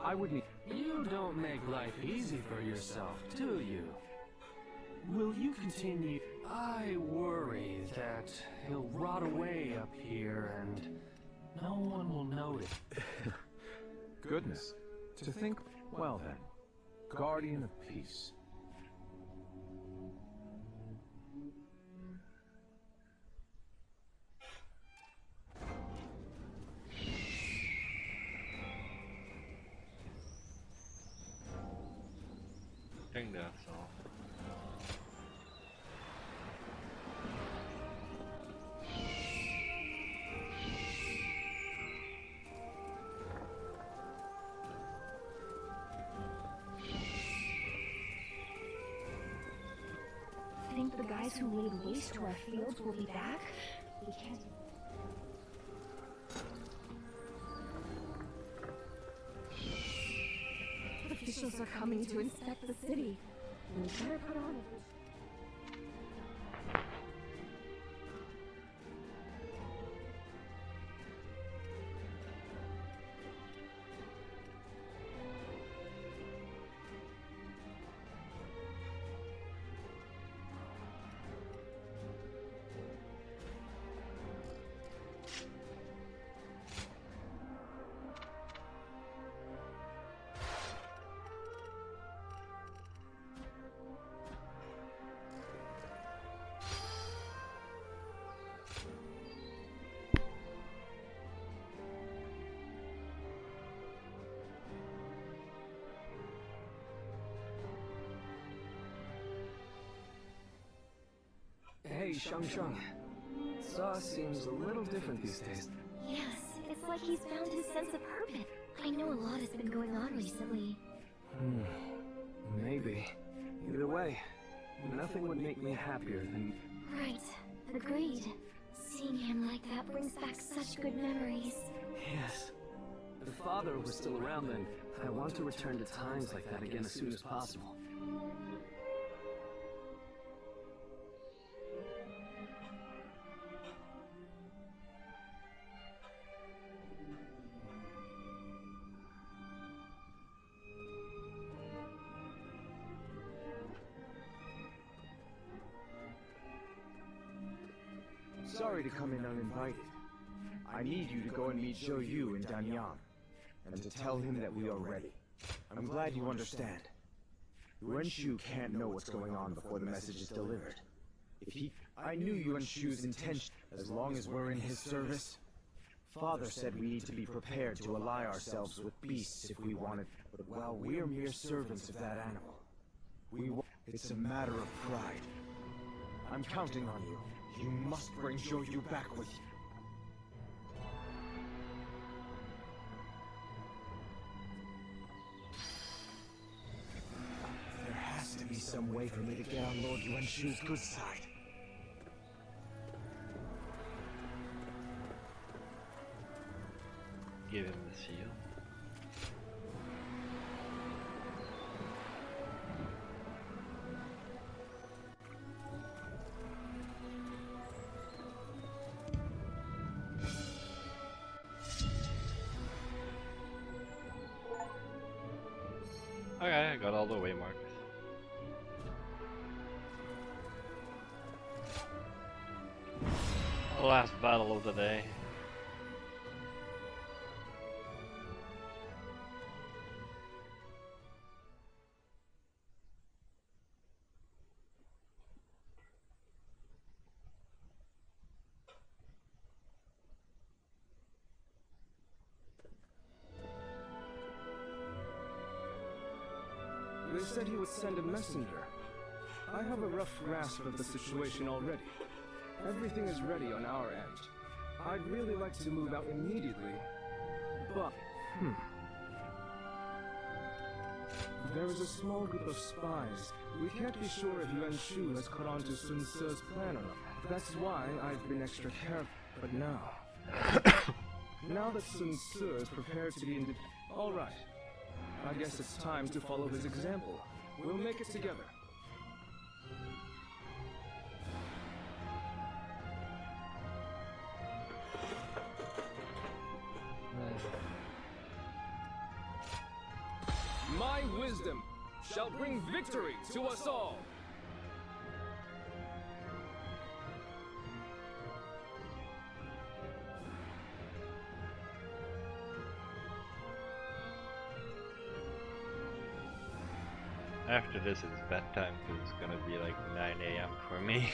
I would need... You don't make life easy for yourself, do you? Will you continue? I worry that he'll rot away up here and no one will notice. Goodness. To think... Well then, Guardian of Peace. I think that's all. Think the guys who laid waste to our fields will be back? We can't... Officials are coming to inspect the city. We better put on it. Hey, Shang. Sa seems a little different these days. Yes, it's like he's found his sense of purpose. I know a lot has been going on recently. Maybe. Either way, nothing would make me happier than... Right, agreed. Seeing him like that brings back such good memories. Yes. If Father was still around then, I want to return to times like that again as soon as possible. Sorry to come in uninvited. I need you to go and meet Zhou Yu in Danyang, and to tell him that we are ready. I'm glad you understand. Yuan Shu can't know what's going on before the message is delivered. I knew Yuan Shu's intention. As long as we're in his service, Father said we need to be prepared to ally ourselves with beasts if we wanted. But while we're mere servants of that animal, it's a matter of pride. I'm counting on you. You must bring Zhou Yu back with you. some way for me to get on Lord Yuan Shu's good side. Give him the seal. Okay, I got all the waymarks. Last battle of the day. They said he would send a messenger. I have a rough grasp of the situation already. Everything is ready on our end. I'd really like to move out immediately, but... There is a small group of spies. We can't be sure if Yuan Shu has caught on to Sun Ce's plan or not. That's why I've been extra careful. But now... now that Sun Ce is prepared to be all right. I guess it's time to follow his example. We'll make it together. My wisdom shall bring victory to us all. After this it's bedtime because it's gonna be like 9 AM for me.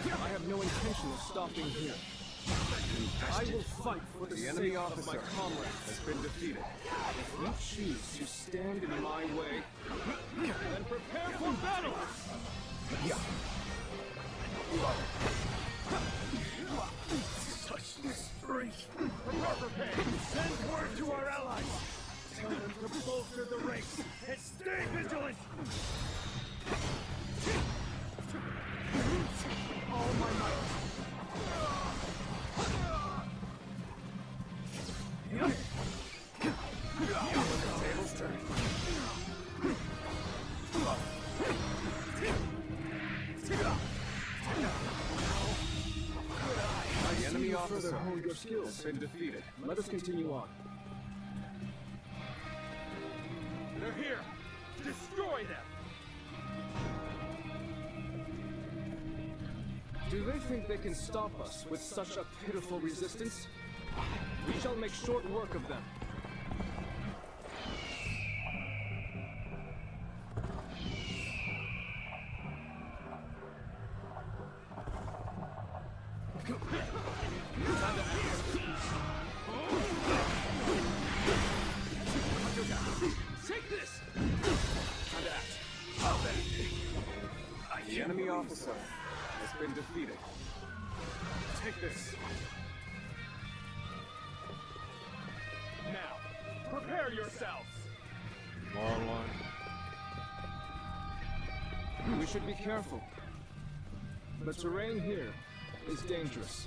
I have no intention of stopping here. I will fight for the enemy of my comrade has been defeated. If you choose to stand in my way, then prepare for battle! Such strength! Prepare! Send word to our allies! Tell them to bolster the ranks and stay vigilant! All my might! Tables turn. The enemy officer honed your skills has been defeated. Let us continue on. They're here! Destroy them! Do they think they can stop us with such a pitiful resistance? We shall make short work of them. Take this! The enemy officer has been defeated. Take this. Now, prepare yourselves! More along. We should be careful. The terrain here is dangerous.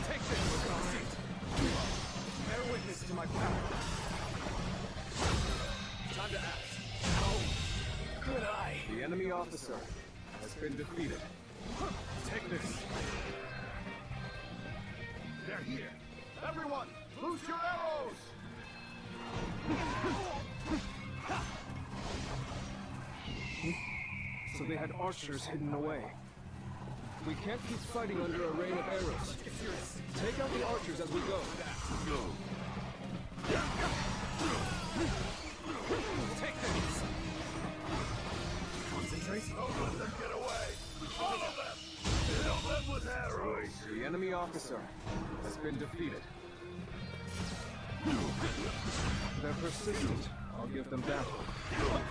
Take this! Bear witness to my power. Time to act. Oh, good eye. The enemy officer has been defeated. Take this. They're here. Everyone Everyone, loose your arrows! So they had archers hidden away. We can't keep fighting under a rain of arrows. Take out the archers as we go. Take this! Concentrate. Don't let them get away! All of them! Fill them with arrows! The enemy officer has been defeated. They're persistent. I'll give them battle.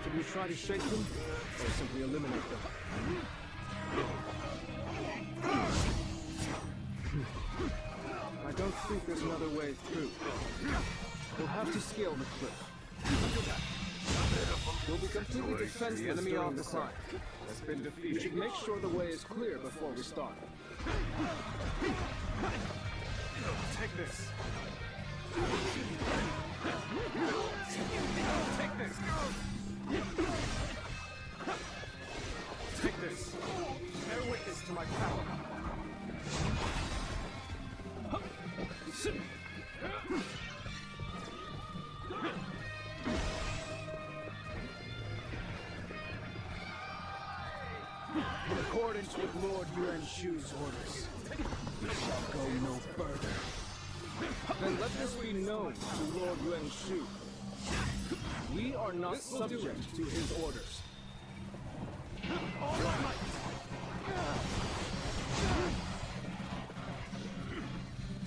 Should we try to shake them, or simply eliminate them? I don't think there's another way through. We'll have to scale the cliff. We'll be completely defenseless. The enemy during the officer climb. has been defeated. We should make sure the way is clear before we start. Take this! Take this! Take this! Bear witness to my power! In accordance with Lord Yuan Shu's orders, we shall go no further. Then let this be known to Lord Yuan Shu. We are not subject to his orders.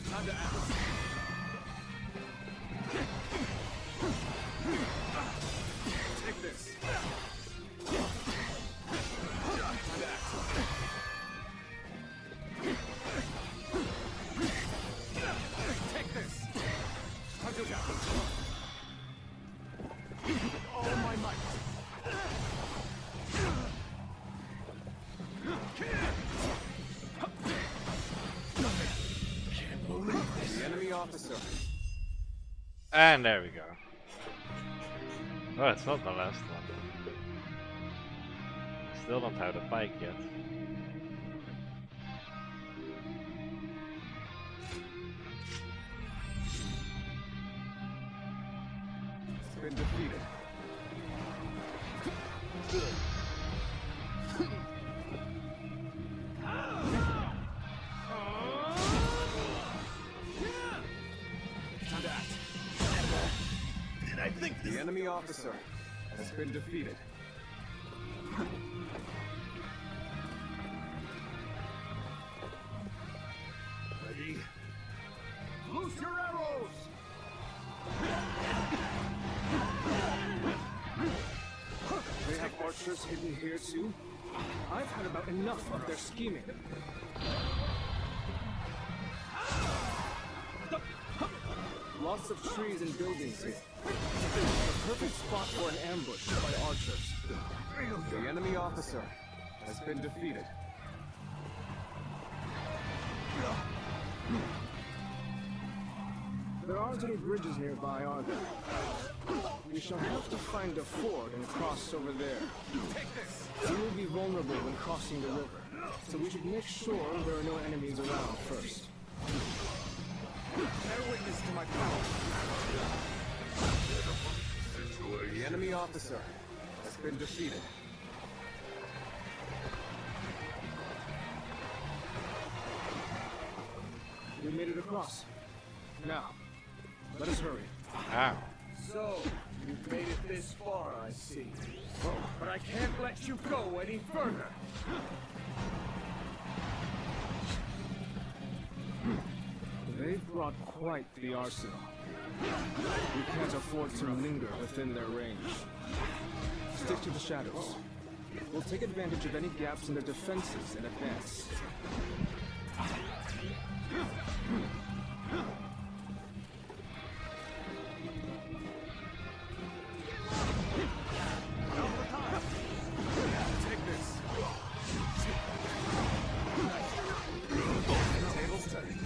Time to act. Take this. Time to act. Take this. Time to act. With all my might. Can't believe this. The enemy officer. And there we go. Oh, it's not the last one. Still don't have the bike yet. Has been defeated. Time to act. Did I think The enemy officer has been defeated. Ready? Loose your arrows! They have archers hidden here too? I've had about enough of their scheming. Lots of trees and buildings here. The perfect spot for an ambush by archers. The enemy officer has been defeated. There aren't any bridges nearby, are there? We shall have to find a ford and cross over there. We will be vulnerable when crossing the river, so we should make sure there are no enemies around first. Bear witness to my power. The enemy officer has been defeated. We made it across. Now, let us hurry. Ow. So, you've made it this far, I see. But I can't let you go any further. They've brought quite the arsenal. We can't afford to linger within their range. Stick to the shadows. We'll take advantage of any gaps in their defenses and advance. Take this. Tables turning.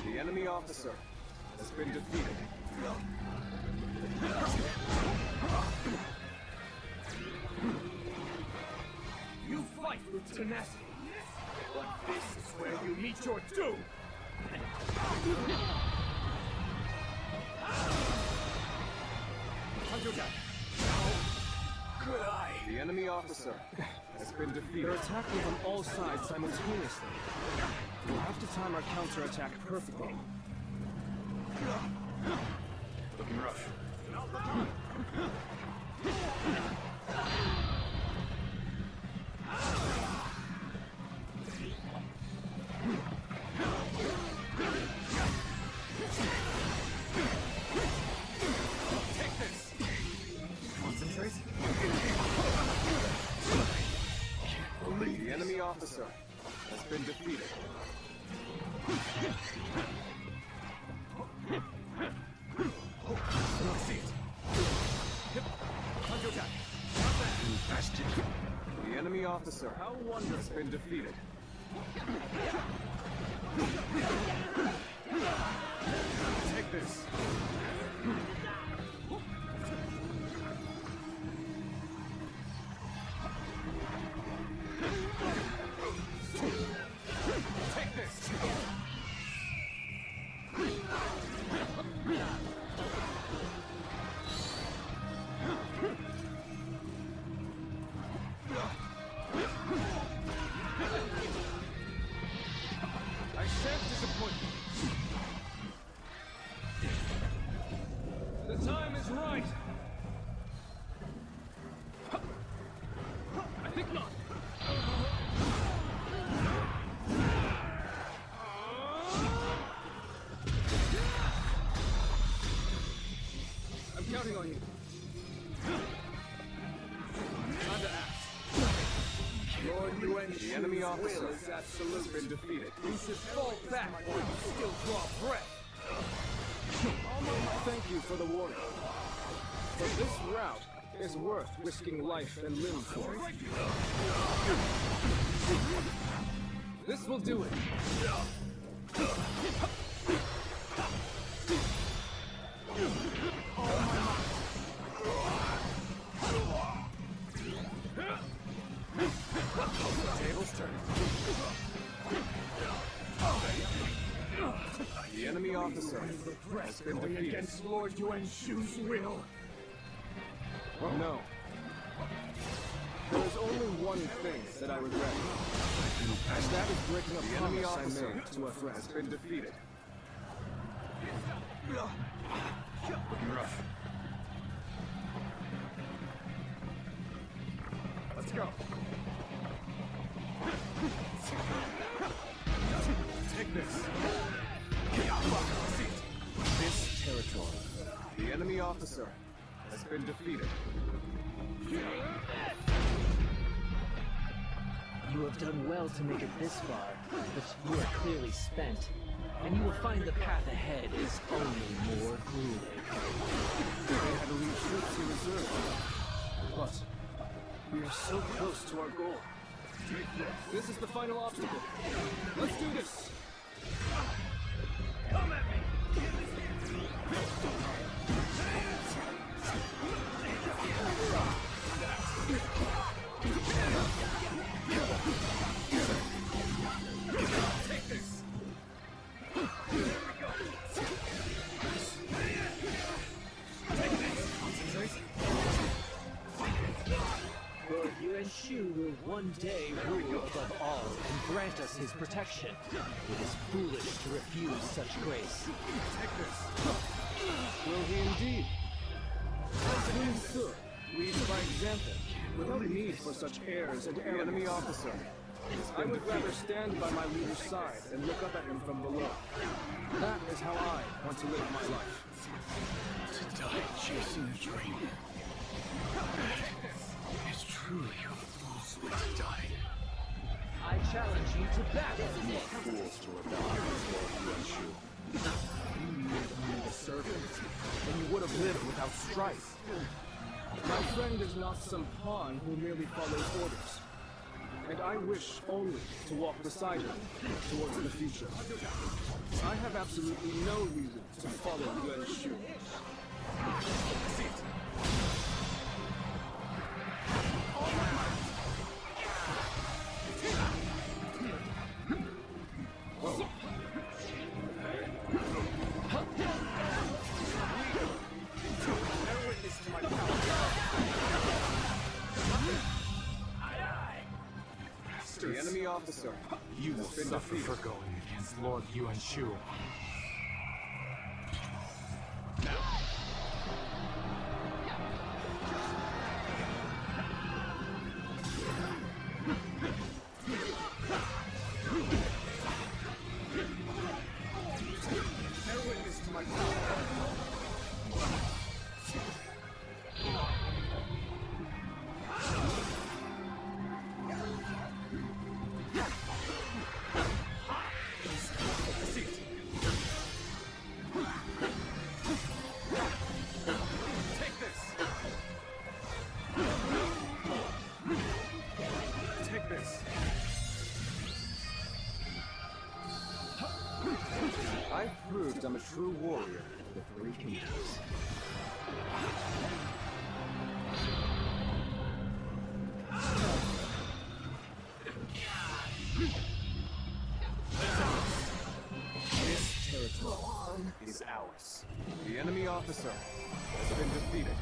The enemy officer has been defeated. You fight with tenacity, but this is where you meet your doom! Good eye. The enemy officer has been defeated. They're attacking from all sides simultaneously. We'll have to time our counterattack perfectly. Looking rough. Take this! Concentrate. The enemy officer has been defeated. See it. Counter attack. The enemy officer has been defeated. Take this. Take this. I shan't disappoint you. The time is right. I think not. I'm counting on you. Time to act. Lord Yuan, The enemy officer is absolute. has been defeated. You should fall back while you still draw breath. Thank you for the warning. But this route is worth risking life and limb for. This will do it. Tables turn. The enemy officer has been Going defeated. against Lord Yuan Shu's will. No. There is only one thing that I regret. And that is breaking The a enemy promise I officer made to a friend. has been defeated. Looking rough. Let's go. Take this. This territory. The enemy officer has been defeated. You have done well to make it this far, but you are clearly spent, and you will find the path ahead is only more grueling. They had to leave troops in reserve. But we are so close to our goal. This is the final obstacle. Let's do this! Come at me. Take this. Lord Yuan Shu will one day rule above all and grant us his protection. It is foolish to refuse such grace. Take this. Will he indeed? Soon, sir, lead by example, without need for such airs and The enemy arrogance. officer I would rather stand by my leader's side and look up at him from below. That is how I want to live my life. To die chasing a dream is truly a fool's way to die. I challenge you to battle. fools to rebel against Lord Yuan Shu. You needed only the servant, and you would have lived without strife. My friend is not some pawn who merely follows orders. and I wish only to walk beside her towards the future. I have absolutely no reason to follow Yuan Shu. The enemy officer, You will suffer for going against Lord Yuan Shu. Bear witness to my power. I've proved I'm a true warrior of the Three Kingdoms. This territory is ours. The enemy officer has been defeated.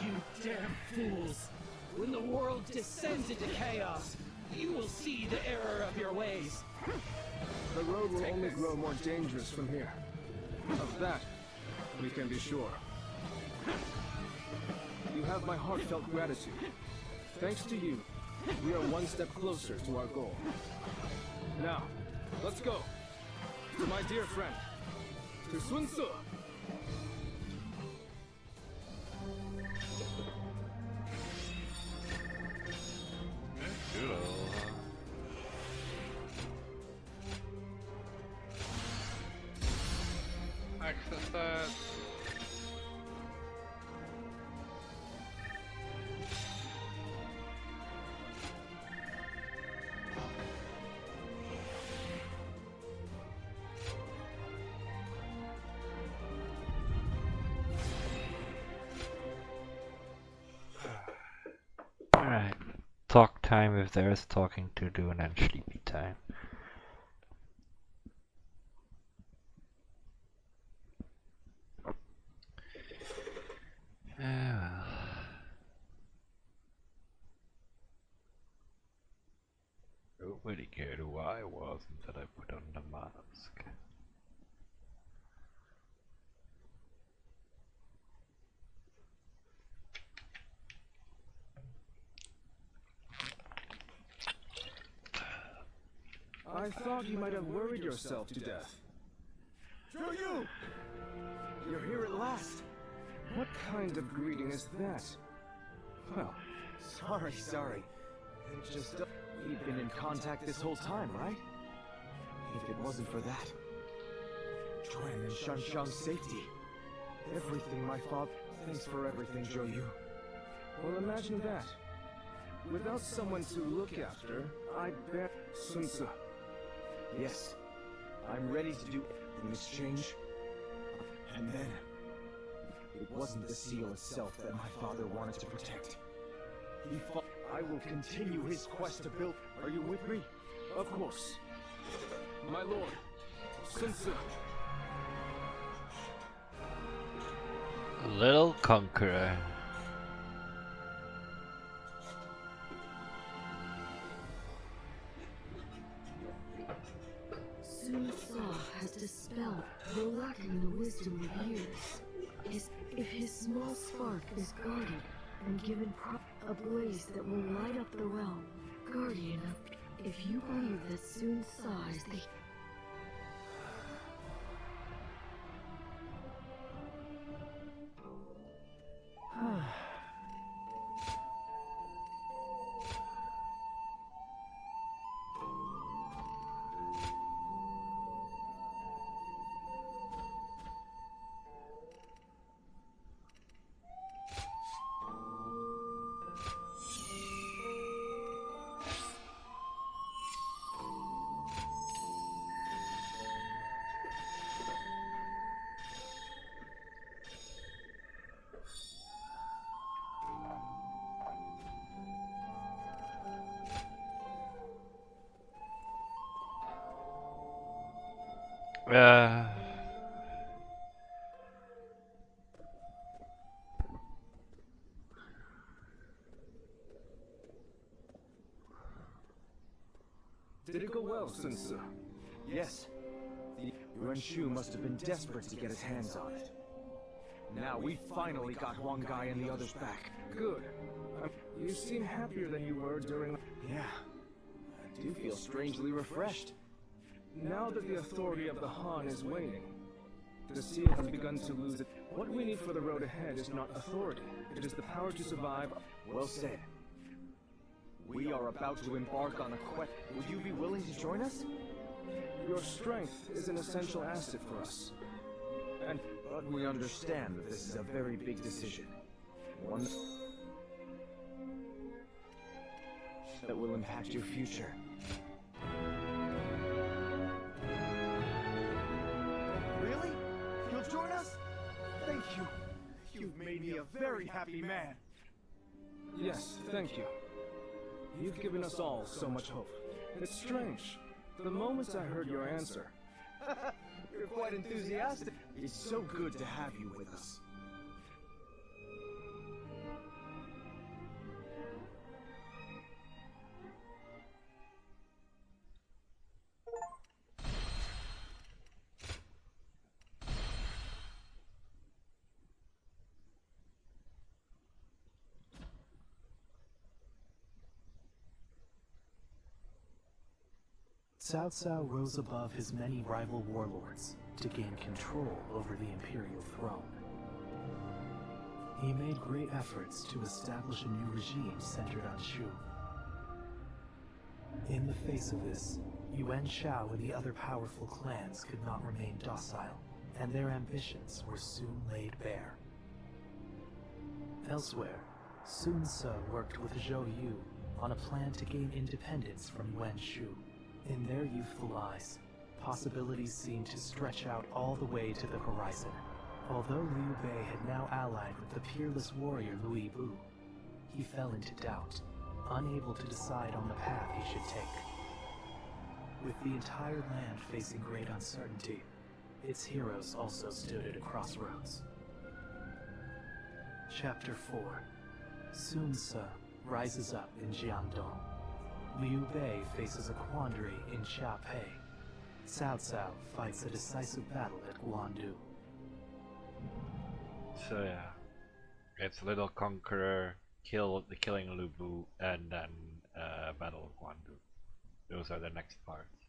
You damn fools! When the world descends into chaos, you will see the error of your ways. The road will only grow more dangerous from here. Of that, we can be sure. You have my heartfelt gratitude. Thanks to you, we are one step closer to our goal. Now, let's go. To my dear friend, to Sun Tzu. Access that. Alright. Talk time if there is talking to do, and then sleepy time. Nobody cared who I was until I put on the mask. I thought you might have worried yourself to death. You! You're here at last. What kind of greeting is that? Well, Sorry. It just... We've been in contact this whole time, right? If it wasn't for that... Juan and Shanshang's safety. Everything my father... Thanks for everything, Zhou. well, imagine that. Without someone to look after, I bet Sun Tzu. Yes. I'm ready to do in exchange. And then... It wasn't the seal itself that my father wanted to protect. He fought... I will continue his quest to build... Are you with me? Of course. My lord, Sun Tzu. Little Conqueror. Sun Tzu has dispelled the lacking the wisdom of years. If his small spark is guarded and given a blaze that will light up the realm, guardian of... If you believe that Sun Tzu is the... Did it go well, Sun Tzu? Yes. The Yuan Shu must have been desperate to get his hands on it. Now we finally got one guy and the others back. Good. You seem happier than you were during... Yeah. I do feel strangely refreshed. Now that the authority of the Han is waning, the seal has begun to lose it. What we need for the road ahead is not authority. It is the power to survive. Well said. We are about to embark on a quest. Would you be willing to join us? Your strength is an essential asset for us. But we understand that this is a very big decision. One that will impact your future. Really? You'll join us? Thank you. You've made me a very happy man. Yes, thank you. You've given us all so much hope. It's strange. The moment I heard your answer... You're quite enthusiastic. It's so good to have you with us. Cao Cao rose above his many rival warlords to gain control over the imperial throne. He made great efforts to establish a new regime centered on Shu. In the face of this, Yuan Shao and the other powerful clans could not remain docile, and their ambitions were soon laid bare. Elsewhere, Sun Ce worked with Zhou Yu on a plan to gain independence from Yuan Shu. In their youthful eyes, possibilities seemed to stretch out all the way to the horizon. Although Liu Bei had now allied with the peerless warrior Louis Bu, he fell into doubt, unable to decide on the path he should take. With the entire land facing great uncertainty, its heroes also stood at a crossroads. Chapter 4. Sun Ce rises up in Jiangdong. Liu Bei faces a quandary in Xiapei. Cao Cao fights a decisive battle at Guandu. So yeah, it's Little Conqueror, killing Lu Bu, and then Battle of Guandu. Those are the next parts.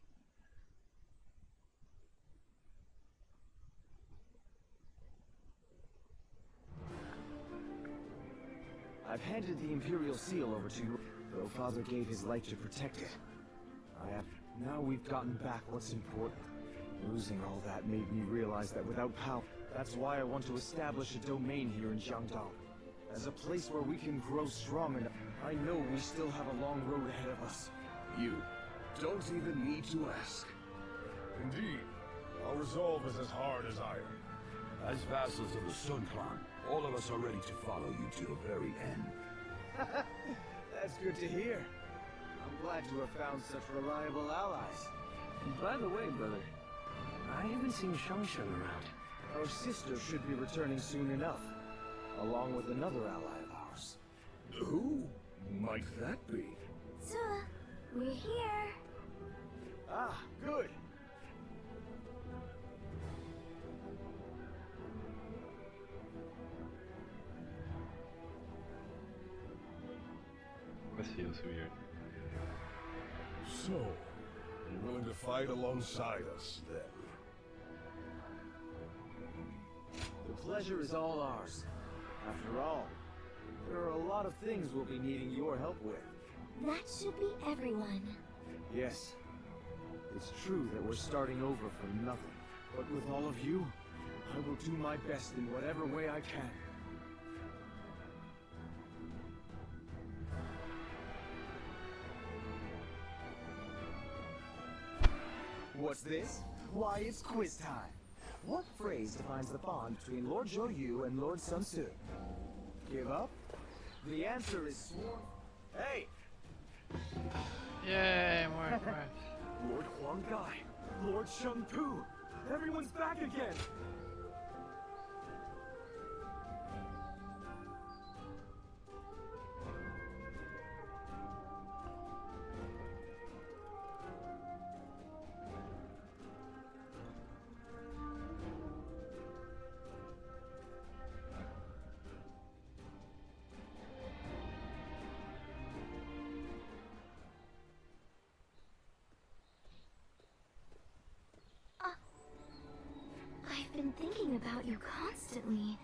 I've handed the Imperial Seal over to you, though Father gave his life to protect it. Now we've gotten back what's important. Losing all that made me realize that without power... That's why I want to establish a domain here in Jiangdong. As a place where we can grow strong enough. I know we still have a long road ahead of us. You don't even need to ask. Indeed, our resolve is as hard as iron. As vassals of the Sun Clan, all of us are ready to follow you to the very end. That's good to hear. I'm glad to have found such reliable allies. By the way, brother, I haven't seen Shangshan around. Our sister should be returning soon enough, along with another ally of ours. Who might that be? So, we're here. Ah, good. This feels weird. So, you're willing to fight alongside us, then? The pleasure is all ours. After all, there are a lot of things we'll be needing your help with. That should be everyone. Yes. It's true that we're starting over from nothing. But with all of you, I will do my best in whatever way I can. What's this? Why, it's quiz time. What phrase defines the bond between Lord Zhou Yu and Lord Sun Ce? Give up? The answer is sworn. Hey! Yay, more Lord Huang Gai, Lord Sheng Tu. Everyone's back again! I've been thinking about you constantly.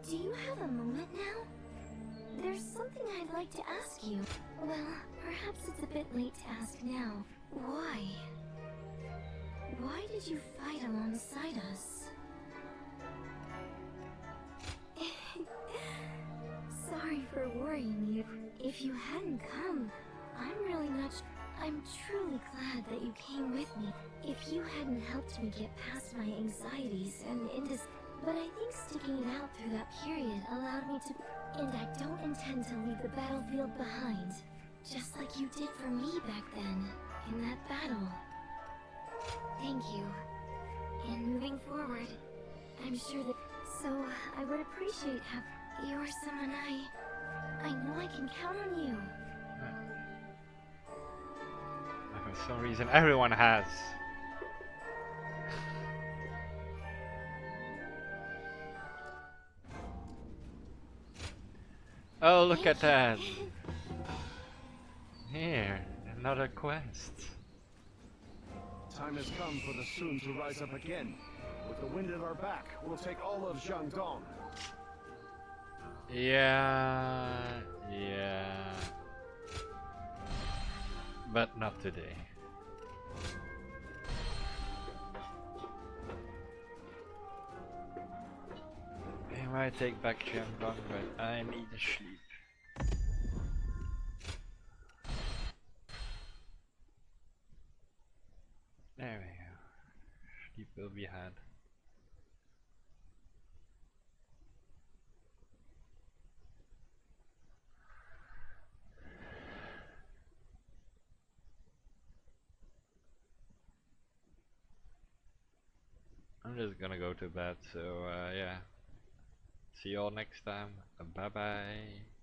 Do you have a moment now? There's something I'd like to ask you. Well, perhaps it's a bit late to ask now. Why? Why did you fight alongside us? Sorry for worrying you. If you hadn't come, I'm truly glad that you came with me. If you hadn't helped me get past my anxieties and but I think sticking it out through that period allowed me to, and I don't intend to leave the battlefield behind. Just like you did for me back then, in that battle. Thank you. And moving forward, I'm sure that... So, I would appreciate you're someone I know I can count on you. For some reason, everyone has. Oh, look at that! Here, another quest. Time has come for the Sun to rise up again. With the wind at our back, we'll take all of Jiangdong. Yeah. But not today. I might take back Jiangdong, but I need to sleep. There we go. Sleep will be had. I'm just gonna go to bed, so yeah. See you all next time. Bye bye.